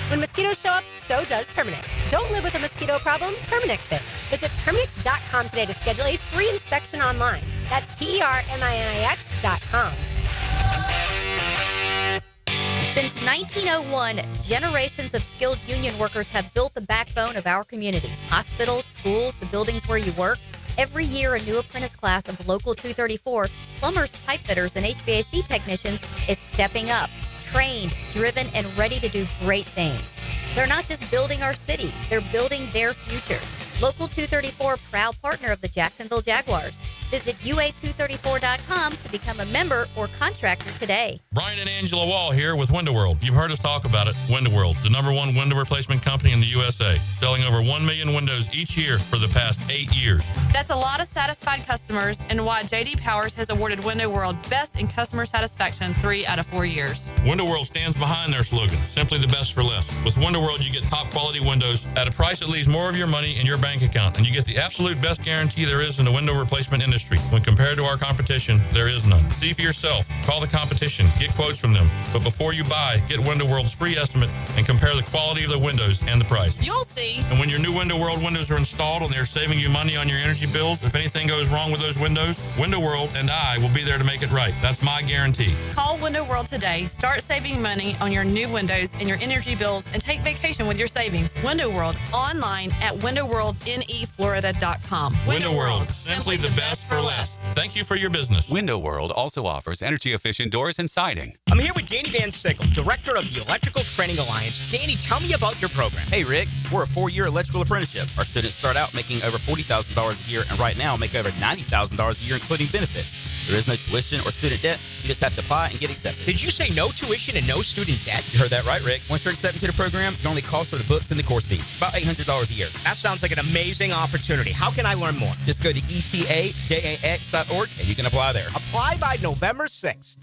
When mosquitoes show up, so does Terminix. Don't live with a mosquito problem, Terminix it. Visit Terminix.com today to schedule a free inspection online. That's TERMINIX.com. Since 1901, generations of skilled union workers have built the backbone of our community. Hospitals, schools, the buildings where you work. Every year, a new apprentice class of Local 234, plumbers, pipe fitters, and HVAC technicians is stepping up, trained, driven, and ready to do great things. They're not just building our city, they're building their future. Local 234, proud partner of the Jacksonville Jaguars. Visit UA234.com to become a member or contractor today. Brian and Angela Wall here with Window World. You've heard us talk about it. Window World, the #1 window replacement company in the USA, selling over 1 million windows each year for the past 8 years. That's a lot of satisfied customers, and why J.D. Powers has awarded Window World Best in Customer Satisfaction 3 out of 4 years. Window World stands behind their slogan, simply the best for less. With Window World, you get top quality windows at a price that leaves more of your money in your bank account, and you get the absolute best guarantee there is in the window replacement industry. When compared to our competition, there is none. See for yourself. Call the competition. Get quotes from them. But before you buy, get Window World's free estimate and compare the quality of the windows and the price. You'll see. And when your new Window World windows are installed and they're saving you money on your energy bills, if anything goes wrong with those windows, Window World and I will be there to make it right. That's my guarantee. Call Window World today. Start saving money on your new windows and your energy bills, and take vacation with your savings. Window World, online at windowworldneflorida.com. Window World, simply the best for less. Thank you for your business. Window World also offers energy-efficient doors and siding. I'm here with Danny Van Sickle, Director of the Electrical Training Alliance. Danny, tell me about your program. Hey, Rick. We're a 4-year electrical apprenticeship. Our students start out making over $40,000 a year, and right now make over $90,000 a year, including benefits. There is no tuition or student debt. You just have to apply and get accepted. Did you say no tuition and no student debt? You heard that right, Rick. Once you're accepted to the program, your only cost are the books and the course fees. About $800 a year. That sounds like an amazing opportunity. How can I learn more? Just go to etajax.org and you can apply there. Apply by November 6th.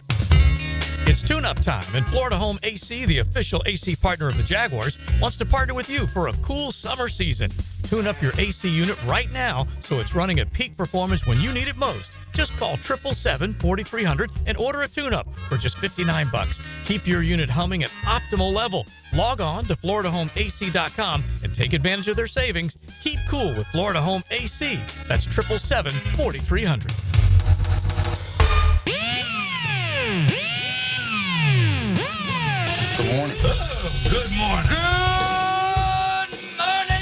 It's tune-up time, and Florida Home AC, the official AC partner of the Jaguars, wants to partner with you for a cool summer season. Tune up your AC unit right now so it's running at peak performance when you need it most. Just call 777-4300 and order a tune-up for just $59. Keep your unit humming at optimal level. Log on to FloridaHomeAC.com and take advantage of their savings. Keep cool with Florida Home AC. That's 777-4300. Good morning. Good morning. Good morning.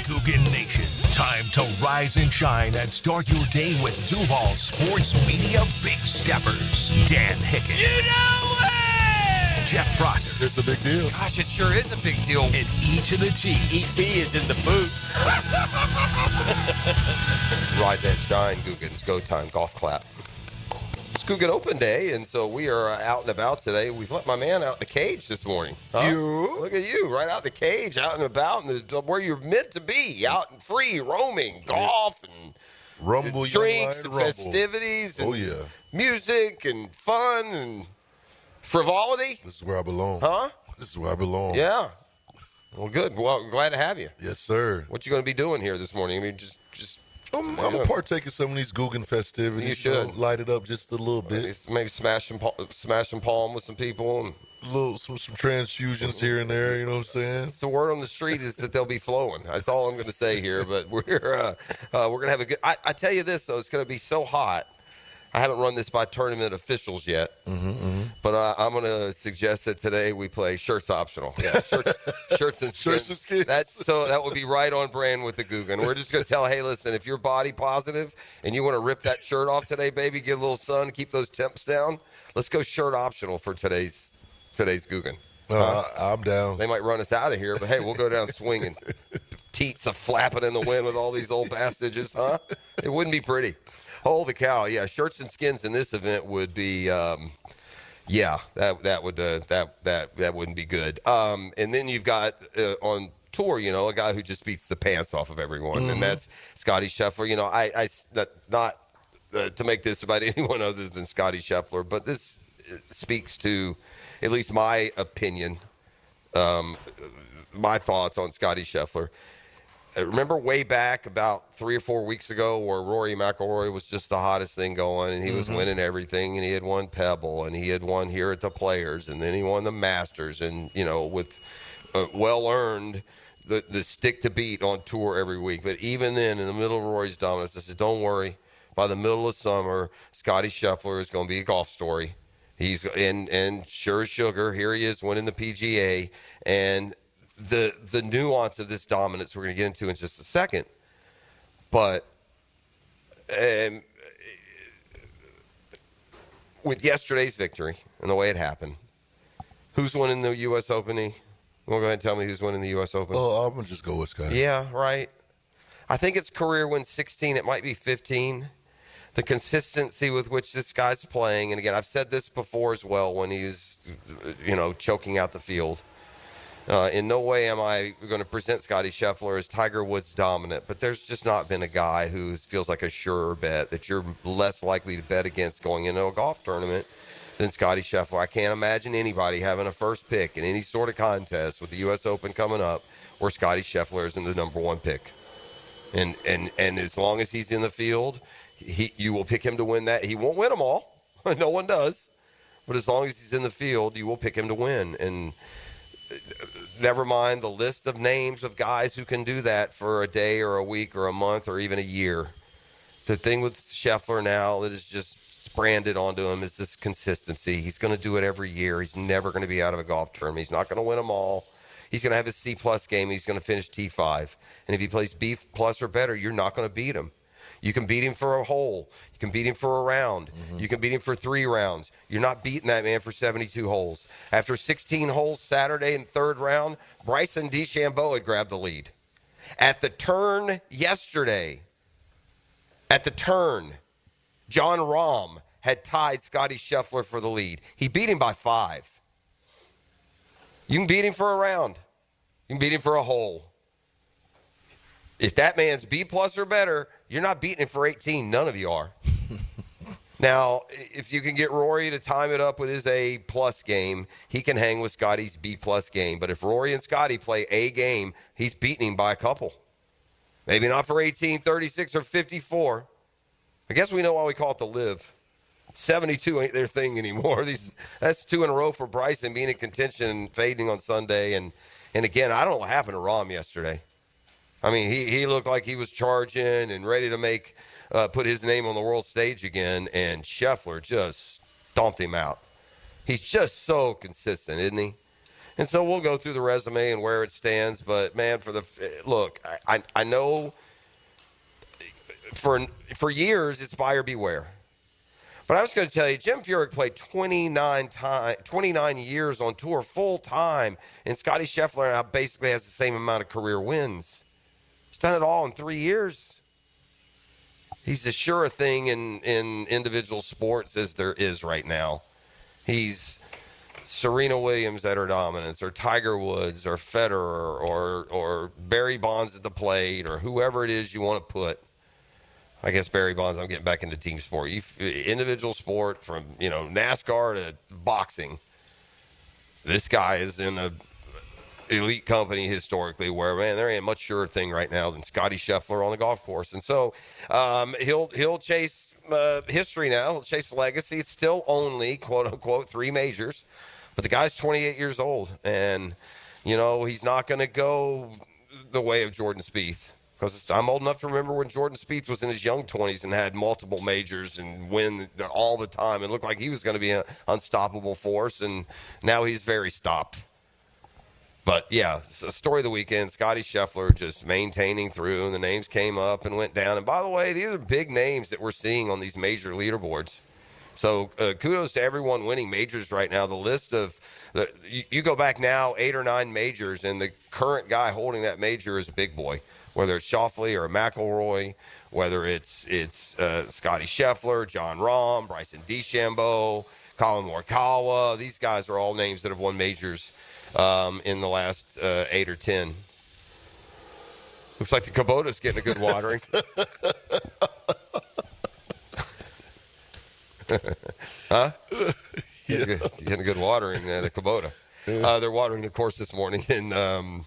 GooGan Nation. Time to rise and shine and start your day with Duval Sports Media Big Steppers. Dan Hicken. You know it! Jeff Proctor. It's a big deal. Gosh, it sure is a big deal. And E to the T. E.T. is in the booth. Rise and shine, Googan's Go Time Golf Clap. It's GooGan Open Day, and so we are out and about today. We've let my man out in the cage this morning. Huh? You? Look at you, right out in the cage, out and about, where you're meant to be, out and free, roaming, golf, and rumble, drinks, and rumble. Festivities, and yeah, music, and fun, and frivolity. This is where I belong. Huh? This is where I belong. Yeah. Well, good. Well, glad to have you. Yes, sir. What you going to be doing here this morning? I mean, just I'm going to partake in some of these GooGan festivities. You should. Light it up just a little bit. Maybe smash some palm with some people. And some transfusions here and there, you know what I'm saying? The word on the street is that they'll be flowing. That's all I'm going to say here. But we're going to have a good – I tell you this, though. It's going to be so hot. I haven't run this by tournament officials yet, but I'm going to suggest that today we play shirts optional. Yeah, shirts and skins. Shirts and skins. That would be right on brand with the GooGan. We're just going to tell, hey, listen, if you're body positive and you want to rip that shirt off today, baby, get a little sun, keep those temps down, let's go shirt optional for today's GooGan. I'm down. They might run us out of here, but hey, we'll go down swinging. Teats are flapping in the wind with all these old bastages, huh? It wouldn't be pretty. Holy cow! Yeah, shirts and skins in this event would be, that wouldn't be good. And then you've got on tour, a guy who just beats the pants off of everyone, and that's Scotty Scheffler. Not to make this about anyone other than Scotty Scheffler, but this speaks to at least my opinion, my thoughts on Scotty Scheffler. Remember way back about 3 or 4 weeks ago where Rory McIlroy was just the hottest thing going, and he was winning everything, and he had won Pebble, and he had won here at the Players, and then he won the Masters, and with well earned the stick to beat on tour every week. But even then, in the middle of Rory's dominance, I said, don't worry. By the middle of summer, Scotty Scheffler is going to be a golf story. He's and sure as sugar, here he is winning the PGA. And the nuance of this dominance we're going to get into in just a second. But with yesterday's victory and the way it happened, who's winning the U.S. Open? You want to go ahead and tell me who's winning the U.S. Open? Oh, I'm going to just go with Scotty. Yeah, right. I think it's career win 16. It might be 15. The consistency with which this guy's playing, and again, I've said this before as well when he's, choking out the field. In no way am I going to present Scotty Scheffler as Tiger Woods dominant, but there's just not been a guy who feels like a surer bet that you're less likely to bet against going into a golf tournament than Scotty Scheffler. I can't imagine anybody having a first pick in any sort of contest with the U.S. Open coming up where Scotty Scheffler isn't the number one pick. And as long as he's in the field, you will pick him to win that. He won't win them all. No one does. But as long as he's in the field, you will pick him to win. And never mind the list of names of guys who can do that for a day or a week or a month or even a year. The thing with Scheffler now that is just branded onto him is this consistency. He's going to do it every year. He's never going to be out of a golf tournament. He's not going to win them all. He's going to have his C-plus game. He's going to finish T5. And if he plays B-plus or better, you're not going to beat him. You can beat him for a hole. You can beat him for a round. Mm-hmm. You can beat him for 3 rounds. You're not beating that man for 72 holes. After 16 holes Saturday in third round, Bryson DeChambeau had grabbed the lead. At the turn yesterday, John Rahm had tied Scotty Scheffler for the lead. He beat him by 5. You can beat him for a round. You can beat him for a hole. If that man's B-plus or better, you're not beating him for 18. None of you are. Now, if you can get Rory to time it up with his A-plus game, he can hang with Scotty's B-plus game. But if Rory and Scotty play A game, he's beating him by a couple. Maybe not for 18, 36, or 54. I guess we know why we call it the live. 72 ain't their thing anymore. That's 2 in a row for Bryson being in contention and fading on Sunday. And again, I don't know what happened to Rahm yesterday. I mean, he looked like he was charging and ready to put his name on the world stage again, and Scheffler just stomped him out. He's just so consistent, isn't he? And so we'll go through the resume and where it stands. But, man, look, I know for years it's buyer beware. But I was going to tell you, Jim Furyk played 29 years on tour full time, and Scotty Scheffler now basically has the same amount of career wins. He's done it all in 3 years. He's as sure a thing in individual sports as there is right now. He's Serena Williams at her dominance, or Tiger Woods, or Federer, or Barry Bonds at the plate, or whoever it is you want to put. I guess Barry Bonds, I'm getting back into team sport. Individual sport from, NASCAR to boxing. This guy is in a elite company historically where, man, there ain't a much surer thing right now than Scotty Scheffler on the golf course. And so he'll chase history now. He'll chase legacy. It's still only, quote unquote, 3 majors. But the guy's 28 years old. And, he's not going to go the way of Jordan Spieth. Because I'm old enough to remember when Jordan Spieth was in his young 20s and had multiple majors and win all the time. It looked like he was going to be an unstoppable force. And now he's very stopped. But, yeah, a story of the weekend, Scotty Scheffler just maintaining through, and the names came up and went down. And, by the way, these are big names that we're seeing on these major leaderboards. So kudos to everyone winning majors right now. The list of you go back now 8 or 9 majors, and the current guy holding that major is a big boy, whether it's Schauffele or McIlroy, whether it's Scotty Scheffler, John Rahm, Bryson DeChambeau, Colin Morikawa. These guys are all names that have won majors in the last 8 or 10. Looks like the Kubota's getting a good watering. Huh? Yeah. Getting a good watering, the Kubota. They're watering the course this morning, and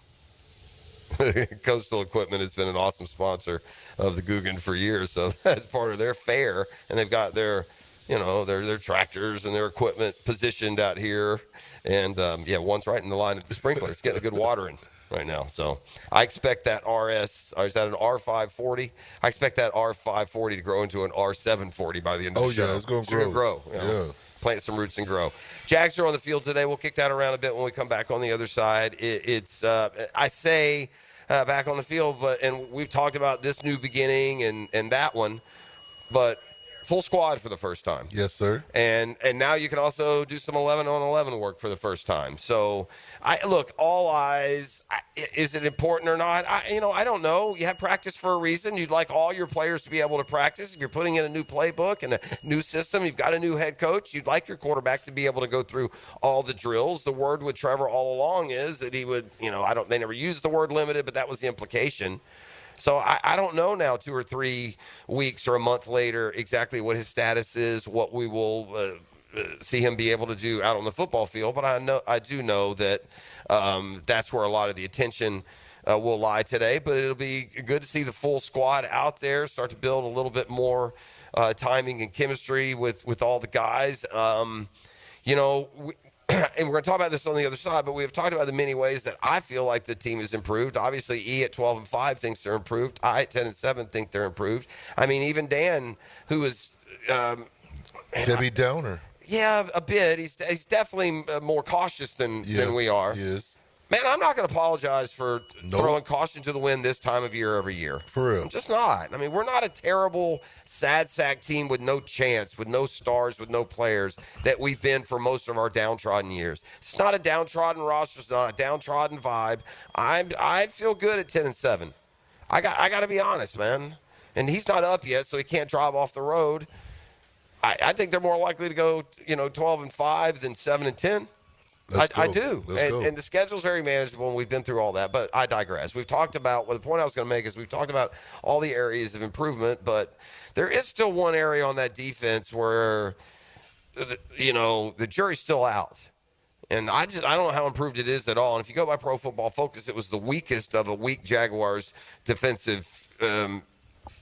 Coastal Equipment has been an awesome sponsor of the GooGan for years, so that's part of their fare, and they've got their their tractors and their equipment positioned out here. And, one's right in the line of the sprinkler. It's getting a good watering right now. So I expect that is that an R540? I expect that R540 to grow into an R740 by the end of the show. Oh, yeah, it's going to grow. Yeah. Plant some roots and grow. Jags are on the field today. We'll kick that around a bit when we come back on the other side. I say back on the field, and we've talked about this new beginning and that one, but full squad for the first time. Yes, sir. And now you can also do some 11-on-11 work for the first time. So, all eyes. Is it important or not? I don't know. You have practice for a reason. You'd like all your players to be able to practice. If you're putting in a new playbook and a new system, you've got a new head coach, you'd like your quarterback to be able to go through all the drills. The word with Trevor all along is that he would, they never used the word limited, but that was the implication. So I don't know now 2 or 3 weeks or a month later exactly what his status is, what we will see him be able to do out on the football field. But I do know that that's where a lot of the attention will lie today. But it'll be good to see the full squad out there, start to build a little bit more timing and chemistry with all the guys. And we're going to talk about this on the other side, but we've talked about the many ways that I feel like the team has improved. Obviously, E at 12-5 thinks they're improved. I at 10-7 think they're improved. I mean, even Dan, who is Debbie Downer. Yeah, a bit. He's definitely more cautious than we are. He is. Man, I'm not going to apologize for throwing caution to the wind this time of year every year. For real. I'm just not. I mean, we're not a terrible, sad sack team with no chance, with no stars, with no players that we've been for most of our downtrodden years. It's not a downtrodden roster. It's not a downtrodden vibe. I feel good at 10-7. I got to be honest, man. And he's not up yet, so he can't drive off the road. I think they're more likely to go, 12-5 than 7-10. I do. And the schedule's very manageable, and we've been through all that. But I digress. We've talked about, the point I was going to make is we've talked about all the areas of improvement, but there is still one area on that defense where, the jury's still out. And I don't know how improved it is at all. And if you go by Pro Football Focus, it was the weakest of a weak Jaguars defensive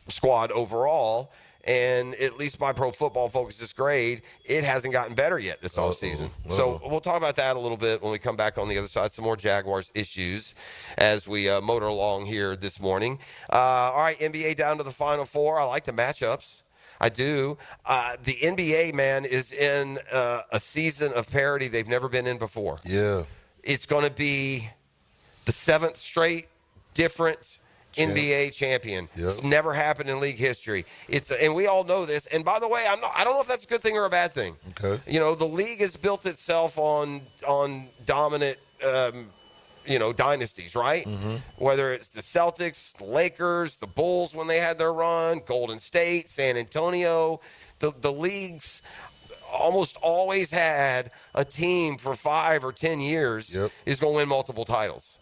squad overall. And at least by Pro Football Focus's grade, it hasn't gotten better yet this offseason. So we'll talk about that a little bit when we come back on the other side. Some more Jaguars issues as we motor along here this morning. All right, NBA down to the Final Four. I like the matchups. I do. The NBA, man, is in a season of parity they've never been in before. Yeah. It's going to be the 7th straight different NBA champion. Yep. It's never happened in league history. And we all know this. And by the way, I don't know if that's a good thing or a bad thing. Okay. The league has built itself on dominant, dynasties, right? Mm-hmm. Whether it's the Celtics, the Lakers, the Bulls when they had their run, Golden State, San Antonio, the leagues almost always had a team for 5 or 10 years is going to win multiple titles.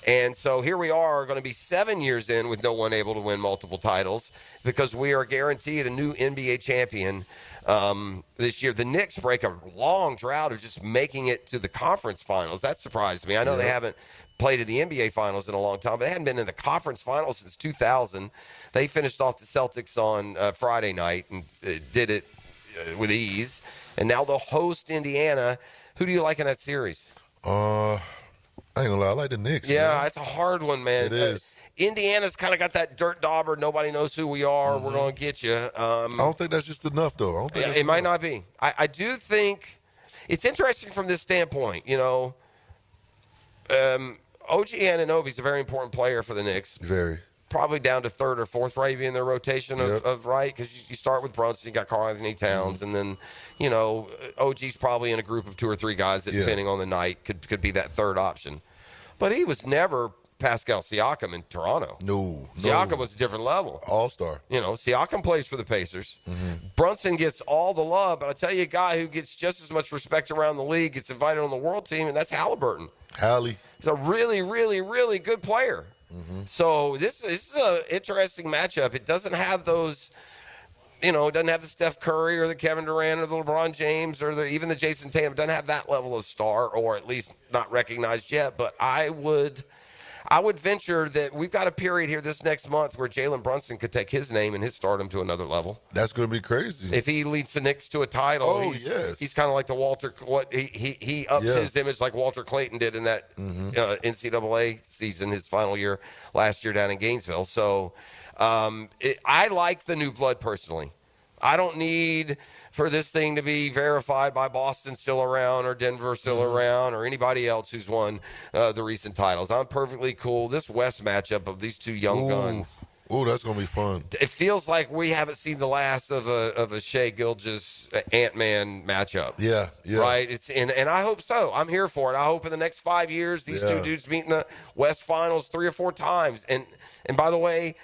And so here we are going to be 7 years in with no one able to win multiple titles because we are guaranteed a new NBA champion this year. The Knicks break a long drought of just making it to the conference finals. That surprised me. I know they haven't played in the NBA finals in a long time, but they hadn't been in the conference finals since 2000. They finished off the Celtics on Friday night and did it with ease. And now they'll host Indiana. Who do you like in that series? I ain't gonna lie, I like the Knicks. Yeah, man. it's a hard one, man. It is. Indiana's kind of got that dirt dauber. Nobody knows who we are. Mm-hmm. We're going to get you. I don't think that's just enough, though. I don't think it might not be. I do think it's interesting from this standpoint. OG Anunoby's a very important player for the Knicks. Very. Probably down to 3rd or 4th, right? In their rotation of right, because you start with Brunson, you got Karl Anthony Towns, and then OG's probably in a group of 2 or 3 guys that, depending on the night, could be that third option. But he was never Pascal Siakam in Toronto. No. Siakam was a different level. All-star. Siakam plays for the Pacers. Mm-hmm. Brunson gets all the love, but I tell you, a guy who gets just as much respect around the league gets invited on the world team, and that's Halliburton. Hallie. He's a really, really, really good player. Mm-hmm. So this is an interesting matchup. It doesn't have those, it doesn't have the Steph Curry or the Kevin Durant or the LeBron James or even the Jason Tatum. It doesn't have that level of star, or at least not recognized yet. But I I would venture that we've got a period here this next month where Jalen Brunson could take his name and his stardom to another level. That's going to be crazy. If he leads the Knicks to a title, he's kind of like the Walter. He ups his image like Walter Clayton did in that NCAA season, his final year last year down in Gainesville. So I like the new blood personally. I don't need for this thing to be verified by Boston still around or Denver still around or anybody else who's won the recent titles. I'm perfectly cool. This West matchup of these two young guns. Oh, that's going to be fun. It feels like we haven't seen the last of a Shea Gilgeous Ant-Man matchup. Yeah. Right? And I hope so. I'm here for it. I hope in the next 5 years these two dudes meet in the West Finals 3 or 4 times. And by the way,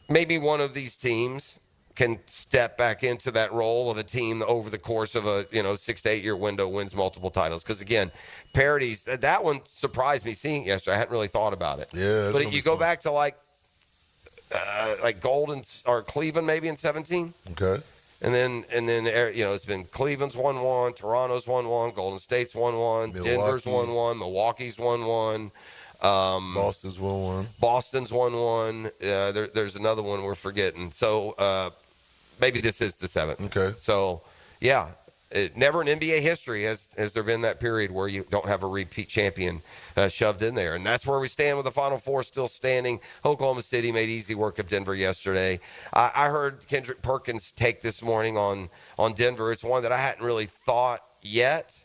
maybe one of these teams can step back into that role of a team over the course of a 6 to 8 year window wins multiple titles. Because again, parities, that one surprised me seeing it yesterday. I hadn't really thought about it. Yeah, but you go back to like Golden or Cleveland maybe in 17. Okay. And then it's been Cleveland's 1-1, Toronto's 1-1, Golden State's 1-1, Denver's 1-1, Milwaukee's 1-1. Boston's 1-1. Boston's 1-1. There's another one we're forgetting. So maybe this is the 7th. Okay. So, yeah, never in NBA history has there been that period where you don't have a repeat champion shoved in there. And that's where we stand with the Final Four still standing. Oklahoma City made easy work of Denver yesterday. I heard Kendrick Perkins' take this morning on Denver. It's one that I hadn't really thought yet,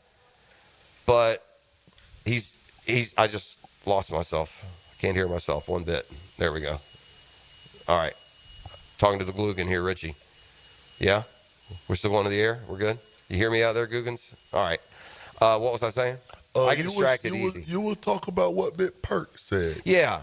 but I just lost myself. Can't hear myself one bit. There we go. All right. Talking to the GooGan here, Richie. Yeah? We're still going to the air? We're good? You hear me out there, Googans? All right. What was I saying? I get distracted easy. You will talk about what Bit Perk said. Yeah.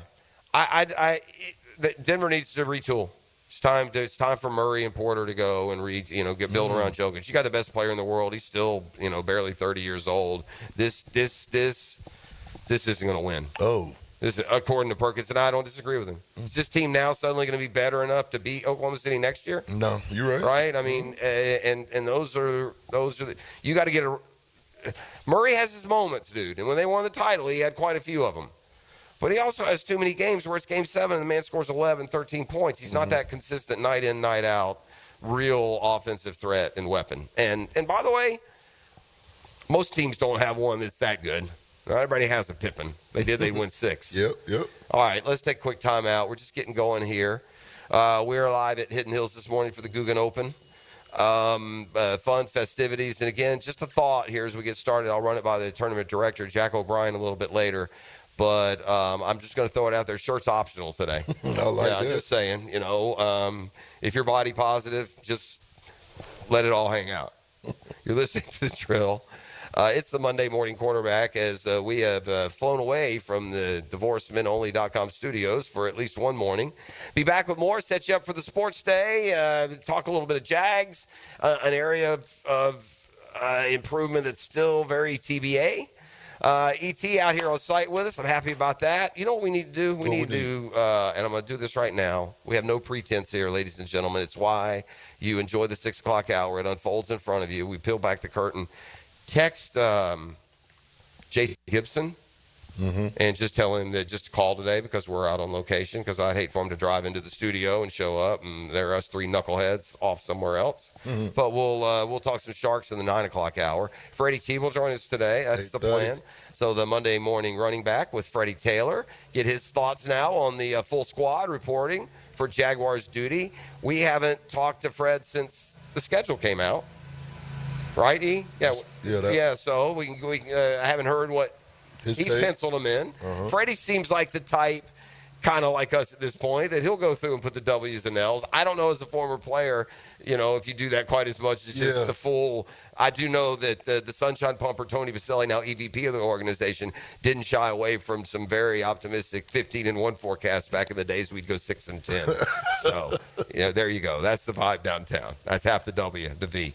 Denver needs to retool. It's time for Murray and Porter to go and get built around Jokic. You got the best player in the world. He's still, barely 30 years old. This isn't going to win. Oh. This is, according to Perkins, and I don't disagree with him. Is this team now suddenly going to be better enough to beat Oklahoma City next year? No, you're right. Right? I mean, and those are you got to get Murray has his moments, dude. And when they won the title, he had quite a few of them. But he also has too many games where it's game 7 and the man scores 11, 13 points. He's not that consistent night in, night out, real offensive threat and weapon. And by the way, most teams don't have one that's that good. Not everybody has a Pippen. They'd win 6. Yep. All right, let's take a quick timeout. We're just getting going here. We're live at Hidden Hills this morning for the GooGan Open. Fun festivities. And again, just a thought here as we get started. I'll run it by the tournament director, Jack O'Brien, a little bit later. But I'm just going to throw it out there. Shirt's optional today. I like that. I'm just saying, if you're body positive, just let it all hang out. You're listening to The Drill. It's the Monday morning quarterback as we have flown away from the divorcemenonly.com studios for at least one morning. Be back with more, set you up for the sports day, talk a little bit of Jags, an area of improvement that's still very TBA. ET out here on site with us. I'm happy about that. You know what we need to do? We need to, and I'm going to do this right now. We have no pretense here, ladies and gentlemen. It's why you enjoy the 6 o'clock hour. It unfolds in front of you. We peel back the curtain. Text Jason Gibson and just tell him that just call today because we're out on location because I'd hate for him to drive into the studio and show up and there are us 3 knuckleheads off somewhere else. But we'll talk some Sharks in the 9 o'clock hour. Freddie T will join us today. That's the plan. So the Monday morning running back with Freddie Taylor. Get his thoughts now on the full squad reporting for Jaguars duty. We haven't talked to Fred since the schedule came out. Right, E? Yeah. So we I haven't heard what he's penciled them in. Freddie seems like the type, kind of like us at this point, that he'll go through and put the W's and L's. I don't know as a former player, if you do that quite as much. It's just the full. I do know that the Sunshine Pumper, Tony Baselli, now EVP of the organization, didn't shy away from some very optimistic 15-1 forecasts back in the days we'd go 6-10. So, there you go. That's the vibe downtown. That's half the W, the V.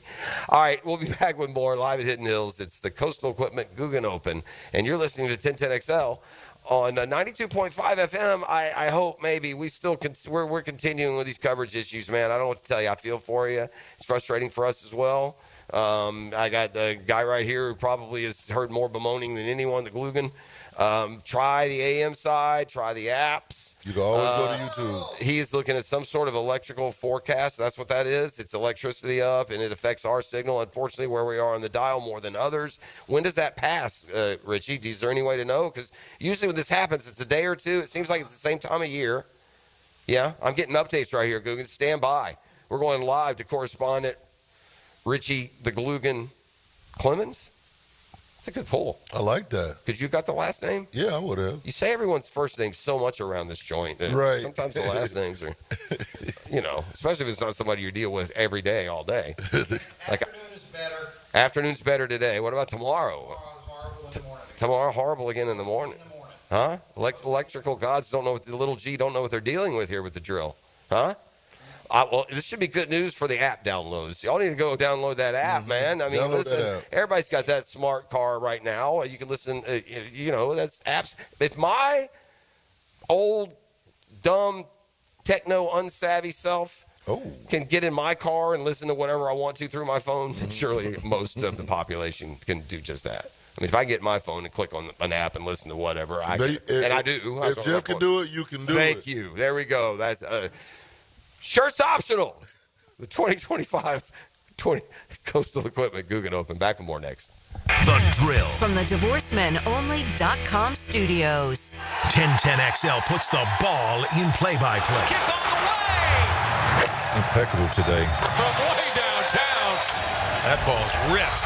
All right, we'll be back with more live at Hidden Hills. It's the Coastal Equipment GooGan Open, and you're listening to 1010XL. On 92.5 FM, I hope maybe we're continuing with these coverage issues, man. I don't know what to tell you. I feel for you. It's frustrating for us as well. I got a guy right here who probably has heard more bemoaning than anyone, the GooGan. Try the AM side, try the apps. You can always go to YouTube. He's looking at some sort of electrical forecast. That's what that is. It's electricity up, and it affects our signal, unfortunately, where we are on the dial more than others. When does that pass, Richie? Is there any way to know? Because usually when this happens, it's a day or two. It seems like it's the same time of year. Yeah, I'm getting updates right here, GooGan. Stand by. We're going live to correspondent Richie the GooGan Clemens. That's a good pull. I like that. Because you got the last name? Yeah, I would have. You say everyone's first name so much around this joint that right. Sometimes the last names are, especially if it's not somebody you deal with every day, all day. Like, afternoon is better. Afternoon's better today. What about tomorrow? Horrible in the morning. Tomorrow, horrible again in the morning. Huh? Electrical gods don't know what the little G don't know what they're dealing with here with the drill. Huh? Well, this should be good news for the app downloads. Y'all need to go download that app, man. I mean, listen, everybody's got that smart car right now. You can listen, that's apps. If my old, dumb, techno, unsavvy self can get in my car and listen to whatever I want to through my phone, then surely most of the population can do just that. I mean, if I get my phone and click on an app and listen to whatever, I do. If Jeff can do it, you can do it. Thank you. There we go. That's shirts optional. The 2025 Coastal Equipment GooGan Open. Back with more next. The Drill. From the DivorceMenOnly.com studios. 1010XL puts the ball in play-by-play. Kick on the way. Impeccable today. From way downtown. That ball's ripped.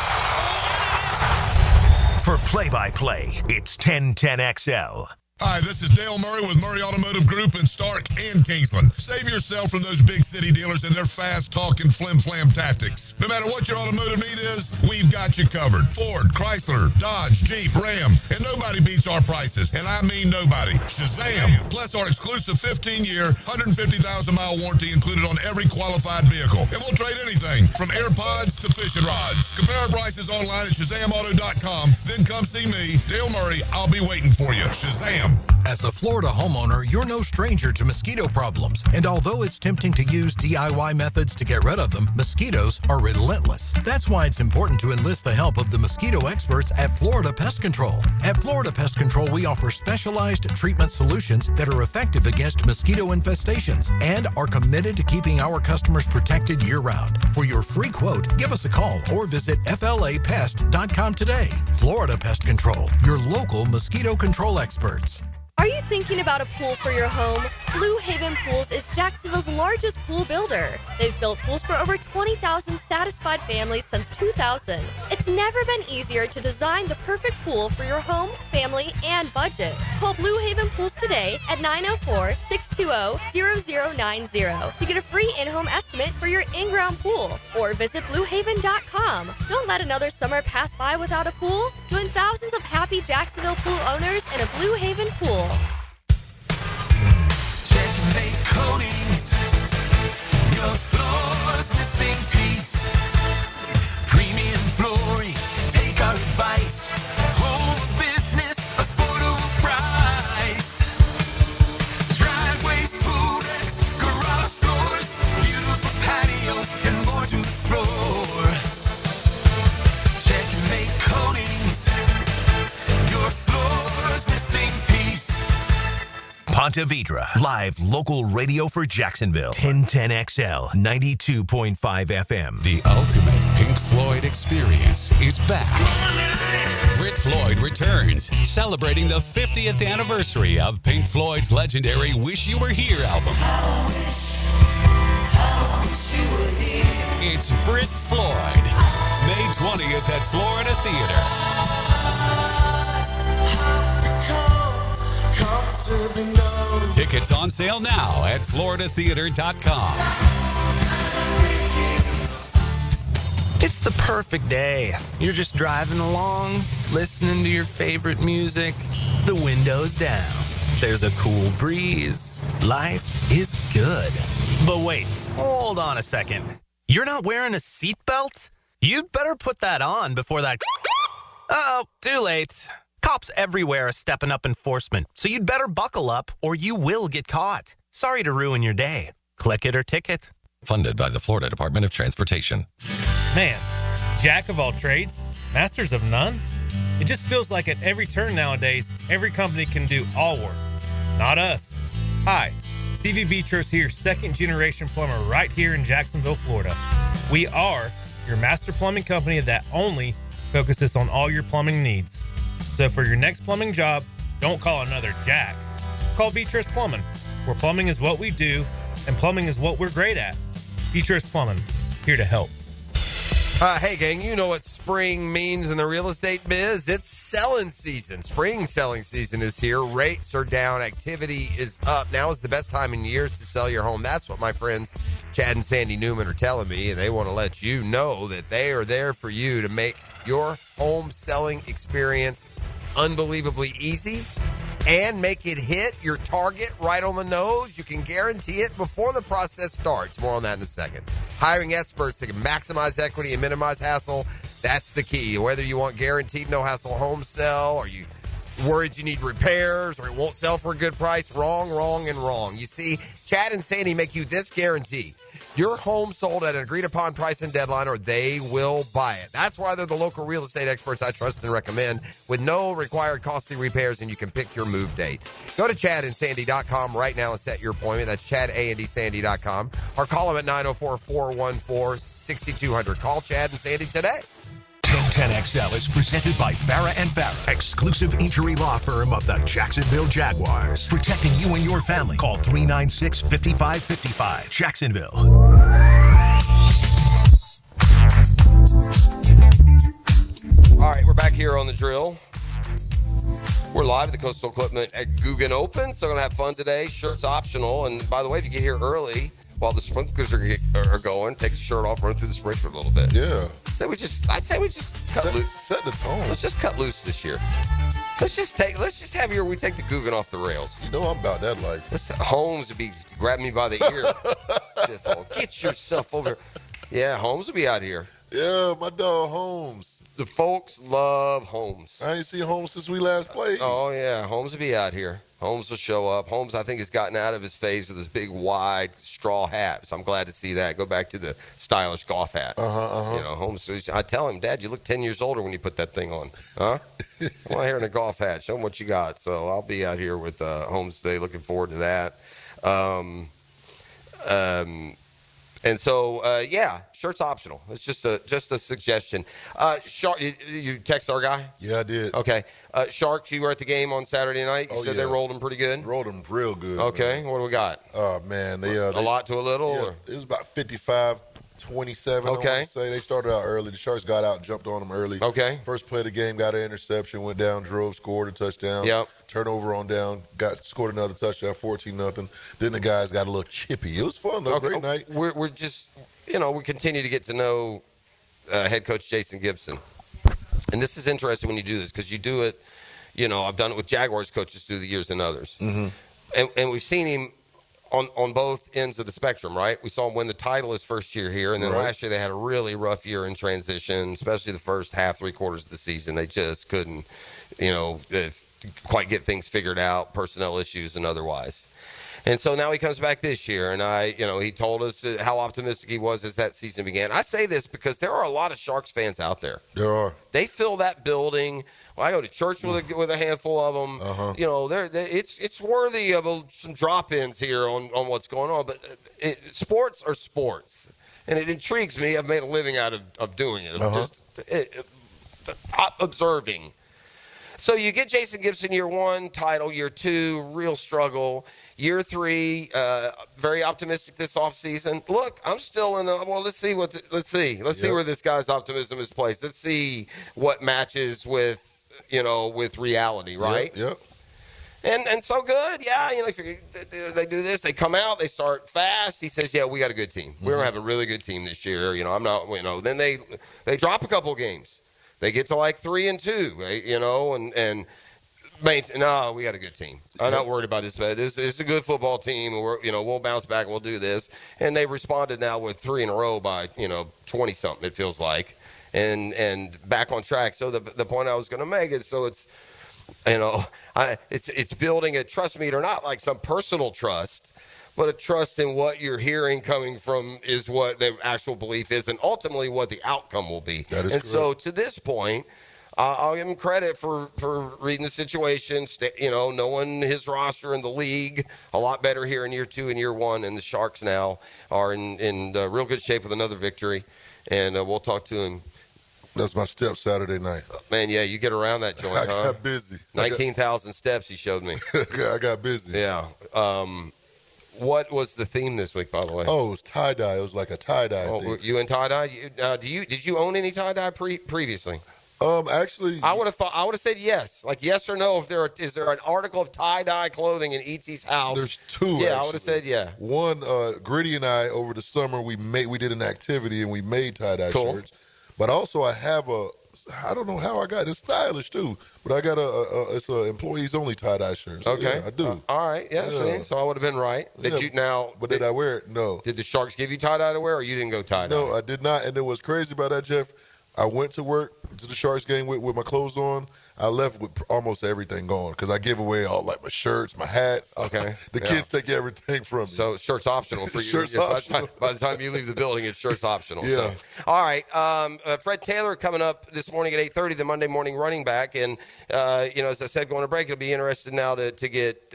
For play-by-play, it's 1010XL. Hi, this is Dale Murray with Murray Automotive Group in Stark and Kingsland. Save yourself from those big city dealers and their fast-talking flim-flam tactics. No matter what your automotive need is, we've got you covered. Ford, Chrysler, Dodge, Jeep, Ram, and nobody beats our prices, and I mean nobody. Shazam! Plus our exclusive 15-year, 150,000-mile warranty included on every qualified vehicle. And we'll trade anything from AirPods to fishing rods. Compare our prices online at ShazamAuto.com. Then come see me, Dale Murray. I'll be waiting for you. Shazam! As a Florida homeowner, you're no stranger to mosquito problems. And although it's tempting to use DIY methods to get rid of them, mosquitoes are relentless. That's why it's important to enlist the help of the mosquito experts at Florida Pest Control. At Florida Pest Control, we offer specialized treatment solutions that are effective against mosquito infestations and are committed to keeping our customers protected year-round. For your free quote, give us a call or visit flapest.com today. Florida Pest Control, your local mosquito control experts. Are you thinking about a pool for your home? Blue Haven Pools is Jacksonville's largest pool builder. They've built pools for over 20,000 satisfied families since 2000. It's never been easier to design the perfect pool for your home, family, and budget. Call Blue Haven Pools today at 904-620-0090 to get a free in-home estimate for your in-ground pool, or visit bluehaven.com. Don't let another summer pass by without a pool. Join thousands of happy Jacksonville pool owners in a Blue Haven pool. Checkmate Coatings. Your floor's missing piece. Premium flooring. Take our advice. Home business, affordable price. Driveways, pool decks, garage doors, beautiful patios, and more to explore. Checkmate Coatings. Your floor's missing piece. Ponte Vedra, live local radio for Jacksonville. 1010XL, 92.5 FM. The ultimate Pink Floyd experience is back. Brit Floyd returns, celebrating the 50th anniversary of Pink Floyd's legendary Wish You Were Here album. It's Brit Floyd, May 20th at Florida Theater. Tickets on sale now at floridatheater.com. It's the perfect day. You're just driving along, listening to your favorite music, the windows down. There's a cool breeze. Life is good. But wait, hold on a second. You're not wearing a seatbelt? You'd better put that on before that... Uh-oh, too late. Cops everywhere are stepping up enforcement, so you'd better buckle up or you will get caught. Sorry to ruin your day. Click it or ticket. Funded by the Florida Department of Transportation. Man, jack of all trades, masters of none? It just feels like at every turn nowadays, every company can do all work. Not us. Hi, Stevie Beechurst here, second-generation plumber right here in Jacksonville, Florida. We are your master plumbing company that only focuses on all your plumbing needs. So for your next plumbing job, don't call another Jack. Call Beechurst Plumbing, where plumbing is what we do, and plumbing is what we're great at. Beechurst Plumbing, here to help. Hey, gang, you know what spring means in the real estate biz. It's selling season. Spring selling season is here. Rates are down. Activity is up. Now is the best time in years to sell your home. That's what my friends Chad and Sandy Newman are telling me, and they want to let you know that they are there for you to make your home selling experience unbelievably easy and make it hit your target right on the nose. You can guarantee it before the process starts. More on that in a second. Hiring experts that can maximize equity and minimize hassle, that's the key. Whether you want guaranteed no-hassle home sell, or you worried you need repairs, or it won't sell for a good price, wrong, and wrong. You see, Chad and Sandy make you this guarantee. Your home sold at an agreed-upon price and deadline, or they will buy it. That's why they're the local real estate experts I trust and recommend, with no required costly repairs, and you can pick your move date. Go to chadandsandy.com right now and set your appointment. That's chadandsandy.com. Or call them at 904-414-6200. Call Chad and Sandy today. 1010XL is presented by Farah & Farah, exclusive injury law firm of the Jacksonville Jaguars. Protecting you and your family. Call 396-5555. Jacksonville. All right, we're back here on the drill. We're live at the Coastal Equipment at GooGan Open, so we're going to have fun today. Shirt's optional. And by the way, if you get here early while the sprinklers are going, take the shirt off, run through the sprinkler a little bit. Yeah. I'd say we just cut loose. Set the tone. Let's just cut loose this year. We take the GooGan off the rails. You know I'm about that life. Holmes would be grabbing me by the ear. Get yourself over. Yeah, Holmes will be out here. Yeah, my dog Holmes. The folks love Holmes. I ain't seen Holmes since we last played. Oh, yeah. Holmes will be out here. Holmes will show up. Holmes, I think, has gotten out of his phase with his big, wide straw hat. So I'm glad to see that. Go back to the stylish golf hat. You know, Holmes, I tell him, Dad, you look 10 years older when you put that thing on. Huh? Come on here in a golf hat. Show him what you got. So I'll be out here with Holmes today. Looking forward to that. And so, yeah, shirt's optional. It's just a suggestion. Shark, you text our guy? Yeah, I did. Okay. Sharks, you were at the game on Saturday night. You said they rolled them pretty good? Rolled them real good. Okay. Man. What do we got? Oh, man. A lot to a little? Yeah, or? it was about 55-27, I want to say. They started out early. The Sharks got out and jumped on them early. Okay. First play of the game, got an interception, went down, drove, scored a touchdown. Yep. Turnover on down, scored another touchdown, 14-0. Then the guys got a little chippy. It was fun, though. Okay. Great night. We're just, we continue to get to know head coach Jason Gibson. And this is interesting when you do this because you do it, I've done it with Jaguars coaches through the years and others. Mm-hmm. And we've seen him on both ends of the spectrum, right? We saw him win the title his first year here, and then last year they had a really rough year in transition, especially the first half, 3/4 of the season. They just couldn't, quite get things figured out, personnel issues and otherwise. And so now he comes back this year, and he told us how optimistic he was as that season began. I say this because there are a lot of Sharks fans out there. There are. They fill that building. Well, I go to church with a handful of them. It's worthy of some drop-ins here on what's going on. But sports are sports, and it intrigues me. I've made a living out of doing it. Just observing. So you get Jason Gibson year 1, title, year 2, real struggle. Year 3, very optimistic this offseason. Look, I'm still in let's see where this guy's optimism is placed. Let's see what matches with reality, right? Yep. And so good, yeah. If they do this, they come out, they start fast. He says, yeah, we got a good team. We're gonna have a really good team this year. I'm not. Then they drop a couple games. They get to like 3-2. And. No, we got a good team. I'm not worried about this. This is a good football team. We'll bounce back and we'll do this. And they responded now with 3 in a row by 20-something. It feels like, and back on track. So the point I was going to make is it's building a trust meter, not like some personal trust, but a trust in what you're hearing coming from is what the actual belief is, and ultimately what the outcome will be. That is correct. So to this point. I'll give him credit for reading the situation, knowing his roster in the league a lot better here in year 2 and year 1, and the Sharks now are in real good shape with another victory, and we'll talk to him. That's my step Saturday night. Man, yeah, you get around that joint, I got busy. 19,000 steps he showed me. I got busy. Yeah. What was the theme this week, by the way? Oh, it was tie-dye. It was like a tie-dye thing. You in tie-dye? Did you own any tie-dye previously? Actually, I would have said yes. Like yes or no. Is there an article of tie-dye clothing in Eatsy's house? There's 2. Yeah, actually. I would have said yeah. One, Gritty and I over the summer we did an activity and we made tie-dye shirts. But also I have I don't know how I got it. It's stylish too, but I got it's a employees only tie-dye shirt. So Okay, yeah, I do. All right, yeah. See, so I would have been right. Did I wear it? No. Did the Sharks give you tie-dye to wear, or you didn't go tie-dye? No, I did not. And it was crazy about that, Jeff. I went to work to the Sharks game with my clothes on. I left with almost everything gone because I give away all like my shirts, my hats. Okay. The kids take everything from me. So shirt's optional for you. Shirt's optional. By the time you leave the building, it's shirt's optional. Yeah. So. All right. Fred Taylor coming up this morning at 8:30, the Monday morning running back. And, as I said, going to break, it'll be interesting now to get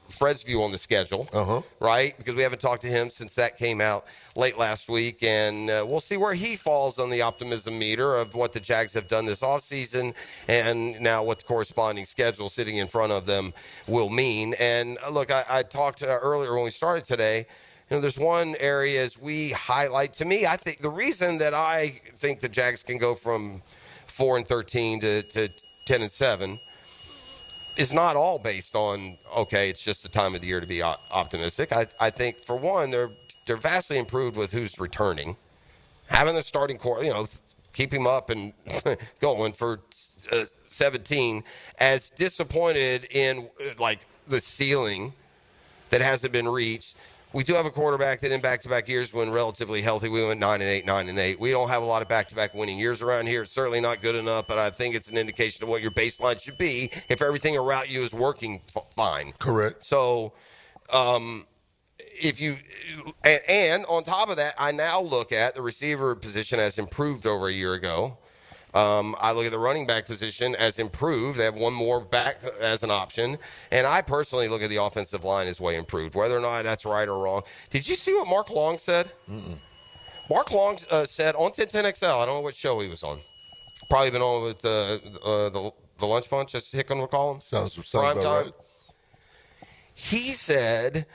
Fred's view on the schedule, right? Because we haven't talked to him since that came out late last week, and we'll see where he falls on the optimism meter of what the Jags have done this offseason and now what the corresponding schedule sitting in front of them will mean. And, look, I talked earlier when we started today, there's one area as we highlight. To me, I think the reason that I think the Jags can go from 4-13 to 10-7 is not all based on, okay, it's just the time of the year to be optimistic. I think, for one, they're vastly improved with who's returning. Having the starting core, keep him up and going for 17. As disappointed in, the ceiling that hasn't been reached. We do have a quarterback that in back-to-back years, when relatively healthy, we went 9-8, 9-8. We don't have a lot of back-to-back winning years around here. It's certainly not good enough, but I think it's an indication of what your baseline should be if everything around you is working fine. Correct. So, if you and on top of that, I now look at the receiver position has improved over a year ago. I look at the running back position as improved. They have one more back as an option. And I personally look at the offensive line as way improved, whether or not that's right or wrong. Did you see what Mark Long said? Mm-mm. Mark Long said on 1010XL, I don't know what show he was on. Probably been on with the Lunch Bunch, as Hickman would call him. Sounds Prime about time. right. He said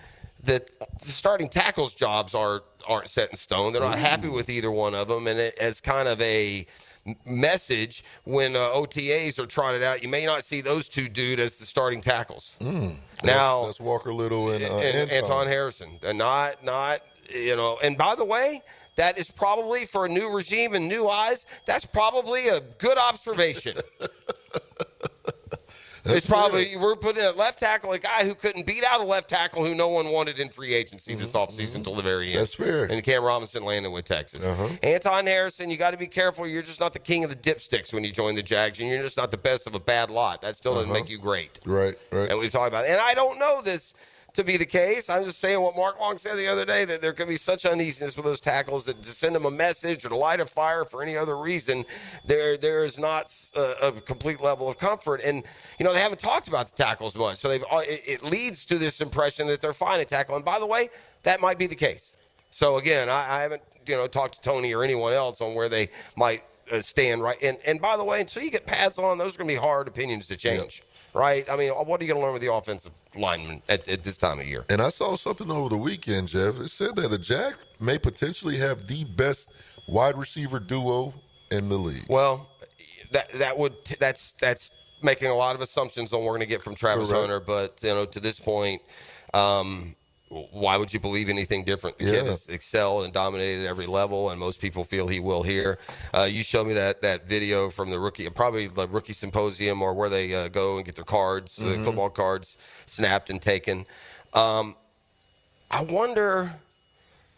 that the starting tackles jobs aren't set in stone. They're not happy with either one of them. And as kind of a message, when OTAs are trotted out, you may not see those two dudes as the starting tackles. Now that's Walker Little and Anton Harrison. And not and by the way, that is probably, for a new regime and new eyes, that's probably a good observation. It's probably, we're putting at left tackle a guy who couldn't beat out a left tackle who no one wanted in free agency this offseason until the very end. That's fair. And Cam Robinson landed with Texas. Anton Harrison, you got to be careful. You're just not the king of the dipsticks when you join the Jags, and you're just not the best of a bad lot. That still doesn't make you great. Right. And we've talked about it. And I don't know this to be the case. I'm just saying what Mark Long said the other day, that there could be such uneasiness with those tackles that to send them a message or to light a fire for any other reason, there is not a complete level of comfort. And, they haven't talked about the tackles much. So it leads to this impression that they're fine at tackle. And by the way, that might be the case. So again, I haven't, talked to Tony or anyone else on where they might stand right. And by the way, until you get pads on, those are going to be hard opinions to change. Yep. Right? I mean, what are you going to learn with the offensive lineman at this time of year? And I saw something over the weekend, Jeff. It said that the Jags may potentially have the best wide receiver duo in the league. Well, that's making a lot of assumptions on what we're going to get from Travis Hunter. But, to this point, why would you believe anything different? The kid has excelled and dominated at every level, and most people feel he will here. You showed me that video from the rookie symposium, or where they go and get their cards, the football cards snapped and taken. I wonder,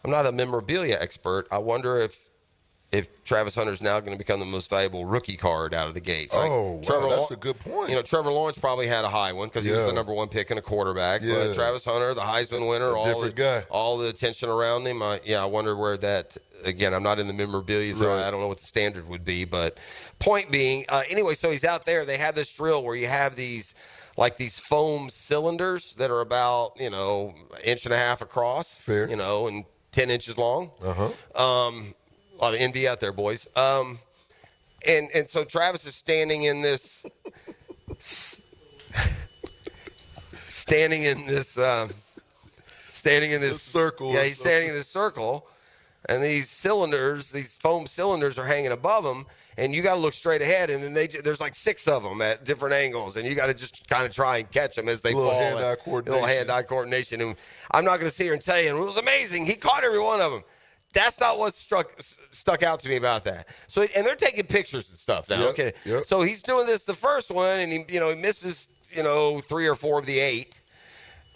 I'm not a memorabilia expert, I wonder if if Travis Hunter's now going to become the most valuable rookie card out of the gates. Like That's a good point. Trevor Lawrence probably had a high one because he was the number one pick and a quarterback. Yeah. But Travis Hunter, the Heisman winner, all the attention around him. I wonder where that. Again, I'm not in the memorabilia, so I don't know what the standard would be. But point being, anyway, so he's out there. They have this drill where you have these foam cylinders that are about inch and a half across, and 10 inches long. A lot of envy out there, boys. And so Travis is standing in this circle. Yeah, he's standing in this circle, and these foam cylinders are hanging above him, and you got to look straight ahead, and then there's like 6 of them at different angles, and you got to just kind of try and catch them as they fall. Little hand-eye coordination. And I'm not going to sit here and tell you, and it was amazing. He caught every one of them. That's not what stuck out to me about that. So, and they're taking pictures and stuff now. Okay. So he's doing this the first one, and he misses 3 or 4 of the 8,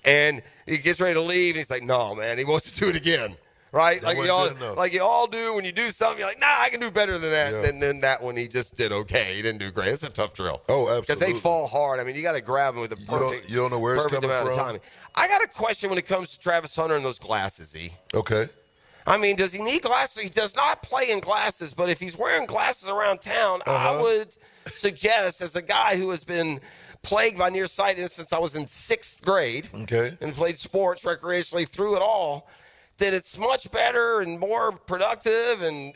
and he gets ready to leave, and he's like, "No, man," he wants to do it again, right? Like you all do when you do something. You're like, "Nah, I can do better than that." Yeah. And then that one, he just did okay. He didn't do great. It's a tough drill. Oh, absolutely. Because they fall hard. I mean, you got to grab them with a perfect. You don't know where it's coming amount from. Of timing. I got a question when it comes to Travis Hunter and those glasses. Okay. I mean, does he need glasses? He does not play in glasses, but if he's wearing glasses around town, I would suggest, as a guy who has been plagued by nearsightedness since I was in 6th grade, and played sports recreationally through it all, that it's much better and more productive and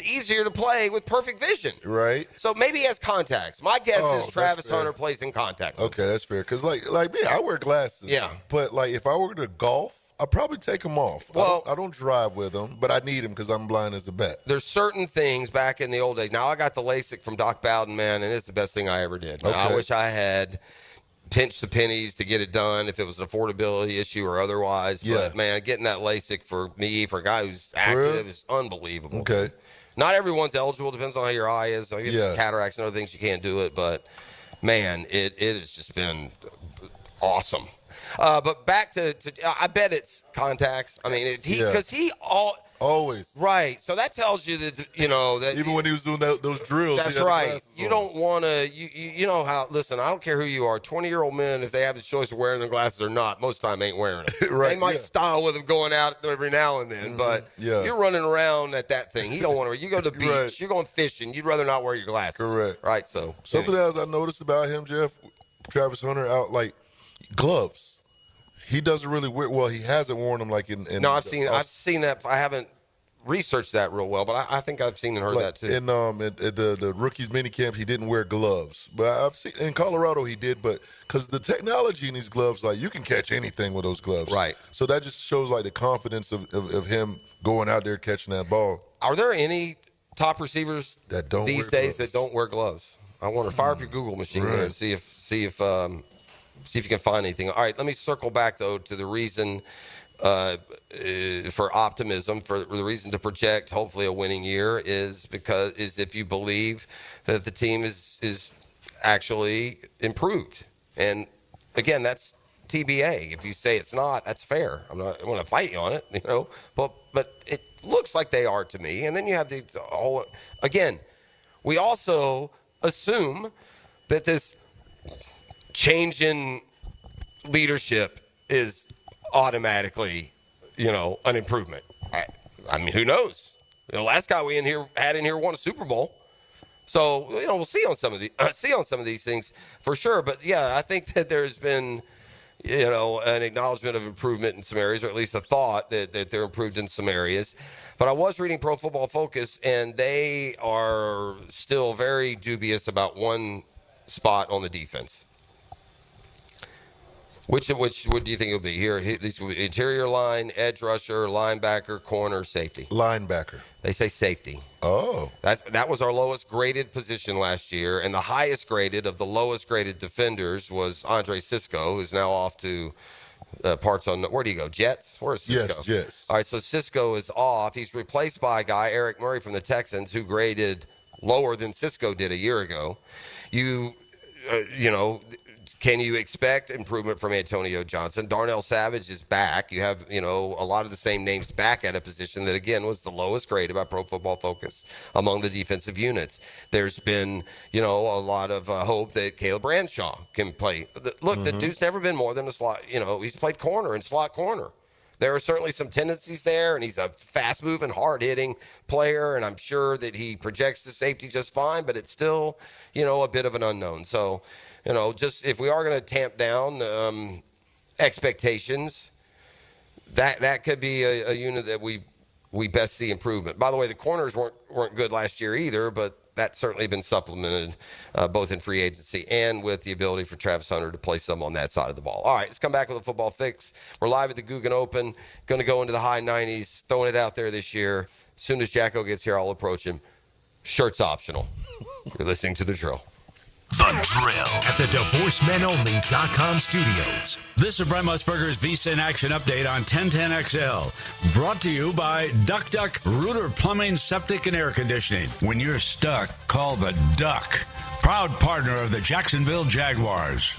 easier to play with perfect vision. Right. So maybe he has contacts. My guess is Travis Hunter plays in contact lenses. Okay, that's fair. Because like me, I wear glasses. Yeah. But like if I were to golf, I'd probably take them off. Well, I don't drive with them, but I need them because I'm blind as a bat. There's certain things back in the old days. Now, I got the LASIK from Doc Bowden, man, and it's the best thing I ever did. Now, I wish I had pinched the pennies to get it done if it was an affordability issue or otherwise. Yeah. But, man, getting that LASIK for me, for a guy who's active, is unbelievable. Okay. Not everyone's eligible. Depends on how your eye is. I guess cataracts and other things, you can't do it. But, man, it has just been awesome. But back to I bet it's contacts. I mean, because he always right. So that tells you that that even when he was doing those drills. That's right. You don't want to. You know how. Listen, I don't care who you are. 20-year-old men, if they have the choice of wearing their glasses or not, most of the time ain't wearing them. Right. They might style with them going out every now and then, but you're running around at that thing. He don't want to. You go to the beach. You're going fishing. You'd rather not wear your glasses. Correct. Right. So something else I noticed about him, Jeff, Travis Hunter, out like gloves. He doesn't really wear. Well, he hasn't worn them like in. No, I've seen that. I haven't researched that real well, but I think I've seen and heard that too. In the rookies minicamp, he didn't wear gloves, but I've seen in Colorado he did. But because the technology in these gloves, like you can catch anything with those gloves, right? So that just shows like the confidence of him going out there catching that ball. Are there any top receivers that don't these days that don't wear gloves? I wonder. Fire up your Google machine there and see if you can find anything. All right, let me circle back, though, to the reason for optimism, for the reason to project hopefully a winning year is if you believe that the team is actually improved. And, again, that's TBA. If you say it's not, that's fair. I'm not going to fight you on it, but it looks like they are to me. And then you have the whole – again, we also assume that this – change in leadership is automatically, an improvement. I mean, who knows? The last guy we had in here won a Super Bowl, so we'll see on some of these things for sure. But yeah, I think that there's been, an acknowledgement of improvement in some areas, or at least a thought that they're improved in some areas. But I was reading Pro Football Focus, and they are still very dubious about one spot on the defense. Which what do you think it'll be? Here, these interior line, edge rusher, linebacker, corner, safety. Linebacker. They say safety. Oh. That was our lowest graded position last year, and the highest graded of the lowest graded defenders was Andre Cisco, who's now off to parts on, where do you go, Jets? Where's Cisco? Yes, Jets. All right, so Cisco is off. He's replaced by a guy, Eric Murray from the Texans, who graded lower than Cisco did a year ago. Can you expect improvement from Antonio Johnson? Darnell Savage is back. You have, a lot of the same names back at a position that, again, was the lowest graded by Pro Football Focus among the defensive units. There's been, a lot of hope that Caleb Bradshaw can play. Look, the dude's never been more than a slot. He's played corner and slot corner. There are certainly some tendencies there, and he's a fast-moving, hard-hitting player, and I'm sure that he projects the safety just fine, but it's still, a bit of an unknown. So, just if we are going to tamp down expectations, that could be a unit that we best see improvement. By the way, the corners weren't good last year either, but that's certainly been supplemented both in free agency and with the ability for Travis Hunter to play some on that side of the ball. All right, let's come back with a football fix. We're live at the GooGan Open, going to go into the high 90s, throwing it out there this year. As soon as Jacko gets here, I'll approach him. Shirt's optional. You're listening to The Drill. The Drill at the DivorceMenOnly.com studios. This is Brent Musburger's Visa in Action update on 1010XL. Brought to you by Duck Duck Rooter Plumbing, Septic, and Air Conditioning. When you're stuck, call the Duck. Proud partner of the Jacksonville Jaguars.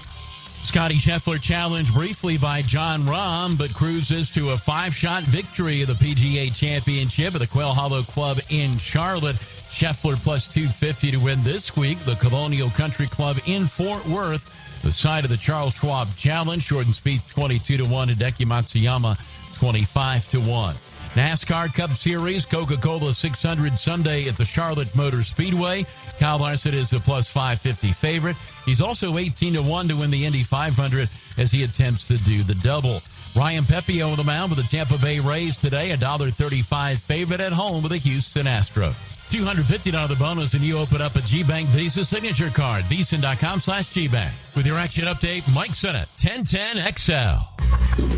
Scotty Scheffler challenged briefly by John Rahm, but cruises to a 5-shot victory of the PGA Championship at the Quail Hollow Club in Charlotte. Scheffler plus 250 to win this week. The Colonial Country Club in Fort Worth, the site of the Charles Schwab Challenge. Jordan Spieth 22-1, Hideki Matsuyama 25-1. NASCAR Cup Series, Coca-Cola 600 Sunday at the Charlotte Motor Speedway. Kyle Larson is a plus 550 favorite. He's also 18-1 to win the Indy 500 as he attempts to do the double. Ryan Pepe on the mound with the Tampa Bay Rays today, $1.35 favorite at home with the Houston Astros. $250 bonus and you open up a GBank Visa signature card. Visa.com/GBank. With your action update, Mike Sennett, 1010XL.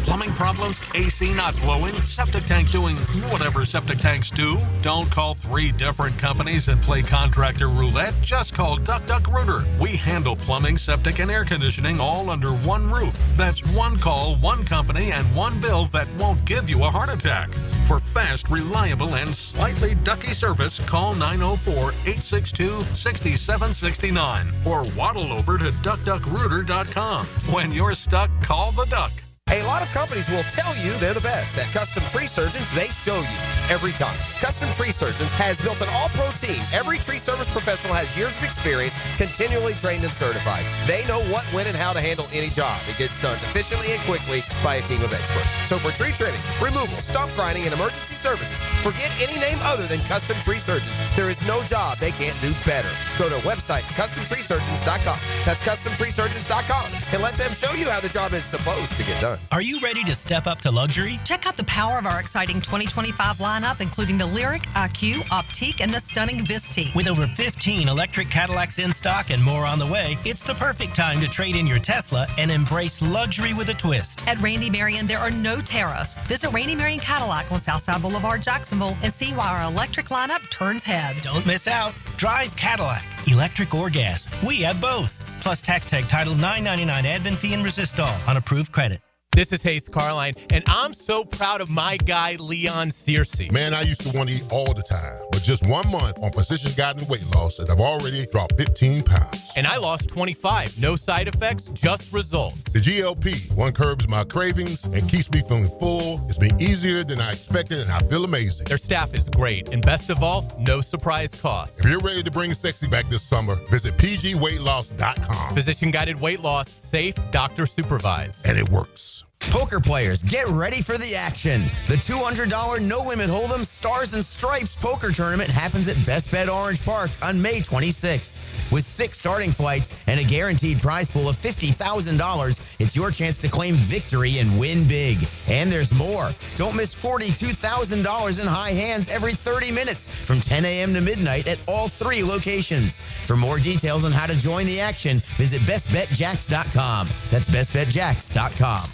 Plumbing problems? AC not blowing? Septic tank doing whatever septic tanks do? Don't call 3 different companies and play contractor roulette. Just call Duck Duck Rooter. We handle plumbing, septic, and air conditioning all under one roof. That's one call, one company, and one bill that won't give you a heart attack. For fast, reliable, and slightly ducky service, call 904-862-6769 or waddle over to duckduckrooter.com. When you're stuck, call the Duck. A lot of companies will tell you they're the best. At Custom Tree Surgeons, they show you every time. Custom Tree Surgeons has built an all-pro team. Every tree service professional has years of experience, continually trained and certified. They know what, when, and how to handle any job. It gets done efficiently and quickly by a team of experts. So for tree trimming, removal, stump grinding, and emergency services, forget any name other than Custom Tree Surgeons. There is no job they can't do better. Go to our website, CustomTreeSurgeons.com. That's CustomTreeSurgeons.com. And let them show you how the job is supposed to get done. Are you ready to step up to luxury? Check out the power of our exciting 2025 lineup, including the Lyric, IQ, Optique, and the stunning Visti. With over 15 electric Cadillacs in stock and more on the way, it's the perfect time to trade in your Tesla and embrace luxury with a twist. At Randy Marion, there are no tariffs. Visit Randy Marion Cadillac on Southside Boulevard, Jacksonville, and see why our electric lineup turns heads. Don't miss out. Drive Cadillac, electric or gas. We have both. Plus tax tag title $9.99 admin fee and resistol on approved credit. This is Hayes Carline, and I'm so proud of my guy, Leon Searcy. Man, I used to want to eat all the time, but just 1 month on Physician Guided Weight Loss, and I've already dropped 15 pounds. And I lost 25. No side effects, just results. The GLP-1 curbs my cravings and keeps me feeling full. It's been easier than I expected, and I feel amazing. Their staff is great, and best of all, no surprise costs. If you're ready to bring sexy back this summer, visit pgweightloss.com. Physician Guided Weight Loss, safe, doctor supervised. And it works. Poker players, get ready for the action. The $200 no-limit hold'em Stars and Stripes poker tournament happens at Best Bet Orange Park on May 26th. With 6 starting flights and a guaranteed prize pool of $50,000, it's your chance to claim victory and win big. And there's more. Don't miss $42,000 in high hands every 30 minutes from 10 a.m. to midnight at all 3 locations. For more details on how to join the action, visit bestbetjacks.com. That's bestbetjacks.com.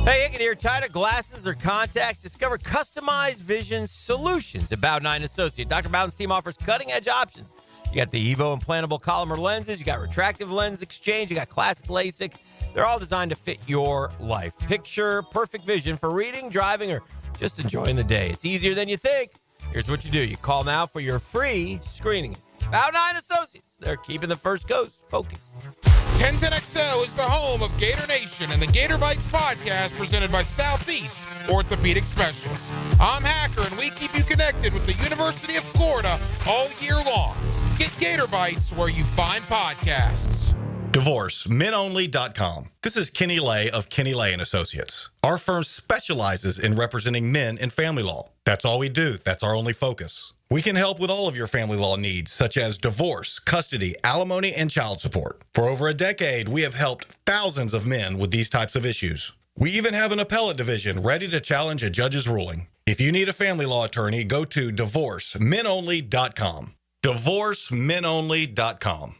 Hey, Hickett here. Tired of glasses or contacts? Discover customized vision solutions at Bowden Eye & Associate. Dr. Bowden's team offers cutting-edge options. You got the Evo implantable Collamer lenses. You got retractive lens exchange. You got classic LASIK. They're all designed to fit your life. Picture perfect vision for reading, driving, or just enjoying the day. It's easier than you think. Here's what you do. You call now for your free screening. Bowden Eye & Associates. They're keeping the first coast focused. 1010XL is the home of Gator Nation and the Gator Bites podcast presented by Southeast Orthopedic Specialists. I'm Hacker, and we keep you connected with the University of Florida all year long. Get Gator Bites where you find podcasts. DivorceMenOnly.com. This is Kenny Lay of Kenny Lay & Associates. Our firm specializes in representing men in family law. That's all we do. That's our only focus. We can help with all of your family law needs, such as divorce, custody, alimony, and child support. For over a decade, we have helped thousands of men with these types of issues. We even have an appellate division ready to challenge a judge's ruling. If you need a family law attorney, go to DivorceMenOnly.com. DivorceMenOnly.com.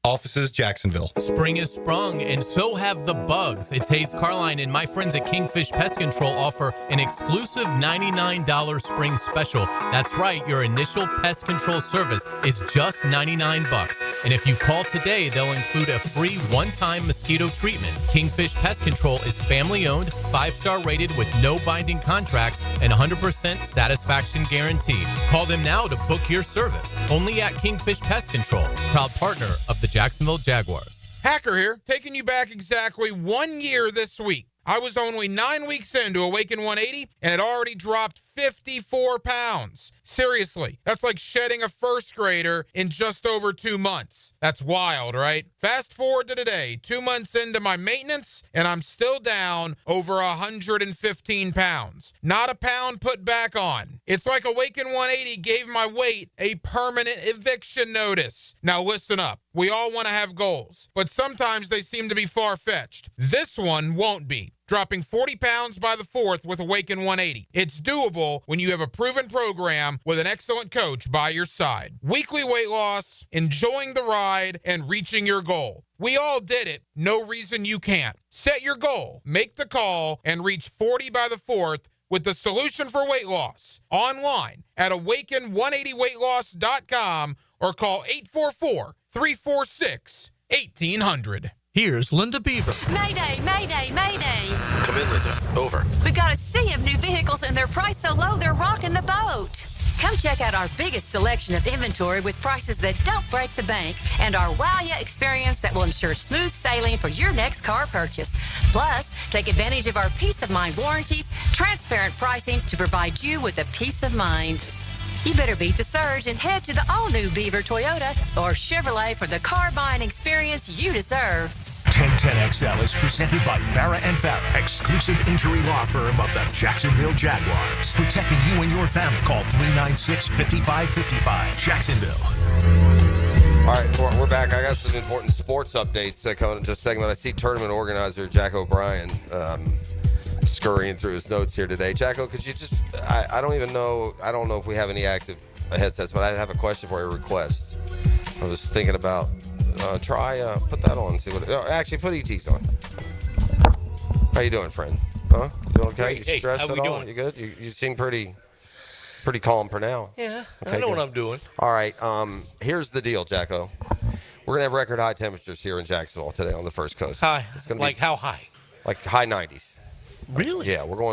Offices, Jacksonville. Spring has sprung, and so have the bugs. It's Hayes Carline and my friends at Kingfish Pest Control offer an exclusive $99 spring special. That's right, your initial pest control service is just $99. And if you call today, they'll include a free one-time mosquito treatment. Kingfish Pest Control is family-owned, 5-star rated with no binding contracts, and 100% satisfaction guarantee. Call them now to book your service. Only at Kingfish Pest Control, proud partner of the Jacksonville Jaguars. Hacker here, taking you back exactly 1 year this week. I was only 9 weeks into Awaken 180 and had already dropped 54 pounds. Seriously, that's like shedding a first grader in just over 2 months. That's wild, right? Fast forward to today, 2 months into my maintenance, and I'm still down over 115 pounds. Not a pound put back on. It's like Awaken 180 gave my weight a permanent eviction notice. Now listen up. We all want to have goals, but sometimes they seem to be far-fetched. This one won't be. Dropping 40 pounds by the 4th with Awaken 180. It's doable when you have a proven program with an excellent coach by your side. Weekly weight loss, enjoying the ride, and reaching your goal. We all did it. No reason you can't. Set your goal, make the call, and reach 40 by the 4th with the solution for weight loss. Online at awaken180weightloss.com or call 844-346-1800. Here's Linda Beaver. Mayday, mayday, mayday. Come in, Linda. Over. We've got a sea of new vehicles and they're priced so low they're rocking the boat. Come check out our biggest selection of inventory with prices that don't break the bank and our wow ya experience that will ensure smooth sailing for your next car purchase. Plus, take advantage of our peace of mind warranties, transparent pricing to provide you with a peace of mind. You better beat the surge and head to the all-new Beaver Toyota or Chevrolet for the car buying experience you deserve. 1010XL is presented by Farrah & Farrah, exclusive injury law firm of the Jacksonville Jaguars. Protecting you and your family. Call 396-5555. Jacksonville. All right, we're back. I got some important sports updates coming in just a segment. I see tournament organizer Jack O'Brien scurrying through his notes here today. Jacko, could you just, I don't know if we have any active headsets, but I have a question for you, a request. I was thinking about, put that on and see what, actually put ETs on. How you doing, friend? Huh? You okay? You stressed at all? You good? You seem pretty calm for now. Yeah, okay, I know good. what I'm doing. All right, here's the deal, Jacko. We're going to have record high temperatures here in Jacksonville today on the First Coast. High? It's gonna like be, how high? Like high 90s. Really? Yeah, let me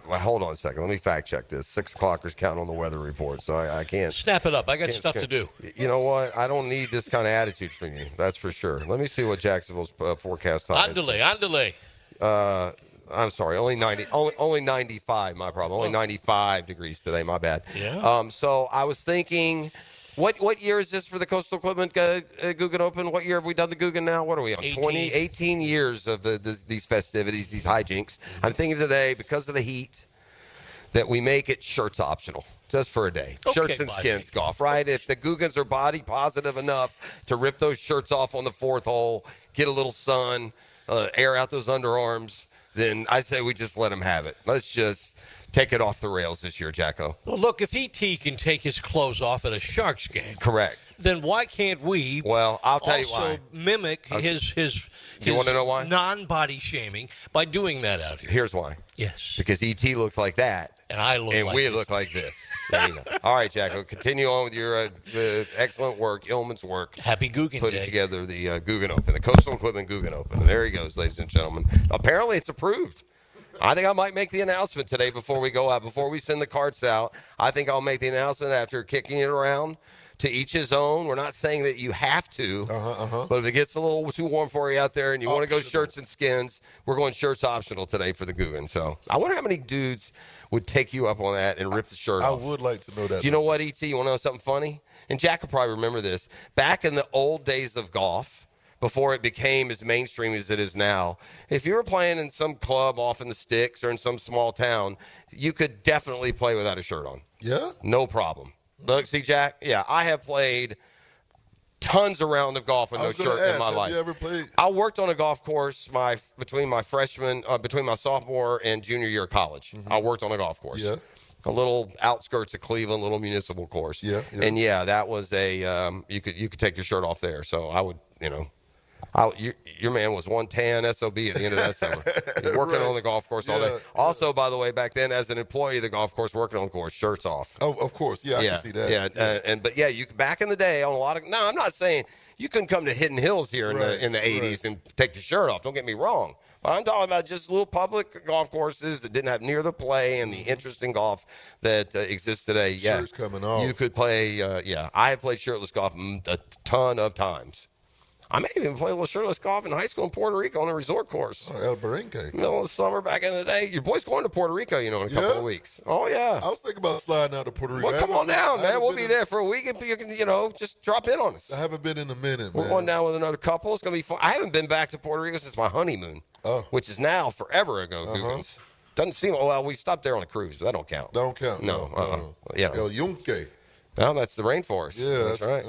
hold on a second. Let me fact check this. 6 o'clockers count on the weather report, so I can't. Snap it up. I got stuff to do. You know what? I don't need this kind of attitude from you. That's for sure. Let me see what Jacksonville's forecast time is. On delay. I'm sorry. Only 90. Only 95. My problem. Only 95 degrees today. My bad. Yeah. So I was thinking. What year is this for the Coastal Equipment GooGan Open? What year have we done the GooGan now? What are we on? 18 years of these festivities, these hijinks. I'm thinking today, because of the heat, that we make it shirts optional, just for a day. Okay, shirts and skins golf, right? If the GooGans are body positive enough to rip those shirts off on the 4th hole, get a little sun, air out those underarms, then I say we just let them have it. Let's just take it off the rails this year, Jacko. Well, look, if E.T. can take his clothes off at a Sharks game, correct, then why can't we? Well, I'll tell you why. Also mimic his you want to know why? Non-body shaming by doing that out here. Here's why. Yes. Because E.T. looks like that. And I look and like we this. look like this. There you go. All right, Jacko. Continue on with your excellent work, Illman's work. Happy GooGan Putting Day. together the GooGan Open, the Coastal Equipment GooGan Open. And there he goes, ladies and gentlemen. Apparently, it's approved. I think I might make the announcement today before we go out, before we send the carts out. I think I'll make the announcement after kicking it around To each his own. We're not saying that you have to. But if it gets a little too warm for you out there and you want to go shirts and skins, we're going shirts optional today for the GooGan. So I wonder how many dudes would take you up on that and rip the shirt off. I would like to know that. You know what, E.T.? You want to know something funny? And Jack will probably remember this. Back in the old days of golf, before it became as mainstream as it is now, if you were playing in some club off in the sticks or in some small town, you could definitely play without a shirt on. Yeah? No problem. Look, see, Jack? Yeah, I have played tons of rounds of golf with no shirt in my life. Have you ever played? I worked on a golf course between my sophomore and junior year of college. I worked on a golf course. Yeah. A little outskirts of Cleveland, little municipal course. Yeah. And that was you could take your shirt off there. So I would, your man was one tan SOB at the end of that summer. Working on the golf course all day. Also, by the way, back then as an employee of the golf course, working on the course, shirts off. Oh, of course. Yeah, I can see that. Yeah. You back in the day on a lot of. No, I'm not saying you couldn't come to Hidden Hills here in the 80s and take your shirt off. Don't get me wrong. But I'm talking about just little public golf courses that didn't have near the play and the interest in golf that exists today. Yeah, shirts coming off. You could play. I have played shirtless golf a ton of times. I may even play a little shirtless golf in high school in Puerto Rico on a resort course. Oh, El Berenque. Middle of the summer back in the day. Your boy's going to Puerto Rico, in a couple of weeks. Oh, yeah. I was thinking about sliding out to Puerto Rico. Well, come on down, man. We'll be there for a week. And you can, just drop in on us. I haven't been in a minute, man. We're going down with another couple. It's going to be fun. I haven't been back to Puerto Rico since my honeymoon, which is now forever ago, GooGans. Doesn't seem, we stopped there on a cruise, but that don't count. Don't count. No. Yeah. El Yunque. No, that's the rainforest. Yeah, that's right.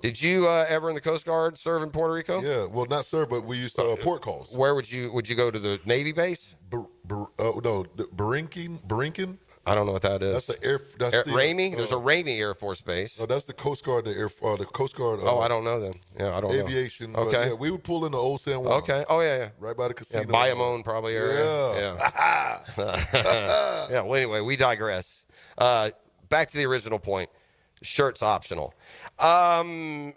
Did you ever in the Coast Guard serve in Puerto Rico? Yeah, well, not serve, but we used to port calls. Where would you go to the Navy base? Berinken. I don't know what that is. That's the Ramey. There's a Ramey Air Force Base. No, that's the Coast Guard. The Coast Guard. I don't know then. Yeah, I don't know. Aviation. Okay. Yeah, we would pull in the old San Juan. Okay. Oh yeah. Right by the casino. Bayamon probably area. Yeah. Yeah. Well, anyway, we digress. Back to the original point. Shirts optional. I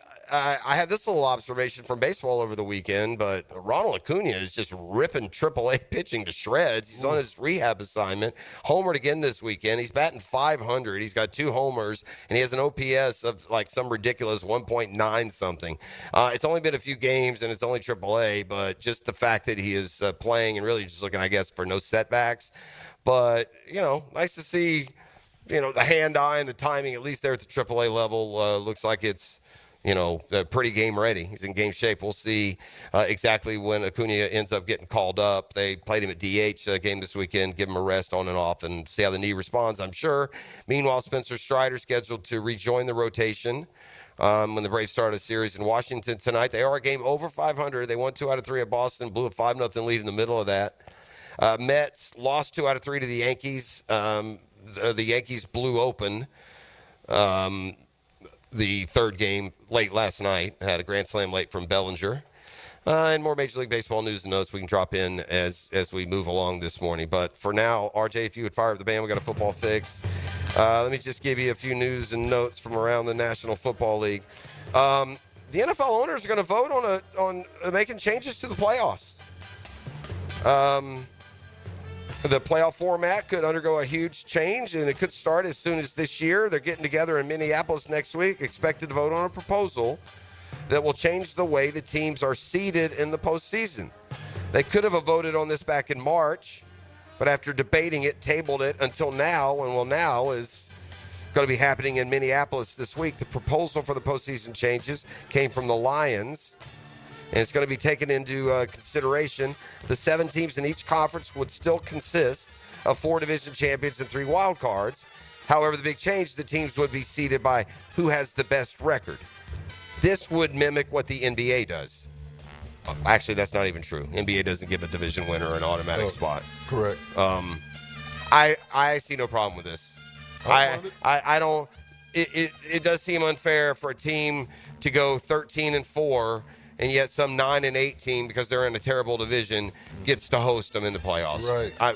had this little observation from baseball over the weekend, but Ronald Acuna is just ripping AAA pitching to shreds. He's on his rehab assignment. Homered again this weekend. He's batting .500. He's got 2 homers, and he has an OPS of like some ridiculous 1.9 something. It's only been a few games, and it's only AAA, but just the fact that he is playing and really just looking, I guess, for no setbacks. But, nice to see, the hand-eye and the timing, at least there at the AAA level, looks like it's, pretty game ready. He's in game shape. We'll see exactly when Acuna ends up getting called up. They played him at DH game this weekend, give him a rest on and off, and see how the knee responds, I'm sure. Meanwhile, Spencer Strider scheduled to rejoin the rotation when the Braves start a series in Washington tonight. They are a game over .500. They won 2 out of 3 at Boston, blew a 5-0 lead in the middle of that. Mets lost 2 out of 3 to the Yankees. The Yankees blew open the third game late last night. Had a grand slam late from Bellinger. And more Major League Baseball news and notes we can drop in as we move along this morning. But for now, RJ, if you would fire up the band, we got a football fix. Let me just give you a few news and notes from around the National Football League. The NFL owners are going to vote on making changes to the playoffs. The playoff format could undergo a huge change, and it could start as soon as this year. They're getting together in Minneapolis next week, expected to vote on a proposal that will change the way the teams are seeded in the postseason. They could have voted on this back in March, but after debating it, tabled it until now, and now is going to be happening in Minneapolis this week. The proposal for the postseason changes came from the Lions, and it's going to be taken into consideration. The 7 teams in each conference would still consist of 4 division champions and 3 wild cards. However, the big change, the teams would be seeded by who has the best record. This would mimic what the NBA does. Actually, that's not even true. NBA doesn't give a division winner an automatic spot. Correct. I see no problem with this. I don't. It does seem unfair for a team to go 13-4. And yet some 9-8 team, because they're in a terrible division, gets to host them in the playoffs. Right.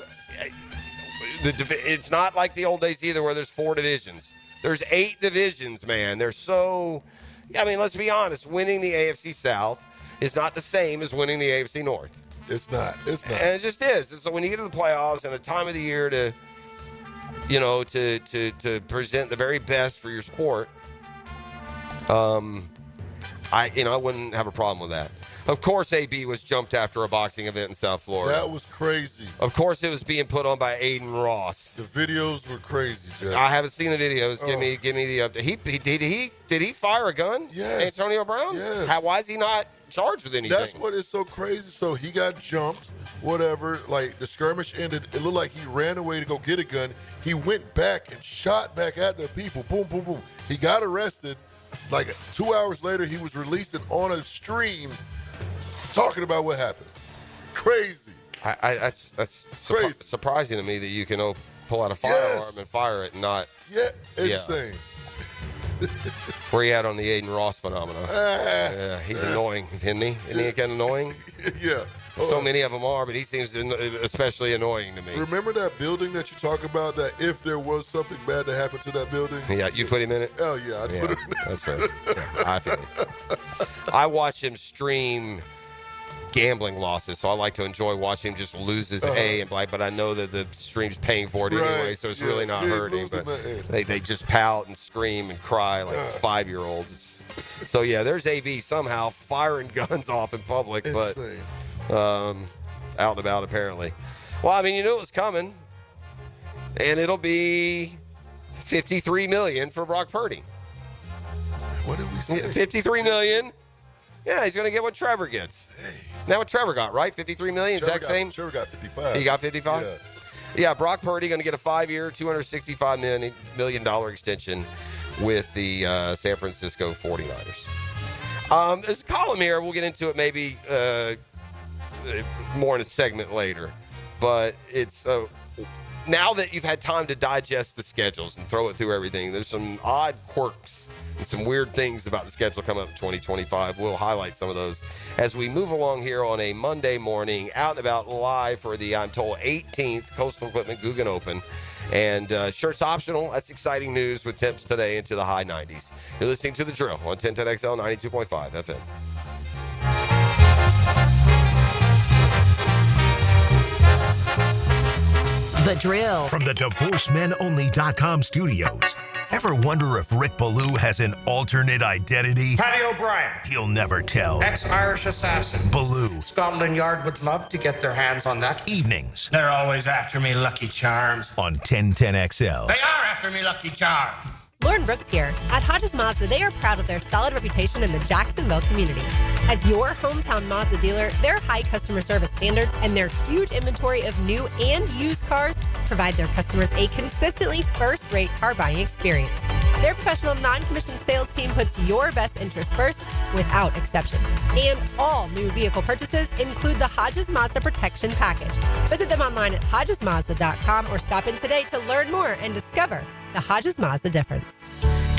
It's not like the old days either where there's 4 divisions. There's 8 divisions, man. They're so – let's be honest. Winning the AFC South is not the same as winning the AFC North. It's not. And it just is. And so when you get to the playoffs and a time of the year to present the very best for your sport, I wouldn't have a problem with that. Of course, AB was jumped after a boxing event in South Florida. That was crazy. Of course, it was being put on by Aiden Ross. The videos were crazy, Jeff. I haven't seen the videos. Give me the update. Did he fire a gun? Yes. Antonio Brown? Yes. Why is he not charged with anything? That's what is so crazy. So he got jumped, whatever. Like, the skirmish ended. It looked like he ran away to go get a gun. He went back and shot back at the people. Boom, boom, boom. He got arrested. Like 2 hours later, he was released and on a stream talking about what happened. Crazy. That's surprising to me that you can pull out a firearm and fire it and not. Yeah, insane. Where he at on the Aiden Ross phenomenon? Yeah, he's annoying, isn't he? Isn't he kind of annoying? Yeah. So many of them are, but he seems especially annoying to me. Remember that building that you talk about, that if there was something bad to happen to that building? Yeah, you put him in it? Oh, yeah, I'd put him in it. That's fair. Yeah, I feel it. I watch him stream gambling losses, so I like to enjoy watching him just lose his A, but I know that the stream's paying for it anyway, so it's really not hurting. But they just pout and scream and cry like 5-year-olds. So, yeah, there's AB somehow firing guns off in public, insane. But out and about apparently. Well, I mean, you knew it was coming, and it'll be $53 million for Brock Purdy. What did we say? $53 million. Yeah, he's going to get what Trevor gets. Now what Trevor got, right? $53 million, exact same? Trevor got 55. He got 55? Yeah, Brock Purdy going to get a 5-year, $265 million extension with the San Francisco 49ers. There's a column here. We'll get into it maybe more in a segment later. But it's now that you've had time to digest the schedules and throw it through everything, there's some odd quirks and some weird things about the schedule coming up in 2025. We'll highlight some of those as we move along here on a Monday morning, out and about live for the, I'm told, 18th Coastal Equipment GooGan Open. And shirts optional. That's exciting news with temps today into the high 90s. You're listening to The Drill on 1010XL 92.5 FM. The Drill. From the DivorceMenOnly.com studios. Ever wonder if Rick Ballou has an alternate identity? Paddy O'Brien. He'll never tell. Ex-Irish assassin. Ballou. Scotland Yard would love to get their hands on that. Evenings. They're always after me, Lucky Charms. On 1010XL. They are after me, Lucky Charms. Lauren Brooks here. At Hodges Mazda, they are proud of their solid reputation in the Jacksonville community. As your hometown Mazda dealer, their high customer service standards and their huge inventory of new and used cars provide their customers a consistently first-rate car buying experience. Their professional non-commissioned sales team puts your best interest first without exception. And all new vehicle purchases include the Hodges Mazda Protection Package. Visit them online at HodgesMazda.com or stop in today to learn more and discover the Hodges Mazda difference.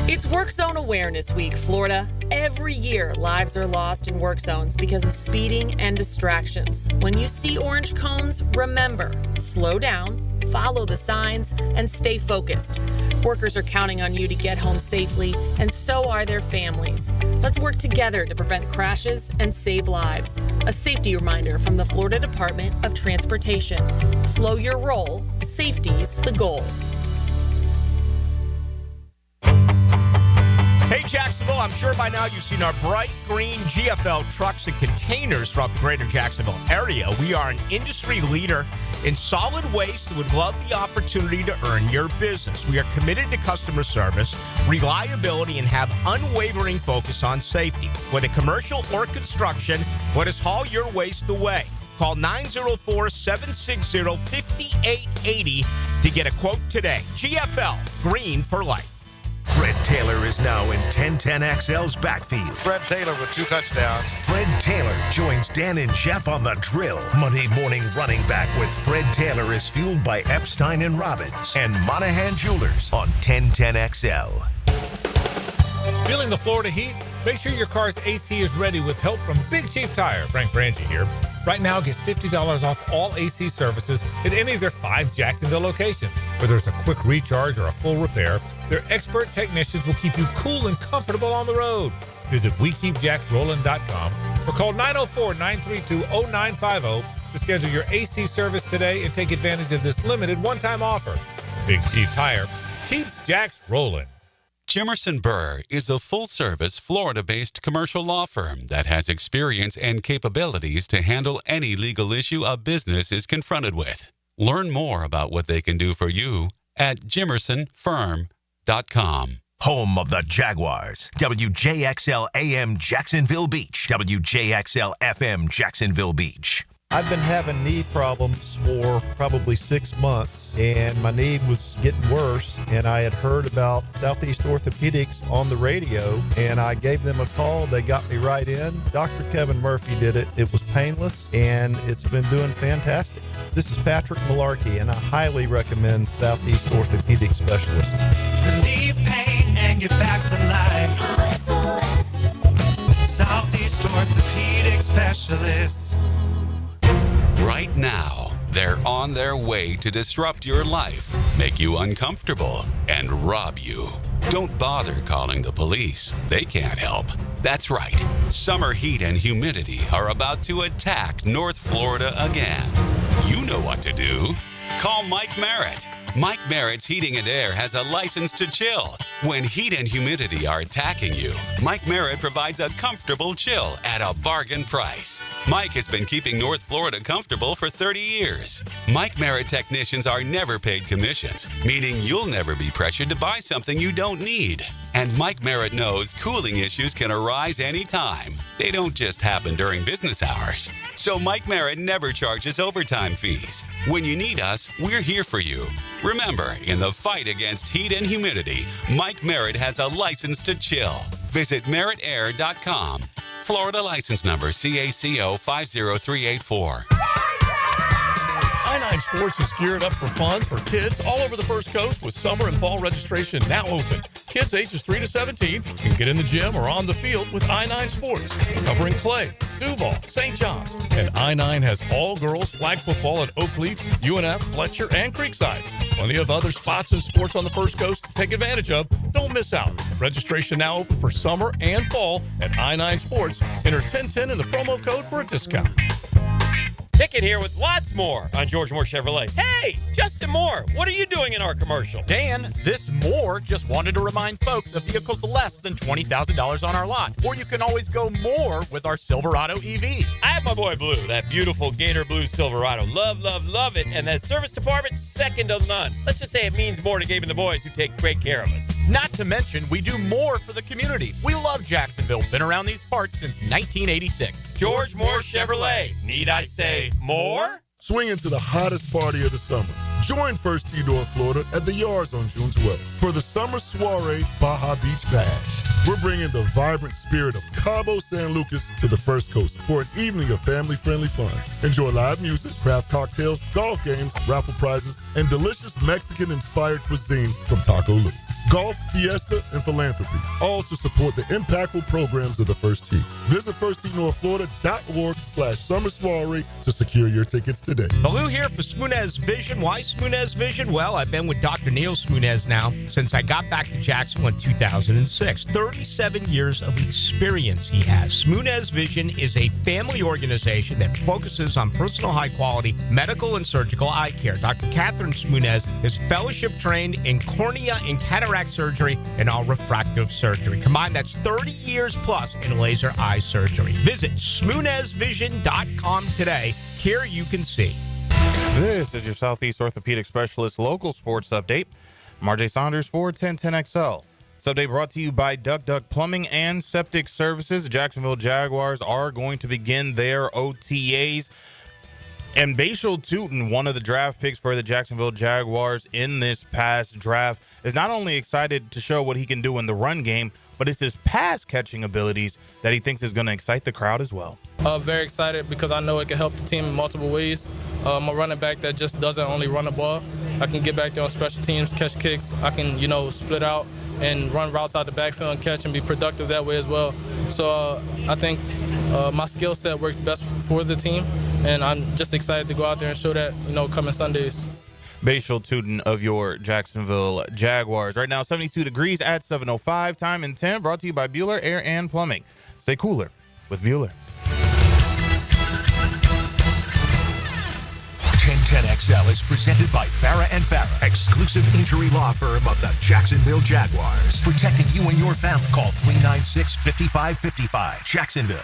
It's Work Zone Awareness Week, Florida. Every year, lives are lost in work zones because of speeding and distractions. When you see orange cones, remember, slow down, follow the signs, and stay focused. Workers are counting on you to get home safely, and so are their families. Let's work together to prevent crashes and save lives. A safety reminder from the Florida Department of Transportation. Slow your roll. Safety's the goal. Hey, Jacksonville, I'm sure by now you've seen our bright green GFL trucks and containers throughout the greater Jacksonville area. We are an industry leader in solid waste and would love the opportunity to earn your business. We are committed to customer service, reliability, and have unwavering focus on safety. Whether commercial or construction, let us haul your waste away. Call 904-760-5880 to get a quote today. GFL, green for life. Fred Taylor is now in 1010XL's backfield. Fred Taylor with 2 touchdowns. Fred Taylor joins Dan and Jeff on The Drill. Monday morning running back with Fred Taylor is fueled by Epstein and Robbins and Monahan Jewelers on 1010XL. Feeling the Florida heat? Make sure your car's AC is ready with help from Big Chief Tire. Frank Frangie here. Right now, get $50 off all AC services at any of their 5 Jacksonville locations. Whether it's a quick recharge or a full repair, their expert technicians will keep you cool and comfortable on the road. Visit WeKeepJacksRollin.com or call 904-932-0950 to schedule your AC service today and take advantage of this limited one-time offer. Big Chief Tire keeps Jacks rolling. Jimerson Burr is a full-service, Florida-based commercial law firm that has experience and capabilities to handle any legal issue a business is confronted with. Learn more about what they can do for you at jimersonfirm.com. Home of the Jaguars. WJXL AM Jacksonville Beach. WJXL FM Jacksonville Beach. I've been having knee problems for probably 6 months, and my knee was getting worse, and I had heard about Southeast Orthopedics on the radio, and I gave them a call. They got me right in. Dr. Kevin Murphy did it. It was painless, and it's been doing fantastic. This is Patrick Malarkey, and I highly recommend Southeast Orthopedic Specialists. Relieve pain and get back to life. Southeast Orthopedic Specialists. Right now, they're on their way to disrupt your life, make you uncomfortable, and rob you. Don't bother calling the police. They can't help. That's right. Summer heat and humidity are about to attack North Florida again. You know what to do. Call Mike Merritt. Mike Merritt's Heating and Air has a license to chill. When heat and humidity are attacking you, Mike Merritt provides a comfortable chill at a bargain price. Mike has been keeping North Florida comfortable for 30 years. Mike Merritt technicians are never paid commissions, meaning you'll never be pressured to buy something you don't need. And Mike Merritt knows cooling issues can arise anytime. They don't just happen during business hours. So Mike Merritt never charges overtime fees. When you need us, we're here for you. Remember, in the fight against heat and humidity, Mike Merritt has a license to chill. Visit merrittair.com. Florida license number CACO 50384. I-9 Sports is geared up for fun for kids all over the First Coast with summer and fall registration now open. Kids ages 3 to 17 can get in the gym or on the field with I-9 Sports, covering Clay, Duval, St. John's. And I-9 has all-girls flag football at Oakleaf, UNF, Fletcher, and Creekside. Plenty of other spots and sports on the First Coast to take advantage of. Don't miss out. Registration now open for summer and fall at I-9 Sports. Enter 1010 in the promo code for a discount. Ticket here with lots more on George Moore Chevrolet. Hey, Justin Moore, what are you doing in our commercial? Dan, this Moore just wanted to remind folks of vehicles less than $20,000 on our lot. Or you can always go more with our Silverado EV. I have my boy Blue, that beautiful Gator Blue Silverado. Love, love, love it. And that service department, second to none. Let's just say it means more to Gabe and the boys who take great care of us. Not to mention, we do more for the community. We love Jacksonville. Been around these parts since 1986. George Moore Chevrolet. Need I say more? Swing into the hottest party of the summer. Join First Tee North Florida at the Yards on June 12th for the Summer Soiree Baja Beach Bash. We're bringing the vibrant spirit of Cabo San Lucas to the First Coast for an evening of family-friendly fun. Enjoy live music, craft cocktails, golf games, raffle prizes, and delicious Mexican-inspired cuisine from Taco Lu. Golf, fiesta, and philanthropy, all to support the impactful programs of the First Tee. Visit firstteenorthflorida.org/summer soiree to secure your tickets today. Baloo here for Smunez Vision. Why Smunez Vision? Well, I've been with Dr. Neil Smunez now since I got back to Jacksonville in 2006. 37 years of experience he has. Smunez Vision is a family organization that focuses on personal high-quality medical and surgical eye care. Dr. Catherine Smunez is fellowship trained in cornea and cataract surgery and all refractive surgery. Combined, that's 30 years plus in laser eye surgery. Visit SmunezVision.com today. Here you can see. This is your Southeast Orthopedic Specialist local sports update. I'm RJ Saunders for 1010XL. This update brought to you by Duck Duck Plumbing and Septic Services. The Jacksonville Jaguars are going to begin their OTAs. And Bashal Tootin, one of the draft picks for the Jacksonville Jaguars in this past draft, is not only excited to show what he can do in the run game, but it's his pass catching abilities that he thinks is going to excite the crowd as well. Very excited because I know it can help the team in multiple ways. I'm a running back that just doesn't only run the ball. I can get back there on special teams, catch kicks. I can, split out and run routes out the backfield and catch and be productive that way as well. So I think my skill set works best for the team, and I'm just excited to go out there and show that, coming Sundays. Bashal Tootin of your Jacksonville Jaguars. Right now, 72 degrees at 7:05. Time in 10, brought to you by Bueller Air and Plumbing. Stay cooler with Bueller. 1010 1010XL is presented by Farah & Farah, exclusive injury law firm of the Jacksonville Jaguars. Protecting you and your family. Call 396-5555. Jacksonville.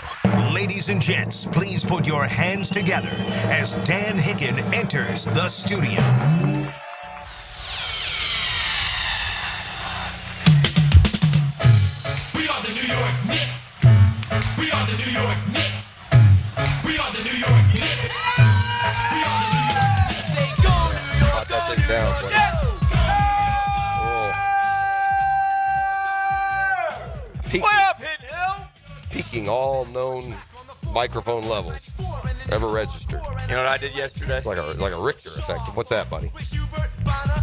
Ladies and gents, please put your hands together as Dan Hicken enters the studio. We are the New York Knicks. We are the New York Knicks. We are the New York Knicks. We are the New York Knicks. Say go New York, go New York Knicks. What up, Hidden Hills? Peaking all known microphone levels ever registered. You know what I did yesterday? It's like a Richter effect. What's that, buddy?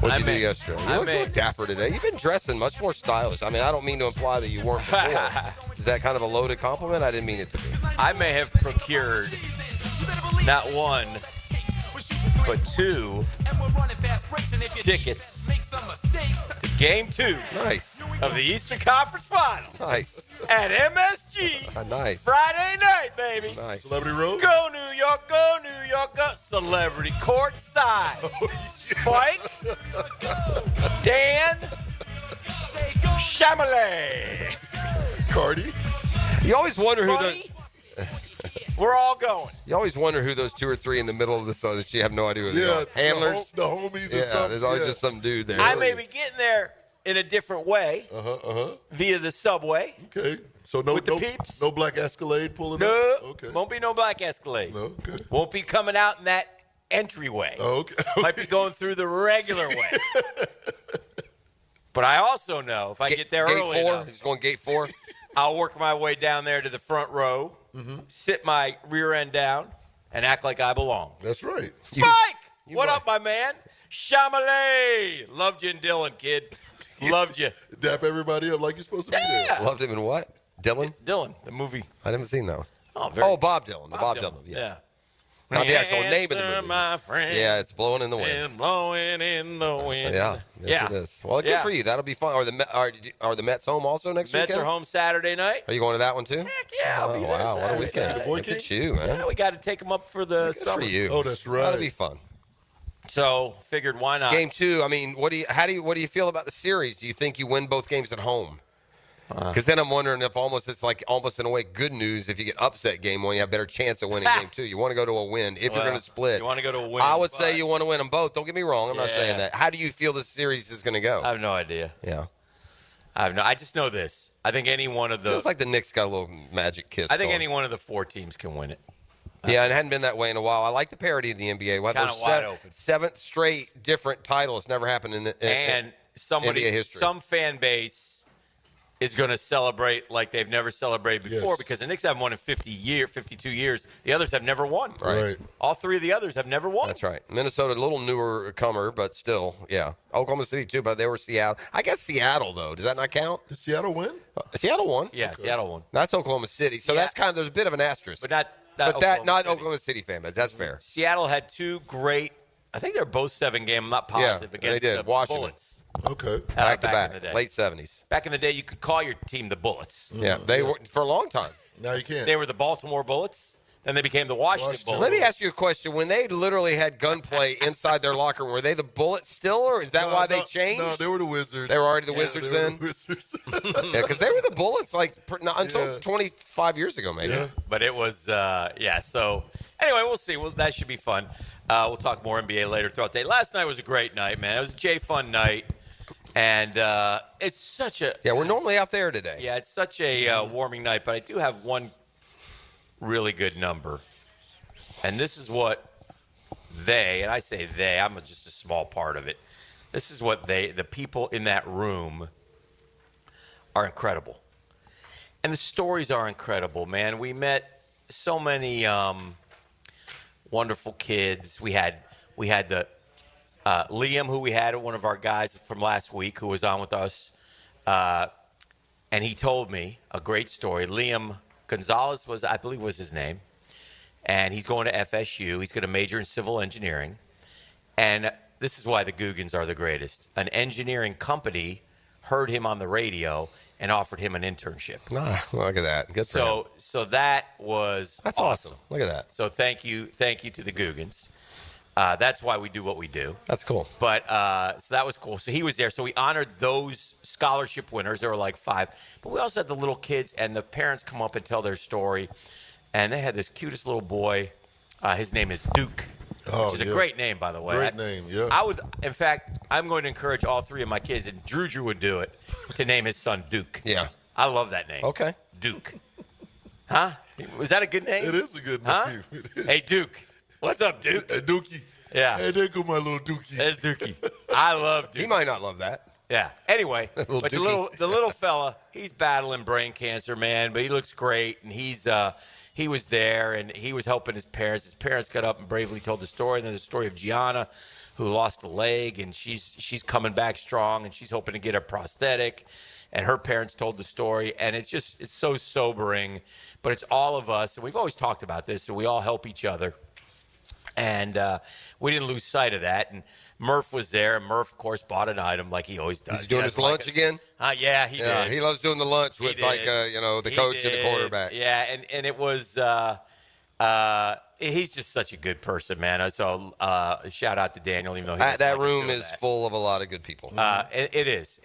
What'd you do yesterday? You look dapper today. You've been dressing much more stylish. I mean, I don't mean to imply that you weren't before. Is that kind of a loaded compliment? I didn't mean it to be. I may have procured not one, but 2 tickets to Game 2 of the Eastern Conference Final. Nice. At MSG. Nice. Friday night, baby. Nice. Celebrity Road? Go New York, go New York, go. Celebrity courtside. Spike. Dan. Chamelet. Cardi. You always wonder who Buddy, we're all going. You always wonder who those 2 or 3 in the middle of the sun that you have no idea who they are. Handlers. The homies or Yeah, something. there's always just some dude there. I may be getting there in a different way via the subway. Okay. So no peeps. No black Escalade pulling No, up? Okay. won't be no black Escalade. No, okay. Won't be coming out in that entryway. Okay. Might be going through the regular way. But I also know if I get there Gate early 4. enough, He's going Gate 4. I'll work my way down there to the front row, sit my rear end down, and act like I belong. That's right. Spike! What up, my man? Chamelet! Loved you in Dylan, kid. Loved you. Dap everybody up like you're supposed to be there. Loved him in what? Dylan? Dylan, the movie. I haven't seen that one. Oh, Bob Dylan. Bob Dylan. Yeah. Not the actual name of the movie. My friend, Yeah, it's Blowing in the Wind. and blowing in the wind. Yeah. Yes, it is. Well, good for you. That'll be fun. Are the Mets home also next Mets weekend? are home Saturday night. Are you going to that one too? Heck yeah, I'll be there. Wow, what a Saturday weekend. night. Look at you, man. Yeah, we got to take them up for the Good summer. for you. Oh, that's right. That'll be fun. So figured why not? Game 2. I mean, what do you feel about the series? Do you think you win both games at home? Because then I'm wondering if it's like almost in a way good news if you get upset game 1, you have a better chance of winning game 2. You want to go to a win if you're going to split. You want to go to a win. I would say you want to win them both. Don't get me wrong. I'm not Yeah. saying that. How do you feel this series is going to go? I have no idea. Yeah. I just know this. I think any one of the. Feels like the Knicks got a little magic kiss. I think going. any one of the 4 teams can win it. Yeah, and it hadn't been that way in a while. I like the parity of the NBA. We'll have Kinda those wide open. 7th straight different titles. Never happened in NBA history. Some fan base is going to celebrate like they've never celebrated before Yes. because the Knicks haven't won in 52 years. The others have never won. Right. All 3 of the others have never won. That's right. Minnesota, a little newer comer, but still, yeah. Oklahoma City, too, but they were Seattle. I guess Seattle, though. Does that not count? Did Seattle win? Seattle won. Yeah, Seattle won. That's Oklahoma City. So that's kind of, there's a bit of an asterisk. But not Oklahoma City fan base. That's fair. Seattle had 2 great, I think they're both 7-game, I'm not positive, Yeah, against they did. the Washington. Bullets. Okay. Back to in the back. day. Late 70s. Back in the day, you could call your team the Bullets. Yeah, they were for a long time. Now you can't. They were the Baltimore Bullets, then they became the Washington Bullets. Let me ask you a question. When they literally had gunplay inside their locker room, were they the Bullets still, or is that why they changed? No, they were the Wizards. They were already the Wizards they were then? the Wizards. Yeah, because they were the Bullets until 25 years ago, maybe. Yeah. But it was, so anyway, we'll see. Well, that should be fun. We'll talk more NBA later throughout the day. Last night was a great night, man. It was a J-Fun night. And it's such a... Yeah, we're normally out there today. Yeah, it's such a warming night, but I do have one really good number. And this is what and I say they, I'm just a small part of it. This is what the people in that room are incredible. And the stories are incredible, man. We met so many wonderful kids. We had the Liam, who we had, one of our guys from last week, who was on with us, and he told me a great story. Liam Gonzalez I believe was his name, and he's going to FSU. He's going to major in civil engineering, and this is why the GooGans are the greatest. An engineering company heard him on the radio and offered him an internship. Look at that. Good for him. So that was That's awesome. Look at that. So thank you to the GooGans. That's why we do what we do. That's cool. But so that was cool. So he was there. So we honored those scholarship winners. There were like 5. But we also had the little kids, and the parents come up and tell their story. And they had this cutest little boy. His name is Duke, which is a great name, by the way. Great name, yeah. In fact, I'm going to encourage all 3 of my kids, and Drew would do it, to name his son Duke. Yeah. I love that name. Okay. Duke. Huh? Was that a good name? It is a good huh? name. It is. Hey, Duke. What's up, Duke? Hey, Dookie. Yeah. Hey, there go my little Dookie. There's Dookie. I love Duke. He might not love that. Yeah. Anyway, but the little fella, he's battling brain cancer, man, but he looks great, and he was there, and he was helping his parents. His parents got up and bravely told the story. And then the story of Gianna, who lost a leg, and she's coming back strong, and she's hoping to get a prosthetic. And her parents told the story, and it's so sobering. But it's all of us, and we've always talked about this, and we all help each other. And we didn't lose sight of that. And Murph was there, and Murph, of course, bought an item like he always does. He's doing his lunch again? Yeah, he did. He loves doing the lunch with, the coach and the quarterback. Yeah, and it was he's just such a good person, man. So shout out to Daniel, even though that room is full of a lot of good people. It is.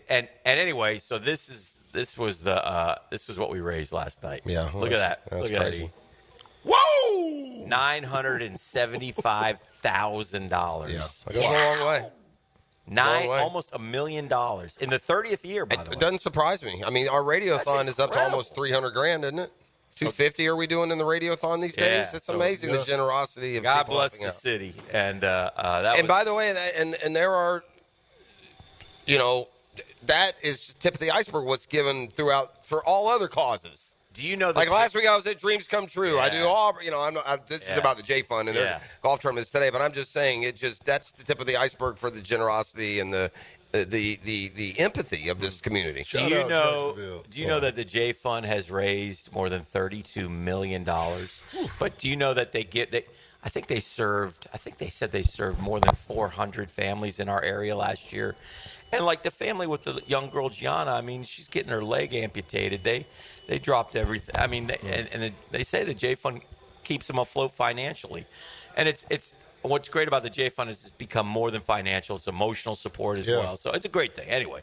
And anyway, so this was what we raised last night. Yeah, look at that. That's look crazy. at it. Whoa! $975,000. Yeah, that goes a long way. Almost $1 million in the 30th year. By the way, it doesn't surprise me. I mean, our radiothon is up to almost $300,000, isn't it? $250 are we doing in the radiothon these days? It's amazing the generosity of God people bless helping the out. city. And by the way, and there are, that is tip of the iceberg. What's given throughout for all other causes. Do you know? Like last week, I was at Dreams Come True. I do all. This is about the J Fund and their golf tournaments today. But I'm just saying, that's the tip of the iceberg for the generosity and the empathy of this community. Do you know that the J Fund has raised more than $32 million? But do you know that I think they said they served more than 400 families in our area last year. And like the family with the young girl Gianna, I mean, she's getting her leg amputated. They dropped everything. I mean, and they say the J Fund keeps them afloat financially. And it's what's great about the J Fund is it's become more than financial. It's emotional support as well. So it's a great thing. Anyway,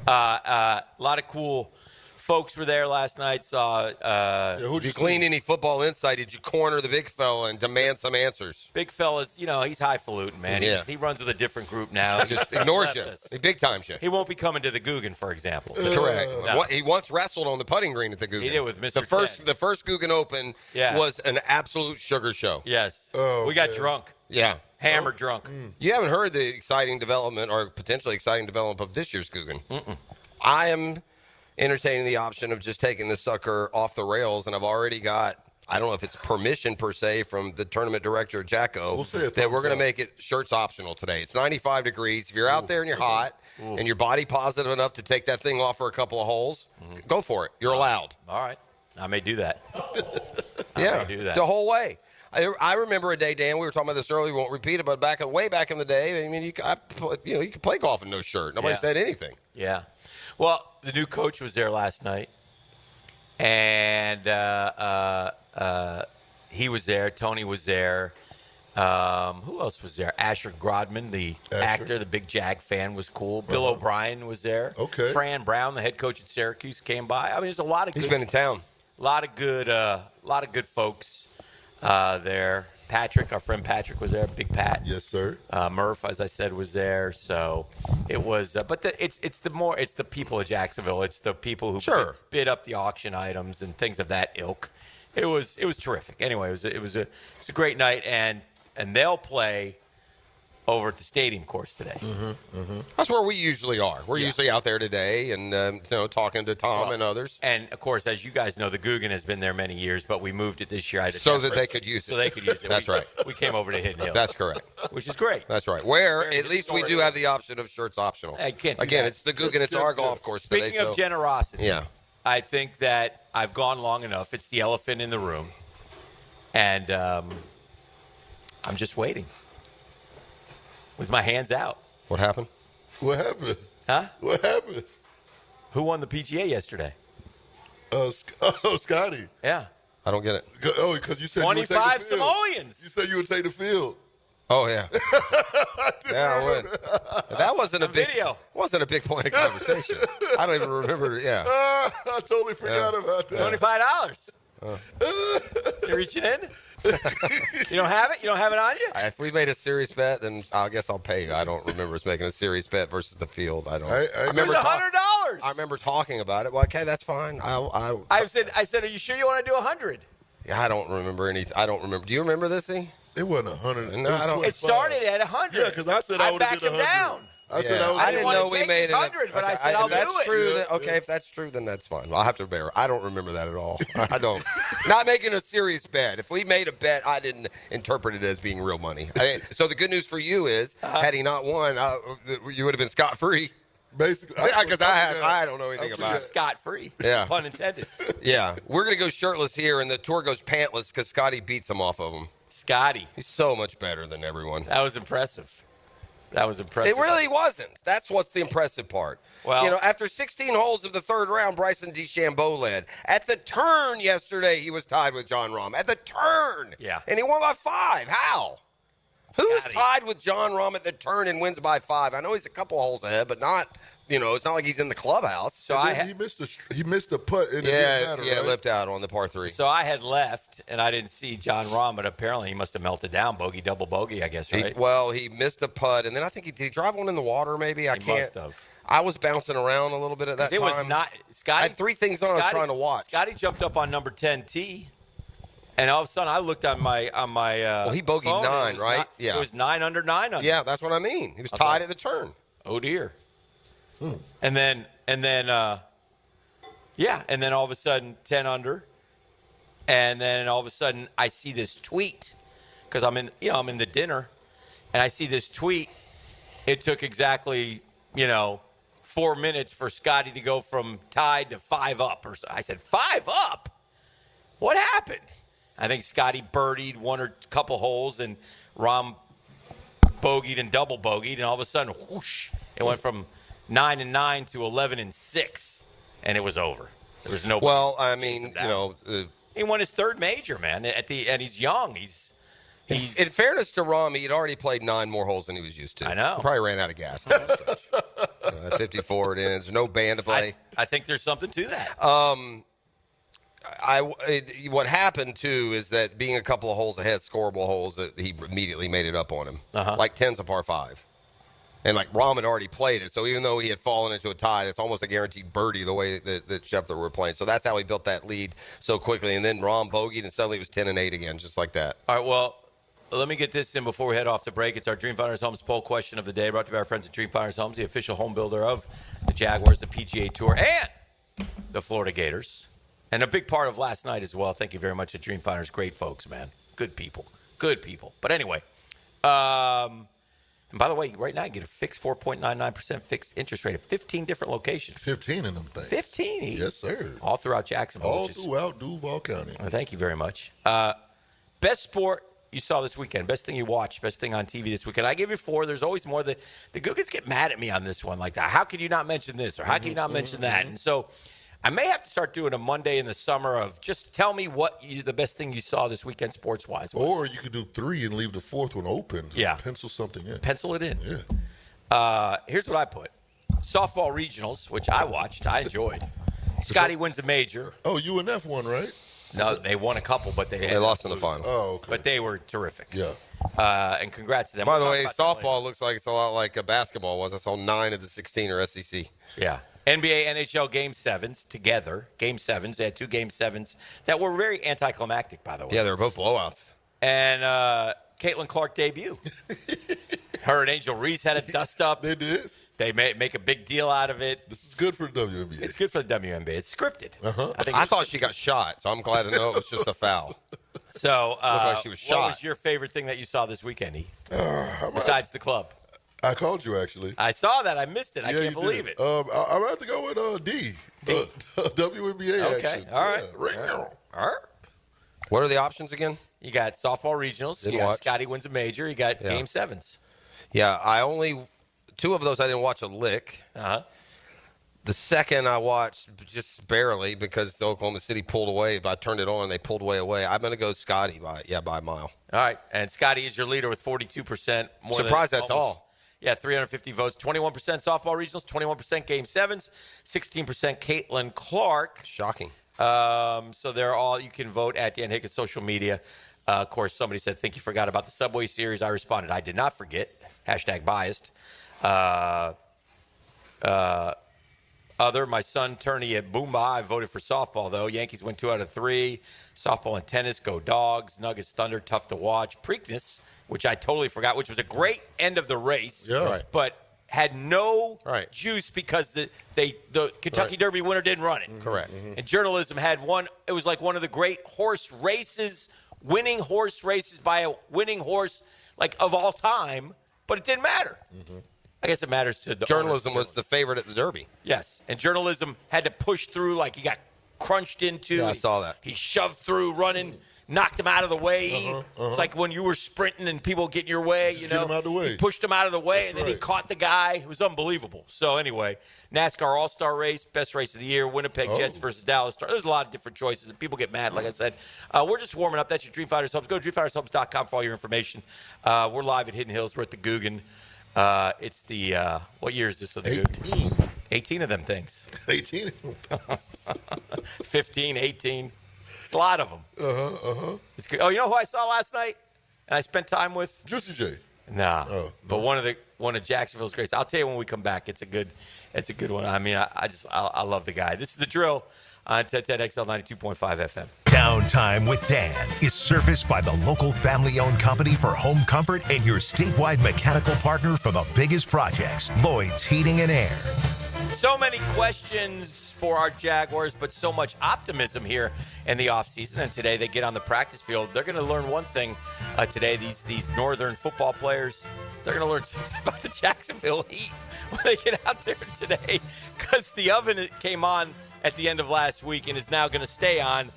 a lot of cool folks were there last night. Did you glean any football insight? Did you corner the big fella and demand some answers? Big fella's, he's highfalutin, man. He runs with a different group now. Just ignores you. He big times you. He won't be coming to the GooGan, for example. Correct. No. He once wrestled on the putting green at the GooGan. He did with Mr. The first GooGan Open was an absolute sugar show. Yes. We got drunk. Yeah. Hammered drunk. You haven't heard the exciting development or potentially exciting development of this year's GooGan. I am entertaining the option of just taking this sucker off the rails, and I've already got, I don't know if it's permission per se from the tournament director, Jacko, that we're going to make it shirts optional today. It's 95 degrees. If you're out there and you're hot and your body positive enough to take that thing off for a couple of holes, go for it. You're allowed. All right. I may do that. I may do that. The whole way. I remember a day, Dan, we were talking about this earlier, we won't repeat it, but way back in the day, I mean, you could play golf in no shirt. Nobody said anything. Yeah. Well, the new coach was there last night, and he was there. Tony was there. Who else was there? Asher Grodman, the actor, the big Jag fan, was cool. Bill O'Brien was there. Okay. Fran Brown, the head coach at Syracuse, came by. I mean, there's a lot of He's been in town. A lot of good folks there. Patrick, our friend Patrick, was there. Big Pat. Yes, sir. Murph, as I said, was there. So it was, but it's the people of Jacksonville. It's the people who bid up the auction items and things of that ilk. It was terrific. Anyway, it was a great night, and they'll play over at the stadium course today. That's where we usually are. We're usually out there today and talking to Tom and others. And, of course, as you guys know, the GooGan has been there many years, but we moved it this year. So that they could use it. So they could use it. That's right. We came over to Hidden Hill. That's correct. Which is great. That's right. Where at least we do have the option of shirts optional. I can't do Again, that. it's the GooGan. It's our golf course today. Speaking of generosity, I think that I've gone long enough. It's the elephant in the room. And I'm just waiting. With my hands out. What happened? What happened? Huh? What happened? Who won the PGA yesterday? Scotty. Yeah. I don't get it. Oh, because you said 25 you would take the field. simoleons. You said you would take the field. Oh yeah, yeah, I would. That wasn't a big video. Wasn't a big point of conversation. I don't even remember. Yeah, I totally forgot about that. $25. You reaching in? You don't have it? You don't have it on you? If we made a serious bet, then I guess I'll pay you. I don't remember us making a serious bet versus the field. I don't. I remember it was $100. I remember talking about it. Well, okay, that's fine. I said, are you sure you want to do 100? Yeah, I don't remember anything. I don't remember. Do you remember this thing? It wasn't 100. No, I don't. It started at 100. Yeah, because I said I would have backed did him 100. down. I said I was. I didn't know we made it 100, but I said I'll do that's it. true. Yeah, Okay, if that's true, then that's fine. I'll have to bear. I don't remember that at all. I don't. Not making a serious bet. If we made a bet, I didn't interpret it as being real money. So the good news for you is, had he not won, you would have been scot-free. Basically, because I don't know anything about it. Scot-free. Yeah. Pun intended. Yeah. We're going to go shirtless here, and the tour goes pantless because Scotty beats him off of him. Scotty. He's so much better than everyone. That was impressive. That was impressive. It really wasn't. That's what's the impressive part. Well, after 16 holes of the third round, Bryson DeChambeau led. At the turn yesterday, he was tied with Jon Rahm. At the turn. Yeah. And he won by 5. How? Who's Scotty. tied with Jon Rahm at the turn and wins by 5? I know he's a couple holes ahead, but not, it's not like he's in the clubhouse. So he missed a putt and it didn't matter, right? Lipped out on the par 3. So I had left, and I didn't see Jon Rahm, but apparently he must have melted down. Bogey, double bogey, I guess, right? He missed a putt, and then I think did he drive one in the water maybe? He must have. I was bouncing around a little bit at that time. It was not Scotty. I had 3 things on I was trying to watch. Scotty jumped up on number 10 tee, and all of a sudden I looked on my well, he bogeyed phone, 9, right? Yeah. It was 9 under, 9 under. Yeah, that's what I mean. He was tied at the turn. Oh dear. And then all of a sudden 10 under, and then all of a sudden I see this tweet because I'm in the dinner, and I see this tweet. It took exactly 4 minutes for Scotty to go from tied to 5 up, or so. I said 5 up. What happened? I think Scotty birdied one or couple holes, and Rahm bogeyed and double bogeyed, and all of a sudden, whoosh! It went from 9-9 to 11-6, and it was over. There was no. Well, I mean, he won his 3rd major, man. And he's young. He's. In fairness to Rahm, he had already played 9 more holes than he was used to. I know. He probably ran out of gas. At 54 it ends. No band to play. I think there's something to that. What happened too is that being a couple of holes ahead, scoreable holes, that he immediately made it up on him. Like 10's a par 5. And like Rahm had already played it, so even though he had fallen into a tie, it's almost a guaranteed birdie the way that Scheffler were playing. So that's how he built that lead so quickly. And then Rahm bogeyed, and suddenly it was 10-8 again, just like that. All right, well, let me get this in before we head off to break. It's our Dream Finders Homes poll question of the day, brought to you by our friends at Dream Finders Homes, the official home builder of the Jaguars, the PGA Tour, and the Florida Gators. And a big part of last night as well. Thank you very much at Dream Finders. Great folks, man. Good people. Good people. But anyway, and by the way, right now you get a fixed 4.99% fixed interest rate at 15 different locations. 15 of them things. 15 each. Yes, sir. All throughout Jacksonville. All throughout Duval County. Thank you very much. Best sport you saw this weekend, best thing you watched, best thing on TV this weekend. I give you 4. There's always more. The GooGans get mad at me on this one. Like, how can you not mention this or how can you not mention that? And so I may have to start doing a Monday in the summer of just tell me what the best thing you saw this weekend sports-wise was. Or you could do 3 and leave the 4th one open. Yeah. Pencil something in. Pencil it in. Yeah. Here's what I put. Softball regionals, which I watched. I enjoyed. Scotty wins a major. Oh, UNF won, right? No, they won a couple, but they lost in the final. Oh, okay. But they were terrific. Yeah. And congrats to them. By the way, softball looks like it's a lot like basketball was. I saw 9 of the 16 are SEC. Yeah. NBA, NHL Game 7s together. Game 7s. They had 2 Game 7s that were very anticlimactic, by the way. Yeah, they were both blowouts. And Caitlin Clark debut. Her and Angel Reese had a dust-up. They did. They make a big deal out of it. This is good for the WNBA. It's good for the WNBA. It's scripted. I thought she got shot, so I'm glad to know it was just a foul. So, looked like she was shot. What was your favorite thing that you saw this weekekend, besides the club? I called you, actually. I saw that. I missed it. I can't believe it. I'm going to have to go with D. WNBA okay. action. All right. Yeah. All right. What are the options again? You got softball regionals. Didn't you got watch. Scotty wins a major. You got Game 7s. Yeah, I only 2 of those I didn't watch a lick. The second I watched, just barely, because Oklahoma City pulled away. But I turned it on, and they pulled away. I'm going to go Scotty by a mile. All right, and Scotty is your leader with 42%. Surprised that's all. Yeah, 350 votes. 21% softball regionals, 21% game sevens, 16% Caitlin Clark. Shocking. So they're all, you can vote at Dan Hickens' social media. Of course, somebody said, think you forgot about the Subway Series. I responded, I did not forget. #biased. My son, Turney at Boomba, I voted for softball, though. Yankees went 2 out of 3. Softball and tennis, go Dogs. Nuggets, Thunder, tough to watch. Preakness, which I totally forgot, which was a great end of the race, but had no juice because the Kentucky Derby winner didn't run it. Correct. And journalism had one. It was like one of the great horse races, winning horse races by a winning horse, like of all time, but it didn't matter. I guess it matters to the journalism was the favorite at the Derby. Yes, and journalism had to push through, like he got crunched into. Yeah, I saw that. He shoved through, running, knocked him out of the way. It's like when you were sprinting and people get in your way, Just get him out of the way. He pushed him out of the way, and then he caught the guy. It was unbelievable. So anyway, NASCAR All-Star race, best race of the year, Winnipeg Jets versus Dallas Stars. There's a lot of different choices, and people get mad, like I said. We're just warming up. That's your Dream Fighters Hubs. Go to dreamfightershubs.com for all your information. We're live at Hidden Hills. We're at the GooGan. It's the, what year is this? 18. 18 of them things. 18? 15, 18. It's a lot of them. It's good. Oh, you know who I saw last night and I spent time with? Juicy J. Nah. But one of Jacksonville's greats. I'll tell you when we come back. It's a good one. I mean, I love the guy. This is The Drill on 1010XL 92.5 FM. Downtime with Dan is serviced by the local family-owned company for home comfort and your statewide mechanical partner for the biggest projects, Lloyd's Heating and Air. So many questions for our Jaguars, but so much optimism here in the offseason. And today they get on the practice field. They're going to learn one thing today. These northern football players, they're going to learn something about the Jacksonville Heat when they get out there today, because the oven came on at the end of last week and is now going to stay on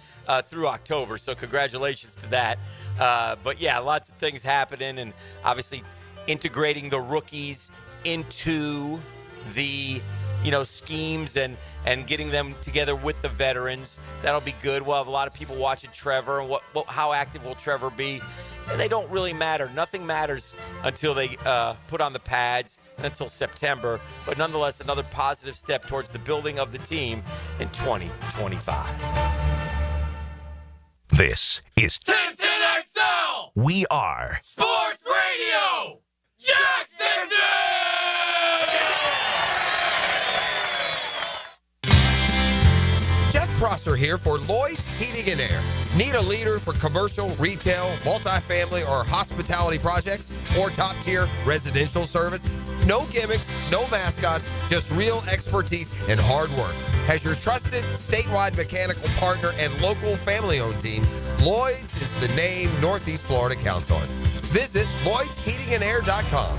through October. So congratulations to that. But yeah, lots of things happening, and obviously integrating the rookies into the schemes and getting them together with the veterans. That'll be good. We'll have a lot of people watching Trevor and how active will Trevor be. And they don't really matter. Nothing matters until they put on the pads and until September. But nonetheless, another positive step towards the building of the team in 2025. This is 1010XL. We Are Sports Radio. Jacksonville. Jeff Prosser here for Lloyd's Heating and Air. Need a leader for commercial, retail, multifamily, or hospitality projects, or top-tier residential service? No gimmicks, no mascots, just real expertise and hard work. As your trusted statewide mechanical partner and local family-owned team, Lloyd's is the name Northeast Florida counts on. Visit LloydsHeatingandAir.com.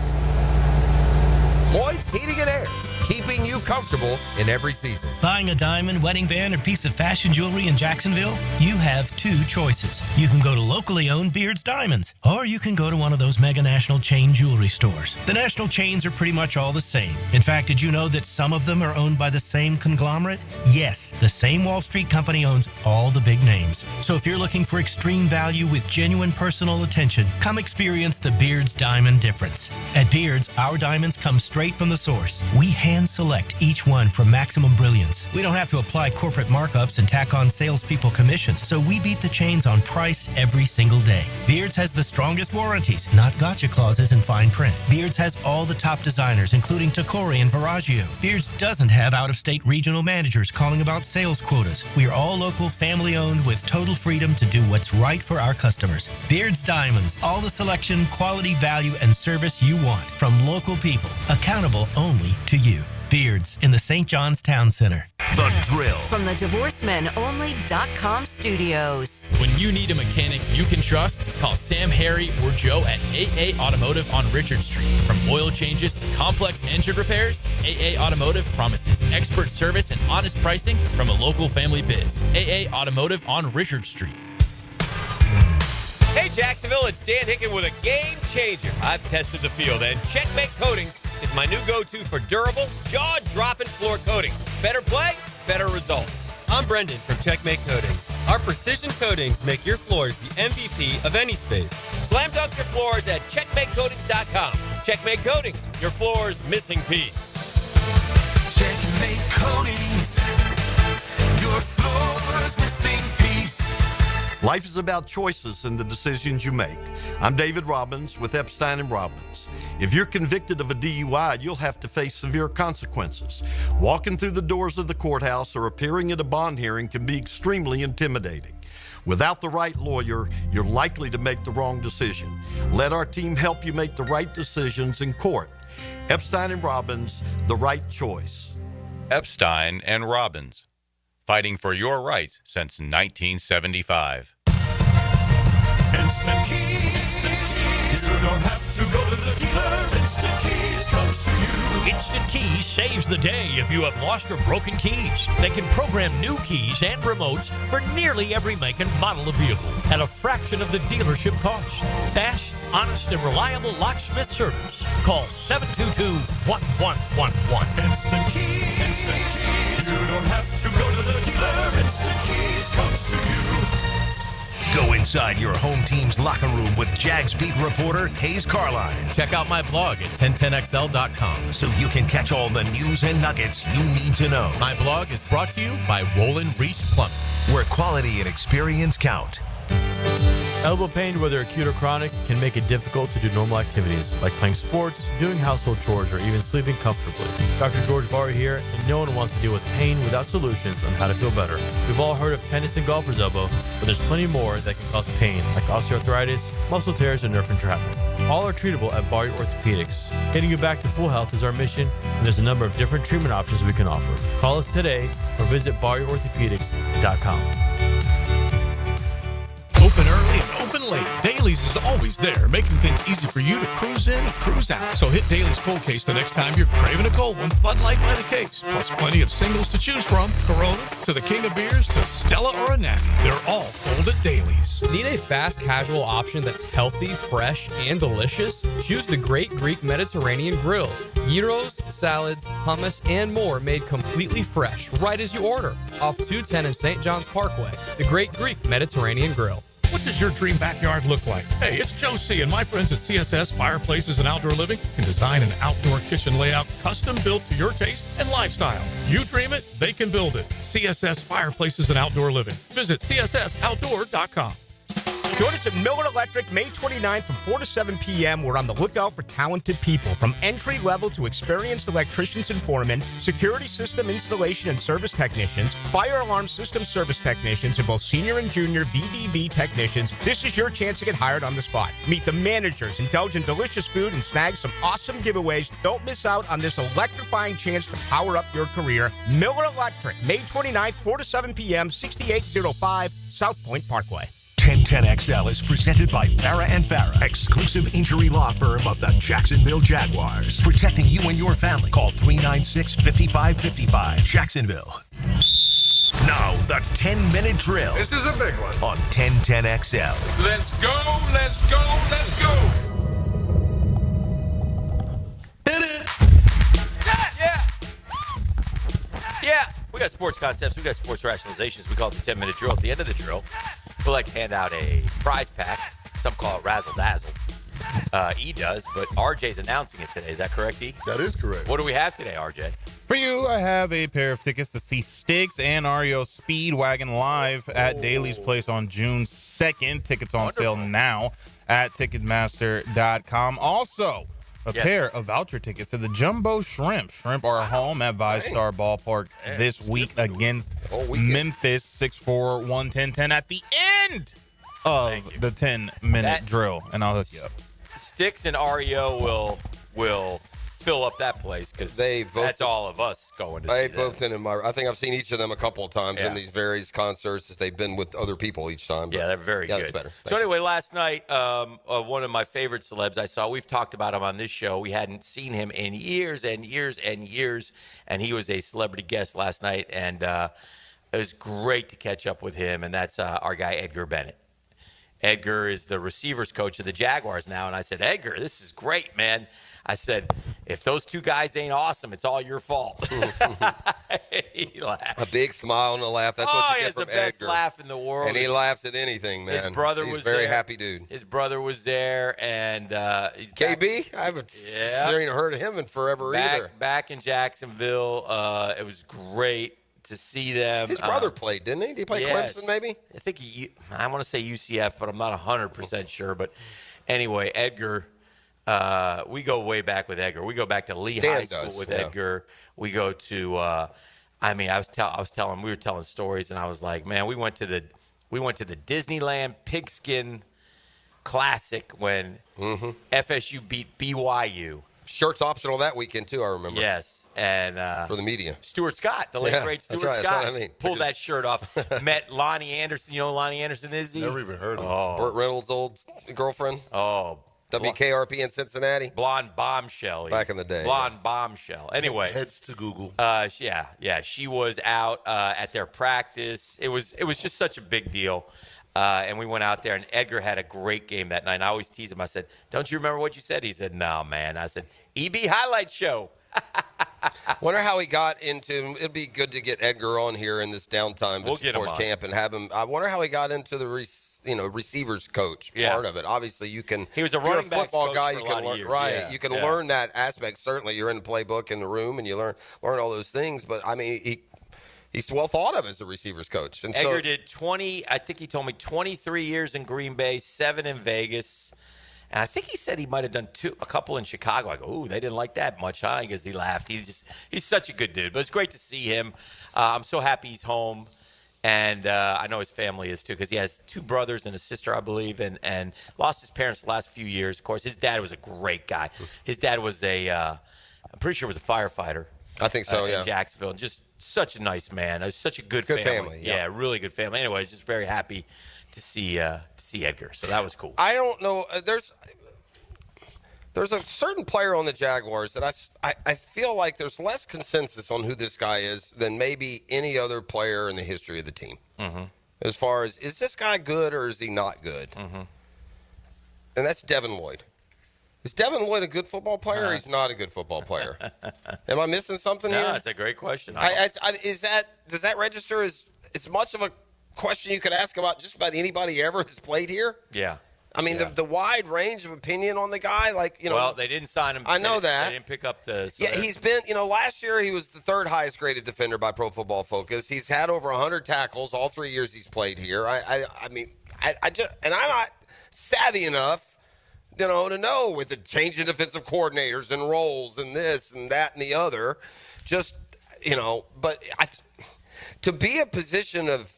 Lloyd's Heating and Air, keeping you comfortable in every season. Buying a diamond, wedding band, or piece of fashion jewelry in Jacksonville? You have two choices. You can go to locally owned Beard's Diamonds, or you can go to one of those mega national chain jewelry stores. The national chains are pretty much all the same. In fact, did you know that some of them are owned by the same conglomerate? Yes, the same Wall Street company owns all the big names. So if you're looking for extreme value with genuine personal attention, come experience the Beard's Diamond difference. At Beard's, our diamonds come straight from the source. We hand select each one for maximum brilliance. We don't have to apply corporate markups and tack on salespeople commissions, so we beat the chains on price every single day. Beard's has the strongest warranties, not gotcha clauses in fine print. Beard's has all the top designers, including Tacori and Viraggio. Beard's doesn't have out-of-state regional managers calling about sales quotas. We are all local, family-owned, with total freedom to do what's right for our customers. Beard's Diamonds, all the selection, quality, value, and service you want from local people, accountable only to you. Beard's in the St. John's Town Center. The Drill. From the DivorceMenOnly.com studios. When you need a mechanic you can trust, call Sam, Harry, or Joe at AA Automotive on Richard Street. From oil changes to complex engine repairs, AA Automotive promises expert service and honest pricing from a local family biz. AA Automotive on Richard Street. Hey, Jacksonville, it's Dan Hicken with a game changer. I've tested the field, and Checkmate Coating is my new go-to for durable, jaw-dropping floor coatings. better play, better results. I'm Brendan from Checkmate Coatings. Our precision coatings make your floors the MVP of any space. Slam dunk your floors at checkmatecoatings.com. Checkmate Coatings, your floor's missing piece. Checkmate Coatings, your floor's missing piece. Life is about choices and the decisions you make. I'm David Robbins with Epstein & Robbins. If you're convicted of a DUI, you'll have to face severe consequences. Walking through the doors of the courthouse or appearing at a bond hearing can be extremely intimidating. Without the right lawyer, you're likely to make the wrong decision. Let our team help you make the right decisions in court. Epstein & Robbins, the right choice. Epstein & Robbins, fighting for your rights since 1975. Instant Keys. You don't have to go to the dealer. Instant Keys comes to you. Instant Keys saves the day if you have lost or broken keys. They can program new keys and remotes for nearly every make and model of vehicle at a fraction of the dealership cost. Fast, honest, and reliable locksmith service. Call 722-1111. Instant Keys. Instant Keys. You don't have to go to the dealer. Instant Keys comes to you. Go inside your home team's locker room with Jags beat reporter Hayes Carline. Check out my blog at 1010XL.com so you can catch all the news and nuggets you need to know. My blog is brought to you by Roland Reese Plumbing, where quality and experience count. Elbow pain, whether acute or chronic, can make it difficult to do normal activities like playing sports, doing household chores, or even sleeping comfortably. Dr. George Barr here, and no one wants to deal with pain without solutions on how to feel better. We've all heard of tennis and golfer's elbow, but there's plenty more that can cause pain, like osteoarthritis, muscle tears, and nerve entrapment. All are treatable at Barr Orthopedics. Getting you back to full health is our mission, and there's a number of different treatment options we can offer. Call us today or visit barrorthopedics.com. Open early and open late. Dailies is always there, making things easy for you to cruise in and cruise out. So hit Dailies Cold Case the next time you're craving a cold one. Bud Light by the case. Plus plenty of singles to choose from. Corona to the king of beers to Stella or a Natty. They're all cold at Dailies. Need a fast casual option that's healthy, fresh, and delicious? Choose the Great Greek Mediterranean Grill. Gyros, salads, hummus, and more made completely fresh right as you order. Off 210 in St. John's Parkway. The Great Greek Mediterranean Grill. What does your dream backyard look like? Hey, it's Joe C. and my friends at CSS Fireplaces and Outdoor Living can design an outdoor kitchen layout custom built to your taste and lifestyle. You dream it, they can build it. CSS Fireplaces and Outdoor Living. Visit cssoutdoor.com. Join us at Miller Electric May 29th from 4 to 7 p.m. We're on the lookout for talented people, from entry-level to experienced electricians and foremen, security system installation and service technicians, fire alarm system service technicians, and both senior and junior VDV technicians. This is your chance to get hired on the spot. Meet the managers, indulge in delicious food, and snag some awesome giveaways. Don't miss out on this electrifying chance to power up your career. Miller Electric, May 29th, 4 to 7 p.m., 6805 South Point Parkway. 1010XL is presented by Farah & Farah, exclusive injury law firm of the Jacksonville Jaguars. Protecting you and your family. Call 396-5555. Jacksonville. Now, the 10-minute drill. This is a big one. On 1010XL. Let's go, let's go, let's go. Hit it. Yeah. We got sports concepts. We got sports rationalizations. We call it the 10-minute drill. At the end of the drill, we like to hand out a prize pack. Some call it razzle dazzle. E does, but RJ's announcing it today. Is that correct, E? That is correct. What do we have today, RJ? For you, I have a pair of tickets to see Styx and REO Speedwagon live at Daly's Place on June 2nd. Tickets on sale now at Ticketmaster.com. Also, a pair of voucher tickets to the Jumbo Shrimp. Shrimp are home at VyStar Ballpark this week against Memphis. 6'4", 110-10 at the end of the 10-minute drill, and I'll hook you up. Styx and REO will fill up that place because that's all of us going to see They've both been in my. I think I've seen each of them a couple of times in these various concerts as they've been with other people each time. Yeah, they're very good. That's better. So anyway, last night, one of my favorite celebs I saw, we've talked about him on this show. We hadn't seen him in years and years and years, and he was a celebrity guest last night, and it was great to catch up with him, and that's our guy Edgar Bennett. Edgar is the receivers coach of the Jaguars now, and I said, Edgar, this is great, man. I said, if those two guys ain't awesome, it's all your fault. He laughed. A big smile and a laugh. That's what you get from Edgar. He has the best laugh in the world. And he laughs at anything, man. His brother He's was very there. happy dude. His brother was there, and he's KB. I haven't seen or heard of him in forever either. Back in Jacksonville, it was great to see them. His brother played, didn't he? Did he play Clemson, maybe? I think I want to say UCF, but I'm not 100% sure. But anyway, Edgar, we go way back with Edgar. We go back to Lee High School with Edgar. We go to, I was we were telling stories, and I was like, man, we went to the Disneyland Pigskin Classic when FSU beat BYU. Shirts optional that weekend, too, I remember. Yes. And for the media. Stuart Scott, the late great Stuart Scott. That's what I mean. Pulled that shirt off. Met Lonnie Anderson. You know who Lonnie Anderson is? Never even heard of him. Burt Reynolds' old girlfriend. Oh. WKRP in Cincinnati. Blonde bombshell. Back in the day. Blonde bombshell. Anyway. Heads to Google. She was out at their practice. It was just such a big deal. And we went out there, and Edgar had a great game that night. And I always tease him. I said, don't you remember what you said? He said, no, man. I said, EB highlight show. Wonder how he got into. It'd be good to get Edgar on here in this downtime before camp and have him. I wonder how he got into the receivers coach part of it. Obviously, you can. He was a if you're running backs football coach guy. for You a can lot of learn years. You can learn that aspect. Certainly, you're in the playbook in the room, and you learn all those things. But I mean, he's well thought of as a receivers coach. And Edgar did 20. I think he told me 23 years in Green Bay, 7 in Vegas. And I think he said he might have done a couple in Chicago. I go, ooh, they didn't like that much, huh? Because he laughed. He's such a good dude. But it's great to see him. I'm so happy he's home. And I know his family is, too, because he has 2 brothers and a sister, I believe, and lost his parents the last few years. Of course, his dad was a great guy. His dad was I'm pretty sure was a firefighter. I think so, in Jacksonville. Just such a nice man. Such a good family. Yeah, really good family. Anyway, just very happy to see Edgar. So that was cool. I don't know. There's a certain player on the Jaguars that I feel like there's less consensus on who this guy is than maybe any other player in the history of the team. Mm-hmm. As far as, is this guy good or is he not good? Mm-hmm. And that's Devin Lloyd. Is Devin Lloyd a good football player or he's not a good football player? Am I missing something here? No, that's a great question. Does that register as much of a question you could ask about just about anybody ever that's played here? Yeah. I mean, the wide range of opinion on the guy, Well, they didn't sign him. I know that. They didn't pick up the. He's been, last year he was the 3rd highest graded defender by Pro Football Focus. He's had over 100 tackles all 3 years he's played here. I'm not savvy enough, to know with the change in defensive coordinators and roles and this and that and the other. Just, but to be a position of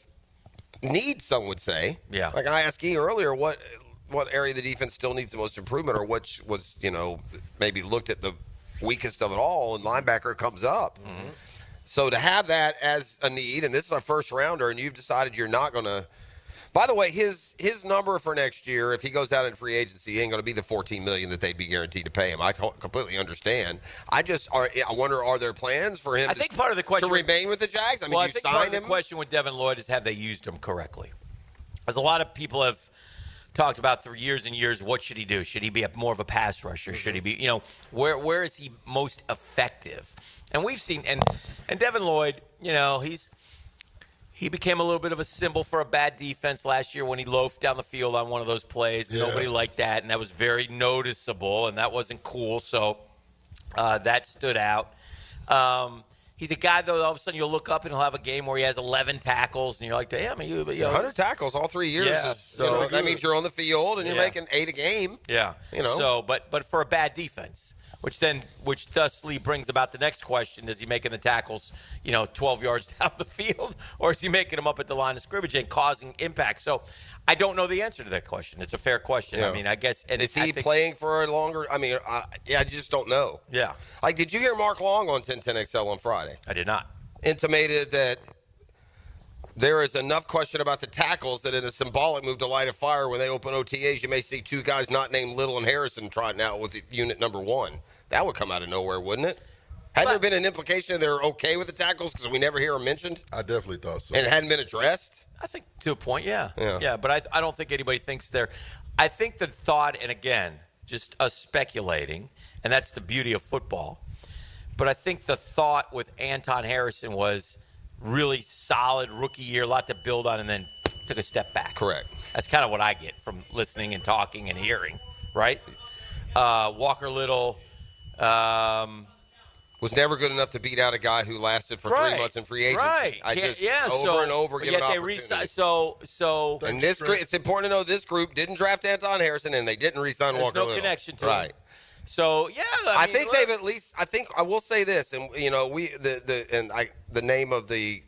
need, some would say. Yeah. Like I asked E earlier, what area of the defense still needs the most improvement, or which was, maybe looked at the weakest of it all, and linebacker comes up. Mm-hmm. So to have that as a need, and this is our first rounder, and you've decided you're not going to. By the way, his number for next year, if he goes out in free agency, ain't going to be the $14 million that they'd be guaranteed to pay him. I completely understand. I wonder, are there plans for him? I think part of the question to remain with the Jags. I mean, I you think signed part of him. the question with Devin Lloyd is, have they used him correctly? As a lot of people have talked about for years and years, what should he do? Should he be more of a pass rusher? Should he be, where is he most effective? And we've seen, and Devin Lloyd, he became a little bit of a symbol for a bad defense last year when he loafed down the field on one of those plays. Yeah. Nobody liked that, and that was very noticeable, and that wasn't cool. So that stood out. He's a guy, though, all of a sudden you'll look up and he'll have a game where he has 11 tackles, and you're like, damn, 100 tackles all 3 years. Yeah, so that means you're on the field and you're making 8 a game. Yeah. So, but for a bad defense, which thusly brings about the next question: is he making the tackles, 12 yards down the field, or is he making them up at the line of scrimmage and causing impact? So, I don't know the answer to that question. It's a fair question. Yeah. I mean, I guess. And is he playing for a longer? I mean, I just don't know. Yeah. Like, did you hear Mark Long on 1010XL on Friday? I did not. Intimated that there is enough question about the tackles that in a symbolic move to light a fire when they open OTAs, you may see 2 guys not named Little and Harrison trotting out with unit number 1. That would come out of nowhere, wouldn't it? Had there been an implication they're okay with the tackles because we never hear them mentioned? I definitely thought so. And it hadn't been addressed? I think to a point, yeah. But I don't think anybody thinks they're – I think the thought, and again, just us speculating, and that's the beauty of football. But I think the thought with Anton Harrison was really solid rookie year, a lot to build on, and then took a step back. Correct. That's kind of what I get from listening and talking and hearing, right? Walker Little was never good enough to beat out a guy who lasted for 3 months in free agency. Right. Over and over give an opportunity. So and this group, it's important to know this group didn't draft Anton Harrison, and they didn't re-sign Walker Little. There's no connection to right. him. So I think they've at least. I think I will say this, and the name of the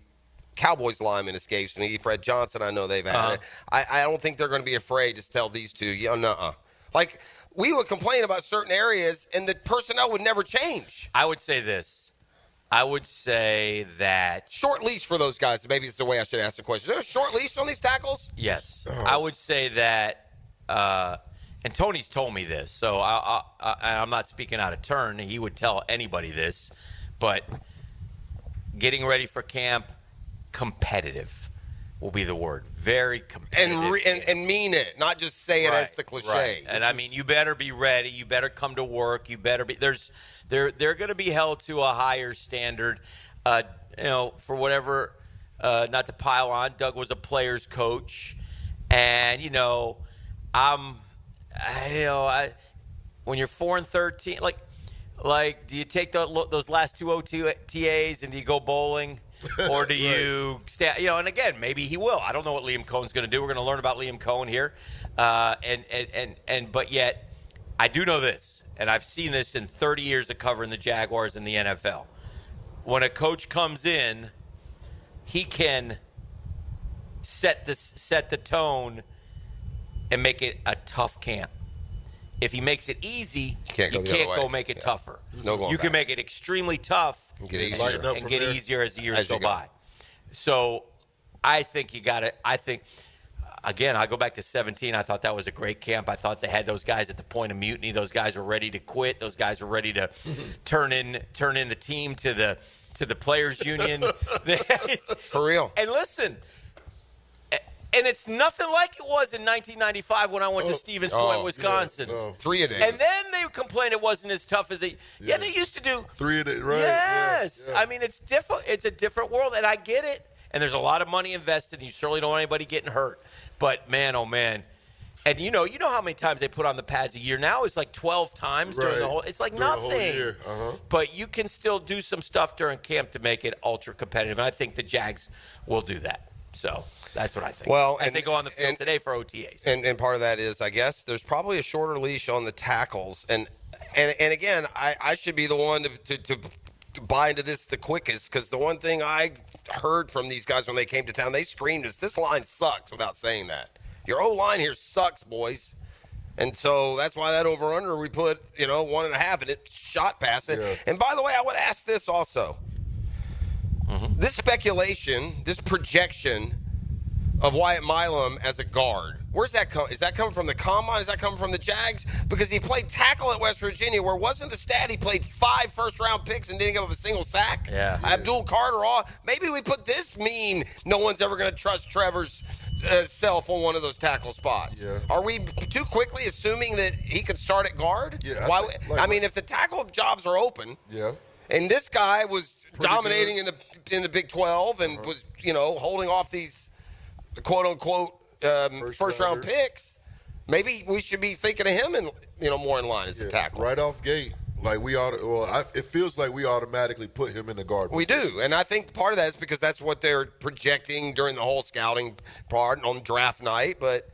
Cowboys lineman escapes me. Fred Johnson, I know they've had it. I don't think they're going to be afraid to tell these two, Like, we would complain about certain areas, and the personnel would never change. I would say this. I would say that short leash for those guys. Maybe it's the way I should ask the question. Is there a short leash on these tackles? Yes. I would say that, and Tony's told me this, so I'm not speaking out of turn. He would tell anybody this, but getting ready for camp, competitive will be the word. Very competitive. And mean it, not just say it as the cliche. Right. And I mean, you better be ready. You better come to work. You better be. They're going to be held to a higher standard. For whatever. Not to pile on. Doug was a player's coach, and when you're 4-13, like, do you take those last 2 OTAs and do you go bowling? Or do you stay? And again, maybe he will. I don't know what Liam Cohen's going to do. We're going to learn about Liam Cohen here, but yet, I do know this, and I've seen this in 30 years of covering the Jaguars in the NFL. When a coach comes in, he can set the tone and make it a tough camp. If he makes it easy, you can't go make it tougher. You can make it extremely tough and get easier as the years go by. So I think you got it. I think, again, I go back to 2017. I thought that was a great camp. I thought they had those guys at the point of mutiny. Those guys were ready to quit. Those guys were ready to turn in the team to the players' union. For real. And listen. And it's nothing like it was in 1995 when I went to Stevens Point, Wisconsin. 3 a day. And then they complained it wasn't as tough as they. Yeah, they used to do 3 a day. Right. Yes. Yeah. I mean, it's different. It's a different world, and I get it. And there's a lot of money invested, and you certainly don't want anybody getting hurt. But man, oh man. And you know how many times they put on the pads a year now? It's like 12 times during the whole. It's like during nothing. The whole year. But you can still do some stuff during camp to make it ultra competitive, and I think the Jags will do that. So that's what I think. Well, as they go on the field today for OTAs. And part of that is, I guess, there's probably a shorter leash on the tackles. And again, I should be the one to buy into this the quickest, because the one thing I heard from these guys when they came to town, they screamed, this line sucks without saying that. Your O-line here sucks, boys. And so that's why that over-under we put, 1.5, and it shot past it. Yeah. And by the way, I would ask this also. This speculation, this projection of Wyatt Milam as a guard, where's that come? Is that coming from the combine? Is that coming from the Jags? Because he played tackle at West Virginia, where wasn't the stat he played 5 first-round picks and didn't give up a single sack? Yeah. Abdul Carter, maybe we put this mean no one's ever going to trust Trevor's self on one of those tackle spots. Yeah. Are we too quickly assuming that he could start at guard? Yeah. If the tackle jobs are open, and this guy was dominating in the Big 12 and was, holding off these quote-unquote first-round picks, maybe we should be thinking of him and more in line as a tackle. Right off gate, like we ought to. Well, it feels like we automatically put him in the guard position. We do, and I think part of that is because that's what they're projecting during the whole scouting part on draft night. But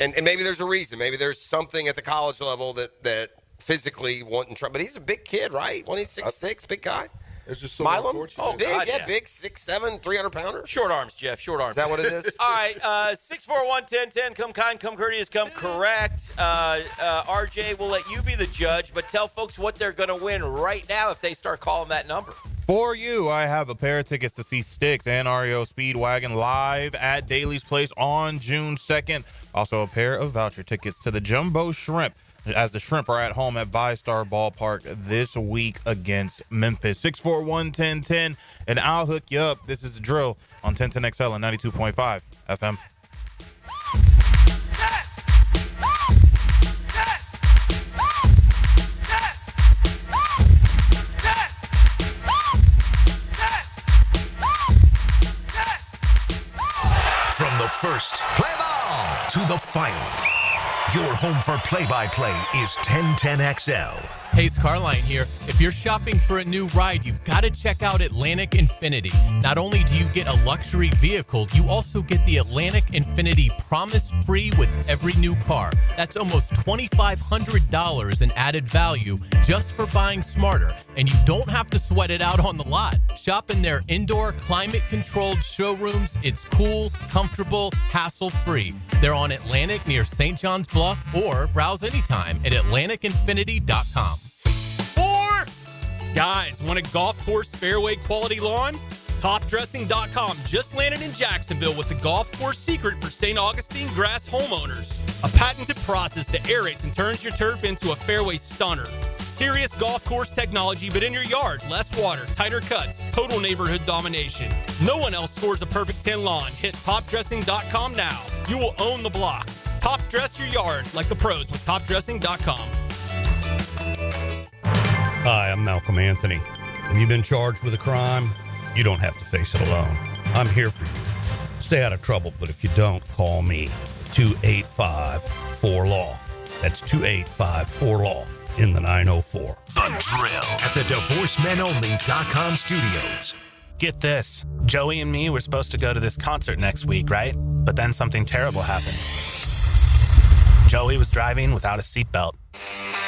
and maybe there's a reason. Maybe there's something at the college level that physically wouldn't try. But he's a big kid, right? When he's 6'6", big guy. It's just so Milam? unfortunate. Oh, big, God, yeah, big, 6'7", 300-pounder. Short arms, Jeff. Short arms. Is that what it is? All right, 641-1010. Come kind, come courteous, come correct. RJ, we'll let you be the judge, but tell folks what they're going to win right now if they start calling that number. For you, I have a pair of tickets to see Styx and REO Speedwagon live at Daly's Place on June 2nd. Also, a pair of voucher tickets to the Jumbo Shrimp, as the Shrimp are at home at VyStar Ballpark this week against Memphis. 641-1010, and I'll hook you up. This is the drill on 1010XL and 92.5 FM. the final. Your home for play-by-play is 1010XL. Hey, it's Carline here. If you're shopping for a new ride, you've got to check out Atlantic Infinity. Not only do you get a luxury vehicle, you also get the Atlantic Infinity Promise Free with every new car. That's almost $2,500 in added value just for buying smarter. And you don't have to sweat it out on the lot. Shop in their indoor, climate-controlled showrooms. It's cool, comfortable, hassle-free. They're on Atlantic near St. John's Bluff, or browse anytime at atlanticinfinity.com. Guys, want a golf course fairway quality lawn? Topdressing.com just landed in Jacksonville with the golf course secret for St. Augustine grass homeowners. A patented process that aerates and turns your turf into a fairway stunner. Serious golf course technology, but in your yard. Less water, tighter cuts, total neighborhood domination. No one else scores a perfect 10 lawn. Hit topdressing.com now. You will own the block. Top dress your yard like the pros with topdressing.com. Hi, I'm Malcolm Anthony. When you've been charged with a crime, you don't have to face it alone. I'm here for you. Stay out of trouble, but if you don't, call me. 285-4LAW. That's 285-4LAW in the 904. The Drill at the DivorceMenOnly.com studios. Get this. Joey and me were supposed to go to this concert next week, right? But then something terrible happened. Joey was driving without a seatbelt.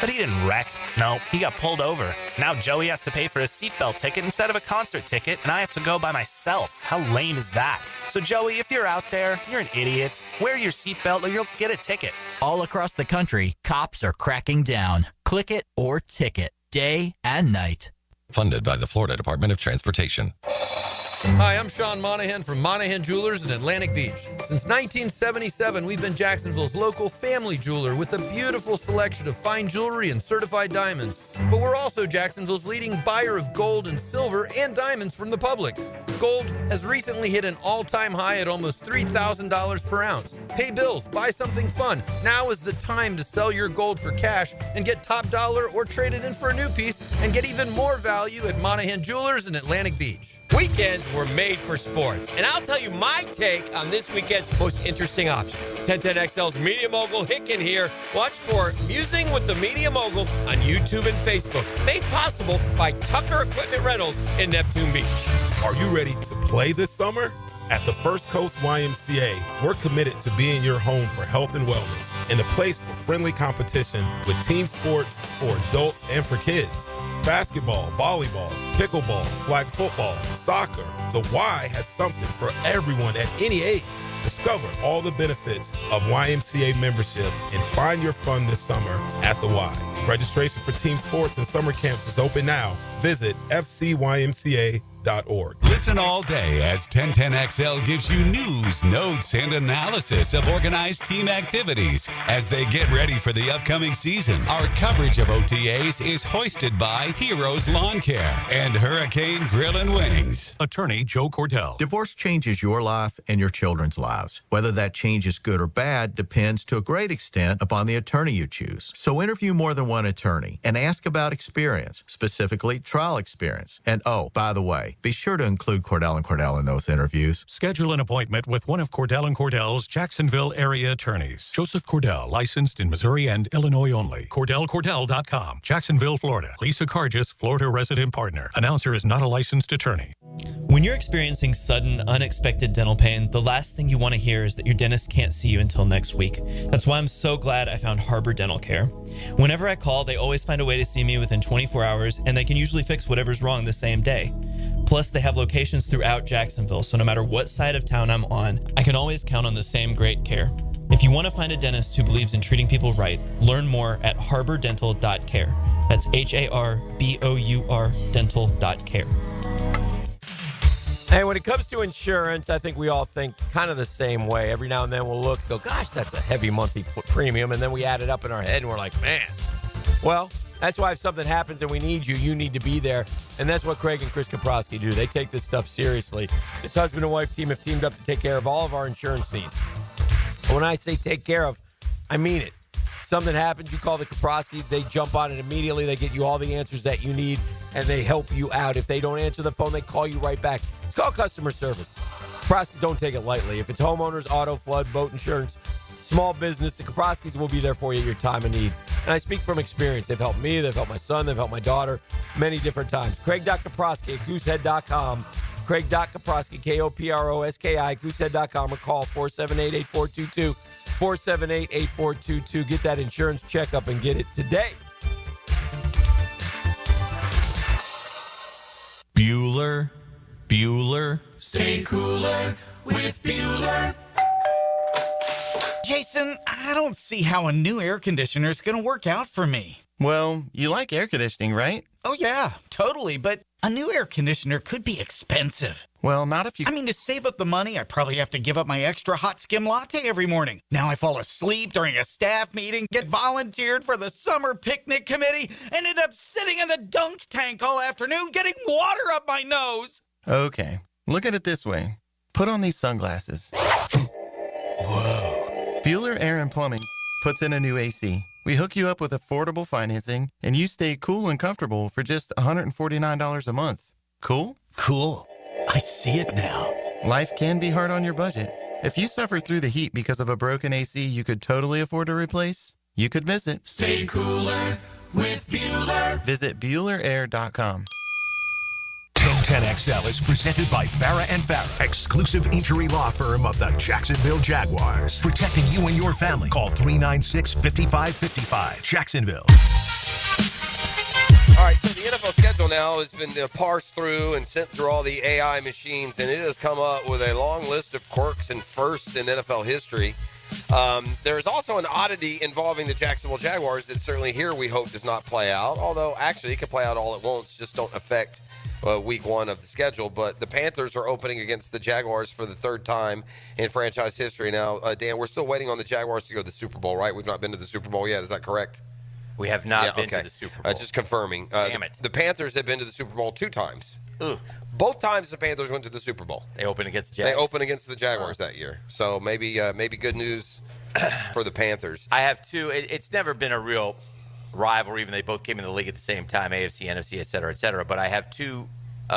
But he didn't wreck. No, he got pulled over. Now Joey has to pay for a seatbelt ticket instead of a concert ticket, and I have to go by myself. How lame is that? So Joey, if you're out there, you're an idiot. Wear your seatbelt or you'll get a ticket. All across the country, cops are cracking down. Click it or ticket, day and night. Funded by the Florida Department of Transportation. Hi, I'm Sean Monahan from Monahan Jewelers in Atlantic Beach. Since 1977, we've been Jacksonville's local family jeweler with a beautiful selection of fine jewelry and certified diamonds. But we're also Jacksonville's leading buyer of gold and silver and diamonds from the public. Gold has recently hit an all-time high at almost $3,000 per ounce. Pay bills, buy something fun. Now is the time to sell your gold for cash and get top dollar or trade it in for a new piece and get even more value at Monahan Jewelers in Atlantic Beach. Weekends were made for sports, and I'll tell you my take on this weekend's most interesting option. 1010XL's Media Mogul Hicken here. Watch for Musing with the Media Mogul on YouTube and Facebook. Made possible by Tucker Equipment Rentals in Neptune Beach. Are you ready to play this summer? At the First Coast YMCA, we're committed to being your home for health and wellness and a place for friendly competition with team sports for adults and for kids. Basketball, volleyball, pickleball, flag football, soccer. The Y has something for everyone at any age. Discover all the benefits of YMCA membership and find your fun this summer at the Y. Registration for team sports and summer camps is open now. Visit fcymca.org. Listen all day as 1010XL gives you news, notes, and analysis of organized team activities as they get ready for the upcoming season. Our coverage of OTAs is hoisted by Heroes Lawn Care and Hurricane Grill and Wings. Attorney Joe Cordell. Divorce changes your life and your children's lives. Whether that change is good or bad depends to a great extent upon the attorney you choose. So interview more than one attorney and ask about experience, specifically trial experience. And oh, by the way, be sure to include Cordell & Cordell in those interviews. Schedule an appointment with one of Cordell & Cordell's Jacksonville area attorneys. Joseph Cordell, licensed in Missouri and Illinois only. CordellCordell.com, Jacksonville, Florida. Lisa Cargis, Florida resident partner. Announcer is not a licensed attorney. When you're experiencing sudden, unexpected dental pain, the last thing you want to hear is that your dentist can't see you until next week. That's why I'm so glad I found Harbor Dental Care. Whenever I call, they always find a way to see me within 24 hours, and they can usually fix whatever's wrong the same day. Plus, they have locations throughout Jacksonville, so no matter what side of town I'm on, I can always count on the same great care. If you want to find a dentist who believes in treating people right, learn more at harbordental.care. That's HARBOUR dental.care. Hey, when it comes to insurance, I think we all think kind of the same way. Every now and then we'll look and go, gosh, that's a heavy monthly premium. And then we add it up in our head and we're like, man. Well, that's why if something happens and we need you, you need to be there. And that's what Craig and Chris Kaprowski do. They take this stuff seriously. This husband and wife team have teamed up to take care of all of our insurance needs. And when I say take care of, I mean it. Something happens, you call the Kaprowskis, they jump on it immediately. They get you all the answers that you need, and they help you out. If they don't answer the phone, they call you right back. It's called customer service. Kaprowskis don't take it lightly. If it's homeowners, auto, flood, boat insurance, small business, the Kaproskis will be there for you at your time of need. And I speak from experience. They've helped me. They've helped my son. They've helped my daughter many different times. Craig.Kaproski at goosehead.com. Craig.Kaproski, K-O-P-R-O-S-K-I, goosehead.com, or call 478-8422, 478-8422. Get that insurance checkup and get it today. Bueller. Stay cooler with Bueller. Jason, I don't see how a new air conditioner is going to work out for me. Well, you like air conditioning, right? Oh, yeah, totally. But a new air conditioner could be expensive. Well, not if you... I mean, to save up the money, I probably have to give up my extra hot skim latte every morning. Now I fall asleep during a staff meeting, get volunteered for the summer picnic committee, and end up sitting in the dunk tank all afternoon getting water up my nose. Okay, look at it this way. Put on these sunglasses. Whoa. Bueller Air and Plumbing puts in a new AC. We hook you up with affordable financing, and you stay cool and comfortable for just $149 a month. Cool? Cool. I see it now. Life can be hard on your budget. If you suffer through the heat because of a broken AC you could totally afford to replace, you could visit. Stay cooler with Bueller. Visit BuellerAir.com. 1010XL is presented by Farah and Farah, exclusive injury law firm of the Jacksonville Jaguars. Protecting you and your family. Call 396-5555. Jacksonville. All right, so the NFL schedule now has been parsed through and sent through all the AI machines, and it has come up with a long list of quirks and firsts in NFL history. There's also an oddity involving the Jacksonville Jaguars that certainly here we hope does not play out, although actually it can play out all at once, just don't affect week one of the schedule. But the Panthers are opening against the Jaguars for the third time in franchise history. Now, Dan, we're still waiting on the Jaguars to go to the Super Bowl, right? We've not been to the Super Bowl yet. Is that correct? We have not been to the Super Bowl. Just confirming. Damn it. The Panthers have been to the Super Bowl 2 times. Ugh. Both times the Panthers went to the Super Bowl. They opened against the Jags. They opened against the Jaguars that year. So maybe good news for the Panthers. I have two. It's never been a real rivalry, even they both came in the league at the same time, AFC, NFC, et cetera, et cetera. But I have two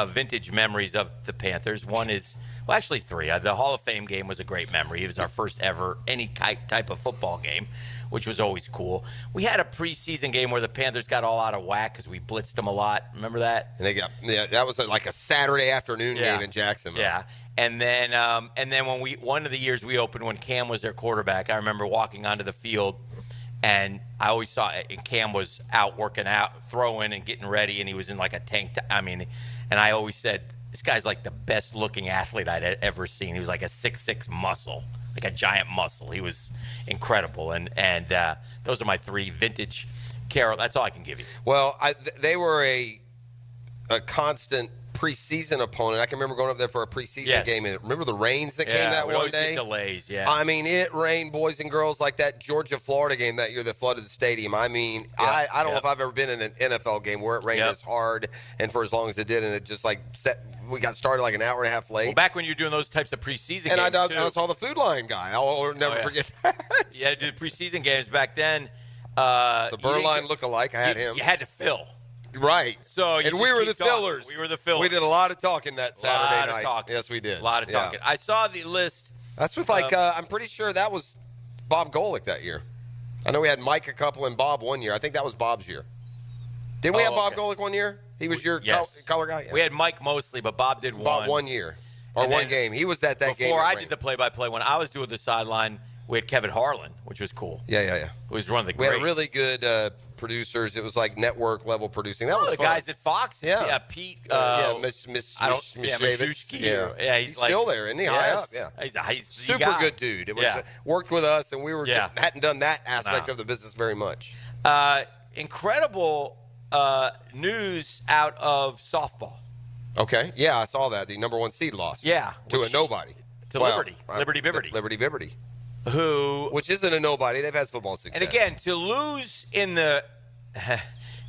vintage memories of the Panthers. One is, well, actually three. The Hall of Fame game was a great memory. It was our first ever any type of football game, which was always cool. We had a preseason game where the Panthers got all out of whack because we blitzed them a lot. Remember that? And they got that was like a Saturday afternoon game in Jacksonville. Yeah. And then when one of the years we opened when Cam was their quarterback, I remember walking onto the field, and I always saw it, and Cam was out working out, throwing and getting ready, and he was in like a tank. And I always said, this guy's like the best looking athlete I'd ever seen. He was like a 6'6" muscle, like a giant muscle. He was incredible. And those are my three vintage Carol. That's all I can give you. Well, they were a constant preseason opponent. I can remember going up there for a preseason game, and remember the rains that came that one day? Delays, yeah. I mean, it rained, boys and girls, like that Georgia-Florida game that year that flooded the stadium. I mean, I don't know if I've ever been in an NFL game where it rained as hard and for as long as it did, and it just like we got started like an hour and a half late. Well, back when you were doing those types of preseason games, I saw the Food Lion guy. I'll never forget that. You had to do the preseason games back then. The Burline look-alike, I had him. You had to fill. Right. So and we were the fillers. We were the fillers. We did a lot of talking that Saturday night. A lot of talking. Yes, we did. A lot of talking. I saw the list. That's with I'm pretty sure that was Bob Golick that year. I know we had Mike a couple and Bob one year. I think that was Bob's year. Didn't we have Bob Golick one year? He was your color guy? Yeah. We had Mike mostly, but Bob did Bob one year. Or one game. He was at that game. Before I did the play-by-play, when I was doing the sideline, we had Kevin Harlan, which was cool. Yeah. Who was one of the greats. greats. We had really good producers. It was like network level producing. That was the fun. guys at Fox. Yeah. Pete. Mishevitz. Yeah, he's still there, isn't he? High up. Yeah. He's super good dude. It was worked with us, and we were hadn't done that aspect of the business very much. Incredible news out of softball. Okay. Yeah, I saw that. The number 1 seed lost. Yeah. To a nobody. To Liberty Bibberty. Liberty Bibberty. Which isn't a nobody. They've had football success. And again, to lose in the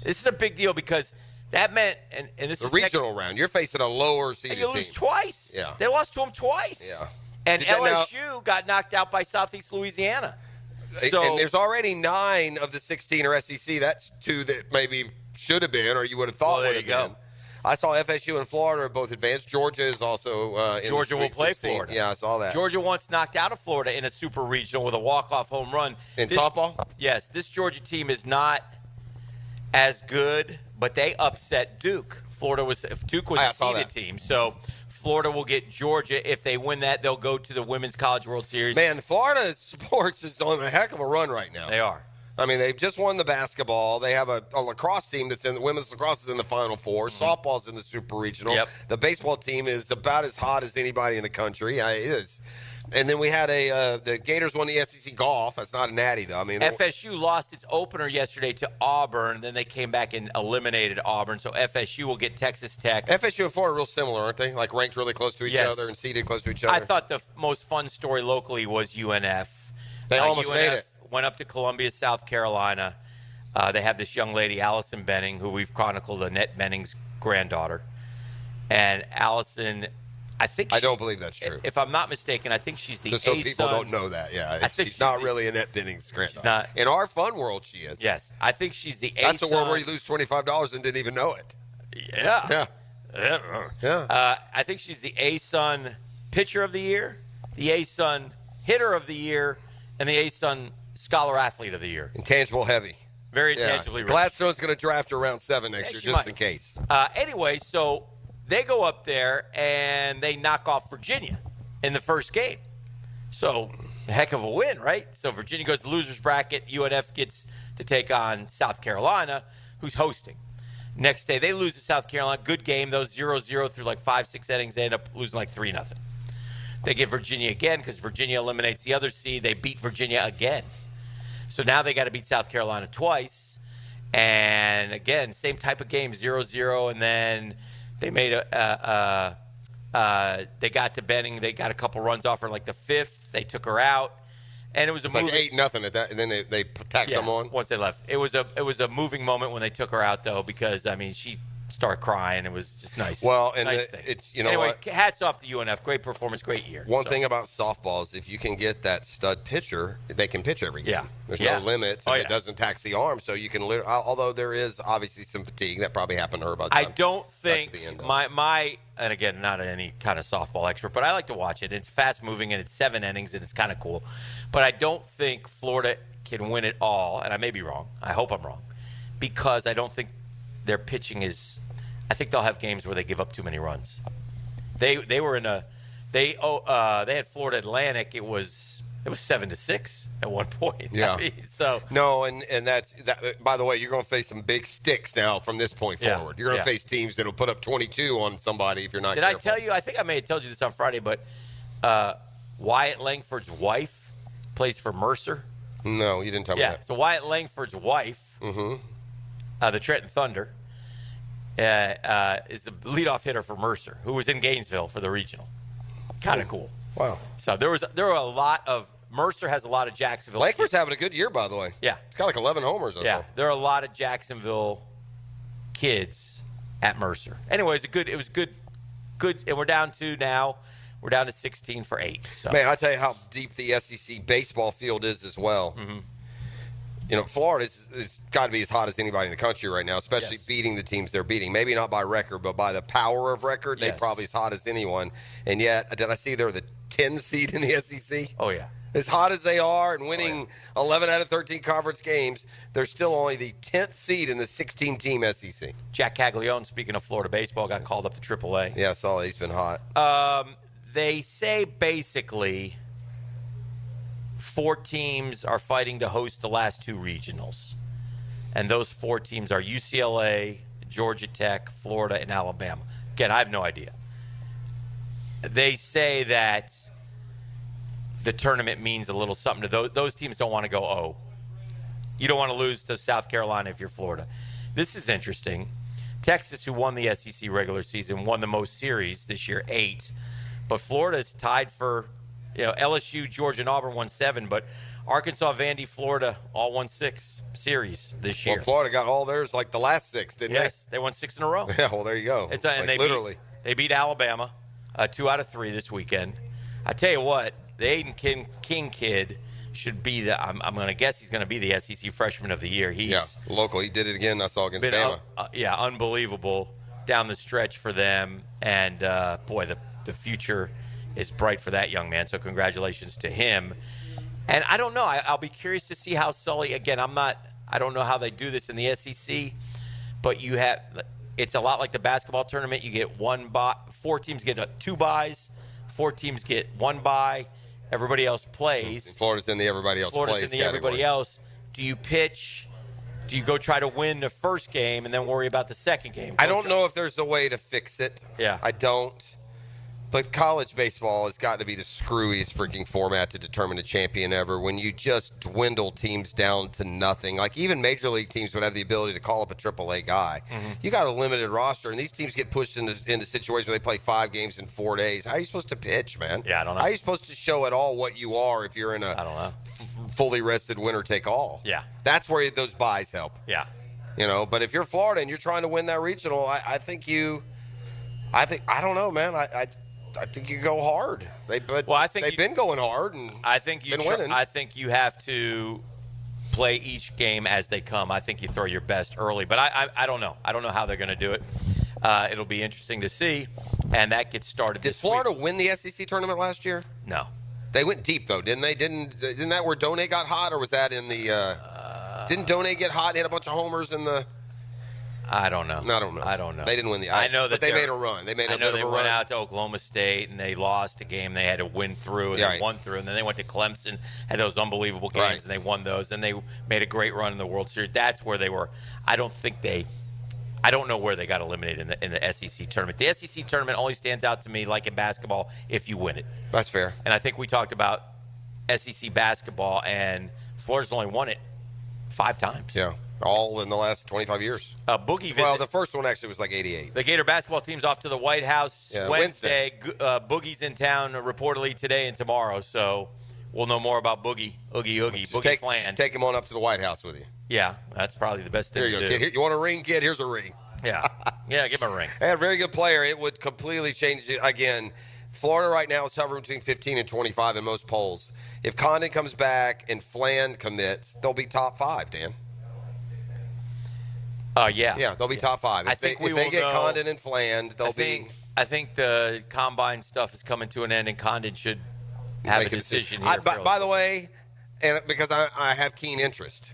this is a big deal because that meant and this is the regional round. You're facing a lower seeded team. You lose twice. Yeah. They lost to them twice. Yeah. And LSU got knocked out by Southeast Louisiana. So, and there's already 9 of the 16 are SEC. That's 2 that maybe should have been or you would have thought would have been. I saw FSU and Florida are both advanced. Georgia is also in Georgia the will Sweet play 16. Florida. Yeah, I saw that. Georgia once knocked out of Florida in a super regional with a walk-off home run. In softball? Yes. This Georgia team is not as good, but they upset Duke. Duke was a seeded team, so Florida will get Georgia. If they win that, they'll go to the Women's College World Series. Man, Florida sports is on a heck of a run right now. They are. I mean, they've just won the basketball. They have a lacrosse team women's lacrosse is in the Final Four. Softball's in the Super Regional. Yep. The baseball team is about as hot as anybody in the country. It is. And then we had the Gators won the SEC golf. That's not a natty, though. I mean, FSU lost its opener yesterday to Auburn, and then they came back and eliminated Auburn. So FSU will get Texas Tech. FSU and Florida are real similar, aren't they? Like ranked really close to each Yes. other and seeded close to each other. I thought the most fun story locally was UNF. They almost made it. Went up to Columbia, South Carolina. They have this young lady, Allison Benning, who we've chronicled, Annette Benning's granddaughter. And Allison, I don't believe that's true. If I'm not mistaken, I think she's the Just so A people son. don't know that, yeah. I think She's not really Annette Benning's granddaughter. She's not. In our fun world, she is. Yes. I think she's the A That's son. the world where you lose $25 and didn't even know it. Yeah. Yeah. I think she's the A-Sun pitcher of the year, the A-Sun hitter of the year, and the A-Sun scholar athlete of the year. Intangible heavy. Very intangibly rich. Gladstone's going to draft her around 7 next year, she just might. in case. Anyway, so they go up there and they knock off Virginia in the first game. So, a heck of a win, right? So, Virginia goes to loser's bracket. UNF gets to take on South Carolina, who's hosting. Next day, they lose to South Carolina. Good game, though, 0-0 through like 5-6 innings. They end up losing like 3-0. They get Virginia again because Virginia eliminates the other seed. They beat Virginia again. So now they got to beat South Carolina twice. And again, same type of game, 0-0. And then they made they got to Benning. They got a couple runs off her like the 5th. They took her out. And it was It's like 8-0 at that, and then they tacked someone. Once they left. It was a moving moment when they took her out, though, because, I mean, she started crying. It was just nice. Well, and nice thing. it's, you know anyway, what? hats off to UNF. Great performance, great year. One thing about softball is if you can get that stud pitcher, they can pitch every game. Yeah. There's Yeah. no limits, and it doesn't tax the arm, so you can although there is obviously some fatigue. That probably happened to her by the time. I don't think the end of my and again, not any kind of softball expert, but I like to watch it. It's fast moving and it's 7 innings and it's kind of cool. But I don't think Florida can win it all, and I may be wrong. I hope I'm wrong, because I don't think their pitching is. I think they'll have games where they give up too many runs. They were in they had Florida Atlantic. It was 7-6 at one point. Yeah. I mean, so no, and that's that. By the way, you're going to face some big sticks now from this point forward. You're going to face teams that'll put up 22 on somebody if you're not. Did careful. I tell you? I think I may have told you this on Friday, but Wyatt Langford's wife plays for Mercer. No, you didn't tell me that. So Wyatt Langford's wife, the Trenton Thunder, is the leadoff hitter for Mercer, who was in Gainesville for the regional. Kind of cool. Wow. So there were a lot of Mercer has a lot of Jacksonville. Langford's kids. having a good year, by the way. Yeah, it's got like 11 homers. Or so. There are a lot of Jacksonville kids at Mercer. Anyways, it was good, and we're down to 16 for 8. So. Man, I tell you how deep the SEC baseball field is as well. Mm-hmm. You know, Florida it's got to be as hot as anybody in the country right now, especially beating the teams they're beating. Maybe not by record, but by the power of record, they're probably as hot as anyone. And yet, did I see they're the 10 seed in the SEC? Oh, yeah. As hot as they are and winning 11 out of 13 conference games, they're still only the 10th seed in the 16-team SEC. Jack Caglione, speaking of Florida baseball, got called up to AAA. Yeah, I saw that. He's been hot. They say basically 4 teams are fighting to host the last 2 regionals. And those 4 teams are UCLA, Georgia Tech, Florida, and Alabama. Again, I have no idea. They say that the tournament means a little something to those teams. Don't want to go 0. You don't want to lose to South Carolina if you're Florida. This is interesting. Texas, who won the SEC regular season, won the most series this year, 8. But Florida is tied for, LSU, Georgia, and Auburn won 7. But Arkansas, Vandy, Florida all won 6 series this year. Well, Florida got all theirs like the last 6, didn't they? Yes, they won 6 in a row. Yeah, well, there you go. And they beat Alabama 2 out of 3 this weekend. I tell you what, the Aiden King kid should be I'm going to guess he's going to be the SEC Freshman of the Year. He's local. He did it again. I saw against Bama. Unbelievable. down the stretch for them. And, boy, the future is bright for that young man. So congratulations to him. And I don't know. I'll be curious to see how Sully, again, I don't know how they do this in the SEC, but it's a lot like the basketball tournament. You get 4 teams get 2 byes, 4 teams get 1 bye. Everybody else plays. And Florida's in the everybody else plays Florida's in the everybody else. Do you pitch? Do you go try to win the first game and then worry about the second game? I don't know if there's a way to fix it. Yeah. I don't. But college baseball has got to be the screwiest freaking format to determine a champion ever when you just dwindle teams down to nothing. Like, even major league teams would have the ability to call up a AAA guy. Mm-hmm. You got a limited roster, and these teams get pushed into situations where they play 5 games in 4 days. How are you supposed to pitch, man? Yeah, I don't know. How are you supposed to show at all what you are if you're in a fully rested winner-take-all? Yeah. That's where those buys help. Yeah. But if you're Florida and you're trying to win that regional, I don't know, man. I think you go hard. They've been going hard, and I think been winning. I think you have to play each game as they come. I think you throw your best early, but I don't know. I don't know how they're going to do it. It'll be interesting to see, and that gets started. Did Florida win the SEC tournament last year? No. They went deep though, didn't they? Didn't that where Donay got hot, or was that in the? Didn't Donay get hot and hit a bunch of homers in the? I don't know. I don't know. They didn't win the. I know that but they made a run. They made a bit of a run. They went out to Oklahoma State and they lost a game they had to win through, and they won through, and then they went to Clemson, had those unbelievable games, and they won those, and they made a great run in the World Series. That's where they were. I don't know where they got eliminated in the SEC tournament. The SEC tournament only stands out to me, like in basketball, if you win it. That's fair. And I think we talked about SEC basketball, and Florida's only won it 5 times. Yeah. All in the last 25 years. Boogie visit. Well, the first one actually was like 88. The Gator basketball team's off to the White House Wednesday. Boogie's in town reportedly today and tomorrow, so we'll know more about Boogie. Boogie Flan. Take him on up to the White House with you. Yeah, that's probably the best thing There you to go, do. kid. You want a ring, kid? Here's a ring. Yeah. Yeah, give him a ring. And a very good player. It would completely change it. Again, Florida right now is hovering between 15 and 25 in most polls. If Condon comes back and Flan commits, they'll be top 5, Dan. Yeah, they'll be top 5. If they get Condon and Flan, they'll be. I think the combine stuff is coming to an end, and Condon should have a decision here. By the way, and because I have keen interest,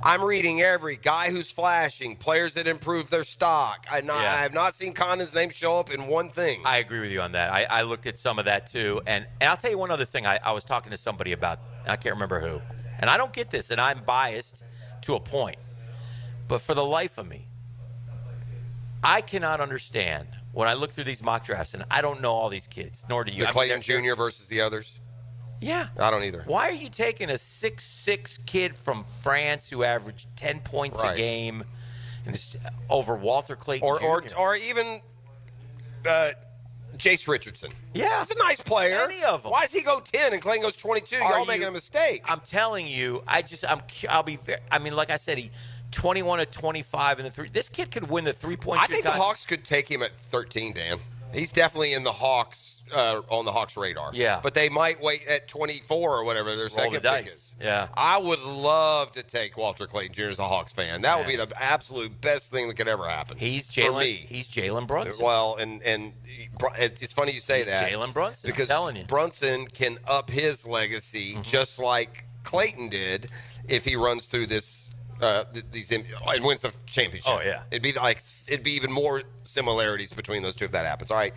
I'm reading every guy who's flashing, players that improve their stock. I have not seen Condon's name show up in one thing. I agree with you on that. I looked at some of that too, and I'll tell you one other thing. I was talking to somebody about. I can't remember who, and I don't get this, and I'm biased to a point. But for the life of me, I cannot understand when I look through these mock drafts, and I don't know all these kids, nor do you. The Clayton Jr. versus the others? Yeah. I don't either. Why are you taking a 6'6" kid from France who averaged 10 points a game and over Walter Clayton Jr.? Or even Jace Richardson. Yeah. He's a nice player. Any of them. Why does he go 10 and Clayton goes 22? Y'all making a mistake. I'm telling you, I'll be very, like I said, he 21 to 25 in the 3. This kid could win the 3-point. I think the Hawks could take him at 13, Dan. He's definitely in the Hawks on the Hawks radar. Yeah. But they might wait at 24 or whatever their second pick is. Yeah. I would love to take Walter Clayton Jr. as a Hawks fan. That would be the absolute best thing that could ever happen. He's for me. He's Jalen Brunson. Well, and it's funny you say that. Jalen Brunson. Because I'm telling you. Brunson can up his legacy just like Clayton did if he runs through this. And wins the championship. Oh, yeah. It'd be even more similarities between those two if that happens. All right,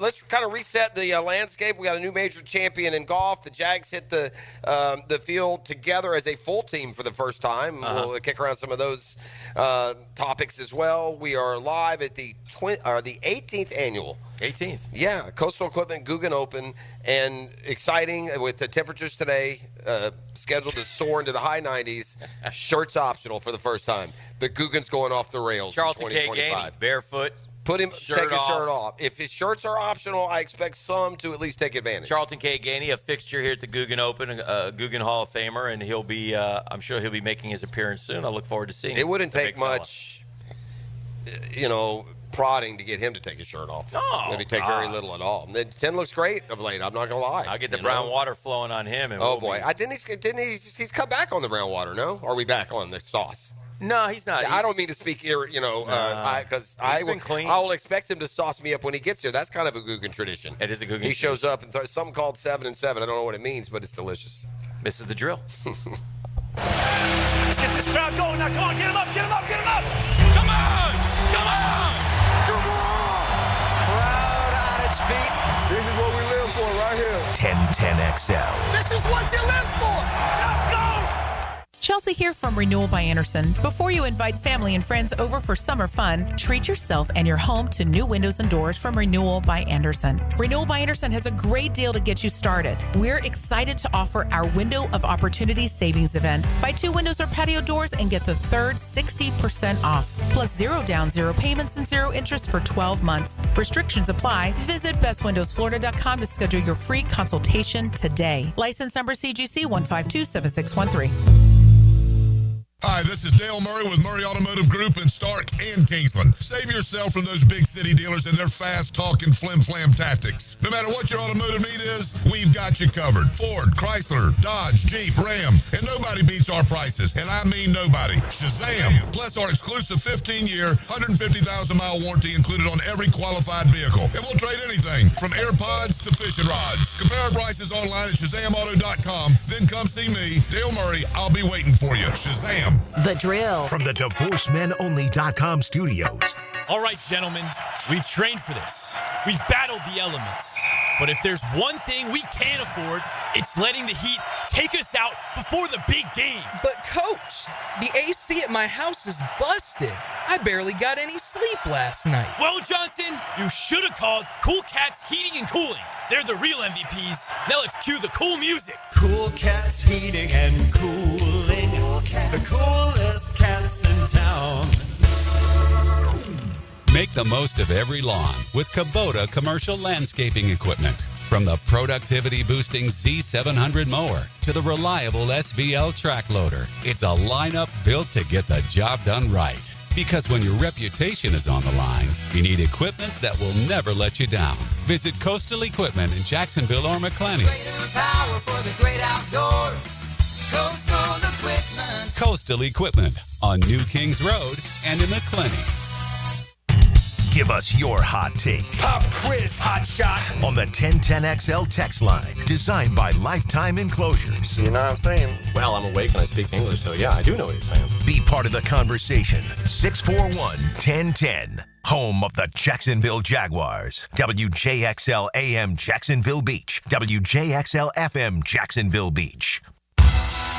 let's kind of reset the landscape. We got a new major champion in golf. The Jags hit the field together as a full team for the first time. We'll kick around some of those topics as well. We are live at the 18th annual. 18th. Yeah, Coastal Equipment GooGan Open, and exciting with the temperatures today scheduled to soar into the high 90s. Shirts optional for the first time. The GooGan's going off the rails. Charlton in K. 2025. Gainey, barefoot. Take his shirt off. If his shirts are optional, I expect some to at least take advantage. Charlton K. Gainey, a fixture here at the GooGan Open, a GooGan Hall of Famer, and he'll be. I'm sure he'll be making his appearance soon. I look forward to seeing him. It wouldn't take much, prodding to get him to take his shirt off. No, maybe take very little at all. The 10 looks great of late. I'm not gonna lie. I'll get the brown water flowing on him. And he's come back on the brown water. No, are we back on the sauce? No, he's not. I don't mean to speak, because I will expect him to sauce me up when he gets here. That's kind of a GooGan tradition. It is a GooGan. He shows up and something called 7 and 7. I don't know what it means, but it's delicious. This is the drill. Let's get this crowd going now. Come on, get him up, get him up, get him up. Come on! Come on! Come on! Crowd on its feet. This is what we live for right here. 1010XL. This is what you live for. Let's go! Chelsea here from Renewal by Anderson. Before you invite family and friends over for summer fun, treat yourself and your home to new windows and doors from Renewal by Anderson. Renewal by Anderson has a great deal to get you started. We're excited to offer our Window of Opportunity Savings Event. Buy 2 windows or patio doors and get the third 60% off. Plus 0 down, 0 payments, and 0 interest for 12 months. Restrictions apply. Visit bestwindowsflorida.com to schedule your free consultation today. License number CGC 1527613. Hi, this is Dale Murray with Murray Automotive Group in Stark and Kingsland. Save yourself from those big city dealers and their fast-talking flim-flam tactics. No matter what your automotive need is, we've got you covered. Ford, Chrysler, Dodge, Jeep, Ram, and nobody beats our prices, and I mean nobody. Shazam! Plus our exclusive 15-year, 150,000-mile warranty included on every qualified vehicle. And we'll trade anything from AirPods to fishing rods. Compare our prices online at ShazamAuto.com. Then come see me, Dale Murray. I'll be waiting for you. Shazam! The Drill. From the DivorceMenOnly.com studios. All right, gentlemen, we've trained for this. We've battled the elements. But if there's one thing we can't afford, it's letting the heat take us out before the big game. But, Coach, the AC at my house is busted. I barely got any sleep last night. Well, Johnson, you should have called Cool Cats Heating and Cooling. They're the real MVPs. Now let's cue the cool music. Cool Cats Heating and Cooling. The coolest cats in town. Make the most of every lawn with Kubota commercial landscaping equipment. From the productivity-boosting Z700 mower to the reliable SVL track loader, it's a lineup built to get the job done right. Because when your reputation is on the line, you need equipment that will never let you down. Visit Coastal Equipment in Jacksonville or McClenny. Greater power for the great outdoors. Coastal Equipment. Coastal Equipment on New Kings Road and in McClenny. Give us your hot take. Pop quiz, hot shot. On the 1010XL text line, designed by Lifetime Enclosures. You know what I'm saying? Well, I'm awake and I speak English, so yeah, I do know what you're saying. Be part of the conversation. 641-1010. Home of the Jacksonville Jaguars. WJXL AM Jacksonville Beach. WJXL FM Jacksonville Beach.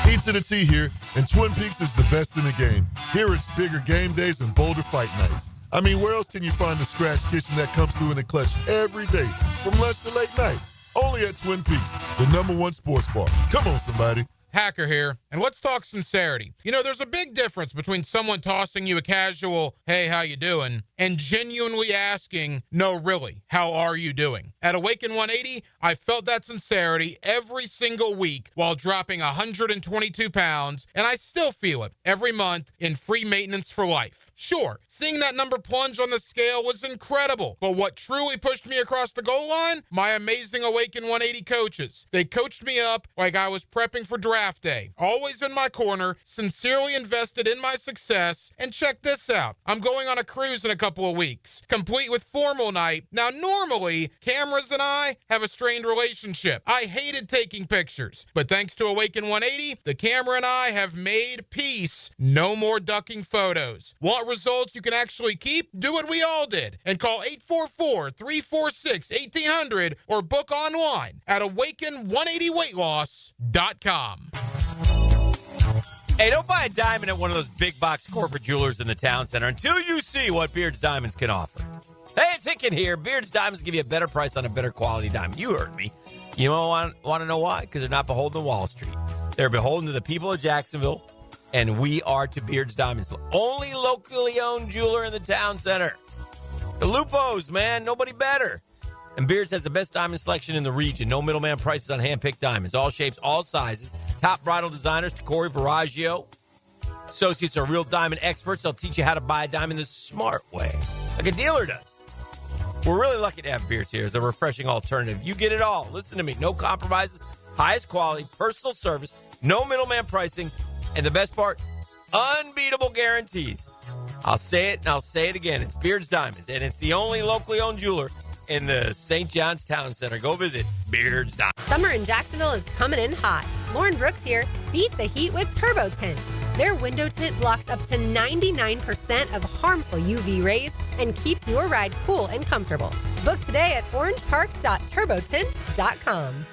Pizza to Tea here, and Twin Peaks is the best in the game. Here it's bigger game days and bolder fight nights. I mean, where else can you find the scratch kitchen that comes through in the clutch every day, from lunch to late night? Only at Twin Peaks, the #1 sports bar. Come on, somebody. Hacker here, and let's talk sincerity. You know, there's a big difference between someone tossing you a casual, hey, how you doing, and genuinely asking, no, really, how are you doing? At Awaken 180, I felt that sincerity every single week while dropping 122 pounds, and I still feel it every month in free maintenance for life. Sure, seeing that number plunge on the scale was incredible, but what truly pushed me across the goal line? My amazing Awaken 180 coaches. They coached me up like I was prepping for draft day, always in my corner, sincerely invested in my success, and check this out. I'm going on a cruise in a couple of weeks, complete with formal night. Now, normally, cameras and I have a strained relationship. I hated taking pictures, but thanks to Awaken 180, the camera and I have made peace. No more ducking photos. Want results you can actually keep? Do what we all did and call 844-346-1800 or book online at awaken180weightloss.com. Hey, don't buy a diamond at one of those big box corporate jewelers in the town center until you see what Beard's Diamonds can offer. Hey, it's Hicken here. Beard's Diamonds give you a better price on a better quality diamond. You heard me. You want to know why? Because they're not beholden to Wall Street. They're beholden to the people of Jacksonville. And we are to Beard's Diamonds, the only locally owned jeweler in the town center. The Lupos, man, nobody better. And Beard's has the best diamond selection in the region. No middleman prices on hand-picked diamonds. All shapes, all sizes. Top bridal designers, Corey Viraggio. Associates are real diamond experts. They'll teach you how to buy a diamond the smart way, like a dealer does. We're really lucky to have Beard's here as a refreshing alternative. You get it all. Listen to me. No compromises. Highest quality, personal service. No middleman pricing. And the best part, Unbeatable guarantees. I'll say it and I'll say it again. It's Beard's Diamonds, and it's the only locally owned jeweler in the St. John's Town Center. Go visit Beard's Diamonds. Summer in Jacksonville is coming in hot. Lauren Brooks here. Beat the heat with Turbo Tint. Their window tint blocks up to 99% of harmful UV rays and keeps your ride cool and comfortable. Book today at orangepark.turbotint.com.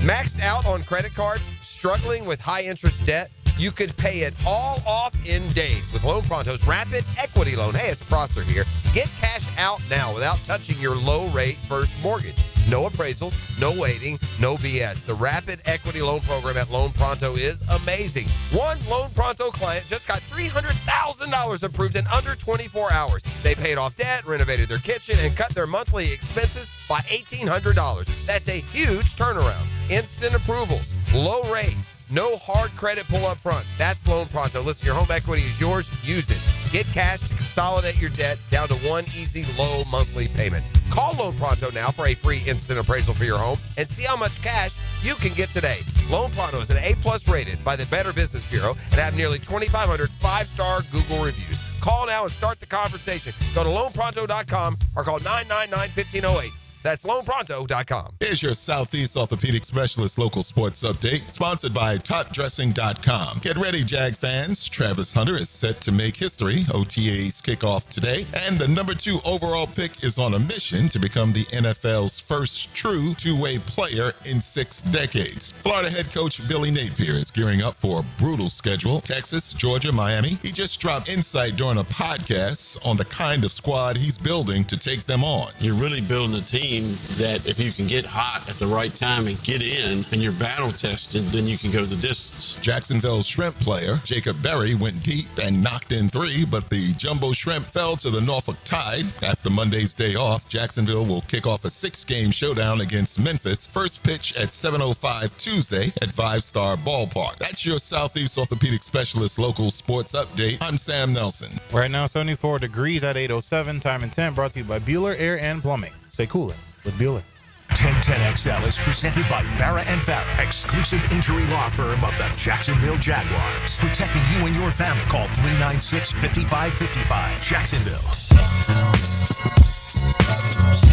Maxed out on credit card, struggling with high interest debt? You could pay it all off in days with Loan Pronto's Rapid Equity Loan. Hey, it's Prosser here. Get cash out now without touching your low-rate first mortgage. No appraisals, no waiting, no BS. The Rapid Equity Loan Program at Loan Pronto is amazing. One Loan Pronto client just got $300,000 approved in under 24 hours. They paid off debt, renovated their kitchen, and cut their monthly expenses by $1,800. That's a huge turnaround. Instant approvals, low rates, no hard credit pull up front. That's Loan Pronto. Listen, your home equity is yours. Use it. Get cash to consolidate your debt down to one easy, low monthly payment. Call Loan Pronto now for a free instant appraisal for your home and see how much cash you can get today. Loan Pronto is an A+ rated by the Better Business Bureau and have nearly 2,500 5-star Google reviews. Call now and start the conversation. Go to loanpronto.com or call 999-1508. That's loanpronto.com. Here's your Southeast Orthopedic Specialist local sports update, sponsored by topdressing.com. Get ready, Jag fans. Travis Hunter is set to make history. OTAs kick off today, and the number 2 overall pick is on a mission to become the NFL's first true two-way player in 6 decades. Florida head coach Billy Napier is gearing up for a brutal schedule. Texas, Georgia, Miami. He just dropped insight during a podcast on the kind of squad he's building to take them on. You're really building a team that if you can get hot at the right time and get in and you're battle tested, then you can go the distance. Jacksonville Shrimp player Jacob Berry went deep and knocked in 3, but the Jumbo Shrimp fell to the Norfolk Tide. After Monday's day off, Jacksonville will kick off a 6-game showdown against Memphis. First pitch at 7:05 Tuesday at 5-Star Ballpark. That's your Southeast Orthopedic Specialist local sports update. I'm Sam Nelson. Right now, 74 degrees at 8:07. Time and 10 brought to you by Bueller Air and Plumbing. Stay cooler with Bueller. 1010XL is presented by Farah and Farah, exclusive injury law firm of the Jacksonville Jaguars. Protecting you and your family. Call 396-5555. Jacksonville.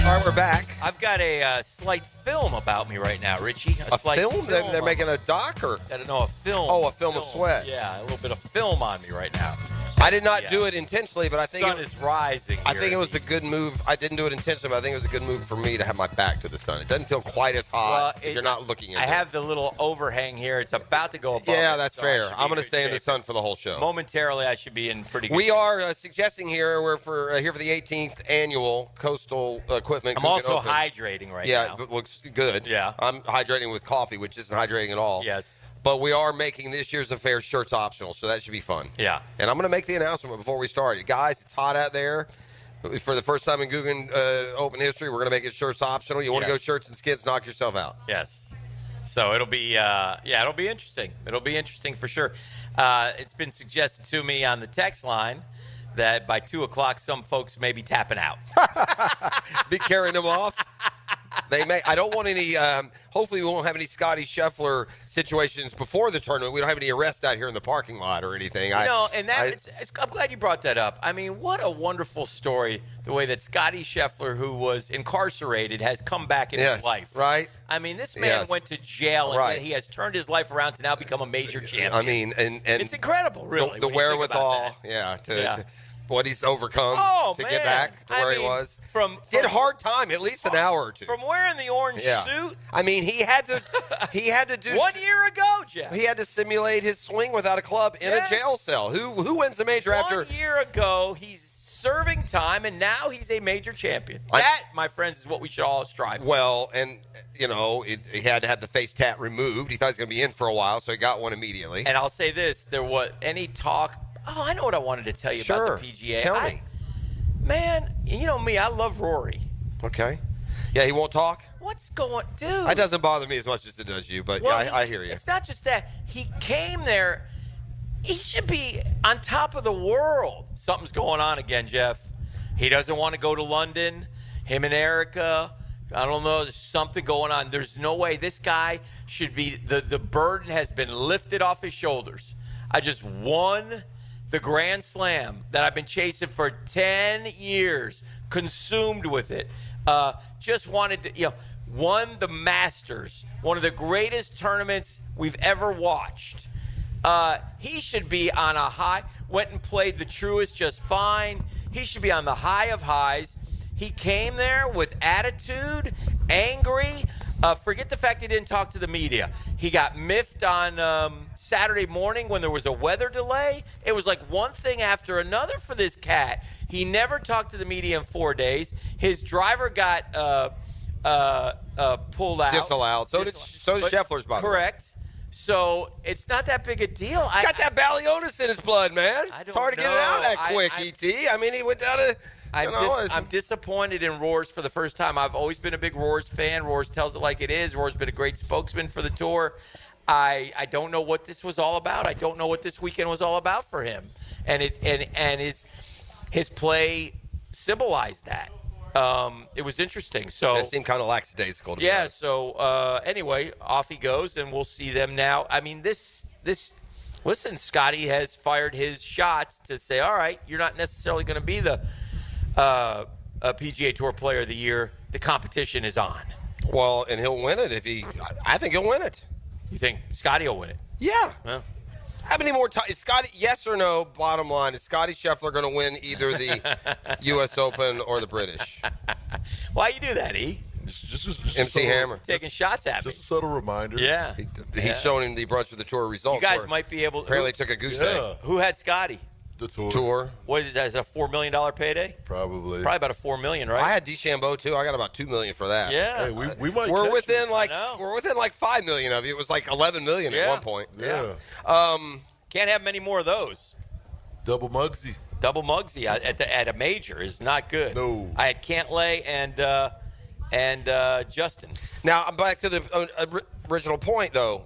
All right, we're back. I've got a slight film about me right now, Richie. A slight film? They're making a doc or? I don't know, a film. Oh, a film of sweat. Yeah, a little bit of film on me right now. I did not do it intentionally, but I think sun is rising. I think it was a good move. I didn't do it intentionally, but I think it was a good move for me to have my back to the sun. It doesn't feel quite as hot if you're not looking at it. I have the little overhang here. It's about to go above. Yeah, that's fair. I'm going to stay in the sun for the whole show. Momentarily, I should be in pretty good We shape. are suggesting here we're here for the 18th annual Coastal Equipment. I'm GooGan also Open. hydrating right now. Yeah, it looks good. Yeah. I'm hydrating with coffee, which isn't hydrating at all. Yes. But we are making this year's affair shirts optional, so that should be fun. Yeah. And I'm going to make the announcement before we start. Guys, it's hot out there. For the first time in GooGan Open history, we're going to make it shirts optional. You want to go shirts and skits, knock yourself out. Yes. So it'll be, it'll be interesting. It'll be interesting for sure. It's been suggested to me on the text line that by 2 o'clock, some folks may be tapping out. Be carrying them off. They may. I don't want any. Hopefully, we won't have any Scotty Scheffler situations before the tournament. We don't have any arrests out here in the parking lot or anything. I'm glad you brought that up. I mean, what a wonderful story, the way that Scotty Scheffler, who was incarcerated, has come back in his life. Right. I mean, this man went to jail, and Right. yet he has turned his life around to now become a major champion. I mean, and it's incredible, really. The when you think about wherewithal, that. to what he's overcome to man. get back to where he was. Did hard time, at least an hour or two. From wearing the orange suit. I mean, he had to do 1 year ago, Jeff. He had to simulate his swing without a club in a jail cell. Who wins the major after 1 year ago? He's serving time, and now he's a major champion. That, my friends, is what we should all strive for. Well, and he had to have the face tat removed. He thought he was going to be in for a while, so he got one immediately. And I'll say this: there was any talk. Oh, I know what I wanted to tell you about the PGA. Tell me. Man, you know me, I love Rory. Okay. Yeah, he won't talk? What's going dude? That doesn't bother me as much as it does you, but Well, I hear you. It's not just that. He came there. He should be on top of the world. Something's going on again, Jeff. He doesn't want to go to London. Him and Erica. I don't know. There's something going on. There's no way this guy should be. The burden has been lifted off his shoulders. I just won the Grand Slam that I've been chasing for 10 years, consumed with it. Just wanted to, won the Masters, one of the greatest tournaments we've ever watched. He should be on a high, went and played the Truist just fine. He should be on the high of highs. He came there with attitude, angry. Forget the fact he didn't talk to the media. He got miffed on Saturday morning when there was a weather delay. It was like one thing after another for this cat. He never talked to the media in 4 days. His driver got pulled out. Disallowed. So did Scheffler's, by the way. Correct. So it's not that big a deal. Got that Balionis in his blood, man. It's hard to get it out that quick, E.T. I mean, he went down to... I'm disappointed in Roars for the first time. I've always been a big Roars fan. Roars tells it like it is. Roars been a great spokesman for the tour. I don't know what this was all about. I don't know what this weekend was all about for him. And his play symbolized that. It was interesting. So it seemed kind of lackadaisical to me. Yeah. So anyway, off he goes, and we'll see them now. I mean, listen, Scotty has fired his shots to say, all right, you're not necessarily going to be the PGA Tour Player of the Year. The competition is on. Well, and he'll win it I think he'll win it. You think Scotty will win it? Yeah. Well, how many more times? Scotty, yes or no, bottom line, is Scotty Scheffler going to win either the U.S. Open or the British? Why you do that, E? Just MC Hammer. Taking shots at me. Just a subtle reminder. Yeah. He's showing him the brunch with the tour results. You guys might be able to. Apparently took a goose egg. Who had Scotty? The tour. What is that? Is that a $4 million payday? Probably about a $4 million, right? I had DeChambeau too. I got about $2 million for that. Yeah. Hey, we might. We're catch within you. we're within like $5 million of you. It was like $11 million at one point. Yeah. Can't have many more of those. Double Muggsy at a major is not good. No. I had Cantlay and Justin. Now back to the original point though.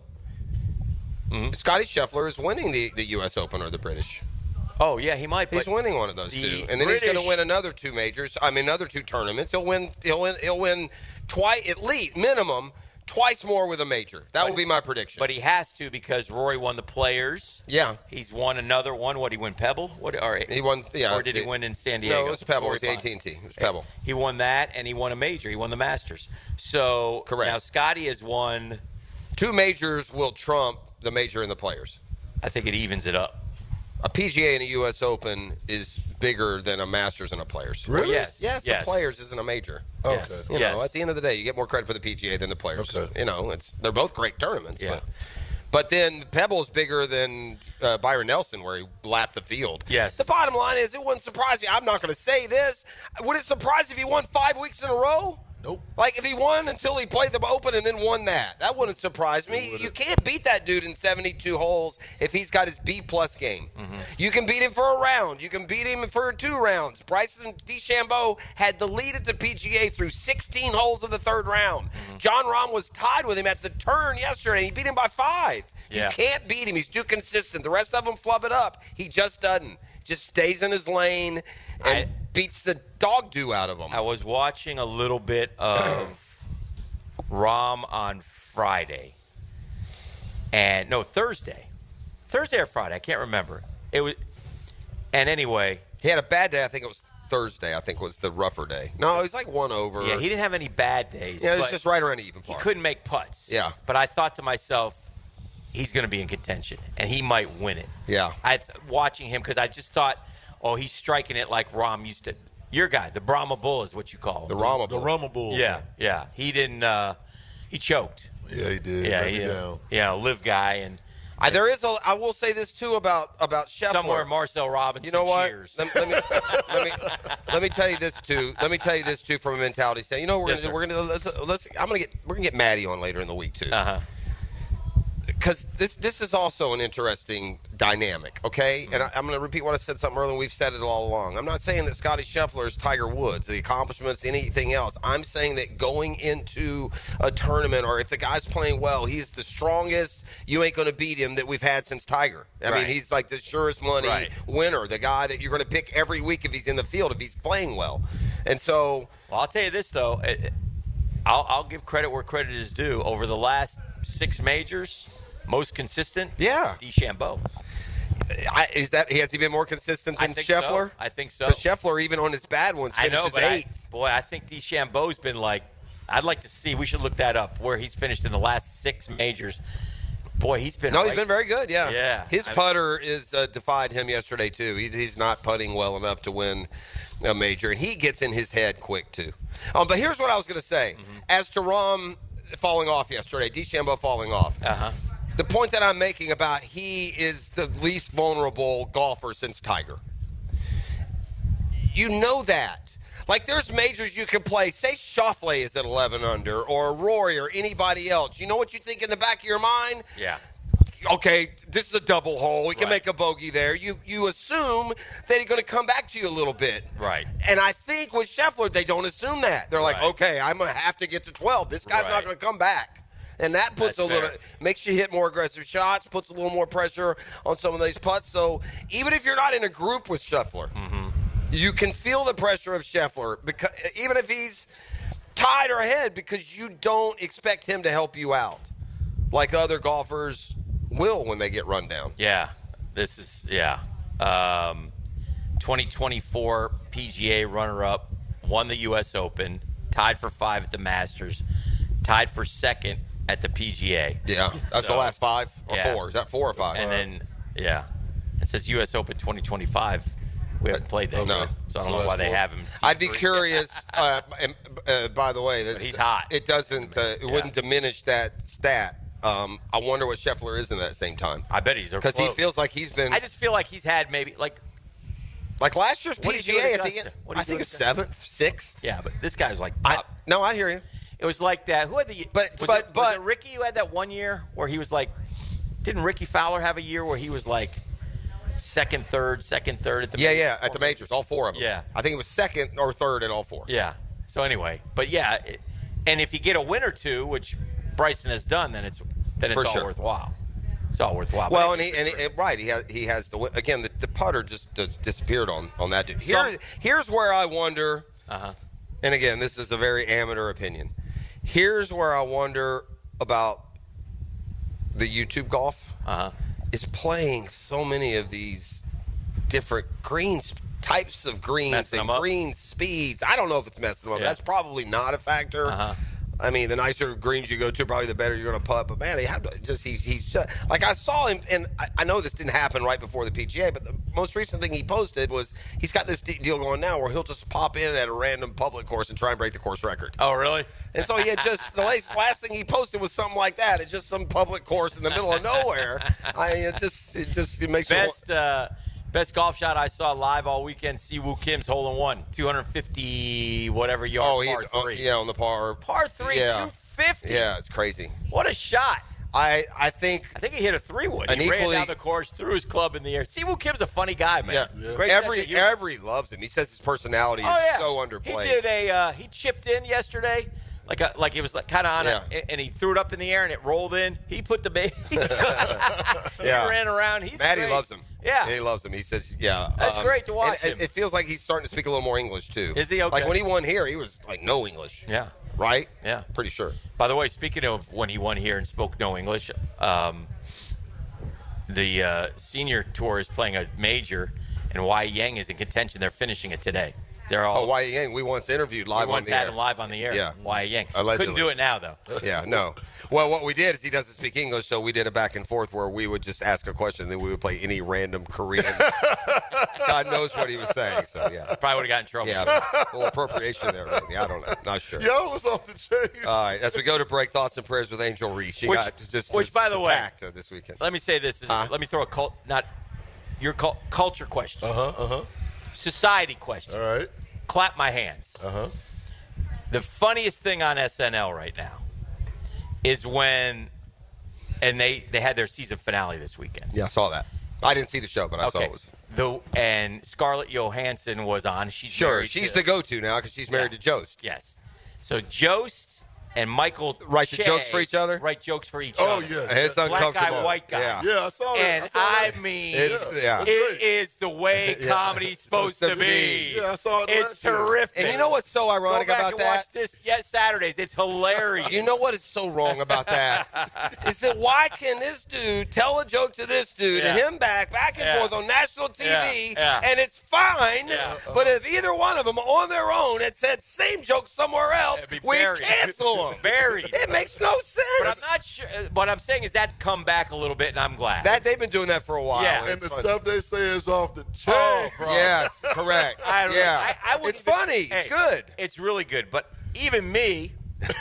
Mm-hmm. Scotty Scheffler is winning the U.S. Open or the British. Oh yeah, he might. He's winning one of those two, and then he's going to win another two majors. another two tournaments. He'll win twice at least, minimum twice more with a major. That will be my prediction. But he has to because Rory won the Players. Yeah, he's won another one. What, he won Pebble? He won. Yeah, or did he win in San Diego? No, it was Pebble. It was the AT&T. It was Pebble. He won that, and he won a major. He won the Masters. So correct. Now Scotty has won. Two majors will trump the major and the Players. I think it evens it up. A PGA and a U.S. Open is bigger than a Masters and a Players. Really? Yes. The Players isn't a major. Okay. Yes. You know, at the end of the day, you get more credit for the PGA than the Players. Okay. You know, they're both great tournaments. Yeah. But then Pebble is bigger than Byron Nelson, where he lapped the field. Yes. The bottom line is, it wouldn't surprise me. I'm not going to say this. Would it surprise you if he won 5 weeks in a row? Nope. Like if he won until he played the Open and then won that wouldn't surprise me. You can't beat that dude in 72 holes if he's got his B-plus game. Mm-hmm. You can beat him for a round. You can beat him for 2 rounds. Bryson DeChambeau had the lead at the PGA through 16 holes of the third round. Mm-hmm. John Rahm was tied with him at the turn yesterday. He beat him by 5. Yeah. You can't beat him. He's too consistent. The rest of them flub it up. He just doesn't. Just stays in his lane and beats the dog do out of him. I was watching a little bit of Rahm on Friday. Thursday or Friday. I can't remember. And anyway. He had a bad day. I think it was Thursday, I think, was the rougher day. No, he's like 1 over. Yeah, he didn't have any bad days. Yeah, it's just right around even par. He couldn't make putts. Yeah. But I thought to myself, he's going to be in contention, and he might win it. Yeah. Watching him, because I just thought, he's striking it like Rahm used to. Your guy, the Brahma Bull is what you call him. The Rama Bull. The Rama Bull. Yeah. He didn't, he choked. Yeah, he did. Yeah, live guy. And I will say this, too, about Scheffler. Somewhere Marcel Robinson. You know what? Cheers. Let me tell you this, too. Let me tell you this, too, from a mentality standpoint. You know what we're gonna get Maddie on later in the week, too. Uh-huh. Because this is also an interesting dynamic, okay? Mm-hmm. And I'm going to repeat what I said something earlier, and we've said it all along. I'm not saying that Scotty Scheffler is Tiger Woods, the accomplishments, anything else. I'm saying that going into a tournament, or if the guy's playing well, he's the strongest, you ain't going to beat him that we've had since Tiger. I mean, he's like the surest money winner, the guy that you're going to pick every week if he's in the field, if he's playing well. And so... Well, I'll tell you this, though. I'll give credit where credit is due. Over the last 6 majors... Most consistent? Yeah. DeChambeau. Has he been more consistent than Scheffler? I think so. Because Scheffler, even on his bad ones, finishes eighth. I think DeChambeau's been like, I'd like to see, we should look that up, where he's finished in the last 6 majors. Boy, he's been he's been very good, yeah. Yeah. His putter is defied him yesterday, too. He's not putting well enough to win a major, and he gets in his head quick, too. But here's what I was going to say. As to Rahm falling off yesterday, DeChambeau falling off, the point that I'm making about he is the least vulnerable golfer since Tiger. You know that. Like, there's majors you can play. Say Schauffele is at 11 under, or Rory, or anybody else. You know what you think in the back of your mind? Yeah. Okay, this is a double hole. We can make a bogey there. You assume that he's going to come back to you a little bit. Right. And I think with Scheffler, they don't assume that. They're like, okay, I'm going to have to get to 12. This guy's not going to come back. And that puts makes you hit more aggressive shots, puts a little more pressure on some of these putts. So even if you're not in a group with Scheffler, you can feel the pressure of Scheffler, because even if he's tied or ahead, because you don't expect him to help you out like other golfers will when they get run down. Yeah. 2024 PGA runner-up, won the U.S. Open, tied for 5 at the Masters, tied for 2nd at the PGA. Yeah, that's the last 5 or 4. Is that 4 or 5? And then, it says U.S. Open 2025. We haven't played that yet, so I don't know why they have him. I'd be curious. By the way, but he's hot. It doesn't. It wouldn't diminish that stat. I wonder what Scheffler is in that same time. I bet he's because he feels like he's been. I just feel like he's had maybe like last year's PGA at the end. I think it's 7th, 6th. Yeah, but this guy's like top. I hear you. It was like that. Who had the? Was it Ricky who had that one year where he was like? Didn't Ricky Fowler have a year where he was like? Second, third at the majors. Yeah, at the majors, all 4 of them. Yeah. I think it was 2nd or 3rd at all 4. Yeah. So anyway, but and if you get a win or 2, which Bryson has done, then it's all worthwhile. It's all worthwhile. Well, he has the again the putter just disappeared on that dude. Here's where I wonder. And again, this is a very amateur opinion. Here's where I wonder about the YouTube golf. Is playing so many of these different types of greens and green speeds. I don't know if it's messing them up. That's probably not a factor. I mean, the nicer greens you go to, probably the better you're going to putt. But man, he's like I saw him, and I know this didn't happen right before the PGA, but the most recent thing he posted was he's got this deal going now where he'll just pop in at a random public course and try and break the course record. Oh, really? And so he had just the last thing he posted was something like that. It's just some public course in the middle of nowhere. It makes best golf shot I saw live all weekend. Siwoo Kim's hole-in-one, 250 whatever yard, par 3. On the par 3, 250. Yeah, it's crazy. What a shot! I think he hit a 3-wood. He ran down the course, threw his club in the air. Siwoo Kim's a funny guy, man. Yeah. Great Every loves him. He says his personality is so underplayed. He chipped in yesterday. Like it was like kind of on it, and he threw it up in the air and it rolled in. He put the base. He ran around. Maddie great. loves him. Yeah, he loves him. He says, that's great to watch him. It feels like he's starting to speak a little more English too. Is he okay? Like when he won here, he was like no English. Yeah. Right? Yeah. Pretty sure. By the way, speaking of when he won here and spoke no English, the senior tour is playing a major, and Y Yang is in contention. They're finishing it today. They're all. Y Yang, we once interviewed live on the air. Had him live on the air. Yeah. Y Yang. Allegedly. Couldn't do it now though. Yeah, no. Well, what we did is he doesn't speak English, so we did a back and forth where we would just ask a question, and then we would play any random Korean. God knows what he was saying, so yeah. Probably would have gotten in trouble. Yeah, a little appropriation there, maybe. I don't know. Not sure. Yo, what's off the chase? All right, as we go to break, thoughts and prayers with Angel Reese. She got just by the way, this weekend. Let me say this. Let me throw a culture question. Society question. All right. Clap my hands. The funniest thing on SNL right now is when, and they had their season finale this weekend. Yeah, I saw that. I didn't see the show, but I saw it was. And Scarlett Johansson was on. She's the go-to now because she's married to Jost. Yes. So Jost and Michael Write the Che jokes for each other? Write jokes for each Oh, other. yeah. It's Black uncomfortable. guy, white guy. Yeah. Yeah, I saw that. And I mean, it is the way comedy's supposed to be. Yeah, I saw it It's last year. terrific. And you know what's so ironic Go back about and that? watch this Saturdays. It's hilarious. You know what is so wrong about that? Is that why can this dude tell a joke to this dude and him back and forth on national TV, and it's fine, but if either one of them on their own had said same joke somewhere else, we cancel them. Buried. It makes no sense. But I'm not sure. What I'm saying is that's come back a little bit, and I'm glad. That they've been doing that for a while. Yeah. And the stuff they say is off the chain. Oh, bro. Yes, correct. I wouldn't It's funny. Hey, it's good. It's really good. But even me,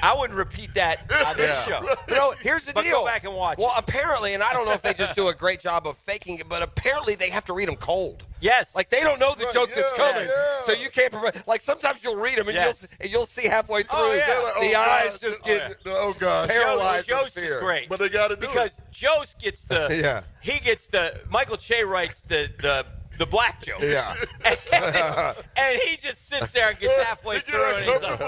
I wouldn't repeat that on this show. No, here's the But deal. go back and watch Well, it. apparently, and I don't know if they just do a great job of faking it, but apparently they have to read them cold. Yes. Like they don't know the joke that's coming, yeah. so you can't. Like sometimes you'll read them and you'll see halfway through. Oh, yeah. They're like, The oh, eyes gosh, just get oh gosh. paralyzed. with Jost is fear. great. But they got to do because it. Jost gets the Yeah. he gets the Michael Che writes the black jokes. Yeah. and he just sits there and gets halfway through and he's like,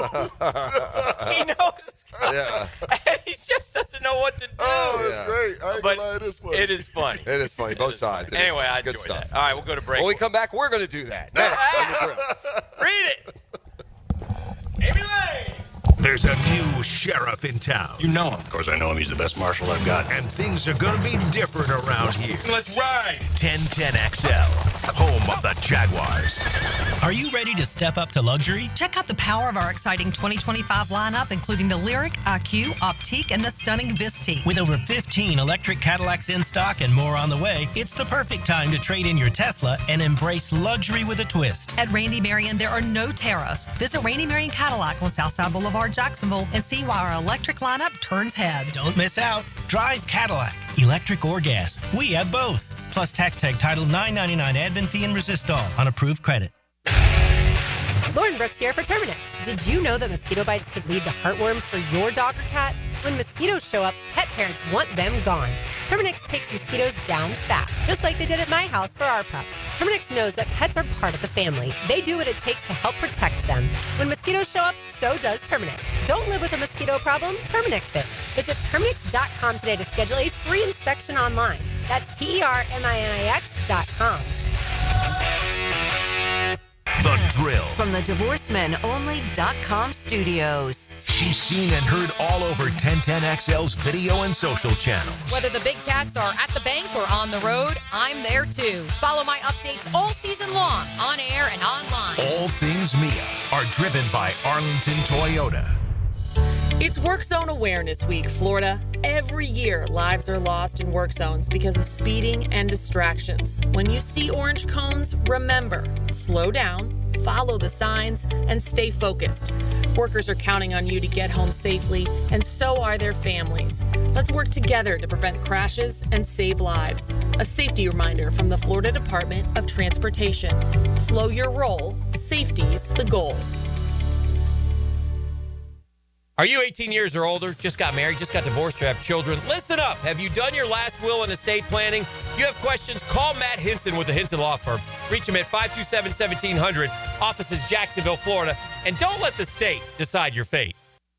he knows. Yeah. And he just doesn't know what to do. Oh, it's great. I ain't But gonna lie, it is funny. it is funny. It is funny, both sides. It is Anyway, funny. I It's good enjoyed stuff. that. All right, we'll go to break. When we come back, we're going to do that. Next on the Drill. Read it. Amy Lane. There's a new sheriff in town. You know him. Of course, I know him. He's the best marshal I've got. And things are going to be different around here. Let's ride. 1010XL, home of the Jaguars. Are you ready to step up to luxury? Check out the power of our exciting 2025 lineup, including the Lyric, IQ, Optique, and the stunning Visti. With over 15 electric Cadillacs in stock and more on the way, it's the perfect time to trade in your Tesla and embrace luxury with a twist. At Randy Marion, there are no tariffs. Visit Randy Marion Cadillac on Southside Boulevard, Jacksonville, and see why our electric lineup turns heads. Don't miss out. Drive Cadillac, electric or gas. We have both. Plus tax tag title $9.99 admin fee and resist all on approved credit. Lauren Brooks here for Terminix. Did you know that mosquito bites could lead to heartworm for your dog or cat? When mosquitoes show up, pet parents want them gone. Terminix takes mosquitoes down fast, just like they did at my house for our pup. Terminix knows that pets are part of the family. They do what it takes to help protect them. When mosquitoes show up, so does Terminix. Don't live with a mosquito problem, Terminix it. Visit Terminix.com today to schedule a free inspection online. That's TerMinix.com. The Drill. From the DivorceMenOnly.com studios. She's seen and heard all over 1010XL's video and social channels. Whether the big cats are at the bank or on the road, I'm there too. Follow my updates all season long, on air and online. All things Mia are driven by Arlington Toyota. It's Work Zone Awareness Week, Florida. Every year, lives are lost in work zones because of speeding and distractions. When you see orange cones, remember, slow down, follow the signs, and stay focused. Workers are counting on you to get home safely, and so are their families. Let's work together to prevent crashes and save lives. A safety reminder from the Florida Department of Transportation. Slow your roll. Safety's the goal. Are you 18 years or older, just got married, just got divorced, or have children? Listen up. Have you done your last will and estate planning? If you have questions, call Matt Hinson with the Hinson Law Firm. Reach him at 527-1700, offices Jacksonville, Florida. And don't let the state decide your fate.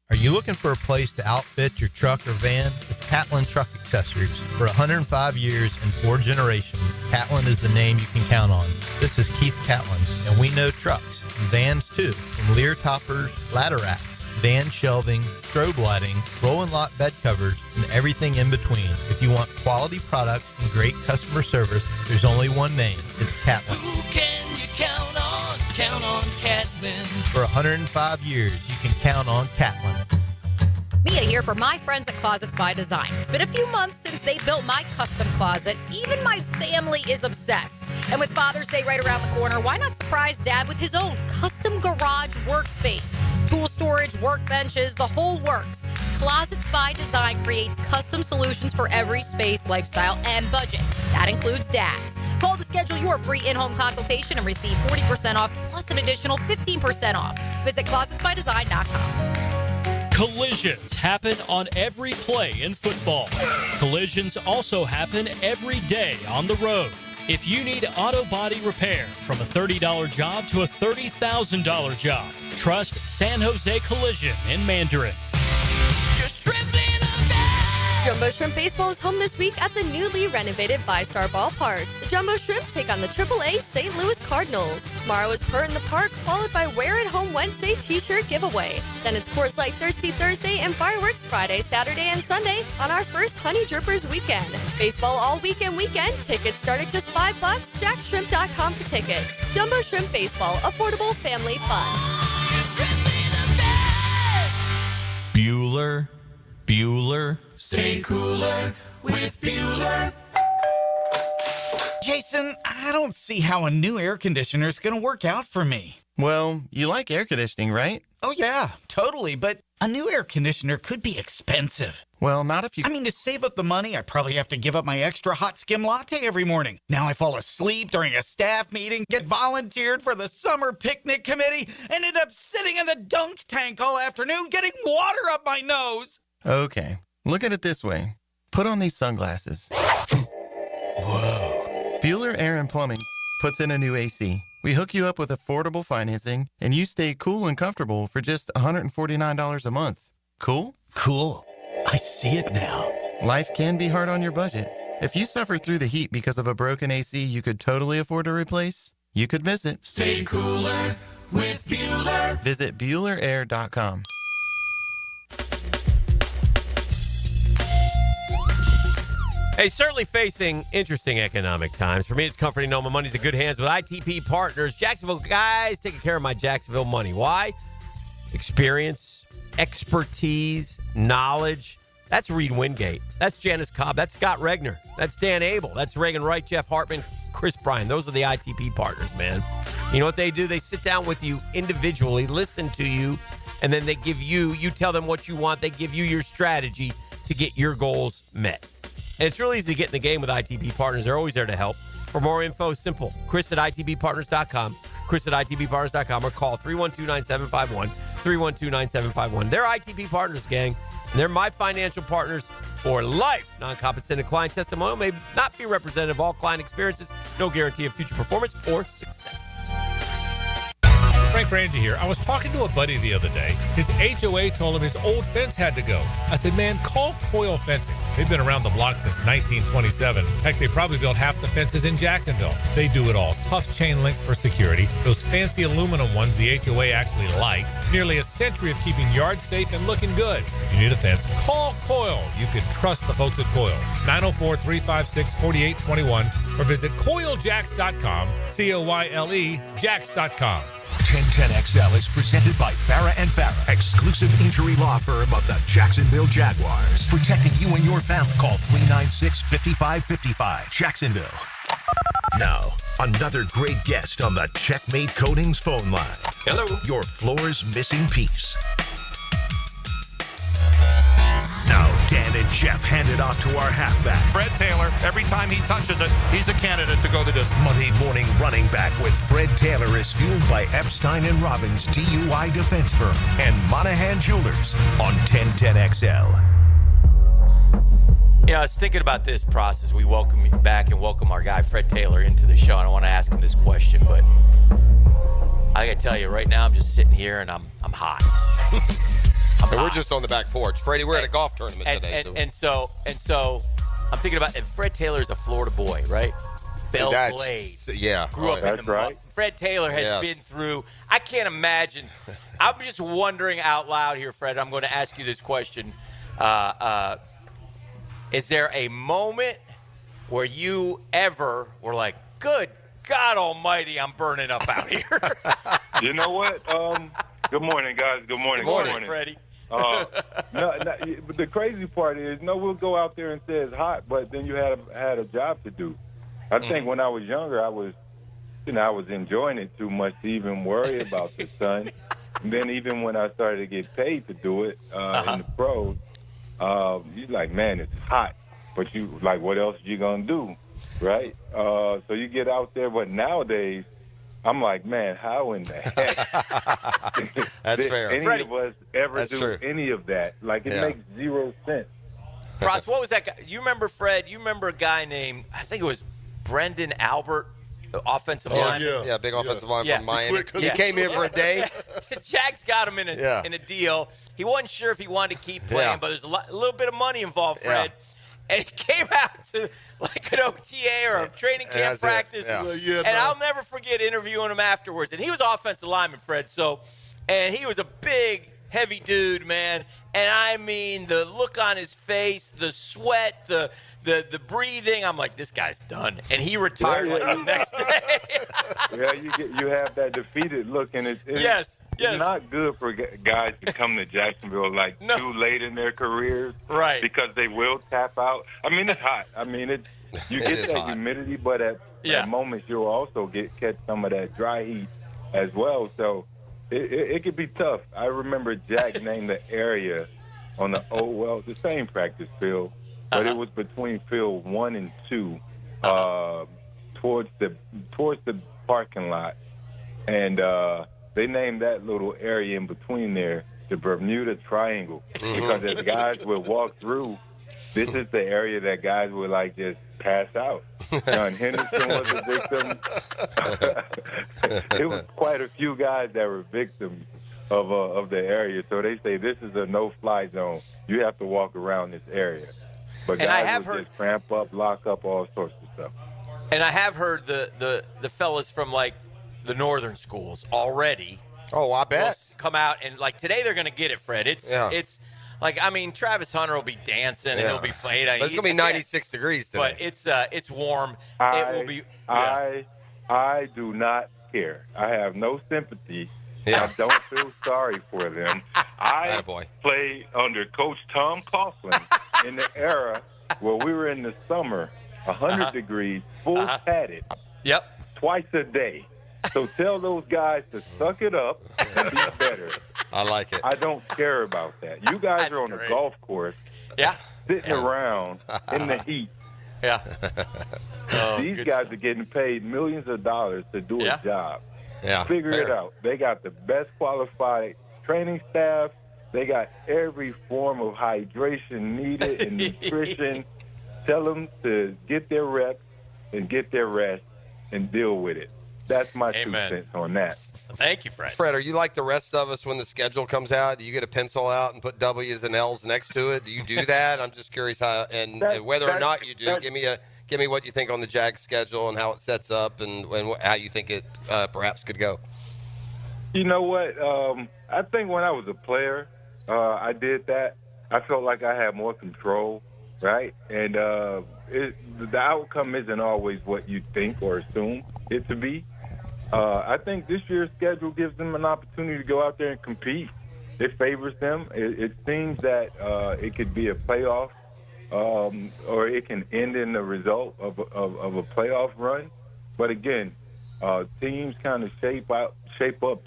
Are you looking for a place to outfit your truck or van? It's Catlin Truck Accessories. For 105 years and 4 generations, Catlin is the name you can count on. This is Keith Catlin, and we know trucks, and vans too, from Lear toppers, ladder racks, van shelving, strobe lighting, roll and lock bed covers, and everything in between. If you want quality products and great customer service, there's only one name. It's Catlin. Who can you count on? Count on Catlin. For 105 years, you can count on Catlin. Mia here for my friends at Closets by Design. It's been a few months since they built my custom closet. Even my family is obsessed. And with Father's Day right around the corner, why not surprise Dad with his own custom garage workspace? Tool storage, workbenches, the whole works. Closets by Design creates custom solutions for every space, lifestyle, and budget. That includes Dad's. Call to schedule your free in-home consultation and receive 40% off plus an additional 15% off. Visit closetsbydesign.com. Collisions happen on every play in football. Collisions also happen every day on the road. If you need auto body repair, from a $30 job to a $30,000 job, trust San Jose Collision in Mandarin. Jumbo Shrimp Baseball is home this week at the newly renovated VyStar Ballpark. The Jumbo Shrimp take on the AAA St. Louis Cardinals. Tomorrow is Purr in the Park, followed by Wear It Home Wednesday t-shirt giveaway. Then it's Coors Light Thirsty Thursday and Fireworks Friday, Saturday, and Sunday on our first Honey Drippers weekend. Baseball all weekend. Tickets start at just $5. JackShrimp.com for tickets. Jumbo Shrimp Baseball. Affordable family fun. Bueller. Stay cooler with Bueller. Jason, I don't see how a new air conditioner is going to work out for me. Well, you like air conditioning, right? Oh, yeah, totally. But a new air conditioner could be expensive. Well, not if you... I mean, to save up the money, I probably have to give up my extra hot skim latte every morning. Now I fall asleep during a staff meeting, get volunteered for the summer picnic committee, and end up sitting in the dunk tank all afternoon getting water up my nose. Okay, look at it this way. Put on these sunglasses. Whoa. Bueller Air and Plumbing puts in a new AC. We hook you up with affordable financing, and you stay cool and comfortable for just $149 a month. Cool? Cool. I see it now. Life can be hard on your budget. If you suffer through the heat because of a broken AC you could totally afford to replace, you could visit. Stay cooler with Bueller. Visit BuellerAir.com. Hey, certainly facing interesting economic times. For me, it's comforting to know my money's in good hands with ITP Partners. Jacksonville guys taking care of my Jacksonville money. Why? Experience, expertise, knowledge. That's Reed Wingate. That's Janice Cobb. That's Scott Regner. That's Dan Abel. That's Reagan Wright, Jeff Hartman, Chris Bryan. Those are the ITP Partners, man. You know what they do? They sit down with you individually, listen to you, and then they give you tell them what you want. They give you your strategy to get your goals met. And it's really easy to get in the game with ITB Partners. They're always there to help. For more info, simple. Chris at ITBPartners.com. Chris at ITBPartners.com or call 312-9751. 312-9751. They're ITB Partners, gang. And they're my financial partners for life. Non-compensated client testimonial may not be representative of all client experiences. No guarantee of future performance or success. Frank Frangie here. I was talking to a buddy the other day. His HOA told him his old fence had to go. I said, man, call Coil Fencing. They've been around the block since 1927. Heck, they probably built half the fences in Jacksonville. They do it all. Tough chain link for security. Those fancy aluminum ones the HOA actually likes. Nearly a century of keeping yards safe and looking good. If you need a fence, call Coil. You can trust the folks at Coil. 904-356-4821 or visit CoilJacks.com. COYLE Jacks.com. 1010XL is presented by Farah & Farah, exclusive injury law firm of the Jacksonville Jaguars. Protecting you and your family. Call 396-5555. Jacksonville. Now, another great guest on the Checkmate Coatings phone line. Hello. Your floor's missing piece. Now, Dan and Jeff hand it off to our halfback. Fred Taylor, every time he touches it, he's a candidate to go the distance. Monday morning running back with Fred Taylor is fueled by Epstein & Robbins DUI defense firm and Monahan Jewelers on 1010XL. You know, I was thinking about this process. We welcome you back and welcome our guy Fred Taylor into the show, and I want to ask him this question, but I got to tell you, right now I'm just sitting here and I'm hot. And we're just on the back porch. Freddie, we're at a golf tournament today. So I'm thinking about, and Fred Taylor is a Florida boy, right? Belle Glade. Yeah. Grew up in the mud. Fred Taylor has been through, I can't imagine. I'm just wondering out loud here, Fred. I'm going to ask you this question. Is there a moment where you ever were like, good God almighty, I'm burning up out here? You know what? Good morning, guys. Good morning. Good morning, Freddie. But the crazy part is, we'll go out there and say it's hot, but then you had a job to do. I think when I was younger, I was enjoying it too much to even worry about the sun. And then even when I started to get paid to do it in the pros, you're like, man, it's hot. But you like, what else are you gonna do, right? So you get out there, but nowadays, I'm like, man, how in the heck That's did fair. any Freddie, of us ever that's do true. any of that? Like, it makes zero sense. Pross, what was that guy? You remember, Fred? You remember a guy named, I think it was Brendan Albert? The offensive Oh, line. yeah. Big offensive line Yeah. from Miami. He He came in for a day. Jags got him in a deal. He wasn't sure if he wanted to keep playing, but there's a little bit of money involved, Fred. And he came out to like an OTA or a training camp practice. And I'll never forget interviewing him afterwards. And he was offensive lineman, Fred. And he was a big, heavy dude, man. And I mean, the look on his face, the sweat, the breathing. I'm like, this guy's done. And he retired the next day. You have that defeated look, and it's not good for guys to come to Jacksonville too late in their careers, right? Because they will tap out. I mean, it's hot. I mean, you get that humidity, but at moments you'll also catch some of that dry heat as well. So it could be tough. I remember Jack named the area on the same practice field, but it was between field 1 and 2, towards the parking lot, and they named that little area in between there the Bermuda Triangle, because as guys would walk through, this is the area that guys would just pass out. John Henderson was a victim. It was quite a few guys that were victims of the area. So they say this is a no-fly zone. You have to walk around this area. But guys would just cramp up, lock up, all sorts of stuff. And I have heard the fellas from the northern schools already. Oh, I bet. Come out and today they're going to get it, Fred. It's Travis Hunter will be dancing and he'll be playing. It's going to be 96 degrees today. But it's warm. It will be. Yeah. I do not care. I have no sympathy. I don't feel sorry for them. I played under Coach Tom Coughlin in the era where we were in the summer, 100 degrees, full padded, twice a day. So tell those guys to suck it up and be better. I like it. I don't care about that. You guys are on a golf course, sitting around in the heat. Yeah. These guys are getting paid millions of dollars to do a job. Yeah. Figure it out. They got the best qualified training staff. They got every form of hydration needed and nutrition. Tell them to get their reps and get their rest and deal with it. That's my 2 cents on that. Thank you, Fred. Fred, are you like the rest of us when the schedule comes out? Do you get a pencil out and put W's and L's next to it? Do you do that? I'm just curious how, and whether or not you do. Give me what you think on the Jags schedule and how it sets up and how you think it perhaps could go. You know what? I think when I was a player, I did that. I felt like I had more control, right? And the outcome isn't always what you think or assume it to be. I think this year's schedule gives them an opportunity to go out there and compete. It favors them. It seems that it could be a playoff, or it can end in the result of a playoff run. But again, teams kind of shape up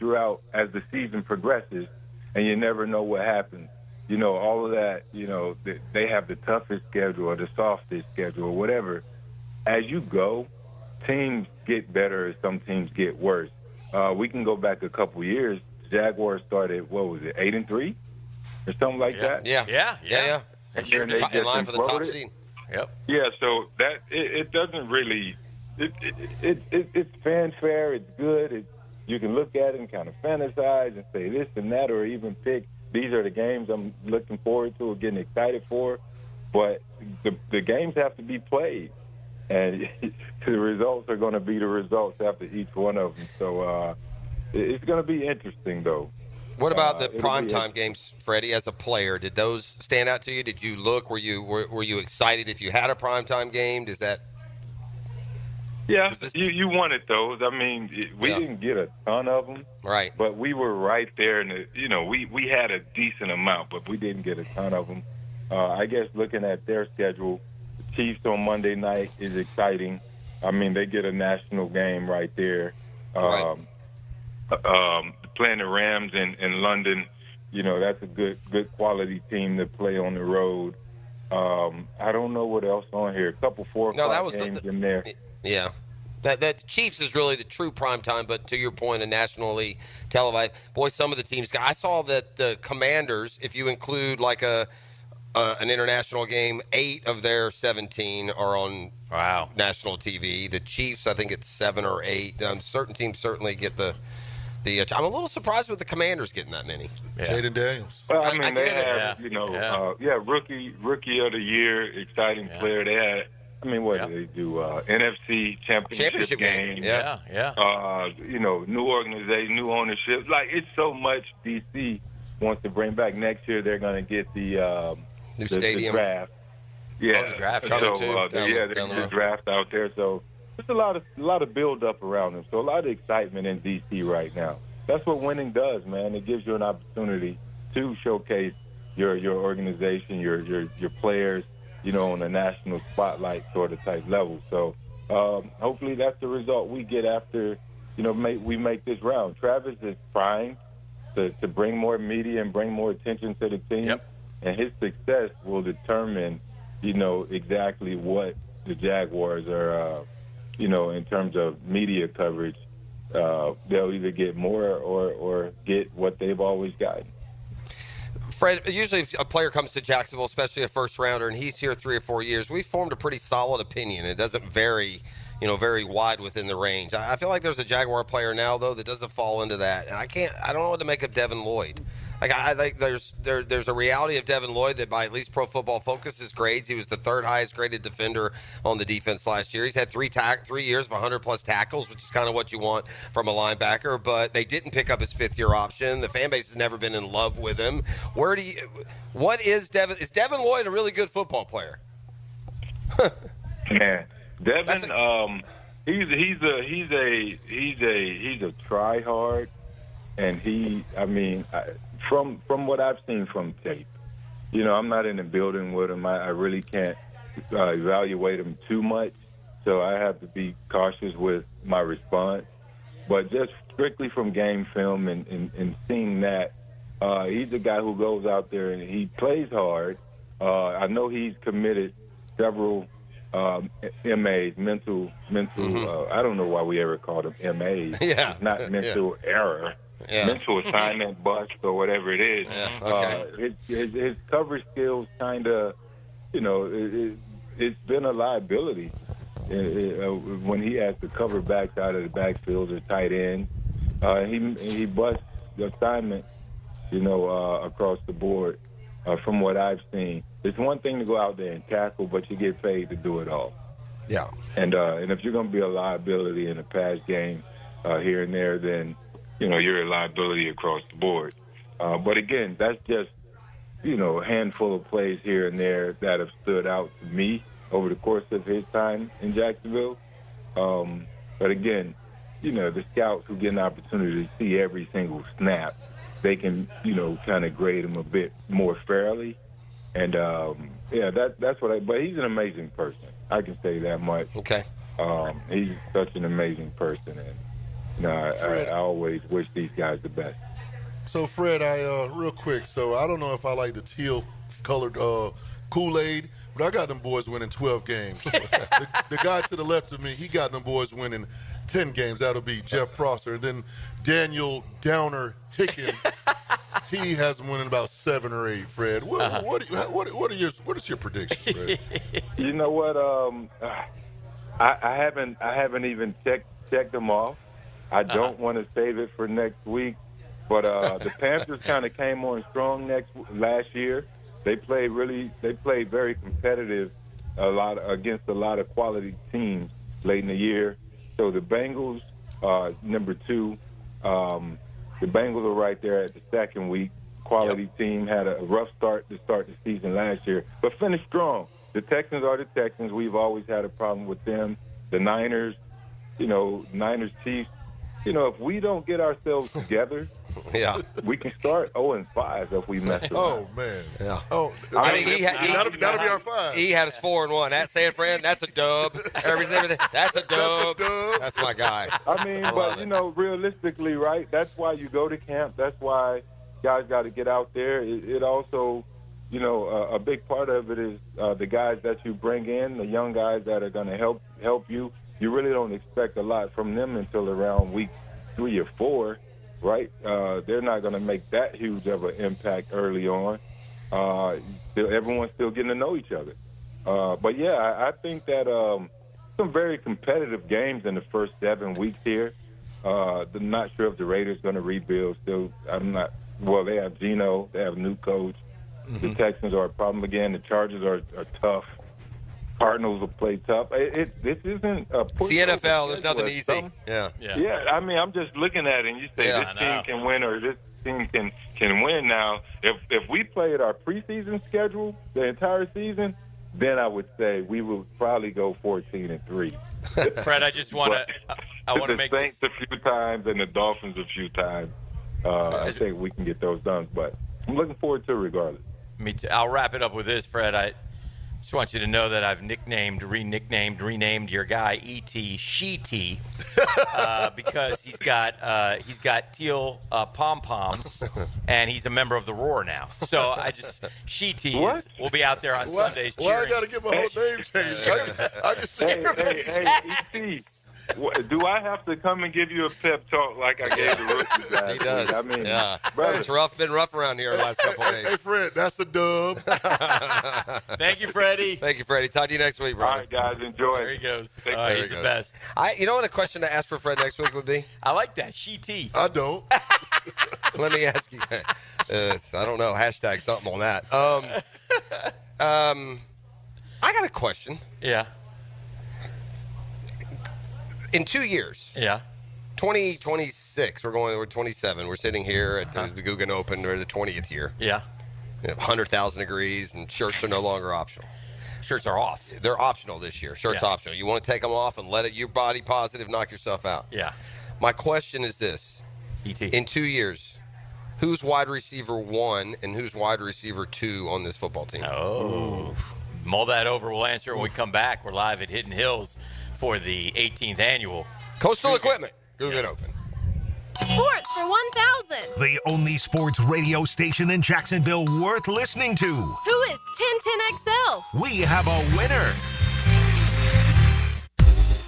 throughout as the season progresses, and you never know what happens. You know, all of that, they have the toughest schedule or the softest schedule or whatever. As you go, teams get better, some teams get worse. We can go back a couple years. Jaguars started, 8-3 or something like that? Yeah. And then they in line for the top imploded. seed. Yep. Yeah, so that it doesn't really it's fanfare, it's good. You can look at it and kind of fantasize and say this and that, or even pick these are the games I'm looking forward to or getting excited for. But the games have to be played. And the results are going to be the results after each one of them. So it's going to be interesting, though. What about the primetime games, Freddie, as a player? Did those stand out to you? Did you look? Were you excited if you had a primetime game? Does that? Yeah, you wanted those. I mean, we didn't get a ton of them. Right. But we were right there. We had a decent amount, but we didn't get a ton of them. I guess looking at their schedule, the Chiefs on Monday night is exciting. I mean, they get a national game right there. Playing the Rams in London, that's a good quality team to play on the road. I don't know what else on here. A couple 4 o'clock games in there. Yeah. That Chiefs is really the true prime time, but to your point, a nationally televised. Boy, some of the teams. I saw that the Commanders, if you include like a an international game. 8 of their 17 are on national TV. The Chiefs, I think it's 7 or 8. Certain teams certainly get the. I'm a little surprised with the Commanders getting that many. Jaden Daniels. Well, I mean, I they get it. have, rookie of the year, exciting player. They had, what do they do? NFC championship game. New organization, new ownership. Like, it's so much DC wants to bring back. Next year, they're going to get the new stadium. The draft. Yeah, the draft coming too. There's the draft out there. So there's a lot of build up around them. So a lot of excitement in DC right now. That's what winning does, man. It gives you an opportunity to showcase your organization, your players, on a national spotlight sort of type level. So hopefully that's the result we get after, we make this round. Travis is primed to bring more media and bring more attention to the team, and his success will determine, exactly what the Jaguars are, in terms of media coverage. They'll either get more or get what they've always gotten. Fred, usually if a player comes to Jacksonville, especially a first rounder, and he's here 3 or 4 years, we've formed a pretty solid opinion. It doesn't vary, very wide within the range. I feel like there's a Jaguar player now, though, that doesn't fall into that. And I don't know what to make of Devin Lloyd. Like, I think there's a reality of Devin Lloyd that by at least Pro Football Focus's grades, he was the 3rd highest graded defender on the defense last year. He's had 3 years of 100-plus tackles, which is kind of what you want from a linebacker, but they didn't pick up his 5th-year option. The fan base has never been in love with him. Is Devin Lloyd a really good football player? Man, Devin, he's a try hard, and from what I've seen from tape, I'm not in the building with him. I really can't evaluate him too much, so I have to be cautious with my response. But just strictly from game film and seeing that, he's a guy who goes out there and he plays hard. I know he's committed several MAs, mental. I don't know why we ever called them MAs. Yeah, not mental error. Yeah. Mental assignment, bust, or whatever it is. Yeah, okay. His coverage skills kind of, it's been a liability when he has to cover backs out of the backfield or tight end. He busts the assignment, across the board. From what I've seen, it's one thing to go out there and tackle, but you get paid to do it all. Yeah. And if you're going to be a liability in a pass game here and there, then you're a liability across the board. But again, that's just, a handful of plays here and there that have stood out to me over the course of his time in Jacksonville. But again, the scouts who get an opportunity to see every single snap, they can, kind of grade him a bit more fairly. And, that's but he's an amazing person. I can say that much. Okay. He's such an amazing person. And, I always wish these guys the best. So, Fred, real quick, I don't know if I like the teal-colored Kool-Aid, but I got them boys winning 12 games. The guy to the left of me, he got them boys winning 10 games. That'll be Jeff Prosser. And then Daniel Downer Hicken, he has them winning about 7 or 8, Fred. What is your prediction, Fred? You know what? I haven't even checked them off. I don't want to save it for next week, but the Panthers kind of came on strong last year. They played very competitive against a lot of quality teams late in the year. So the Bengals, number 2, the Bengals are right there at the second week. Quality team, had a rough start to start the season last year, but finished strong. The Texans are the Texans. We've always had a problem with them. The Niners, Chiefs. If we don't get ourselves together, we can start 0-5 if we mess around. Oh man, yeah. Oh, I think that'll be our 5. He had us 4-1 at San Fran. That's a dub. Everything. That's a dub. That's my guy. But realistically, right? That's why you go to camp. That's why guys got to get out there. It also, a big part of it is the guys that you bring in, the young guys that are going to help you. You really don't expect a lot from them until around week 3 or 4, right? They're not going to make that huge of an impact early on. Everyone's still getting to know each other. But yeah, I think that some very competitive games in the first 7 weeks here. I'm not sure if the Raiders going to rebuild. Still, I'm not. Well, they have Geno. They have a new coach. Mm-hmm. The Texans are a problem again. The Chargers are tough. Cardinals will play tough. This isn't a it's the NFL. There's nothing easy. Yeah. I mean, I'm just looking at it, and you say this team can win or this team can win. Now, if we played our preseason schedule the entire season, then I would say we would probably go 14-3. Fred, I just want to. I want to make the Saints a few times and the Dolphins a few times. I think we can get those done, but I'm looking forward to it regardless. Me too. I'll wrap it up with this, Fred. I just want you to know that I've renamed your guy E.T. She-T because he's got teal pom-poms, and he's a member of the Roar now. So She-T will be out there on Sundays cheering. Well, I got to get my whole name changed. I just hey, E.T., do I have to come and give you a pep talk like I gave the rookies guys? He does. I mean, brother. It's been rough around here the last couple of days. Hey, Fred, that's a dub. Thank you, Freddie. Thank you, Freddie. Talk to you next week, brother. All right, guys, enjoy. There he goes. He's the best. You know what a question to ask for Fred next week would be? I like that. She-T. I don't. Let me ask you. I don't know. Hashtag something on that. I got a question. Yeah. In 2 years, 2026, we're 27. We're sitting here at the GooGan Open, we're the 20th year. Yeah. 100,000 degrees, and shirts are no longer optional. Shirts are off. They're optional this year. Shirts optional. You want to take them off and let your body positive, knock yourself out. Yeah. My question is this. E.T. In 2 years, who's wide receiver 1 and who's wide receiver 2 on this football team? Oh. Mull that over. We'll answer when we come back. We're live at Hidden Hills for the 18th annual Coastal Equipment GooGan Open. Sports for 1,000. The only sports radio station in Jacksonville worth listening to. Who is 1010XL? We have a winner.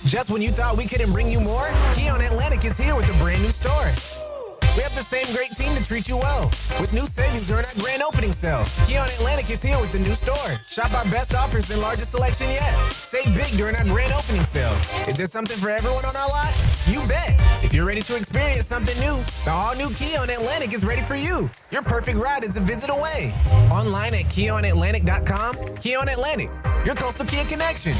Just when you thought we couldn't bring you more, Keon Atlantic is here with a brand new store. We have the same great team to treat you well. With new savings during our grand opening sale. Keon Atlantic is here with the new store. Shop our best offers and largest selection yet. Save big during our grand opening sale. Is there something for everyone on our lot? You bet. If you're ready to experience something new, the all-new Keon Atlantic is ready for you. Your perfect ride is a visit away. Online at KeonAtlantic.com. Keon Atlantic, your coastal Kia connection.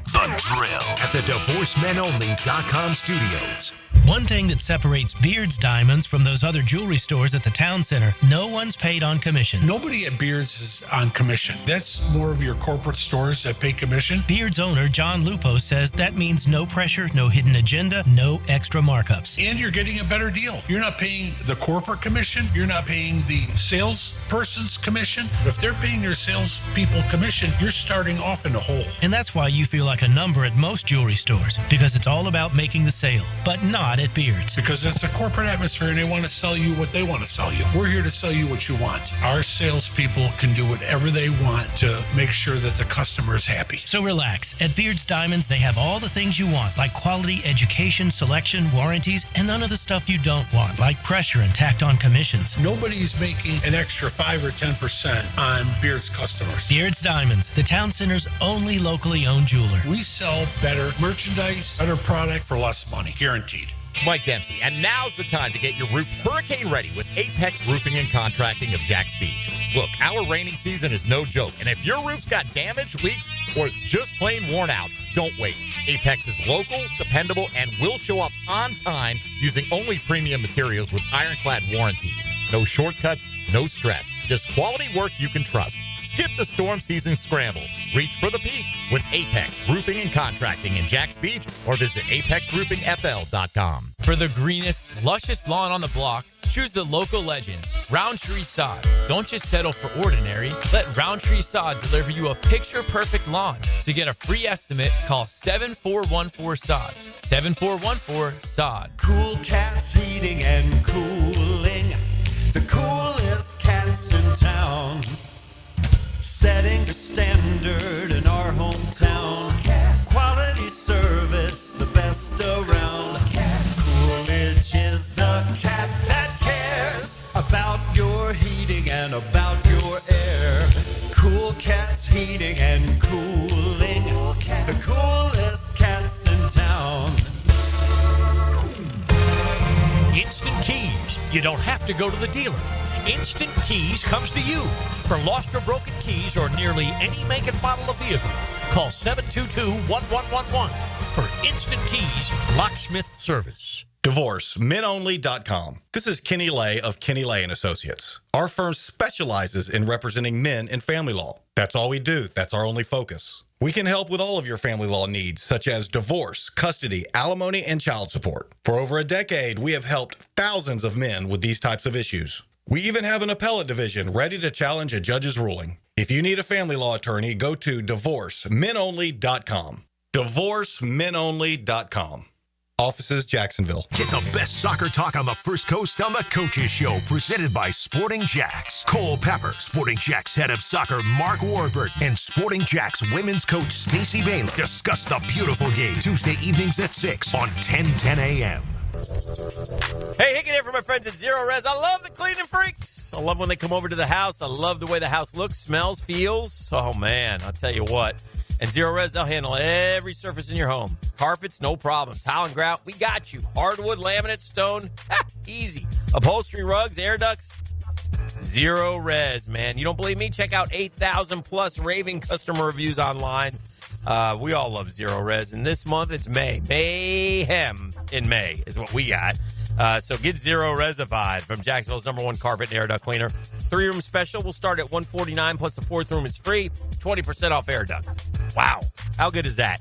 The Drill at the DivorceMenOnly.com studios. One thing that separates Beard's Diamonds from those other jewelry stores at the town center, no one's paid on commission. Nobody at Beard's is on commission. That's more of your corporate stores that pay commission. Beard's owner, John Lupo, says that means no pressure, no hidden agenda, no extra markups. And you're getting a better deal. You're not paying the corporate commission. You're not paying the salesperson's commission. If they're paying their salespeople commission, you're starting off in the hole. And that's why you feel like a number at most jewelry stores, because it's all about making the sale, but not at Beard's. Because it's a corporate atmosphere and they want to sell you what they want to sell you. We're here to sell you what you want. Our salespeople can do whatever they want to make sure that the customer is happy. So relax. At Beard's Diamonds, they have all the things you want, like quality education, selection, warranties, and none of the stuff you don't want, like pressure and tacked on commissions. Nobody's making an extra 5 or 10% on Beard's customers. Beard's Diamonds, the town center's only locally owned jeweler. We sell better merchandise, better product for less money, guaranteed. Mike Dempsey, and now's the time to get your roof hurricane ready with Apex Roofing and Contracting of Jacks Beach. Look, our rainy season is no joke, and if your roof's got damage, leaks, or it's just plain worn out, don't wait. Apex is local, dependable, and will show up on time using only premium materials with ironclad warranties. No shortcuts, no stress, just quality work you can trust. Skip the storm season scramble. Reach for the peak with Apex Roofing and Contracting in Jacks Beach or visit apexroofingfl.com. For the greenest, luscious lawn on the block, choose the local legends, Roundtree Sod. Don't just settle for ordinary. Let Roundtree Sod deliver you a picture-perfect lawn. To get a free estimate, call 7414-SOD. 7414-SOD. Cool Cats Heating and Cooling. The coolest cats in town. Setting the standard in our hometown. Quality service, the best around. Coolidge is the cat that cares about your heating and about your air. Cool Cats Heating and Cooling. The coolest cats in town. Instant Keys. You don't have to go to the dealer. Instant Keys comes to you. For lost or broken keys or nearly any make and model of vehicle, call 722-1111 for Instant Keys locksmith service. DivorceMenOnly.com. This is Kenny Lay of Kenny Lay & Associates. Our firm specializes in representing men in family law. That's all we do. That's our only focus. We can help with all of your family law needs, such as divorce, custody, alimony, and child support. For over a decade, we have helped thousands of men with these types of issues. We even have an appellate division ready to challenge a judge's ruling. If you need a family law attorney, go to DivorceMenOnly.com. DivorceMenOnly.com. Offices, Jacksonville. Get the best soccer talk on the First Coast on the Coaches Show, presented by Sporting Jacks. Cole Pepper, Sporting Jacks head of soccer Mark Warburton, and Sporting Jacks women's coach Stacey Bailey discuss the beautiful game Tuesday evenings at 6 on 1010 a.m. Hey, Hickey here for my friends at Zero Res. I love the cleaning freaks. I love when they come over to the house. I love the way the house looks, smells, feels. Oh, man, I'll tell you what. And Zero Res, they'll handle every surface in your home. Carpets, no problem. Tile and grout, we got you. Hardwood, laminate, stone, easy. Upholstery, rugs, air ducts, Zero Res, man. You don't believe me? Check out 8,000-plus raving customer reviews online. We all love Zero Res. And this month, it's May. Mayhem in May is what we got. So get Zero Resified from Jacksonville's #1 carpet and air duct cleaner. 3-room special will start at $149, plus the 4th room is free. 20% off air duct. Wow. How good is that?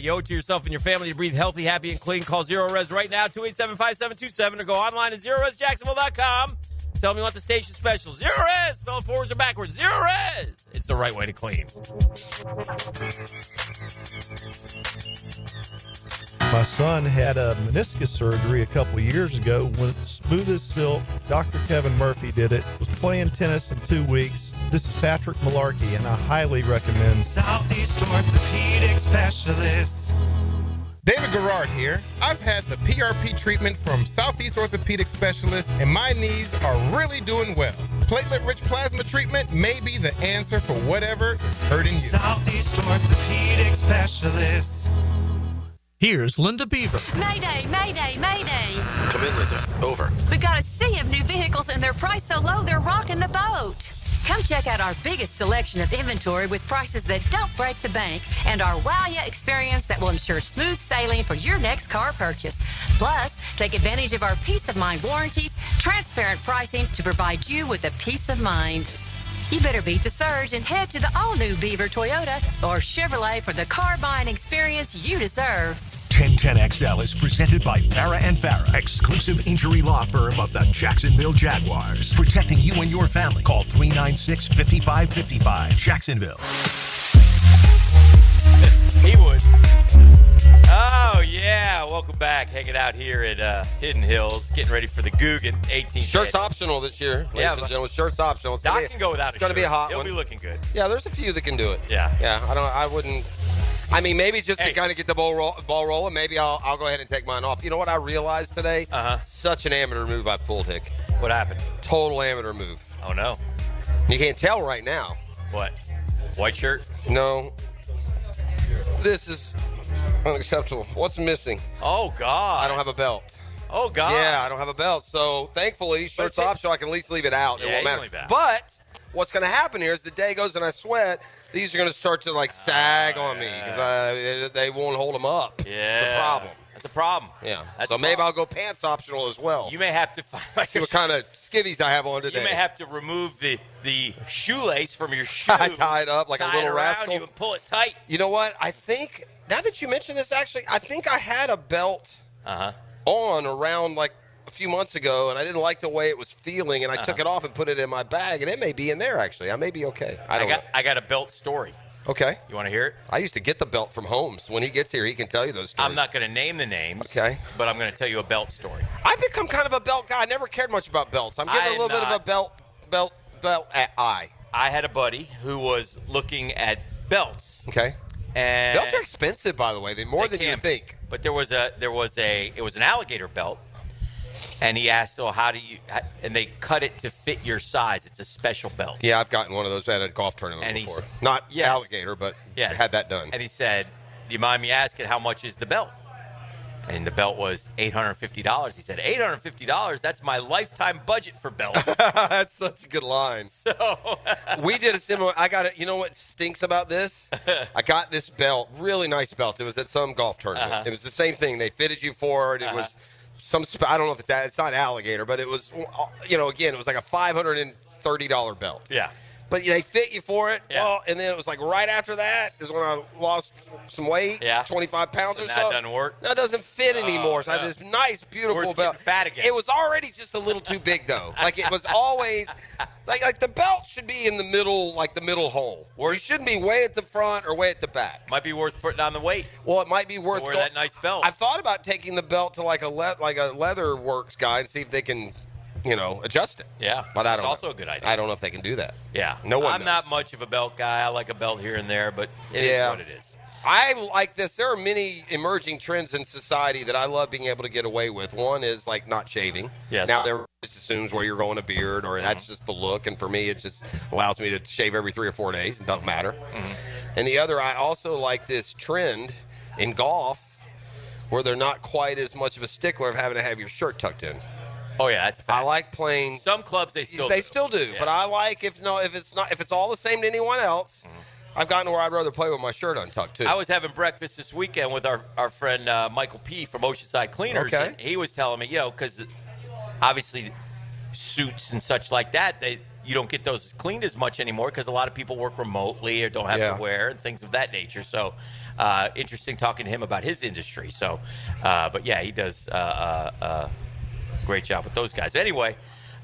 You owe it to yourself and your family to breathe healthy, happy, and clean. Call Zero Res right now, 287-5727, or go online at ZeroResJacksonville.com. Tell them you want the station special. Zero Res, spell it forwards or backwards. Zero Res. It's the right way to clean. My son had a meniscus surgery a couple years ago. When smooth as silk, Dr. Kevin Murphy did it. Was playing tennis in 2 weeks. This is Patrick Malarkey, and I highly recommend Southeast Orthopedic Specialists. David Garrard here. I've had the PRP treatment from Southeast Orthopedic Specialists, and my knees are really doing well. Platelet-rich plasma treatment may be the answer for whatever is hurting you. Southeast Orthopedic Specialists. Here's Linda Beaver. Mayday, mayday, mayday. Come in, Linda. Over. We've got a sea of new vehicles and they're priced so low they're rocking the boat. Come check out our biggest selection of inventory with prices that don't break the bank and our wow ya experience that will ensure smooth sailing for your next car purchase. Plus, take advantage of our peace of mind warranties, transparent pricing to provide you with a peace of mind. You better beat the surge and head to the all-new Beaver Toyota or Chevrolet for the car buying experience you deserve. 1010XL is presented by Farah & Farah, exclusive injury law firm of the Jacksonville Jaguars. Protecting you and your family. Call 396-5555. Jacksonville. He would. Oh, yeah. Welcome back. Hanging out here at Hidden Hills, getting ready for the GooGan 18th. Shirts optional this year, ladies and gentlemen. Shirts optional. Doc can go without a shirt. It's going to be a hot He'll one. be looking good. Yeah, there's a few that can do it. Yeah. Yeah, I wouldn't. I mean, maybe just to kind of get the ball rolling, maybe I'll go ahead and take mine off. You know what I realized today? Such an amateur move I pulled, Hick. What happened? Total amateur move. Oh, no. You can't tell right now. What? White shirt? No. This is unacceptable. What's missing? Oh, God. I don't have a belt. Oh, God. Yeah, I don't have a belt. So, thankfully, shirt's off, so I can at least leave it out. Yeah, it won't matter. leave it out. But what's going to happen here is the day goes and I sweat, these are going to start to, sag on me because they won't hold them up. Yeah. It's a problem. That's a problem. Yeah. That's so a maybe problem. I'll go pants optional as well. You may have to find See what kind of skivvies I have on today. You may have to remove the shoelace from your shoe. I tie it up like a tie little it around rascal. You and pull it tight. You know what? I think, now that you mention this, actually, I think I had a belt on around a few months ago, and I didn't like the way it was feeling, and I took it off and put it in my bag, and it may be in there, actually. I may be okay. I got a belt story. Okay. You want to hear it? I used to get the belt from Holmes. When he gets here, he can tell you those stories. I'm not going to name the names. Okay. But I'm going to tell you a belt story. I've become kind of a belt guy. I never cared much about belts. I'm getting a little bit of a belt eye. I had a buddy who was looking at belts. Okay. And belts are expensive, by the way. They're more than you think. But it was an alligator belt. And he asked, "Oh, how do you?" And they cut it to fit your size. It's a special belt. Yeah, I've gotten one of those at a golf tournament And before. he's- Not Yes. alligator, but Yes. had that done. And he said, "Do you mind me asking how much is the belt?" And the belt was $850. He said, $850? That's my lifetime budget for belts. That's such a good line. So we did a similar. I got it. You know what stinks about this? I got this belt, really nice belt. It was at some golf tournament. It was the same thing. They fitted you for it. It was I don't know if it's not alligator, but it was, again, it was like a $530 belt. Yeah. But they fit you for it. Yeah. Well, and then it was like right after that is when I lost some weight, 25 pounds or so. that doesn't work? That doesn't fit anymore. So I have this nice, beautiful Where's belt. getting fat again? It was already just a little too big, though. Like, it was always, like the belt should be in the middle, like the middle hole. You shouldn't be way at the front or way at the back. Might be worth putting on the weight. Well, it might be worth wear that nice belt. I've thought about taking the belt to like a leather works guy and see if they can, adjust it. Yeah, but I don't. It's know. also a good idea. I don't know if they can do that. Yeah. No one I'm knows. not much of a belt guy. I like a belt here and there, but it is what it is. I like this. There are many emerging trends in society that I love being able to get away with. One is like not shaving. Yes. Now there just assumes where you're going a beard or that's just the look, and for me it just allows me to shave every 3 or 4 days. It doesn't matter. And the other, I also like this trend in golf where they're not quite as much of a stickler of having to have your shirt tucked in. Oh yeah, that's a fact. I like playing. Some clubs they still do. Yeah. But I like if it's all the same to anyone else. I've gotten to where I'd rather play with my shirt untucked too. I was having breakfast this weekend with our friend Michael P. from Oceanside Cleaners. Okay. And he was telling me, because obviously suits and such like that, you don't get those cleaned as much anymore because a lot of people work remotely or don't have to wear and things of that nature. So interesting talking to him about his industry. So, but yeah, he does great job with those guys. Anyway,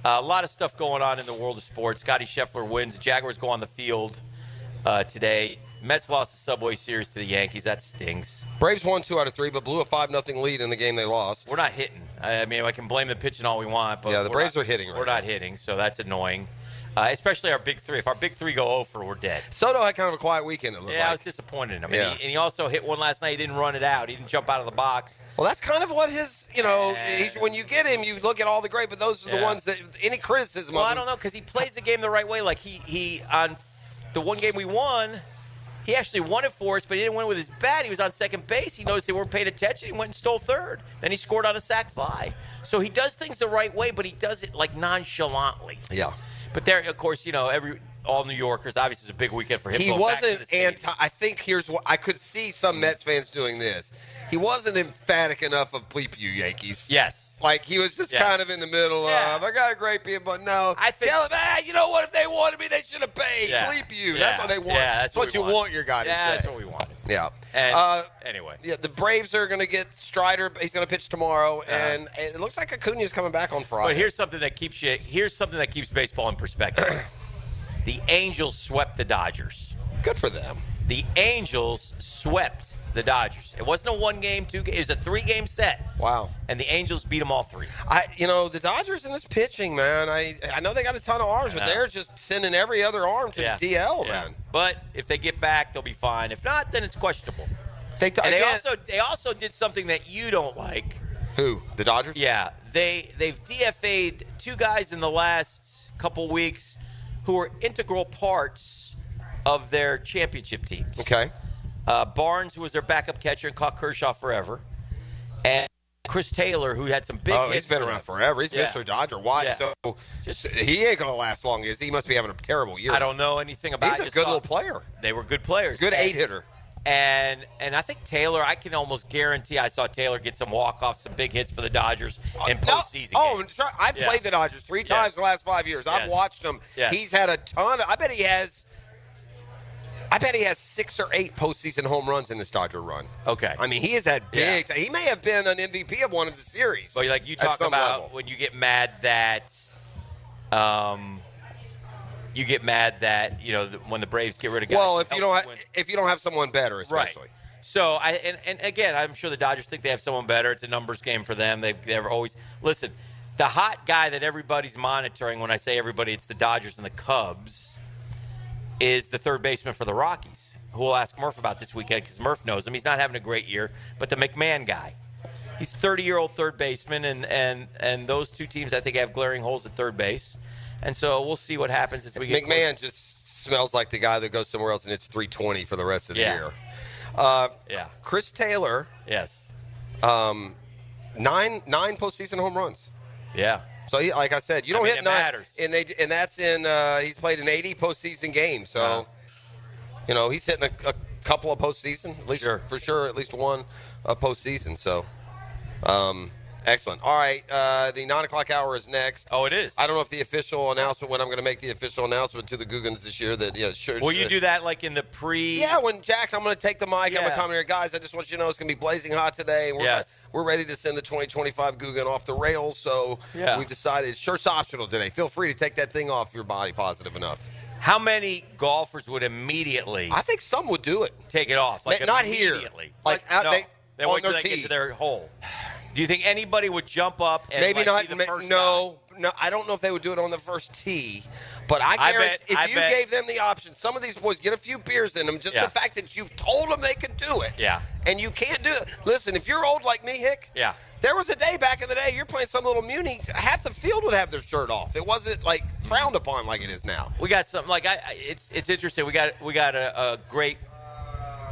a lot of stuff going on in the world of sports. Scotty Scheffler wins. The Jaguars go on the field today. Mets lost the Subway Series to the Yankees. That stings. Braves won 2 out of 3, but blew a 5-0 lead in the game they lost. We're not hitting. I mean, I can blame the pitching all we want, but the Braves are hitting. We're not hitting, so that's annoying. Especially our big three. If our big three go 0 for, we're dead. Soto had kind of a quiet weekend. It looked like. I was disappointed in him. Yeah. And he also hit one last night. He didn't run it out. He didn't jump out of the box. Well, that's kind of what his, when you get him, you look at all the great, but those are the ones that any criticism Well, of I him. don't know, because he plays the game the right way. Like he on the one game we won, he actually won it for us, but he didn't win with his bat. He was on second base. He noticed they weren't paying attention. He went and stole third. Then he scored on a sac fly. So he does things the right way, but he does it like nonchalantly. Yeah. But there, of course, all New Yorkers, obviously it's a big weekend for him. He going back to wasn't the stadium. I think here's what I could see some Mets fans doing this. He wasn't emphatic enough of bleep you, Yankees. Yes. Like he was just kind of in the middle of, I got a great team, but no. Tell him, you know what? If they wanted me, they should have paid. Yeah. Bleep you. Yeah. That's what they want. Yeah, that's what you want your guy to say. That's what we want. Yeah. And anyway. Yeah, the Braves are going to get Strider. He's going to pitch tomorrow, and it looks like Acuna's coming back on Friday. But here's something that keeps baseball in perspective. The Angels swept the Dodgers. Good for them. The Angels swept the Dodgers. It wasn't a 1-game, 2-game. It was a 3-game set. Wow. And the Angels beat them all 3. The Dodgers in this pitching, man. I know they got a ton of arms, but they're just sending every other arm to the DL, man. But if they get back, they'll be fine. If not, then it's questionable. They also did something that you don't like. Who? The Dodgers? Yeah. They've DFA'd 2 guys in the last couple weeks who are integral parts of their championship teams. Okay. Barnes, who was their backup catcher and caught Kershaw forever, and Chris Taylor, who had some big hits. He's been around forever. He's Mr. Dodger. Why? Yeah. So he ain't going to last long, is he? He must be having a terrible year. I don't know anything about it. He's a good little player. They were good players. Good 8-hitter. And I think Taylor, I can almost guarantee I saw Taylor get some walk-offs, some big hits for the Dodgers in postseason games. I've played the Dodgers 3 times in the last 5 years. I've watched him. Yes. He's had a ton. I bet he has 6 or 8 postseason home runs in this Dodger run. Okay. I mean, he has had big. He may have been an MVP of one of the series. But like you at talk some about level. when you get mad that when the Braves get rid of guys. Well, if you don't have someone better, especially. Right. So and again, I'm sure the Dodgers think they have someone better. It's a numbers game for them. They've always listen. The hot guy that everybody's monitoring, when I say everybody, it's the Dodgers and the Cubs, is the third baseman for the Rockies, who we'll ask Murph about this weekend because Murph knows him. He's not having a great year, but the McMahon guy. He's 30-year-old third baseman, and those two teams, I think, have glaring holes at third base. And so we'll see what happens as we get McMahon closer. just smells like the guy that goes somewhere else and it's 320 for the rest of the year. Chris Taylor. Yes. 9 postseason home runs. Yeah. So, like I said, you don't hit 9. Matters. And that's in he's played in 80 postseason games. So, he's hitting a couple of postseason, at least for sure, at least one postseason. So, excellent. All right, the 9 o'clock hour is next. Oh, it is. I don't know if the official announcement, when I'm going to make the official announcement to the GooGans this year that, Will you do that like in the pre? Yeah, when Jax, I'm going to take the mic. I'm going to come here. Guys, I just want you to know it's going to be blazing hot today. And we're ready to send the 2025 GooGan off the rails. So we've decided shirt's optional today. Feel free to take that thing off your body positive enough. How many golfers would immediately? I think some would do it. Take it off. Like not here. Immediately. Like no, they wait on till their they tee. get to their hole. Do you think anybody would jump up and maybe not? be the first No, I don't know if they would do it on the first tee. But I guarantee if you gave them the option, some of these boys get a few beers in them. Just the fact that you've told them they could do it. Yeah. And you can't do it. Listen, if you're old like me, Hick. Yeah. There was a day back in the day, you're playing some little muni, half the field would have their shirt off. It wasn't like frowned upon like it is now. We got something like it's interesting. We got a great,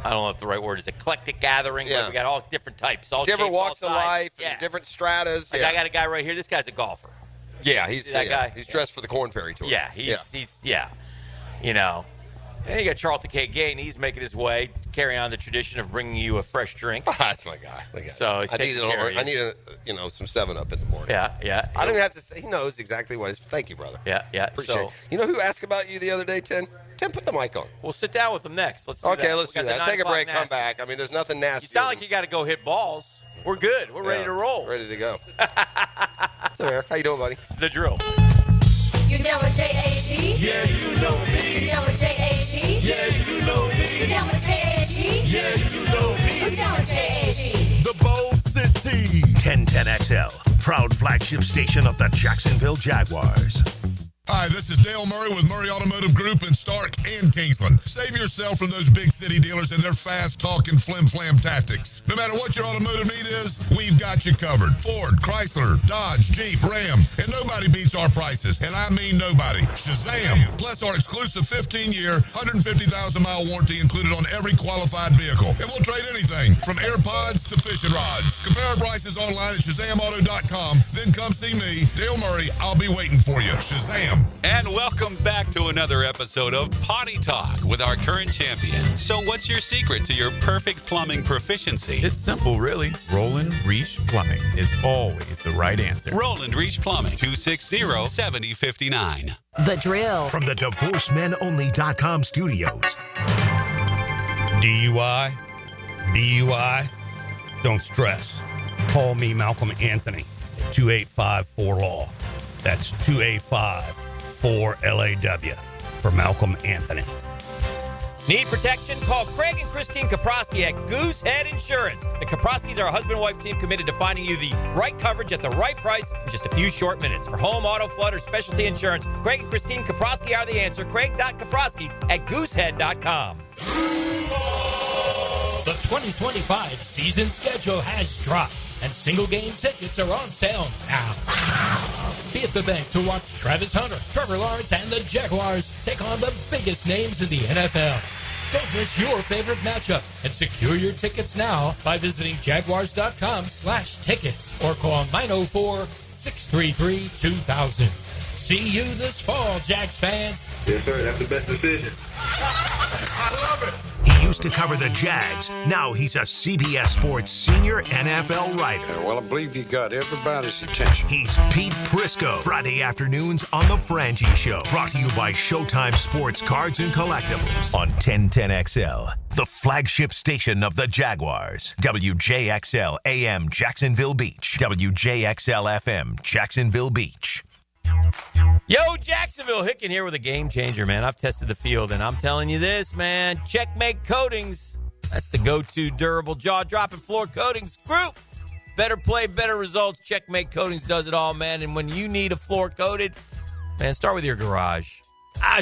I don't know if the right word is eclectic gathering, but we got all different types, all different shapes, walks all of sizes. life, and different stratas. Like I got a guy right here. This guy's a golfer. Yeah, he's that guy. He's dressed for the Corn Ferry Tour. Yeah, he's you know. And you got Charlton K. Gayton. He's making his way, carrying on the tradition of bringing you a fresh drink. That's my guy. So he's taking care of you. I need some 7-Up in the morning. Yeah. I don't even have to say. He knows exactly what it is. Thank you, brother. Yeah. Appreciate So, it. You know who asked about you the other day, Tim? Tim, put the mic on. We'll sit down with him next. Let's do that. Okay, let's do We got that. the Take a 9 break, o'clock come back. I mean, there's nothing nasty. You sound like you got to go hit balls. We're good. We're ready to roll. Ready to go. What's up, Eric? How you doing, buddy? It's the drill. You down with JAG? Yeah, you know me. You down with JAG? Yeah, you know me. You down with JAG? Yeah, you know me. Who's down with JAG? The Bold City. 1010XL, proud flagship station of the Jacksonville Jaguars. Hi, this is Dale Murray with Murray Automotive Group in Stark and Kingsland. Save yourself from those big city dealers and their fast-talking flim-flam tactics. No matter what your automotive need is, we've got you covered. Ford, Chrysler, Dodge, Jeep, Ram, and nobody beats our prices, and I mean nobody. Shazam! Plus our exclusive 15-year, 150,000-mile warranty included on every qualified vehicle. And we'll trade anything from AirPods to fishing rods. Compare our prices online at ShazamAuto.com. Then come see me, Dale Murray. I'll be waiting for you. Shazam! And welcome back to another episode of Potty Talk with our current champion. So what's your secret to your perfect plumbing proficiency? It's simple, really. Roland Reach Plumbing is always the right answer. Roland Reach Plumbing, 260-7059. The Drill. From the DivorceMenOnly.com studios. DUI? Don't stress. Call me Malcolm Anthony at 285-4LAW. That's 285-4LAW for Malcolm Anthony. Need protection? Call Craig and Christine Kaprosky at Goosehead Insurance. The Kaproskys are a husband-wife team committed to finding you the right coverage at the right price in just a few short minutes. For home, auto, flood, or specialty insurance, Craig and Christine Kaprosky are the answer. Craig.Kaprosky at Goosehead.com. The 2025 season schedule has dropped, and single-game tickets are on sale now. Be at the bank to watch Travis Hunter, Trevor Lawrence, and the Jaguars take on the biggest names in the NFL. Don't miss your favorite matchup and secure your tickets now by visiting Jaguars.com/tickets or call 904-633-2000. See you this fall, Jags fans. Yes, sir. That's the best decision. I love it. He used to cover the Jags. Now he's a CBS Sports senior NFL writer. Well, I believe you got everybody's attention. He's Pete Prisco. Friday afternoons on The Frangie Show. Brought to you by Showtime Sports Cards and Collectibles. On 1010XL, the flagship station of the Jaguars. WJXL AM Jacksonville Beach. WJXL FM Jacksonville Beach. Yo, Jacksonville, Hicken here with a game changer, man. I've tested the field, and I'm telling you this, man. Checkmate Coatings. That's the go-to durable jaw-dropping floor coatings group. Better play, better results. Checkmate Coatings does it all, man. And when you need a floor coated, man, start with your garage.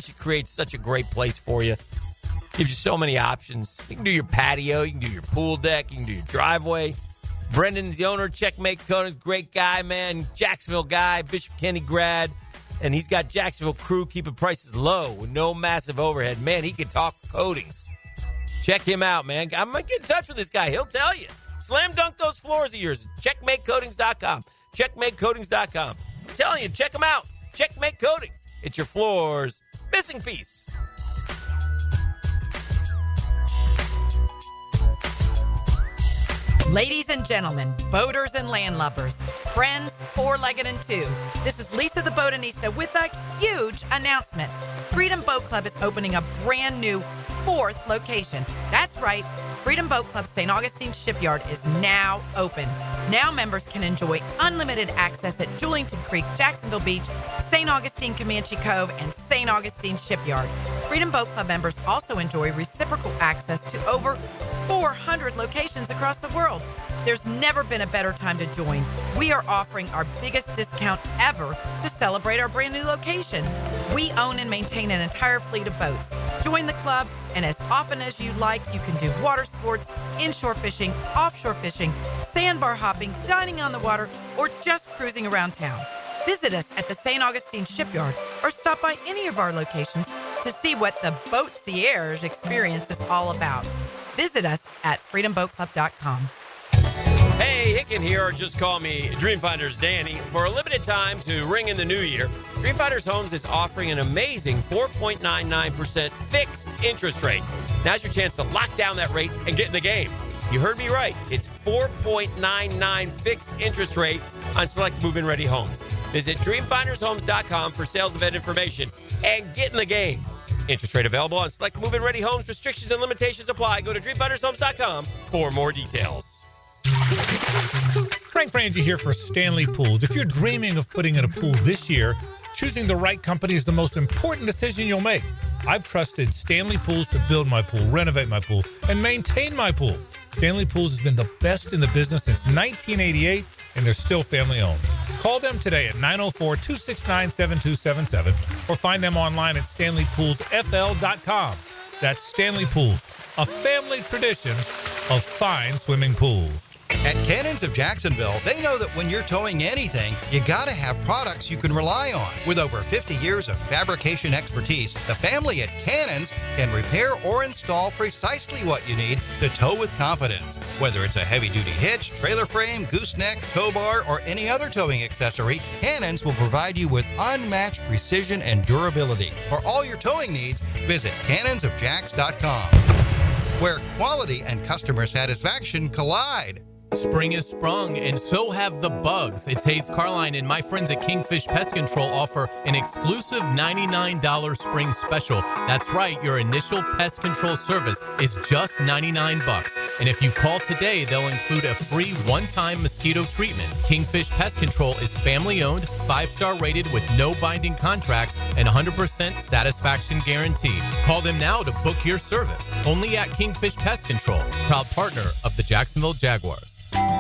She creates such a great place for you. Gives you so many options. You can do your patio. You can do your pool deck. You can do your driveway. Brendan's the owner, Checkmate Coatings, great guy, man. Jacksonville guy, Bishop Kenny grad. And he's got Jacksonville crew keeping prices low with no massive overhead. Man, he can talk coatings. Check him out, man. I'm going to get in touch with this guy. He'll tell you. Slam dunk those floors of yours. CheckmateCoatings.com. CheckmateCoatings.com. I'm telling you, check them out. Checkmate Coatings. It's your floor's missing piece. Ladies and gentlemen, boaters and landlubbers, friends, four-legged and two, this is Lisa the Botanista with a huge announcement. Freedom Boat Club is opening a brand new 4th location. That's right, Freedom Boat Club St. Augustine Shipyard is now open. Now members can enjoy unlimited access at Julington Creek, Jacksonville Beach, St. Augustine Comanche Cove, and St. Augustine Shipyard. Freedom Boat Club members also enjoy reciprocal access to over 400 locations across the world. There's never been a better time to join. We are offering our biggest discount ever to celebrate our brand new location. We own and maintain an entire fleet of boats. Join the club, and as often as you like, you can do water sports, inshore fishing, offshore fishing, sandbar hopping, dining on the water, or just cruising around town. Visit us at the St. Augustine Shipyard or stop by any of our locations to see what the Boatsierge experience is all about. Visit us at freedomboatclub.com. Hey, Hicken here, or just call me Dreamfinders Danny. For a limited time to ring in the new year, Dreamfinders Homes is offering an amazing 4.99% fixed interest rate. Now's your chance to lock down that rate and get in the game. You heard me right. It's 4.99 fixed interest rate on select move-in ready homes. Visit dreamfindershomes.com for sales event information and get in the game. Interest rate available on select move-in ready homes. Restrictions and limitations apply. Go to dreamfindershomes.com for more details. Frank Frangie here for Stanley Pools. If you're dreaming of putting in a pool this year, choosing the right company is the most important decision you'll make. I've trusted Stanley Pools to build my pool, renovate my pool, and maintain my pool. Stanley Pools has been the best in the business since 1988, and they're still family-owned. Call them today at 904-269-7277 or find them online at StanleyPoolsFL.com. That's Stanley Pools, a family tradition of fine swimming pools. At Cannons of Jacksonville, they know that when you're towing anything, you gotta have products you can rely on. With over 50 years of fabrication expertise, the family at Cannons can repair or install precisely what you need to tow with confidence. Whether it's a heavy-duty hitch, trailer frame, gooseneck, tow bar, or any other towing accessory, Cannons will provide you with unmatched precision and durability. For all your towing needs, visit cannonsofjacks.com, where quality and customer satisfaction collide. Spring has sprung, and so have the bugs. It's Hayes Carline and my friends at Kingfish Pest Control offer an exclusive $99 spring special. That's right, your initial pest control service is just $99. And if you call today, they'll include a free one-time mosquito treatment. Kingfish Pest Control is family-owned, 5-star rated with no binding contracts, and 100% satisfaction guaranteed. Call them now to book your service. Only at Kingfish Pest Control, proud partner of the Jacksonville Jaguars.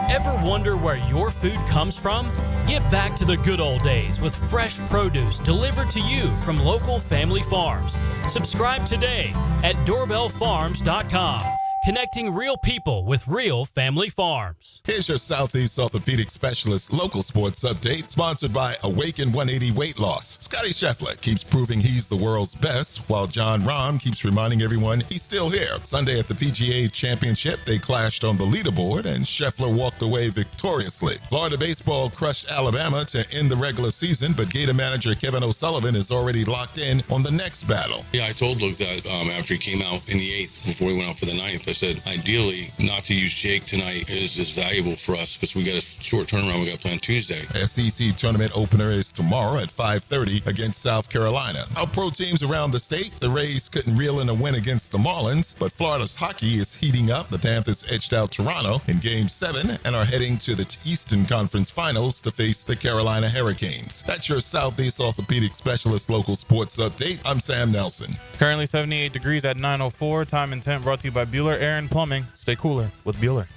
Ever wonder where your food comes from? Get back to the good old days with fresh produce delivered to you from local family farms. Subscribe today at doorbellfarms.com. Connecting real people with real family farms. Here's your Southeast Orthopedic Specialist local sports update, sponsored by Awaken 180 Weight Loss. Scotty Scheffler keeps proving he's the world's best, while John Rahm keeps reminding everyone he's still here. Sunday at the PGA Championship, they clashed on the leaderboard, and Scheffler walked away victoriously. Florida baseball crushed Alabama to end the regular season, but Gator manager Kevin O'Sullivan is already locked in on the next battle. Yeah, I told Luke that after he came out in the 8th, before he went out for the 9th, I said, ideally, not to use Jake tonight is valuable for us because we got a short turnaround we got planned Tuesday. SEC tournament opener is tomorrow at 5:30 against South Carolina. Our pro teams around the state, the Rays couldn't reel in a win against the Marlins, but Florida's hockey is heating up. The Panthers edged out Toronto in Game 7 and are heading to the Eastern Conference Finals to face the Carolina Hurricanes. That's your Southeast Orthopedic Specialist local sports update. I'm Sam Nelson. Currently 78 degrees at 9:04. Time and temp brought to you by Bueller Air and Plumbing. Stay cooler with Bueller.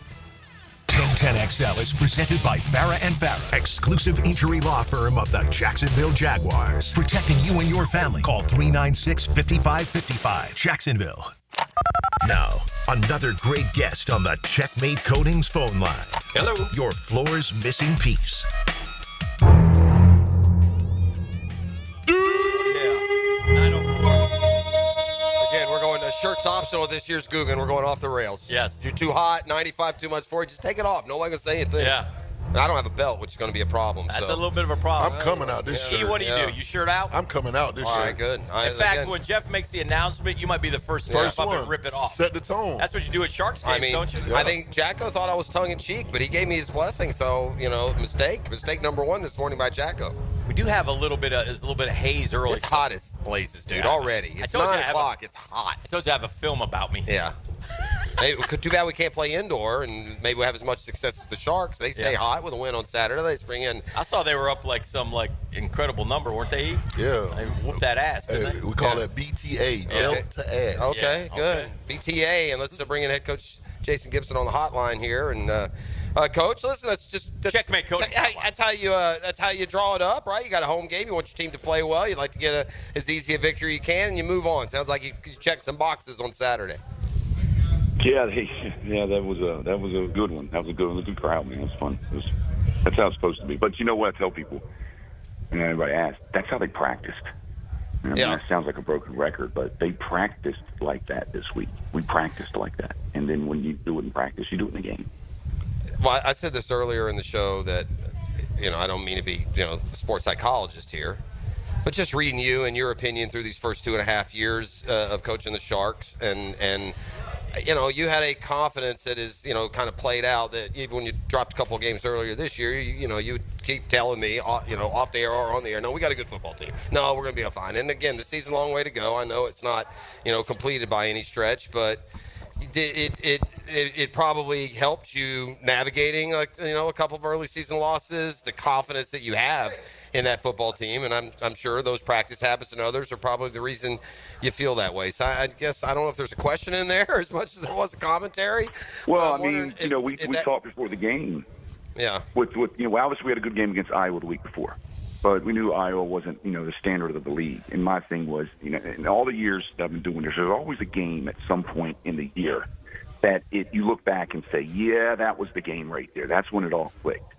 1010XL is presented by Farah & Farah, exclusive injury law firm of the Jacksonville Jaguars. Protecting you and your family. Call 396-5555. Jacksonville. Now, Another great guest on the Checkmate Coatings phone line. Hello. Your floor's missing piece. Again, we're going to shirts optional this year's GooGan. We're going off the rails. Yes. You're too hot, 95 too much for you. Just take it off. Nobody can say anything. Yeah. And I don't have a belt, which is going to be a problem. That's so. a little bit of a problem. I'm coming out this shirt. E, what do you do? You shirt out? I'm coming out this All shirt. right, good. In fact, when Jeff makes the announcement, you might be the first to jump up and rip it off. Set the tone. That's what you do at Sharks games, don't you? I think Jacko thought I was tongue-in-cheek, but he gave me his blessing. So, mistake number one this morning by Jacko. We do have a little bit of haze early. It's hot as blazes, dude, already. It's 9 o'clock. It's hot. I told you I have a film about me. Yeah. Too bad we can't play indoor, and maybe we have as much success as the Sharks. They stay hot with a win on Saturday. They bring in. I saw they were up some incredible number, weren't they? Yeah. They whooped that ass, didn't they? We call that BTA, belt to ass. Okay, good. BTA, and let's bring in head coach Jason Gibson on the hotline here. And Coach, listen, that's Checkmate Coach. That's how you draw it up, right? You got a home game. You want your team to play well. You'd like to get as easy a victory you can, and you move on. Sounds like you checked some boxes on Saturday. Yeah, that was a good one. That was a good one. It was a good crowd, man. It was fun. That's how it's supposed to be. But you know what I tell people, and everybody asks, that's how they practiced. That sounds like a broken record, but they practiced like that this week. We practiced like that. And then when you do it in practice, you do it in the game. Well, I said this earlier in the show that, I don't mean to be, a sports psychologist here, but just reading you and your opinion through these first 2.5 years of coaching the Sharks, and you had a confidence that is, kind of played out that even when you dropped a couple of games earlier this year, you would keep telling me, off the air or on the air, no, we got a good football team. No, we're going to be fine. And again, the season's a long way to go. I know it's not, completed by any stretch, but it probably helped you navigating, a couple of early season losses, the confidence that you have in that football team, and I'm sure those practice habits and others are probably the reason you feel that way. So I guess I don't know if there's a question in there as much as there was a commentary. Well, we talked before the game. Yeah. With obviously we had a good game against Iowa the week before, but we knew Iowa wasn't the standard of the league. And my thing was, in all the years that I've been doing this, there's always a game at some point in the year that you look back and say, yeah, that was the game right there. That's when it all clicked.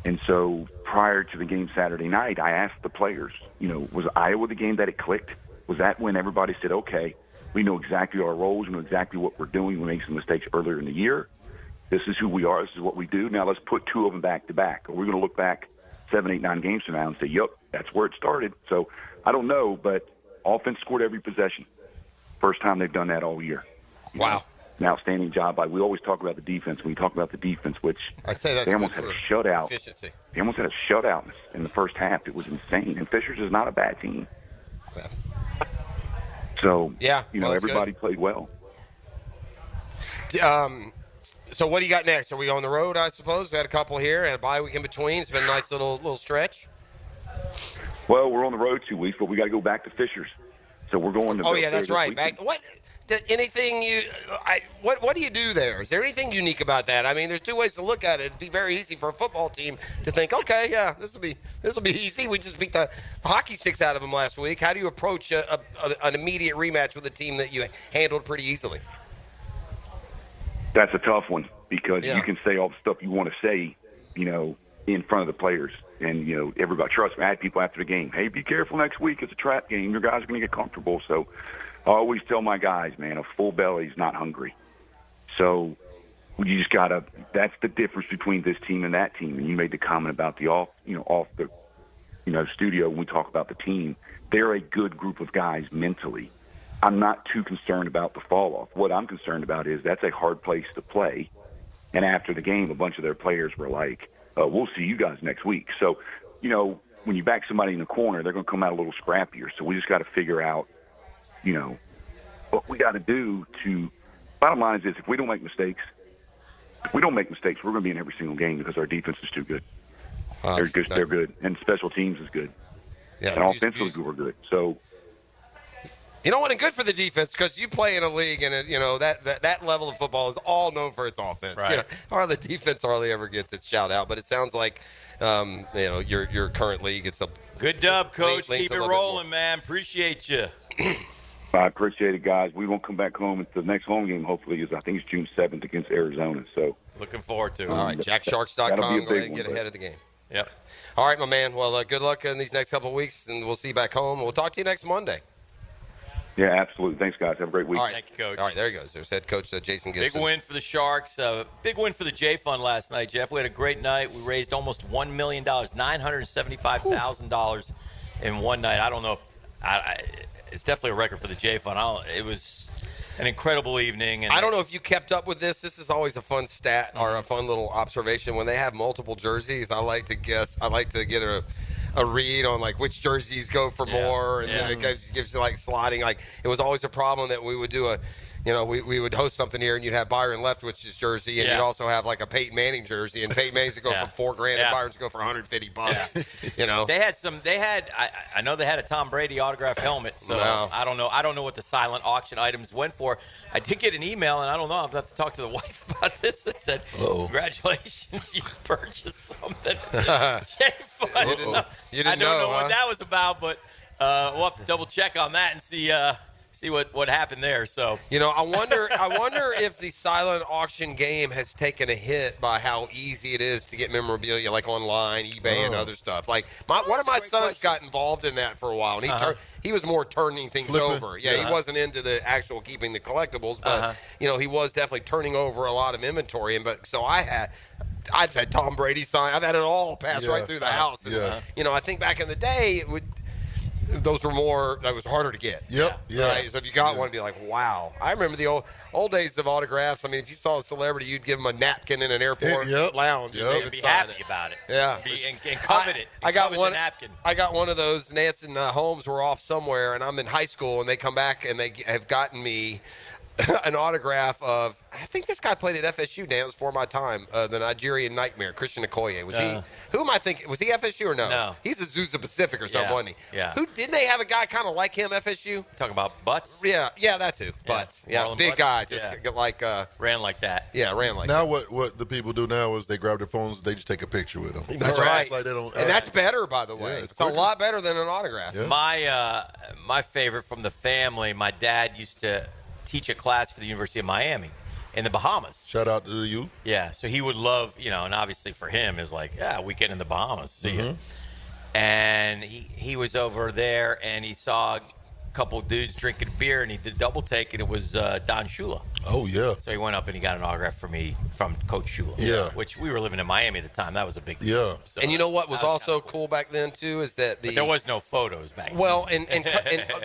And so prior to the game Saturday night, I asked the players, was Iowa the game that it clicked? Was that when everybody said, okay, we know exactly our roles, we know exactly what we're doing, we made some mistakes earlier in the year. This is who we are, this is what we do. Now let's put 2 of them back to back. Or we're going to look back 7, 8, 9 games from now and say, yep, that's where it started. So I don't know, but offense scored every possession. First time they've done that all year. Wow. An outstanding job by. We always talk about the defense. When we talk about the defense, which I'd say that's they almost had a shutout. Efficiency. They almost had a shutout in the first half. It was insane. And Fishers is not a bad team. Yeah. So well, everybody good. played well. So what do you got next? Are we on the road? I suppose we had a couple here and a bye week in between. It's been a nice little stretch. Well, we're on the road 2 weeks, but we got to go back to Fishers. So we're going to. Oh yeah, that's right. What do you do there? Is there anything unique about that? I mean, there's 2 ways to look at it. It'd be very easy for a football team to think, okay, yeah, this will be easy. We just beat the hockey sticks out of them last week. How do you approach an immediate rematch with a team that you handled pretty easily? That's a tough one because you can say all the stuff you want to say, in front of the players. And, everybody, trust me, I had people after the game, hey, be careful next week. It's a trap game. Your guys are going to get comfortable. So I always tell my guys, man, a full belly is not hungry. So you just got to – that's the difference between this team and that team. And you made the comment about the off the studio when we talk about the team. They're a good group of guys mentally. I'm not too concerned about the fall-off. What I'm concerned about is that's a hard place to play. And after the game, a bunch of their players were like, we'll see you guys next week. So, when you back somebody in the corner, they're going to come out a little scrappier. So we just got to figure out, what we got to do to – bottom line is this, if we don't make mistakes, we're going to be in every single game because our defense is too good. They're good. And special teams is good. Yeah, and offensively we're good. So – you know what? And good for the defense because you play in a league and that level of football is all known for its offense. Right. Or the defense hardly ever gets its shout out. But it sounds like your current league. It's a good dub, Coach. Keep it rolling, man. Appreciate you. I appreciate it, guys. We won't come back home. It's the next home game, hopefully, I think it's June 7th against Arizona. So Looking forward to it. All right, JackSharks.com. that'll be a Go big ahead and one, get ahead of the game. Yep. All right, my man. Well, good luck in these next couple of weeks, and we'll see you back home. We'll talk to you next Monday. Yeah, absolutely. Thanks, guys. Have a great week. All right. Thank you, Coach. All right, there he goes. There's head coach Jason Gibson. Big win for the Sharks. Big win for the J Fund last night, Jeff. We had a great night. We raised almost $1 million, $975,000 in one night. I don't know if it's definitely a record for the J Fund. It was an incredible evening. And I don't know if you kept up with this. This is always a fun stat or a fun little observation. When they have multiple jerseys, I like to get a read on like which jerseys go for more, and then it gives you like sliding. Like it was always a problem that we would do we would host something here, and you'd have Byron Leftwich's jersey, and you'd also have like a Peyton Manning jersey, and Peyton Manning's would go for $4,000, and Byron's would go for $150. They had I know they had a Tom Brady autograph helmet, so I don't know what the silent auction items went for. I did get an email, and I don't know, I'll have to talk to the wife about this, that said, congratulations, you purchased something. J-Fund. You didn't I don't know huh? what that was about, but we'll have to double check on that and see what happened there. So I wonder if the silent auction game has taken a hit by how easy it is to get memorabilia, like online, eBay, and other stuff. Like one of my sons got involved in that for a while, and he was more turning things over. Yeah, he wasn't into the actual keeping the collectibles, but he was definitely turning over a lot of inventory. I've had Tom Brady sign. I've had it all pass right through the house. And, I think back in the day, those were more. That was harder to get. Right? So if you got one, it'd be like, wow. I remember the old days of autographs. I mean, if you saw a celebrity, you'd give them a napkin in an airport lounge. And they would be sign happy about it. Yeah, and covet it. I got one. The napkin. I got one of those. Nance and Holmes were off somewhere, and I'm in high school, and they come back and they have gotten me an autograph of, I think this guy played at FSU, Dan. It was for my time. The Nigerian Nightmare, Christian Okoye. Was he? Who am I thinking? Was he FSU or no? No. He's a Azusa Pacific or something, wasn't he? Yeah. Didn't they have a guy kind of like him, FSU? Talking about Butts? Yeah, that too. Butts. Yeah, Marlon big Butts? guy. Just like ran like that. Yeah, ran like now that. Now what the people do now is they grab their phones, they just take a picture with them. That's right. Like they don't, and that's better, by the way. Yeah, it's a lot better than an autograph. Yeah. My favorite from the family, my dad used to teach a class for the University of Miami in the Bahamas. Shout out to you. Yeah, so he would love, and obviously for him, it was like, weekend in the Bahamas, see ya. And he was over there, and he saw a couple dudes drinking beer, and he did a double take, and it was Don Shula. Oh, yeah. So he went up and he got an autograph from me, from Coach Shula. Yeah. Which we were living in Miami at the time. That was a big deal. Yeah. So and you know what was also cool back then, too, is that but there was no photos back then. Well, and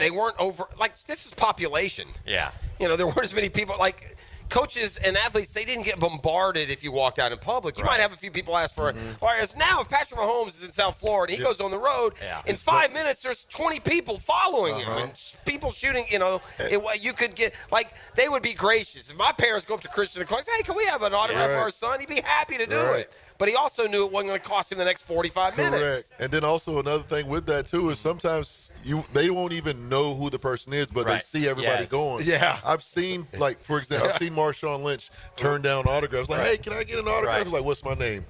they weren't over, like, this is population. Yeah. There weren't as many people, like, coaches and athletes, they didn't get bombarded if you walked out in public. You might have a few people ask for whereas now, if Patrick Mahomes is in South Florida, he goes on the road, in 5 minutes, there's 20 people following him and people shooting, you could get, like, they would be gracious. If my parents go up to Christian and say, hey, can we have an autograph for our son? He'd be happy to do it. But he also knew it wasn't going to cost him the next 45 minutes. Correct. And then also another thing with that, too, is sometimes they won't even know who the person is, but they see everybody going. Yeah. I've seen, like, for example, I've seen Marshawn Lynch turn down autographs. Like, hey, can I get an autograph? He's like, what's my name?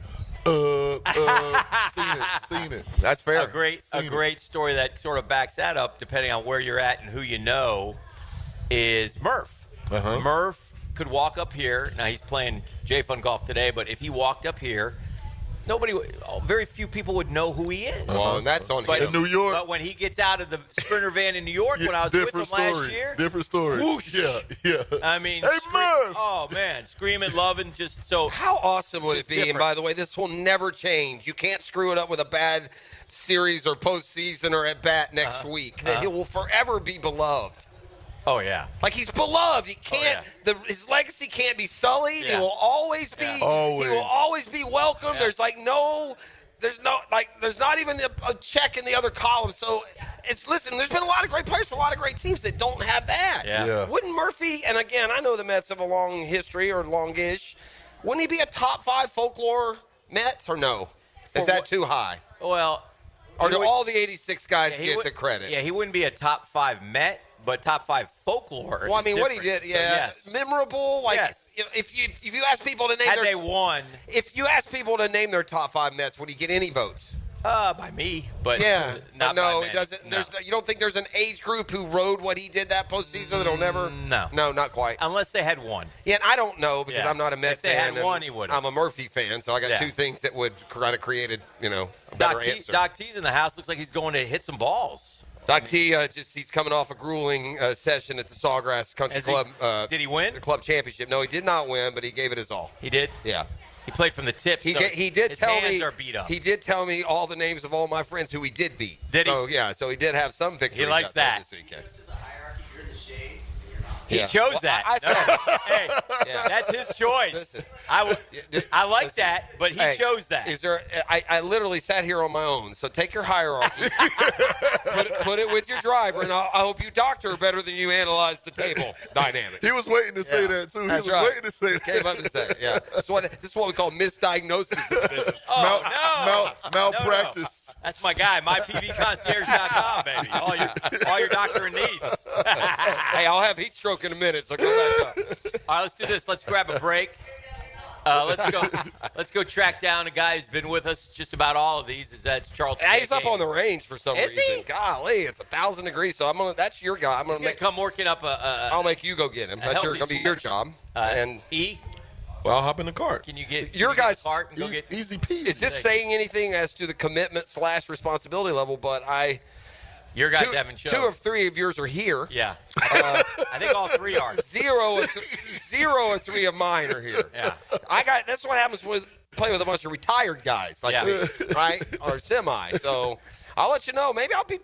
Seen it. That's fair. A great story that sort of backs that up, depending on where you're at and who you know, is Murph. Murph could walk up here. Now he's playing J-Fun Golf today, but if he walked up here, very few people would know who he is. Well, and that's on him. In New York. But when he gets out of the Sprinter van in New York, when I was with him last year. Different story. Whoosh. Yeah. I mean, hey, Murph! Oh, man, screaming, loving, just so. How awesome would it be? Different. And by the way, this will never change. You can't screw it up with a bad series or postseason or at bat next week. He will forever be beloved. Oh, yeah. Like, he's beloved. He can't. His legacy can't be sullied. Yeah. He will always be. Always. He will always be welcome. Yeah. There's not even a check in the other column. So listen. There's been a lot of great players for a lot of great teams that don't have that. Yeah. Wouldn't Murphy? And again, I know the Mets have a long history or longish. Wouldn't he be a top 5 folklore Met or no? Is that too high? Well, or do all the 86 guys get the credit? Yeah, he wouldn't be a top 5 Met. But top 5 folklore. Well, I mean, what he different. did, memorable. Like, if you ask people to name they won. If you ask people to name their top 5 Mets, would he get any votes? By me, but not no, by it doesn't. No. There's you don't think there's an age group who rode what he did that postseason that'll never? No, not quite. Unless they had one. Yeah, and I don't know because I'm not a Met If they fan. had one, and he would. I'm a Murphy fan, so I got Yeah. two things that would kind of created, a better answer. Doc T's in the house. Looks like he's going to hit some balls. Doc T, he's coming off a grueling session at the Sawgrass Country Club. Did he win? The club championship. No, he did not win, but he gave it his all. He did? Yeah. He played from the tip. He so did his tell hands me are beat up. He did tell me all the names of all my friends who he did beat. Did he? So yeah, so he did have some victories. He likes out there that. this weekend. He chose that. Hey, that's his choice. I like that, but he chose that. Is there? I literally sat here on my own. So take your hierarchy, put it with your driver, and I hope you doctor better than you analyze the table dynamics. He was waiting to say that too. That's he was waiting to say that. Came up to say it. Yeah. This is what we call misdiagnosis in business. Malpractice. No. That's my guy, mypvconcierge.com, baby. All your doctoring needs. Hey, I'll have heat stroke in a minute, so come back up. All right, let's do this. Let's grab a break. Let's go track down a guy who's been with us just about all of these. That's Charles. He's up on the range for some Is reason. he? Golly, it's 1,000 degrees. So that's your guy. He's gonna come working up I'll make you go get him. That's gonna be your job. And well, I'll hop in the cart. Can you get your guy's cart and go get easy peasy? Is this saying anything as to the commitment / responsibility level? But your guys haven't shown. 2 or 3 of yours are here. Yeah, I think all 3 are. 0 or 3 of mine are here. Yeah, That's what happens with playing with a bunch of retired guys like me, right? Or semi. So I'll let you know. Maybe I'll be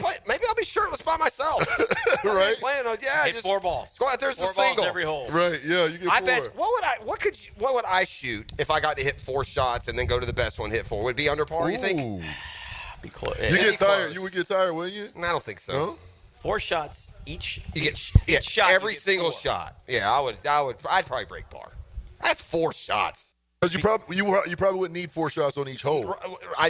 shirtless by myself. Right? Playing, hit 4 balls. Go out there's 4 a single balls every hole. Right? Yeah, you get 4. I bet. What would I shoot if I got to hit 4 shots and then go to the best one, hit 4? Would it be under par? You think? Be close. You get tired. You would get tired, wouldn't you? I don't think so. No? 4 shots each. Each shot. Every you get single 4. shot. Yeah, I'd probably break par. That's 4 shots. Because you probably wouldn't need 4 shots on each hole.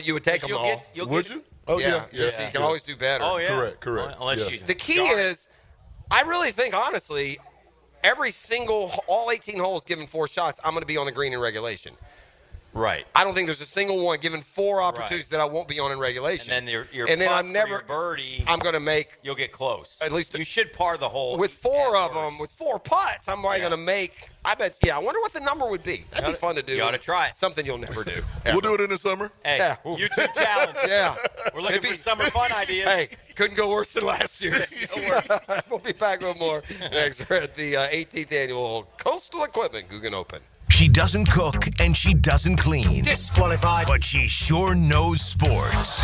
You would take them all. Would you? Oh yeah. You can always do better. Oh yeah. Correct. Unless you. The key is, I really think honestly, all 18 holes given 4 shots, I'm going to be on the green in regulation. Right. I don't think there's a single one given 4 opportunities that I won't be on in regulation. And then your I'm never birdie. I'm going to make. You'll get close. At least you should par the hole. With 4 of them, with 4 putts, I'm probably going to make. I bet. Yeah, I wonder what the number would be. That'd be fun to do. You ought to try it. Something you'll never do. We'll do it in the summer. Hey, yeah. YouTube challenge. Yeah. We're looking for summer fun ideas. Hey, couldn't go worse than last year. We'll be back with more next. We're at the 18th annual Coastal Equipment GooGan Open. She doesn't cook and she doesn't clean. Disqualified. But she sure knows sports.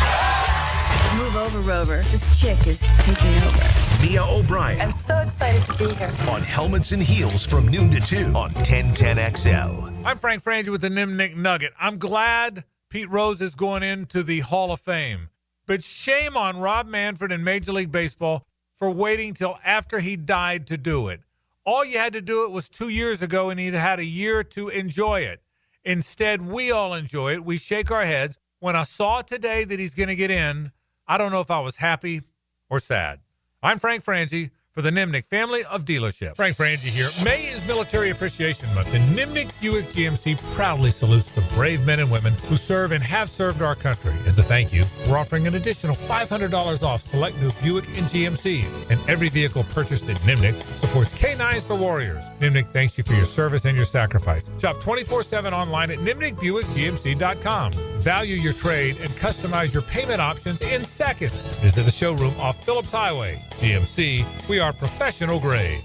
Move over, Rover. This chick is taking over. Mia O'Brien. I'm so excited to be here. On Helmets and Heels from noon to 2 on 1010XL. I'm Frank Frangie with the Nimnick Nugget. I'm glad Pete Rose is going into the Hall of Fame. But shame on Rob Manfred and Major League Baseball for waiting till after he died to do it. All you had to do it was 2 years ago, and he'd had a year to enjoy it. Instead, we all enjoy it. We shake our heads. When I saw today that he's going to get in, I don't know if I was happy or sad. I'm Frank Frangie for the Nimnick family of dealerships. Frank Frangie here. May is Military Appreciation Month, and Nimnick Buick GMC proudly salutes the brave men and women who serve and have served our country. As a thank you, we're offering an additional $500 off select new Buick and GMCs, and every vehicle purchased at Nimnick supports K9s for Warriors. Nimnick thanks you for your service and your sacrifice. Shop 24/7 online at NimnickBuickGMC.com. Value your trade and customize your payment options in seconds. Visit the showroom off Phillips Highway. GMC, we are professional grade.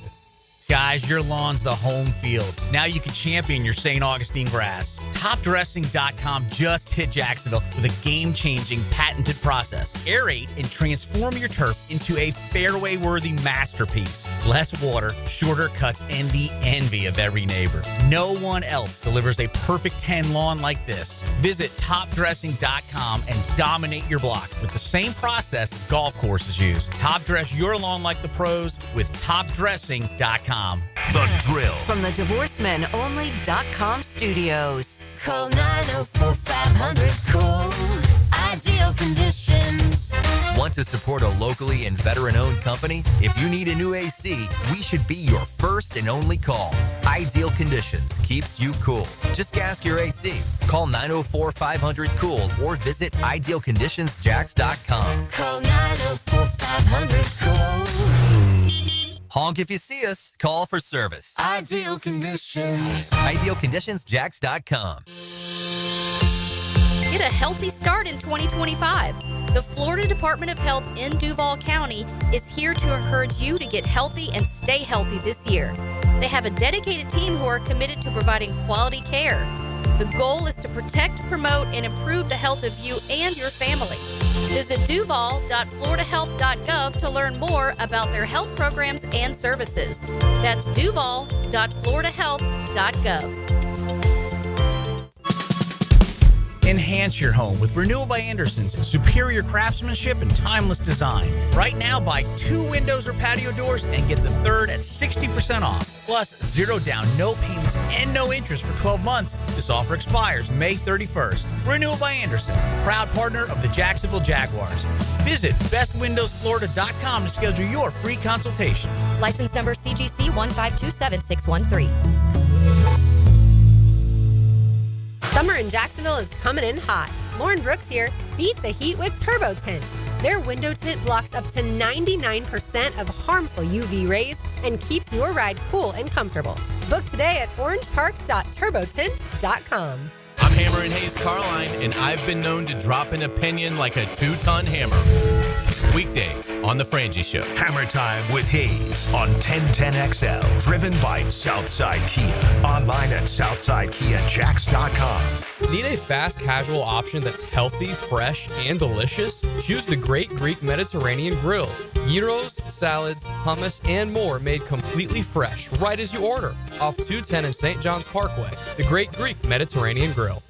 Guys, your lawn's the home field. Now you can champion your St. Augustine grass. TopDressing.com just hit Jacksonville with a game-changing patented process. Aerate and transform your turf into a fairway-worthy masterpiece. Less water, shorter cuts, and the envy of every neighbor. No one else delivers a perfect 10 lawn like this. Visit TopDressing.com and dominate your block with the same process that golf courses use. Top dress your lawn like the pros with TopDressing.com. The Drill. From the DivorceMenOnly.com studios. Call 904-500-COOL. Ideal conditions. Want to support a locally and veteran-owned company? If you need a new AC, we should be your first and only call. Ideal Conditions keeps you cool. Just ask your AC. Call 904-500-COOL or visit idealconditionsjacks.com. Call 904-500-COOL. Honk if you see us. Call for service. Ideal Conditions. Idealconditionsjacks.com. Get a healthy start in 2025. The Florida Department of Health in Duval County is here to encourage you to get healthy and stay healthy this year. They have a dedicated team who are committed to providing quality care. The goal is to protect, promote, and improve the health of you and your family. Visit duval.floridahealth.gov to learn more about their health programs and services. That's duval.floridahealth.gov. Enhance your home with Renewal by Anderson's superior craftsmanship and timeless design. Right now, buy 2 windows or patio doors and get the third at 60% off. Plus, 0 down, no payments, and no interest for 12 months. This offer expires May 31st. Renewal by Anderson, proud partner of the Jacksonville Jaguars. Visit bestwindowsflorida.com to schedule your free consultation. License number CGC 1527613. Summer in Jacksonville is coming in hot. Lauren Brooks here. Beat the heat with Turbo Tint. Their window tint blocks up to 99% of harmful UV rays and keeps your ride cool and comfortable. Book today at orangepark.turbotint.com. I'm Hammer and Hayes Carline, and I've been known to drop an opinion like a 2-ton hammer. Weekdays on The Frangie Show. Hammer Time with Hayes on 1010XL. Driven by Southside Kia. Online at SouthsideKiaJacks.com. Need a fast casual option that's healthy, fresh, and delicious? Choose the Great Greek Mediterranean Grill. Gyros, salads, hummus, and more made completely fresh right as you order. Off 210 and St. John's Parkway. The Great Greek Mediterranean Grill.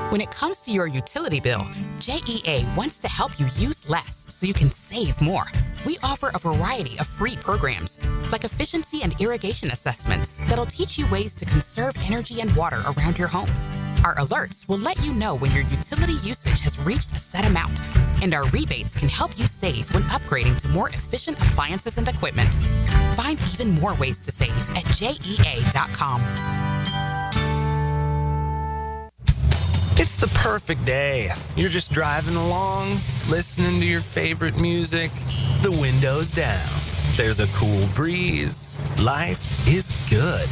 When it comes to your utility bill, JEA wants to help you use less so you can save more. We offer a variety of free programs, like efficiency and irrigation assessments that'll teach you ways to conserve energy and water around your home. Our alerts will let you know when your utility usage has reached a set amount, and our rebates can help you save when upgrading to more efficient appliances and equipment. Find even more ways to save at JEA.com. It's the perfect day. You're just driving along, listening to your favorite music, the windows down. There's a cool breeze. Life is good.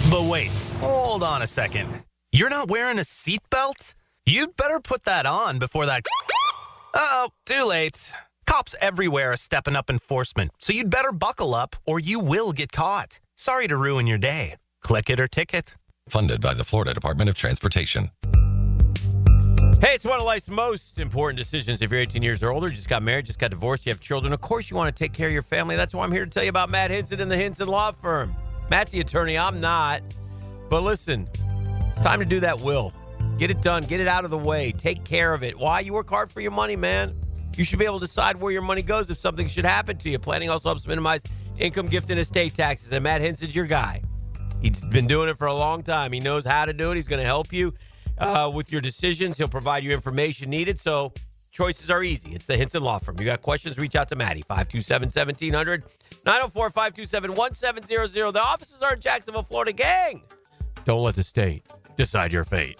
But wait, hold on a second. You're not wearing a seatbelt? You'd better put that on before that... Uh-oh, too late. Cops everywhere are stepping up enforcement, so you'd better buckle up or you will get caught. Sorry to ruin your day. Click it or ticket. Funded by the Florida Department of Transportation. Hey, it's one of life's most important decisions. If you're 18 years or older, just got married, just got divorced, you have children, of course you want to take care of your family. That's why I'm here to tell you about Matt Hinson and the Hinson Law Firm. Matt's the attorney. I'm not. But listen, it's time to do that will. Get it done. Get it out of the way. Take care of it. Why? You work hard for your money, man. You should be able to decide where your money goes if something should happen to you. Planning also helps minimize income, gift, and estate taxes. And Matt Hinson's your guy. He's been doing it for a long time. He knows how to do it. He's going to help you with your decisions. He'll provide you information needed. So choices are easy. It's the Hinson Law Firm. You got questions, reach out to Maddie. 527-1700, 904-527-1700. The offices are in Jacksonville, Florida. Gang, don't let the state decide your fate.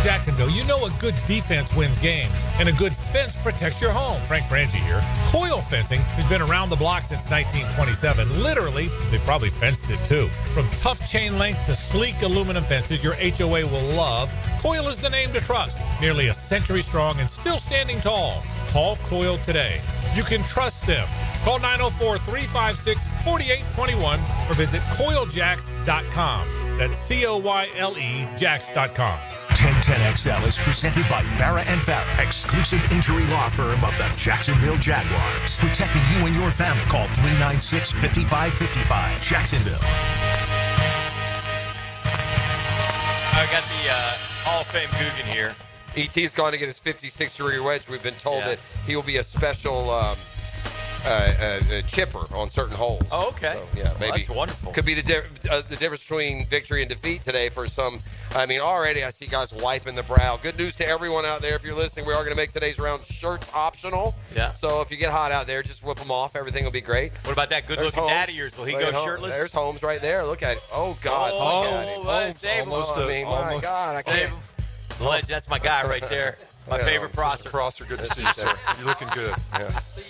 Jacksonville, you know a good defense wins games, and a good fence protects your home. Frank Frangie here. Coil Fencing has been around the block since 1927. Literally, they probably fenced it too. From tough chain link to sleek aluminum fences your HOA will love, Coil is the name to trust. Nearly a century strong and still standing tall. Call Coil today. You can trust them. Call 904-356-4821 or visit coiljacks.com. That's COYLE Jacks.com. 1010XL is presented by Farah & Farah, exclusive injury law firm of the Jacksonville Jaguars. Protecting you and your family. Call 396-5555. Jacksonville. I got the Hall of Fame GooGan here. E.T.'s going to get his 56-degree wedge. We've been told that he will be a special chipper on certain holes. Oh, okay. So, yeah, maybe that's wonderful. Could be the difference between victory and defeat today for some I mean, already I see guys wiping the brow. Good news to everyone out there. If you're listening, we are going to make today's round shirts optional. Yeah. So if you get hot out there, just whip them off. Everything will be great. What about that good-looking dad of yours? Will he go shirtless? There's Holmes right there. Look at it. Oh, God. My God. I can't. The legend. That's my guy right there. My favorite Prosser. Prosser, good to see you, sir. You're looking good.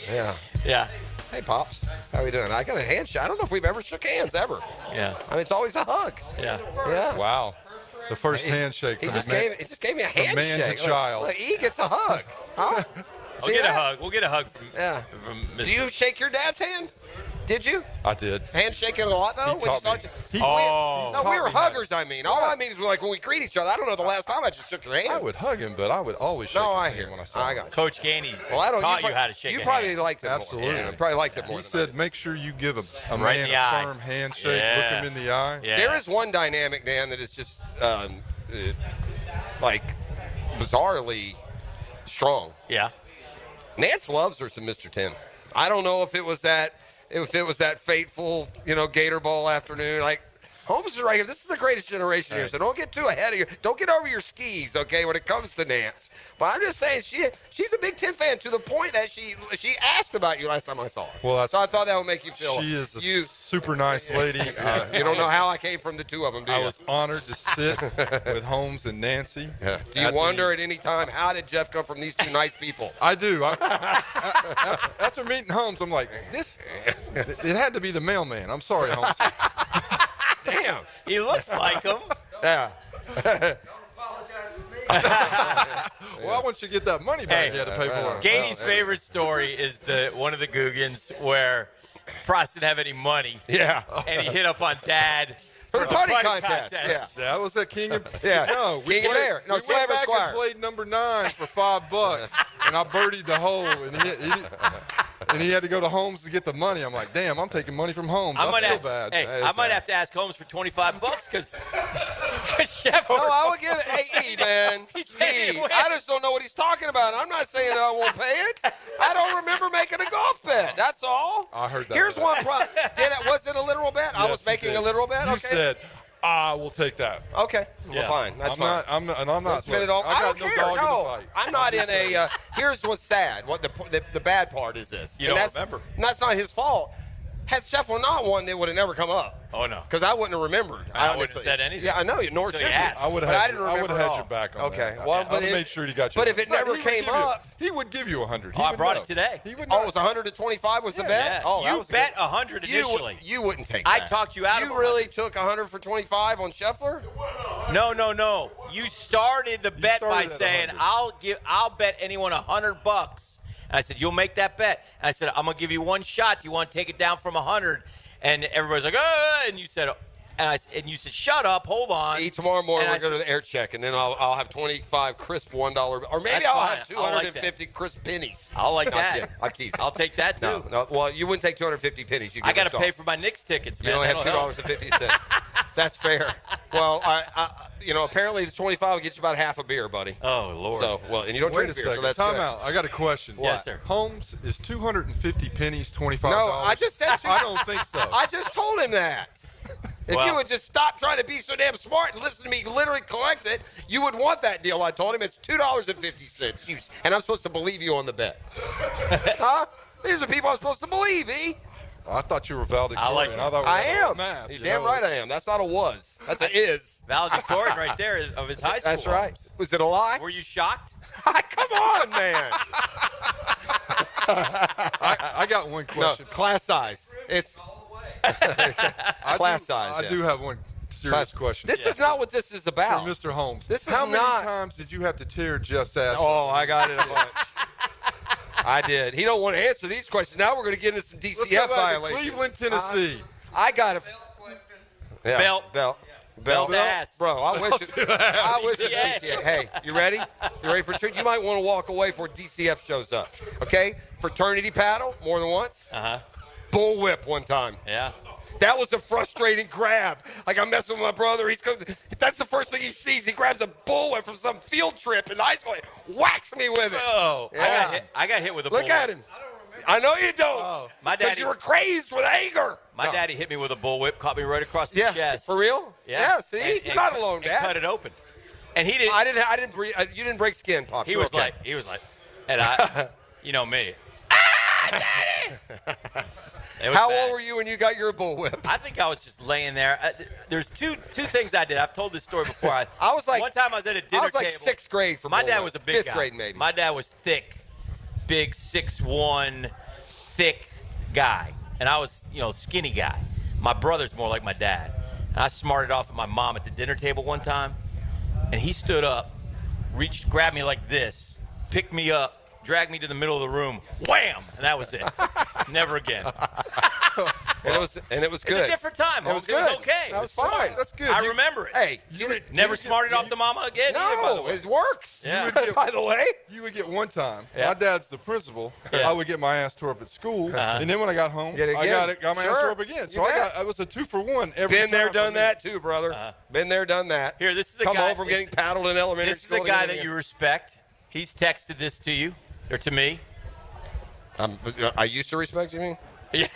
Yeah. Hey, Pops. How are we doing? I got a handshake. I don't know if we've ever shook hands, ever. Yeah. I mean, it's always a hug. Yeah. Wow. The first handshake. He just gave me a handshake. From man to child. Like, he gets a hug. Huh? We'll get a hug. We'll get a hug from Mr. Do you shake your dad's hand? Did you? I did. Handshaking a lot, though? He taught me. We were huggers, I mean. All I mean is, like, when we greet each other, I don't know the last time I just shook your hand. I would hug him, but I would always shake his hand when I saw him. Coach Ganey taught you how to shake You a probably hand. liked it more. Absolutely. Yeah, probably liked it more He than said, make sure you give a Right in man the a eye. firm handshake, Yeah. look him in the eye. Yeah. There is one dynamic, Dan, that is just, like, bizarrely strong. Yeah. Nance loves her some Mr. 10. I don't know if it was that fateful, Gator Bowl afternoon. Like, Holmes is right here. This is the greatest generation here, so don't get too ahead of don't get over your skis, okay, when it comes to Nance. But I'm just saying she's a Big Ten fan to the point that she asked about you last time I saw her. Well, so I thought that would make you feel. She is a super nice lady. You don't know how I came from the two of them, do you? I was honored to sit with Holmes and Nancy. Yeah. Do you wonder at any time, how did Jeff come from these two nice people? I do. After meeting Holmes, I'm like, it had to be the mailman. I'm sorry, Holmes. Damn. He looks like him. Yeah. Well, I want you to get that money back you had to pay for it. Ganey's favorite story is one of the Googans where Pross didn't have any money. Yeah. And he hit up on Dad for the putty contest. Yeah, that was at King of No, we King of Bear. No, we Slaver went back Squire. and played number 9 for $5, and I birdied the hole, and he had to go to Holmes to get the money. I'm like, damn, I'm taking money from Holmes. I feel bad. Hey, I might have to ask Holmes for $25 because Chef. No, I would give it. Hey, man. I just don't know what he's talking about. I'm not saying that I won't pay it. I don't remember making a golf bet. That's all. I heard that. Here's one problem. Was it a literal bet? I was making a literal bet. You said, we'll take that. Okay. Well, fine. That's fine. I'm not. Spin it all. I got don't no care. dog in No, the fight. I'm not in a. Here's what's sad. What the bad part is this. You don't remember. And that's not his fault. Had Scheffler not won, it would have never come up. Oh, no. Because I wouldn't have remembered. I wouldn't have said anything. Yeah, I know. Nor should you. I would have had your back on that. Okay. Well, I would have made sure you got your But if it never came up. He would give you 100. I brought it today. He would Oh, it was 125 was the bet? Yeah. Oh, that you was bet good. 100 initially. You wouldn't take I that. talked you out of it. You really took 100 for 25 on Scheffler? No. You started the bet by saying, I'll bet anyone $100. And I said, you'll make that bet. And I said, I'm going to give you one shot. Do you want to take it down from 100? And everybody's like, and you said, you said, shut up, hold on. Tomorrow morning we're going to the air check, and then I'll have 25 crisp $1, or maybe That's I'll fine. have 250 crisp pennies. I'll like I'm that. kidding. I'm teasing. I'll take that too. No, well, you wouldn't take 250 pennies. You I got to pay for my Knicks tickets, man. You only have That'll $2.50. That's fair. Well, apparently the 25 will get you about half a beer, buddy. Oh, Lord. So, and you don't Wait drink a beer, second. so that's Time good. out. I got a question. Yes, sir. Holmes, is 250 pennies $25? No, I just said I don't think so. I just told him that. If you would just stop trying to be so damn smart and listen to me literally collect it, you would want that deal. I told him it's $2.50. And I'm supposed to believe you on the bet. Huh? These are people I'm supposed to believe, E. I thought you were valedictorian. I like it. I am. Math, You're damn right I am. That's not a was. That's an is. Valedictorian right there of his high school. That's right. Was it a lie? Were you shocked? Come on, man. I got one question. No, class size. It's class size. I do have one serious question. This is not what this is about. For Mr. Holmes. This is How many not- times did you have to tear Jeff's ass Oh, up? I got it a bunch. I did. He don't want to answer these questions. Now we're going to get into some Let's DCF go back to violations. Cleveland, Tennessee. I got a Belt. Belt ass. Bro, I wish it. I wish it. DCF. Hey, you ready? You ready for a treat? You might want to walk away before DCF shows up. Okay? Fraternity paddle more than once. Bull whip one time. Yeah. That was a frustrating grab. Like, I'm messing with my brother. That's the first thing he sees. He grabs a bull whip from some field trip in high school and whacks me with it. Oh. Yeah. I got hit with a bull Look at whip. him. I know you don't. Oh. My Because daddy, you were crazed with anger. my daddy hit me with a bullwhip, caught me right across the chest. For real? Yeah. See, you're not alone, Dad. And cut it open. And he didn't. I didn't. You didn't break skin, Pops. He was like, and I, you know me. Daddy! How old were you when you got your bullwhip? I think I was just laying there. There's two things I did. I've told this story before. I was like, one time I was at a dinner I was like table. 6th grade for my dad bullwhip. was a big 5th guy. grade maybe. My dad was thick, big, 6'1", thick guy, and I was skinny guy. My brother's more like my dad. And I smarted off at my mom at the dinner table one time, and he stood up, grabbed me like this, picked me up, dragged me to the middle of the room, wham, and that was it. Never again. And it was good. It's a different time. It was It was good. okay. That was fine. That's good. I remember it. Hey, Never smarted off the mama again. either, by the No, way. it works. Yeah. By the way. You would get one time. Yeah. My dad's the principal. Yeah. I would get my ass tore up at school, and then when I got home, Get it I again. got my ass Sure. tore up again. So You bet. I was a 2-for-1 every time. Been there, for done me. that too, brother. Been there, done that. Here, this is a Come guy. home from getting paddled in elementary This is school. a guy that you respect. He's texted this to you or to me. I used to respect you, mean? Yeah.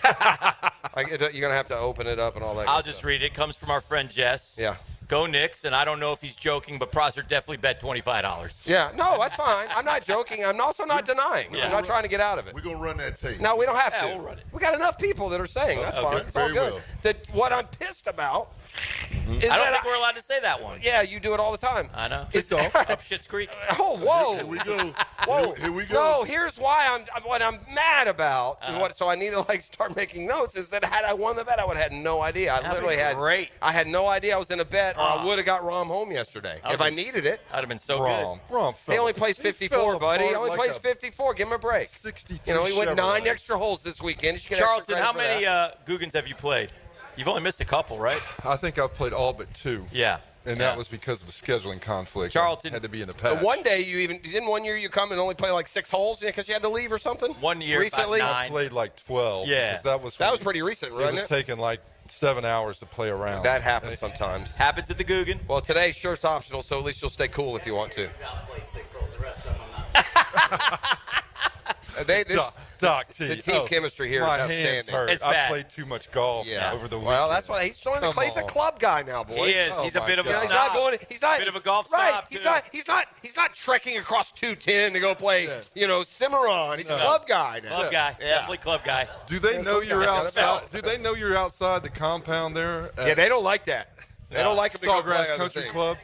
You're going to have to open it up and all that. I'll good just stuff. read it. It comes from our friend Jess. Yeah. Go Knicks, and I don't know if he's joking, but Prosser definitely bet $25. Yeah, no, that's fine. I'm not joking. I'm also not denying. Yeah. I'm not trying to get out of it. We're going to run that tape. No, we don't have to. Yeah, we'll run it. We got enough people that are saying that's fine. It's all very good. well. What I'm pissed about is I don't that think we're allowed to say that one. yeah, you do it all the time. I know. It's Up Schitt's Creek. Oh, whoa. Here we go. Whoa. Here we go. No, here's why what I'm mad about. So I need to start making notes. Is that had I won the bet, I would have had no idea. I That'd literally be had. great. I had no idea I was in a bet, or I would have got Rom home yesterday if I needed it. I'd have been so Rom good. fell He only plays he 54, fell buddy. He apart only like plays a 54. Give him a break. 63 He went 9 Chevrolet. extra holes this weekend. You should get Charlton, extra how credit for many that. Googans have you played? You've only missed a couple, right? I think I've played all but 2. Yeah. And that was because of a scheduling conflict. Charlton. I had to be in the patch. One day didn't 1 year you come and only play like 6 holes because you had to leave or something? 1 year, recently. about I 9. played like 12. Yeah. because that was pretty recent, It wasn't was it? taking like 7 hours to play around. That happens sometimes. Happens at the Googan. Well, today shirt's optional, so at least you'll stay cool if you want to. Doc T. The team chemistry here is my outstanding. hands hurt. It's I bad. played too much golf over the weekend. Well, that's why he's showing the play. He's a club guy now, boys. He is. He's a bit of a He's snob. not going. He's not Bit of a golf right. snob, He's not trekking across 210 to go play. Cimarron. He's a club guy now. Club guy. Yeah. Definitely club guy. Do they know you're sometimes. outside? Do they know you're outside the compound there? Yeah, they don't like that. They don't like him to go play Sawgrass other Country things. Club.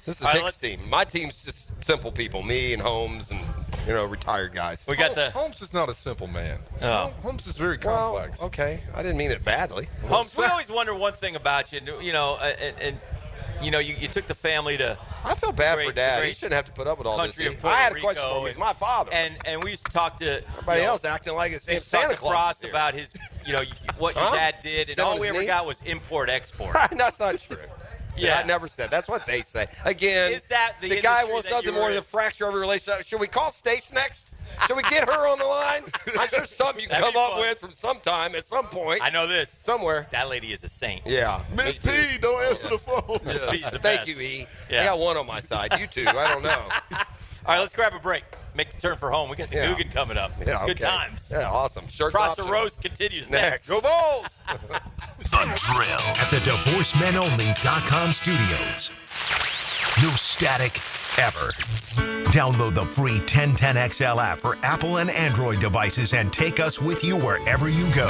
This is All right, Hicks' team. My team's just simple people. Me and Holmes and retired guys. We got the Holmes is not a simple man. Oh. Holmes is very complex. Okay, I didn't mean it badly. Holmes. We always wonder one thing about you. You took the family to. I feel bad for great- Dad. great He shouldn't have to put up with all this. country of I Puerto had a question Rico for him. He's my father. And we used to talk to Everybody else acting like it's we used to Santa talk to Claus. Frost is here. about his, what your Huh? dad did, and Sit on all we his ever knee? got was import export. That's not true. Yeah. I never said. That's what they say. Again, Is that the guy industry wants that nothing you more were than in? the fracture of a relationship. Should we call Stace next? Should we get her on the line? I'm sure something you can That'd come be up fun. with from sometime at some point. I know this. Somewhere. That lady is a saint. Yeah. Miss P, don't answer the phone. Miss P is the Thank best. you, E. Yeah. I got one on my side. You two. I don't know. All right, let's grab a break. Make the turn for home. We got the Yeah. Googan coming up. It's Yeah, good okay. times. Yeah, awesome. Shirts Prosser optional. Roast continues next. Next. Go Bulls! The Drill at the DivorceMenOnly.com studios. No static ever. Download the free 1010XL app for Apple and Android devices and take us with you wherever you go.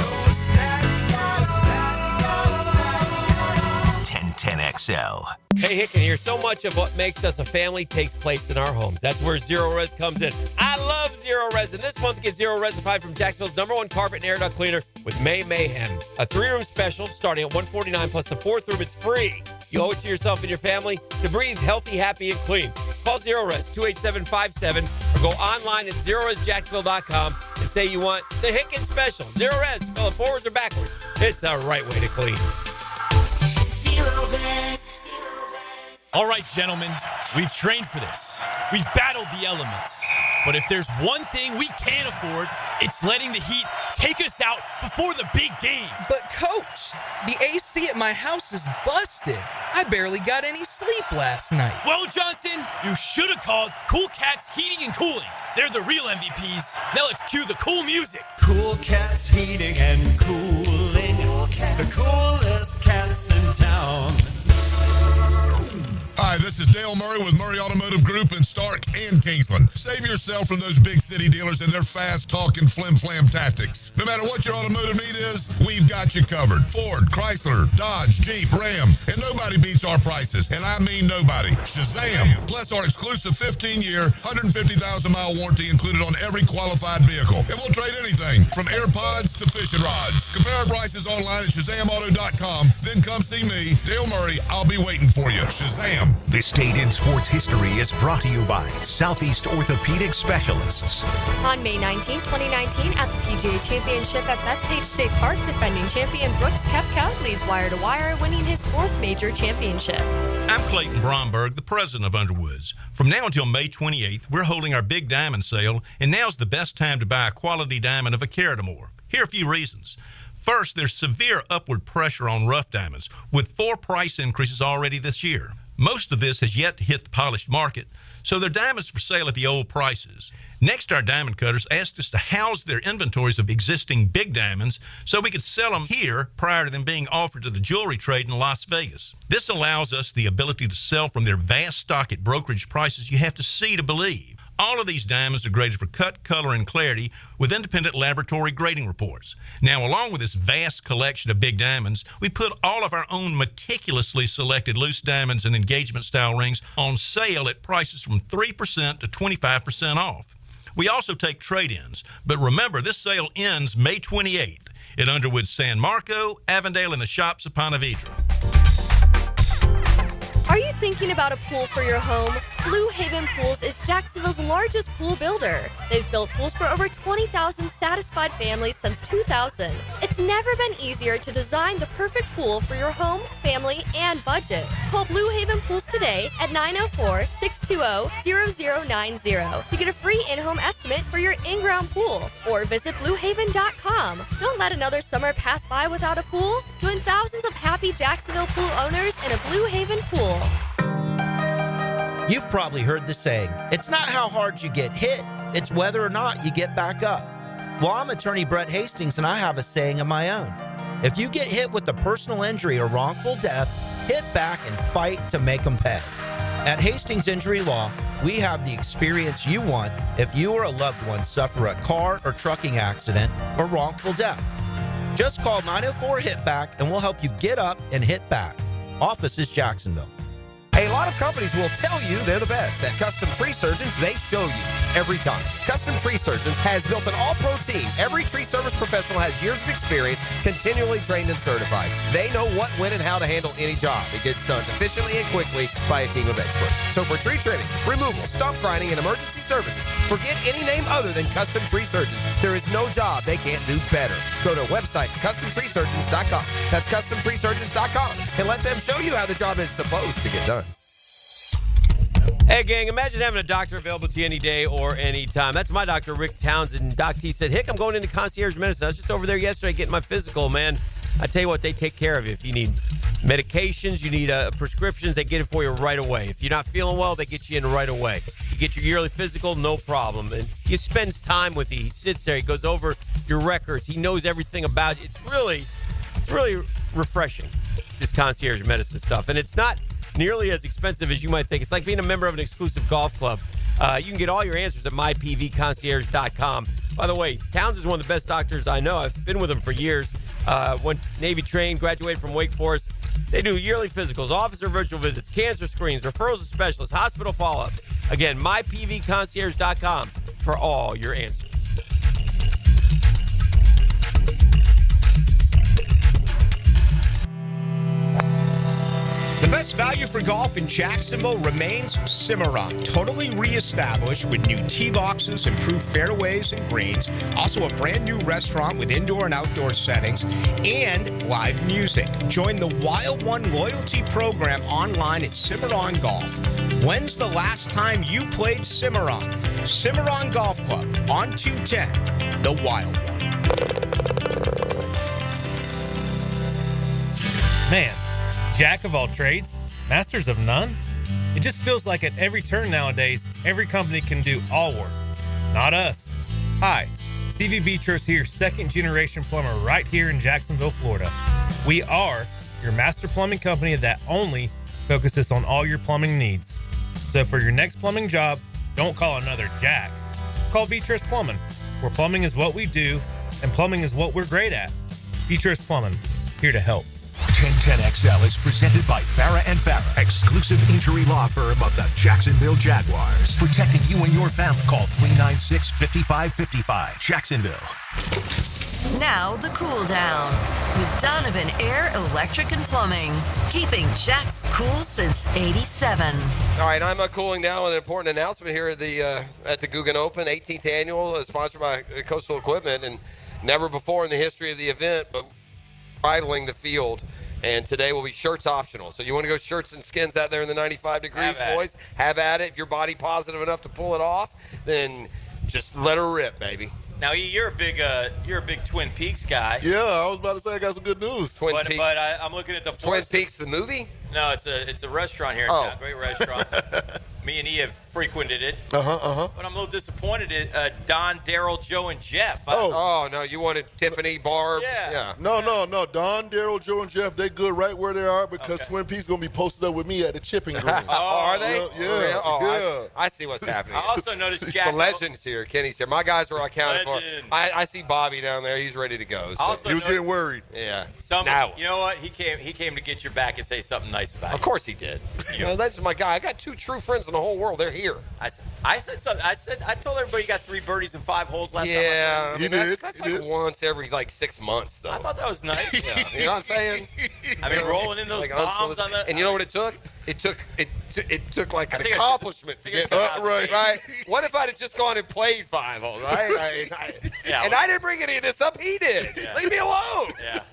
1010XL. Hey, Hicken here. So much of what makes us a family takes place in our homes. That's where Zero Res comes in. I love Zero Res, and this month get Zero Resified from Jacksonville's #1 carpet and air duct cleaner with May Mayhem. A 3-room special starting at $149 plus the 4th room is free. You owe it to yourself and your family to breathe healthy, happy, and clean. Call Zero Res 28757 or go online at ZeroResJacksonville.com and say you want the Hicken special. Zero Res, spell it forwards or backwards. It's the right way to clean. Zero Res. All right, gentlemen, we've trained for this. We've battled the elements. But if there's one thing we can't afford, It's letting the heat take us out before the big game. But, Coach, the AC at my house is busted. I barely got any sleep last night. Well, Johnson, you should have called Cool Cats Heating and Cooling. They're the real MVPs. Now let's cue the cool music. Cool Cats Heating and Cooling. The coolest cats in town. Hi, this is Dale Murray with Murray Automotive Group in Stark and Kingsland. Save yourself from those big city dealers and their fast-talking flim-flam tactics. No matter what your automotive need is, we've got you covered. Ford, Chrysler, Dodge, Jeep, Ram, and nobody beats our prices, and I mean nobody. Shazam! Plus our exclusive 15-year, 150,000-mile warranty included on every qualified vehicle. And we'll trade anything from AirPods to fishing rods. Compare our prices online at ShazamAuto.com. Then come see me, Dale Murray. I'll be waiting for you. Shazam! This date in sports history is brought to you by Southeast Orthopedic Specialists. On May 19, 2019, at the PGA Championship at Bethpage State Park, defending champion Brooks Koepka leads wire-to-wire, winning his 4th major championship. I'm Clayton Bromberg, the president of Underwoods. From now until May 28th, we're holding our big diamond sale, and now's the best time to buy a quality diamond of a carat or more. Here are a few reasons. First, there's severe upward pressure on rough diamonds, with 4 price increases already this year. Most of this has yet to hit the polished market, so they're diamonds for sale at the old prices. Next, our diamond cutters asked us to house their inventories of existing big diamonds so we could sell them here prior to them being offered to the jewelry trade in Las Vegas. This allows us the ability to sell from their vast stock at brokerage prices you have to see to believe. All of these diamonds are graded for cut, color, and clarity with independent laboratory grading reports. Now, along with this vast collection of big diamonds, we put all of our own meticulously selected loose diamonds and engagement-style rings on sale at prices from 3% to 25% off. We also take trade-ins, but remember, this sale ends May 28th at Underwood San Marco, Avondale, and the Shops of Ponte Vedra. Are you thinking about a pool for your home? Blue Haven Pools is Jacksonville's largest pool builder. They've built pools for over 20,000 satisfied families since 2000. It's never been easier to design the perfect pool for your home, family, and budget. Call Blue Haven Pools today at 904-620-0090 to get a free in-home estimate for your in-ground pool, or visit bluehaven.com. Don't let another summer pass by without a pool. Join thousands of happy Jacksonville pool owners in a Blue Haven pool. You've probably heard the saying, it's not how hard you get hit, it's whether or not you get back up. Well, I'm attorney Brett Hastings, and I have a saying of my own. If you get hit with a personal injury or wrongful death, hit back and fight to make them pay. At Hastings Injury Law, we have the experience you want if you or a loved one suffer a car or trucking accident or wrongful death. Just call 904-HIT-BACK and we'll help you get up and hit back. Office is Jacksonville. A lot of companies will tell you they're the best. At Custom Tree Surgeons, they show you every time. Custom Tree Surgeons has built an all-pro team. Every tree service professional has years of experience, continually trained and certified. They know what, when, and how to handle any job. It gets done efficiently and quickly by a team of experts. So for tree trimming, removal, stump grinding, and emergency services, forget any name other than Custom Tree Surgeons. There is no job they can't do better. Go to our website, CustomTreeSurgeons.com. That's CustomTreeSurgeons.com, and let them show you how the job is supposed to get done. Hey, gang, imagine having a doctor available to you any day or any time. That's my doctor, Rick Townsend. Doc T said, Hick, I'm going into concierge medicine. I was just over there yesterday getting my physical, man. I tell you what, they take care of you. If you need medications, you need prescriptions, they get it for you right away. If you're not feeling well, they get you in right away. You get your yearly physical, no problem. And he spends time with you. He sits there. He goes over your records. He knows everything about you. It's really refreshing, this concierge medicine stuff. And it's not nearly as expensive as you might think. It's like being a member of an exclusive golf club. You can get all your answers at mypvconcierge.com. By the way, Towns is one of the best doctors I know. I've been with him for years. Went Navy trained, graduated from Wake Forest. They do yearly physicals, office or virtual visits, cancer screens, referrals to specialists, hospital follow-ups. Again, mypvconcierge.com for all your answers. The best value for golf in Jacksonville remains Cimarron. Totally reestablished with new tee boxes, improved fairways and greens. Also a brand new restaurant with indoor and outdoor settings and live music. Join the Wild One loyalty program online at Cimarron Golf. When's the last time you played Cimarron? Cimarron Golf Club on 210, the wild one. Man, jack of all trades, masters of none? It just feels like at every turn nowadays, every company can do all work. Not us. Hi, Stevie Beatrice here, second generation plumber right here in Jacksonville, Florida. We are your master plumbing company that only focuses on all your plumbing needs. So for your next plumbing job, don't call another Jack. Call Beatrice Plumbing, where plumbing is what we do and plumbing is what we're great at. Beatrice Plumbing, here to help. 1010XL is presented by Farah and Farah, exclusive injury law firm of the Jacksonville Jaguars. Protecting you and your family. Call 396-5555. Jacksonville. Now the cool down with Donovan Air Electric and Plumbing, keeping Jack's cool since '87. All right, I'm cooling down with an important announcement here at the GooGan Open, 18th annual, sponsored by Coastal Equipment, and never before in the history of the event, but bridling the field. And today will be shirts optional. So you want to go shirts and skins out there in the 95 degrees, boys? Have at it. If you're body positive enough to pull it off, then just let her rip, baby. Now, you're a big Twin Peaks guy. Yeah, I was about to say I got some good news. But I'm looking at the Twin Peaks, the movie? No, it's a restaurant here in town. Great restaurant. Me and E have frequented it. But I'm a little disappointed at Don, Daryl, Joe, and Jeff. Oh, no, you wanted Tiffany, Barb? Yeah. No. Don, Daryl, Joe, and Jeff, they good right where they are because Twin Peaks going to be posted up with me at the chipping green. Are they? Yeah. Oh, I see what's happening. I also noticed Jack. The legend's here. Kenny's here. My guys are accounted for. I see Bobby down there. He's ready to go. So. He was getting worried. Yeah. You know what? He came to get your back and say something nice about you. Of course he did. That's my guy. I got two true friends in the whole world. They're here. I said something. I told everybody you got 3 birdies and 5 holes last time. Yeah, That's like once every 6 months, though. I thought that was nice. Yeah. You know what I'm saying? I mean, rolling in those bombs on the. And you know what it took? It took like an accomplishment to get right. What if I'd have just gone and played 5 holes, right? And I didn't bring any of this up. He did. Yeah. Leave me alone. Yeah,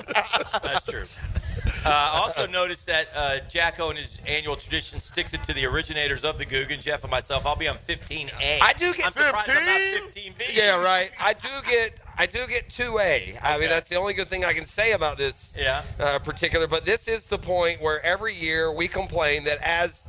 that's true. Also noticed that Jacko and his annual tradition sticks it to the originators of the GooGan, Jeff and myself. I'll be on 15A. I do get 15. I'm not 15B. Yeah, right. I do get 2A. I mean, that's the only good thing I can say about this particular. But this is the point where every year we complain that as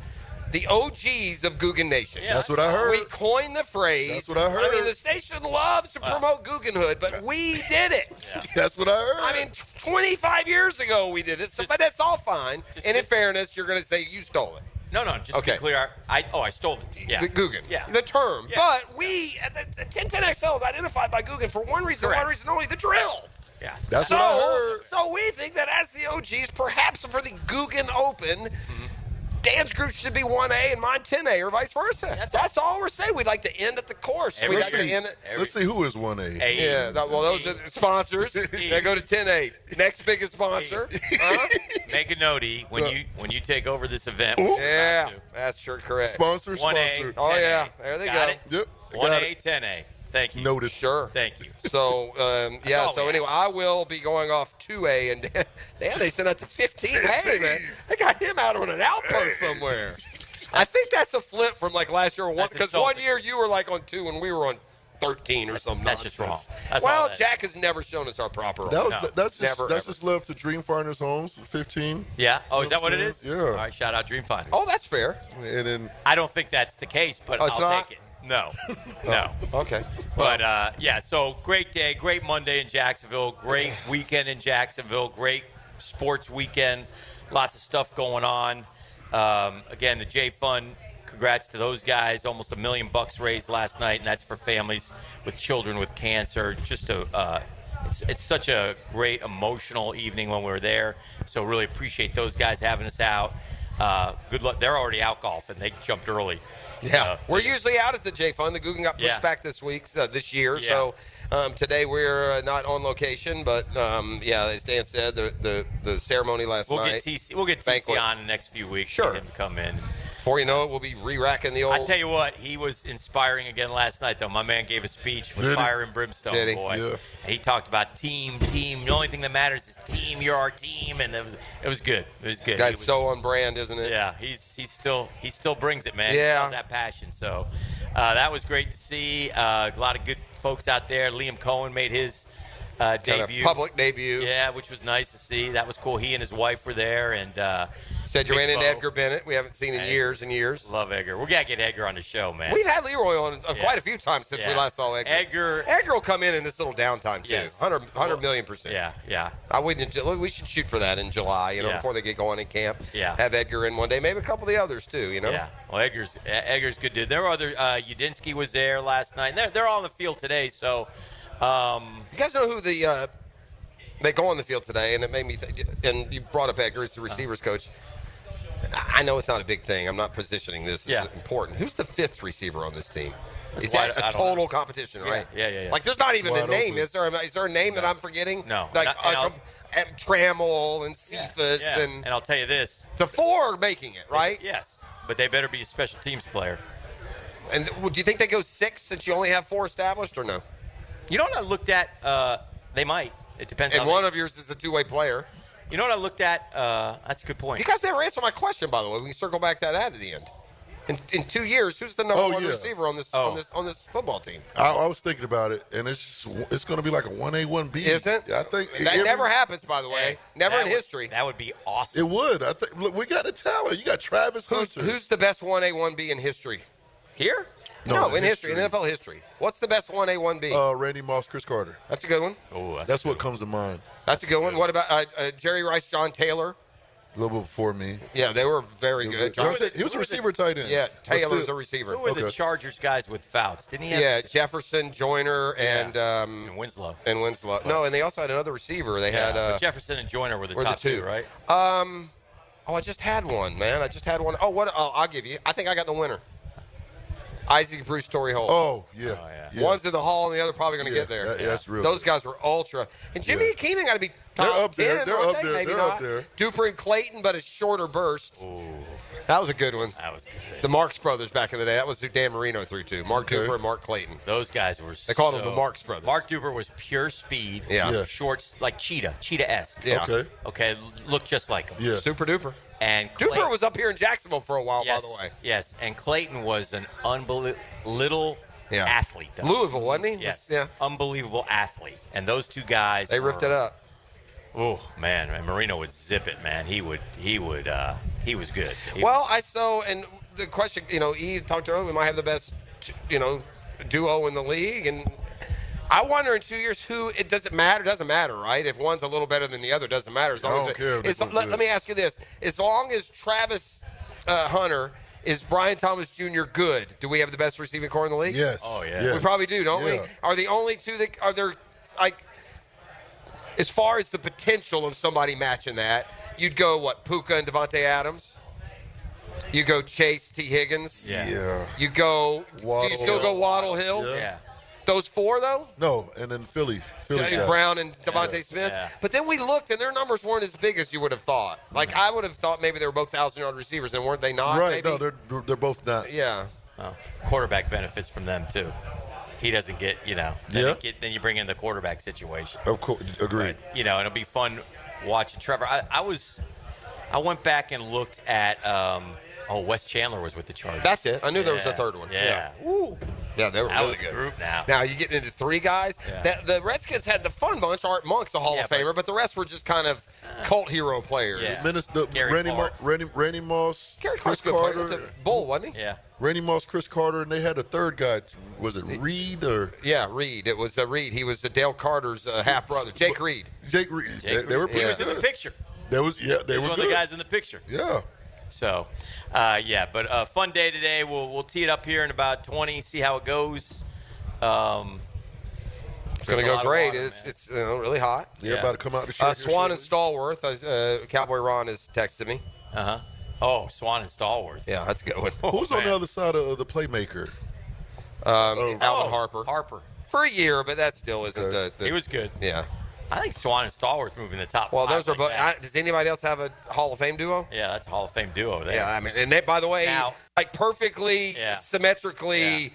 the OGs of GooGan Nation. Yeah, that's what I heard. We coined the phrase. That's what I heard. I mean, the station loves to promote GooGanhood, but we did it. Yeah. That's what I heard. I mean, 25 years ago we did this, but that's all fine. And in fairness, you're going to say you stole it. No, just to be clear, I stole it. Yeah. The GooGan. Yeah. The term. Yeah. But we, the 1010XL is identified by GooGan for one reason, one reason only, the drill. Yeah. That's what I heard. So we think that as the OGs, perhaps for the GooGan Open, Dan's group should be 1A and mine 10A or vice versa. That's all we're saying. We'd like to end at the course. Let's see who is 1A. Yeah, well, those are the sponsors. They go to 10A. Next biggest sponsor. Make a note, E, when you take over this event. Yeah, that's sure correct. Sponsor. 1A, 10A. Oh, yeah. There they go. Yep. 1A, 10A. Thank you. Noted. Sure. Thank you. So, so anyway, I will be going off 2A, and Dan, they sent out to 15A, man. They got him out on an outpost somewhere. I think that's a flip from last year, because one year you were on 2 and we were on 13 or something. That's just wrong. Well, Jack has never shown us our proper role. That's just love to Dream Finders Homes, 15. Yeah. Oh, is that what it is? Yeah. All right, shout out Dream Finders. Oh, that's fair. And then I don't think that's the case, but I'll take it. No. Okay. But, so great day, great Monday in Jacksonville, great weekend in Jacksonville, great sports weekend, lots of stuff going on. Again, the J Fund, congrats to those guys, almost $1 million raised last night, and that's for families with children with cancer. Just it's such a great emotional evening when we were there, so really appreciate those guys having us out. Good luck. They're already out golfing. They jumped early. Yeah, we're usually out at the J Fund. The GooGan got pushed back this year. Yeah. So today we're not on location, but as Dan said, the ceremony last night. We'll get TC on in the next few weeks. Sure. Get him to come in. Before you know it, we'll be re-racking the old. I tell you what, he was inspiring again last night, though. My man gave a speech with Did he? fire and brimstone, Did he? boy. Yeah. And he talked about team. The only thing that matters is team. You're our team, and it was good. It was good. That's so on brand, isn't it? Yeah, he still brings it, man. Yeah. He has that passion. So that was great to see. A lot of good folks out there. Liam Cohen made his debut, public debut. Yeah, which was nice to see. That was cool. He and his wife were there, and said you Big ran into Bo. Edgar Bennett. We haven't seen in years and years. Love Edgar. We gotta get Edgar on the show, man. We've had Leroy on quite a few times since we last saw Edgar. Edgar will come in this little downtime too. Yes. 100 million%. Yeah. We should shoot for that in July. Before they get going in camp. Yeah. Have Edgar in one day, maybe a couple of the others too. Yeah. Well, Edgar's good dude. There were other. Udinsky was there last night. And they're all on the field today. So, you guys know who they go on the field today, and it made me think. And you brought up Edgar as the receivers coach. I know it's not a big thing. I'm not positioning this as important. Who's the 5th receiver on this team? Is that a total competition, right? Yeah. Like, there's not even a name. Open. Is there a name that I'm forgetting? No. Like Trammell and Cephas and I'll tell you this: the 4 are making it, right? Yes, but they better be a special teams player. And do you think they go 6 since you only have 4 established, or no? You know what I looked at? They might. It depends. And one of yours is a 2-way player. You know what I looked at? That's a good point. You guys never answered my question, by the way. We can circle back to that at the end. In 2 years, who's the number one receiver on this football team? I was thinking about it, and it's going to be like a 1A, 1B. Isn't it? I think that never happens, by the way. Never in history. That would be awesome. It would. I think. Look, we got the talent. You got Travis Hunter. Who's the best 1A, 1B in history? Here? No, in history, in NFL history. What's the best 1A, 1B? Randy Moss, Chris Carter. That's a good one. Oh, that's what comes to mind. That's a good one. What about Jerry Rice, John Taylor? A little bit before me. Yeah, they were very good. He was a receiver tight end. Yeah, Taylor's a receiver. Who were the Chargers guys with Fouts? Didn't he have Jefferson, Joyner, and Winslow. No, and they also had another receiver. They had but Jefferson and Joyner were the top two, right? I just had one, man. I'll give you. I think I got the winner. Isaac Bruce, Torrey Holt. Oh, yeah. One's in the hall, and the other probably going to get there. That's real. Those guys were ultra. And Jimmy and Keenan got to be top They're up there. 10, They're aren't up they? there. Maybe They're not. up there. Duper and Clayton, but a shorter burst. Ooh. That was a good one. That was good. The Marks brothers back in the day. That was who Dan Marino threw to. Mark Duper and Mark Clayton. Those guys were They called them the Marks brothers. Mark Duper was pure speed. Yeah. Shorts, like Cheetah-esque. Yeah. Okay, looked just like him. Yeah. Super duper. And Duper was up here in Jacksonville for a while, by the way. Yes, and Clayton was an little athlete. Though. Louisville, wasn't he? Yes. Yeah. Unbelievable athlete. And those two guys. They ripped it up. Oh man, and Marino would zip it, man. He was good. And the question, E talked earlier, we might have the best, duo in the league, and I wonder in 2 years it doesn't matter. It doesn't matter, right? If one's a little better than the other, it doesn't matter. Let me ask you this: as long as Travis Hunter is Brian Thomas Jr. good, do we have the best receiving core in the league? Yes. Oh yeah. Yes. We probably do, don't we? Are the only two that are there like? As far as the potential of somebody matching that, you'd go, Puka and Devontae Adams? You go Chase T. Higgins? Yeah. You go, Waddle. do you still go Waddle Hill? Yeah. Those 4, though? No, and then Philly Brown and Devontae Smith. Yeah. But then we looked, and their numbers weren't as big as you would have thought. Like, I would have thought maybe they were both 1,000-yard receivers, and weren't they not? Right, maybe? no, they're both not. Yeah. Well, quarterback benefits from them, too. He doesn't get, then you bring in the quarterback situation. Of course, agreed. But, it'll be fun watching Trevor. I went back and looked at, Wes Chandler was with the Chargers. That's it. I knew there was a third one. Yeah. Woo. Yeah, they were That really was a good. group now. Now you're getting into 3 guys. Yeah. The Redskins had the fun bunch. Art Monk's a Hall of Famer, but the rest were just kind of cult hero players. Yeah. Randy Moss, Gary Chris Clark's a good player. Carter. He was a bull, wasn't he? Yeah. Randy Moss, Chris Carter, and they had a third guy. Was it Reed or? Yeah, Reed. It was Reed. He was Dale Carter's half brother, Jake Reed. Jake Reed. They were pretty He was good. in the picture. They He were was one of good. the guys in the picture. Yeah. So, but a fun day today. We'll tee it up here in about 20, see how it goes. It's going to go great. It's really hot. You're about to come out the shirt. Swan and Stallworth. Cowboy Ron has texted me. Uh-huh. Oh, Swan and Stallworth. Yeah, that's a good one. Who's on the other side of the playmaker? Alvin Harper. Harper. For a year, but that still isn't the He was good. Yeah. I think Swan and Stallworth moving the top. Well, five those are like both. Does anybody else have a Hall of Fame duo? Yeah, that's a Hall of Fame duo there. Yeah, I mean, and they, by the way, Now- like perfectly, symmetrically. Yeah.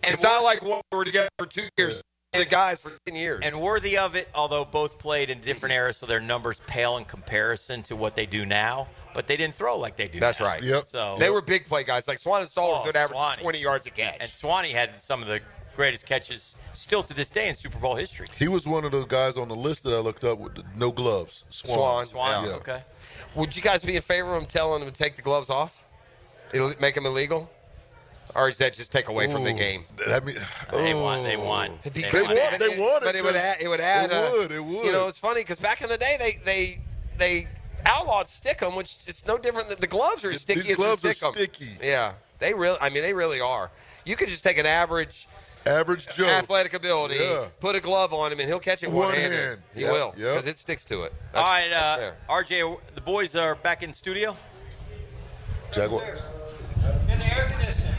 And It's not like we were together for 2 years. The guys for 10 years. And worthy of it, although both played in different eras, so their numbers pale in comparison to what they do now. But they didn't throw like they do That's now. right. Yep. So They were big play guys. Like Swan and Stallworth would average Swanee. 20 yards a catch. And Swanee had some of the greatest catches still to this day in Super Bowl history. He was one of those guys on the list that I looked up with no gloves. Swan. Swan, Yeah. okay. Would you guys be in favor of him telling them to take the gloves off? It'll make them illegal? Or does that just take away from the game? I mean, They won. They want it. it. But it would add. It would. It would. You know, it's funny because back in the day, they outlawed stick 'em, which is no different than the gloves are as sticky These as gloves the are stick 'em. sticky. Yeah, they really are. You could just take an average Joe, athletic ability, Yeah. put a glove on him, and he'll catch it One one-handed. hand. He Yep, will yep. because it sticks to it. All That's, right, that's fair. RJ, the boys are back in studio. Jaguars.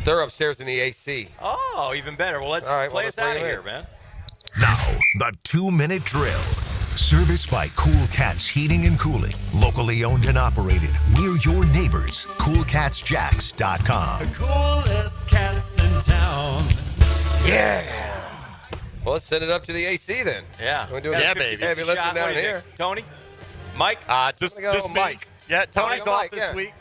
They're upstairs in the AC. Oh, even better. Well, let's All right, play well, us let's out bring of them here, in. man. Now, the 2-minute drill. Serviced by Cool Cats Heating and Cooling. Locally owned and operated. We're your neighbors. CoolCatsJacks.com. The coolest cats in town. Yeah. Well, let's send it up to the AC then. Yeah. We're doing Yeah, a baby. heavy lifting Shot. What down do you here. think? Tony? Mike? Just I'm gonna go me. Mike. Yeah, Tony's Go off Mike, this yeah. week.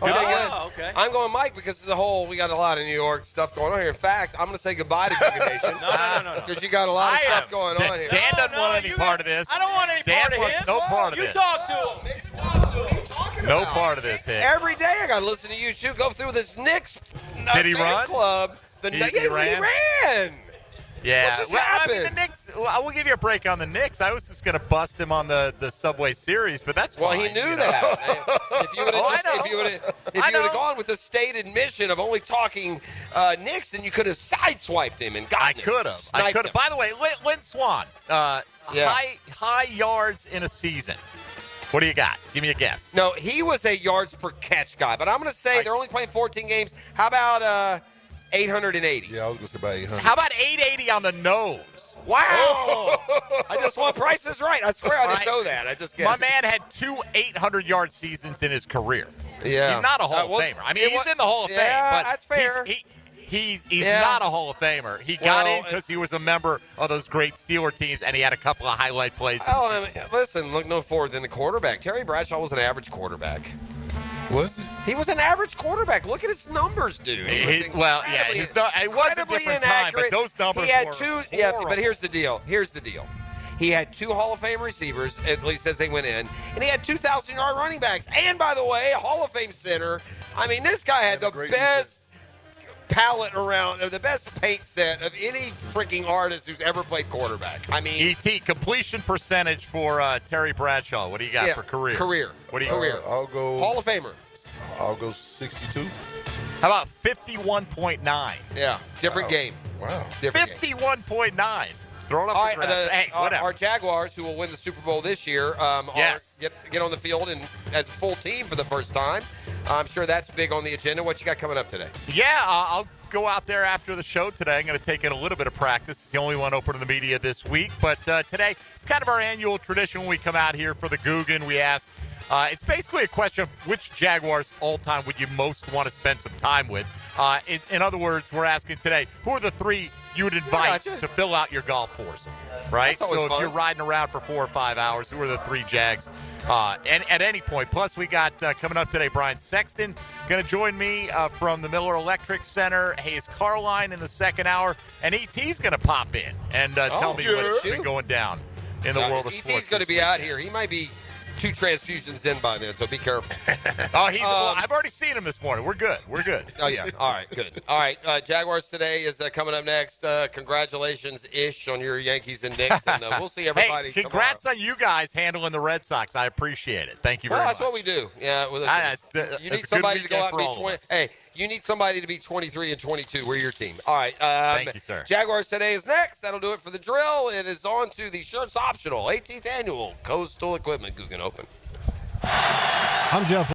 Okay, Oh, good. okay. I'm going Mike because of the whole, we got a lot of New York stuff going on here. In fact, I'm going to say goodbye to GooGan Nation. No. Because you got a lot of stuff going on here. Dan doesn't want any part of this. I don't want any Dan part of wants his. no part of You this. talk to him. No part of this. Hit. Every day I got to listen to you two go through this Knicks Did he fan run? club. He ran? What Yeah. just I happened? mean, the Knicks. Well, I will give you a break on the Knicks. I was just going to bust him on the Subway Series, but that's Well, fine. he knew you know? that. If you would have I know. gone with the stated mission of only talking Knicks, then you could have sideswiped him and gotten him. I could have. Sniped him. By the way, Lynn Swan, high yards in a season. What do you got? Give me a guess. No, he was a yards per catch guy, but I'm going to say they're only playing 14 games. How about 880? Yeah, I was going to say about 800. How about 880 on the nose? Wow! I just want Price is Right. I swear I didn't know that. I just guessed. My man had 2 800-yard seasons in his career. Yeah. He's not a Hall of Famer. I mean, he's in the Hall of Fame, but that's fair. He's Yeah. not a Hall of Famer. He got in because he was a member of those great Steeler teams, and he had a couple of highlight plays. Oh, listen, look no forward than the quarterback. Terry Bradshaw was an average quarterback. Was he? He was an average quarterback. Look at his numbers, dude. It was a different time, but those numbers he had were two. horrible. Yeah, but here's the deal. He had 2 Hall of Fame receivers, at least as they went in, and he had 2,000-yard running backs. And by the way, a Hall of Fame center. I mean, this guy had the best palette around, the best paint set of any freaking artist who's ever played quarterback. I mean, E.T. completion percentage for Terry Bradshaw. What do you got for career? Career. What do you Career. I'll go Hall of Famer. I'll go 62. How about 51.9? Yeah, different game. Wow. Different game. 51.9. Throw it up All for right, grabs. Hey, whatever. our Jaguars, who will win the Super Bowl this year, get on the field and as a full team for the first time. I'm sure that's big on the agenda. What you got coming up today? Yeah, I'll go out there after the show today. I'm going to take in a little bit of practice. It's the only one open to the media this week. But today, it's kind of our annual tradition when we come out here for the GooGan. We ask, it's basically a question of which Jaguars all-time would you most want to spend some time with. In other words, we're asking today, who are the 3 you would invite to fill out your golf course, right? That's So always if fun. you're riding around for 4 or 5 hours, who are the 3 Jags? And at any point. Plus, we got coming up today, Brian Sexton going to join me from the Miller Electric Center. Hayes Carline in the second hour. And E.T.'s going to pop in and tell me what's been going down in the world of sports. E.T.'s going to be out here. He might be 2 transfusions in by then, so be careful. I've already seen him this morning. We're good. Oh, yeah. All right, good. All right, Jaguars today is coming up next. Congratulations-ish on your Yankees and Knicks, and we'll see everybody Hey, congrats on you guys handling the Red Sox. I appreciate it. Thank you very much. That's what we do. Yeah, well, listen, you need somebody to go out and be 20. Hey, you need somebody to be 23 and 22. We're your team. All right. Thank you, sir. Jaguars today is next. That'll do it for the drill. It is on to the shirts optional 18th annual Coastal Equipment GooGan Open. I'm Jeff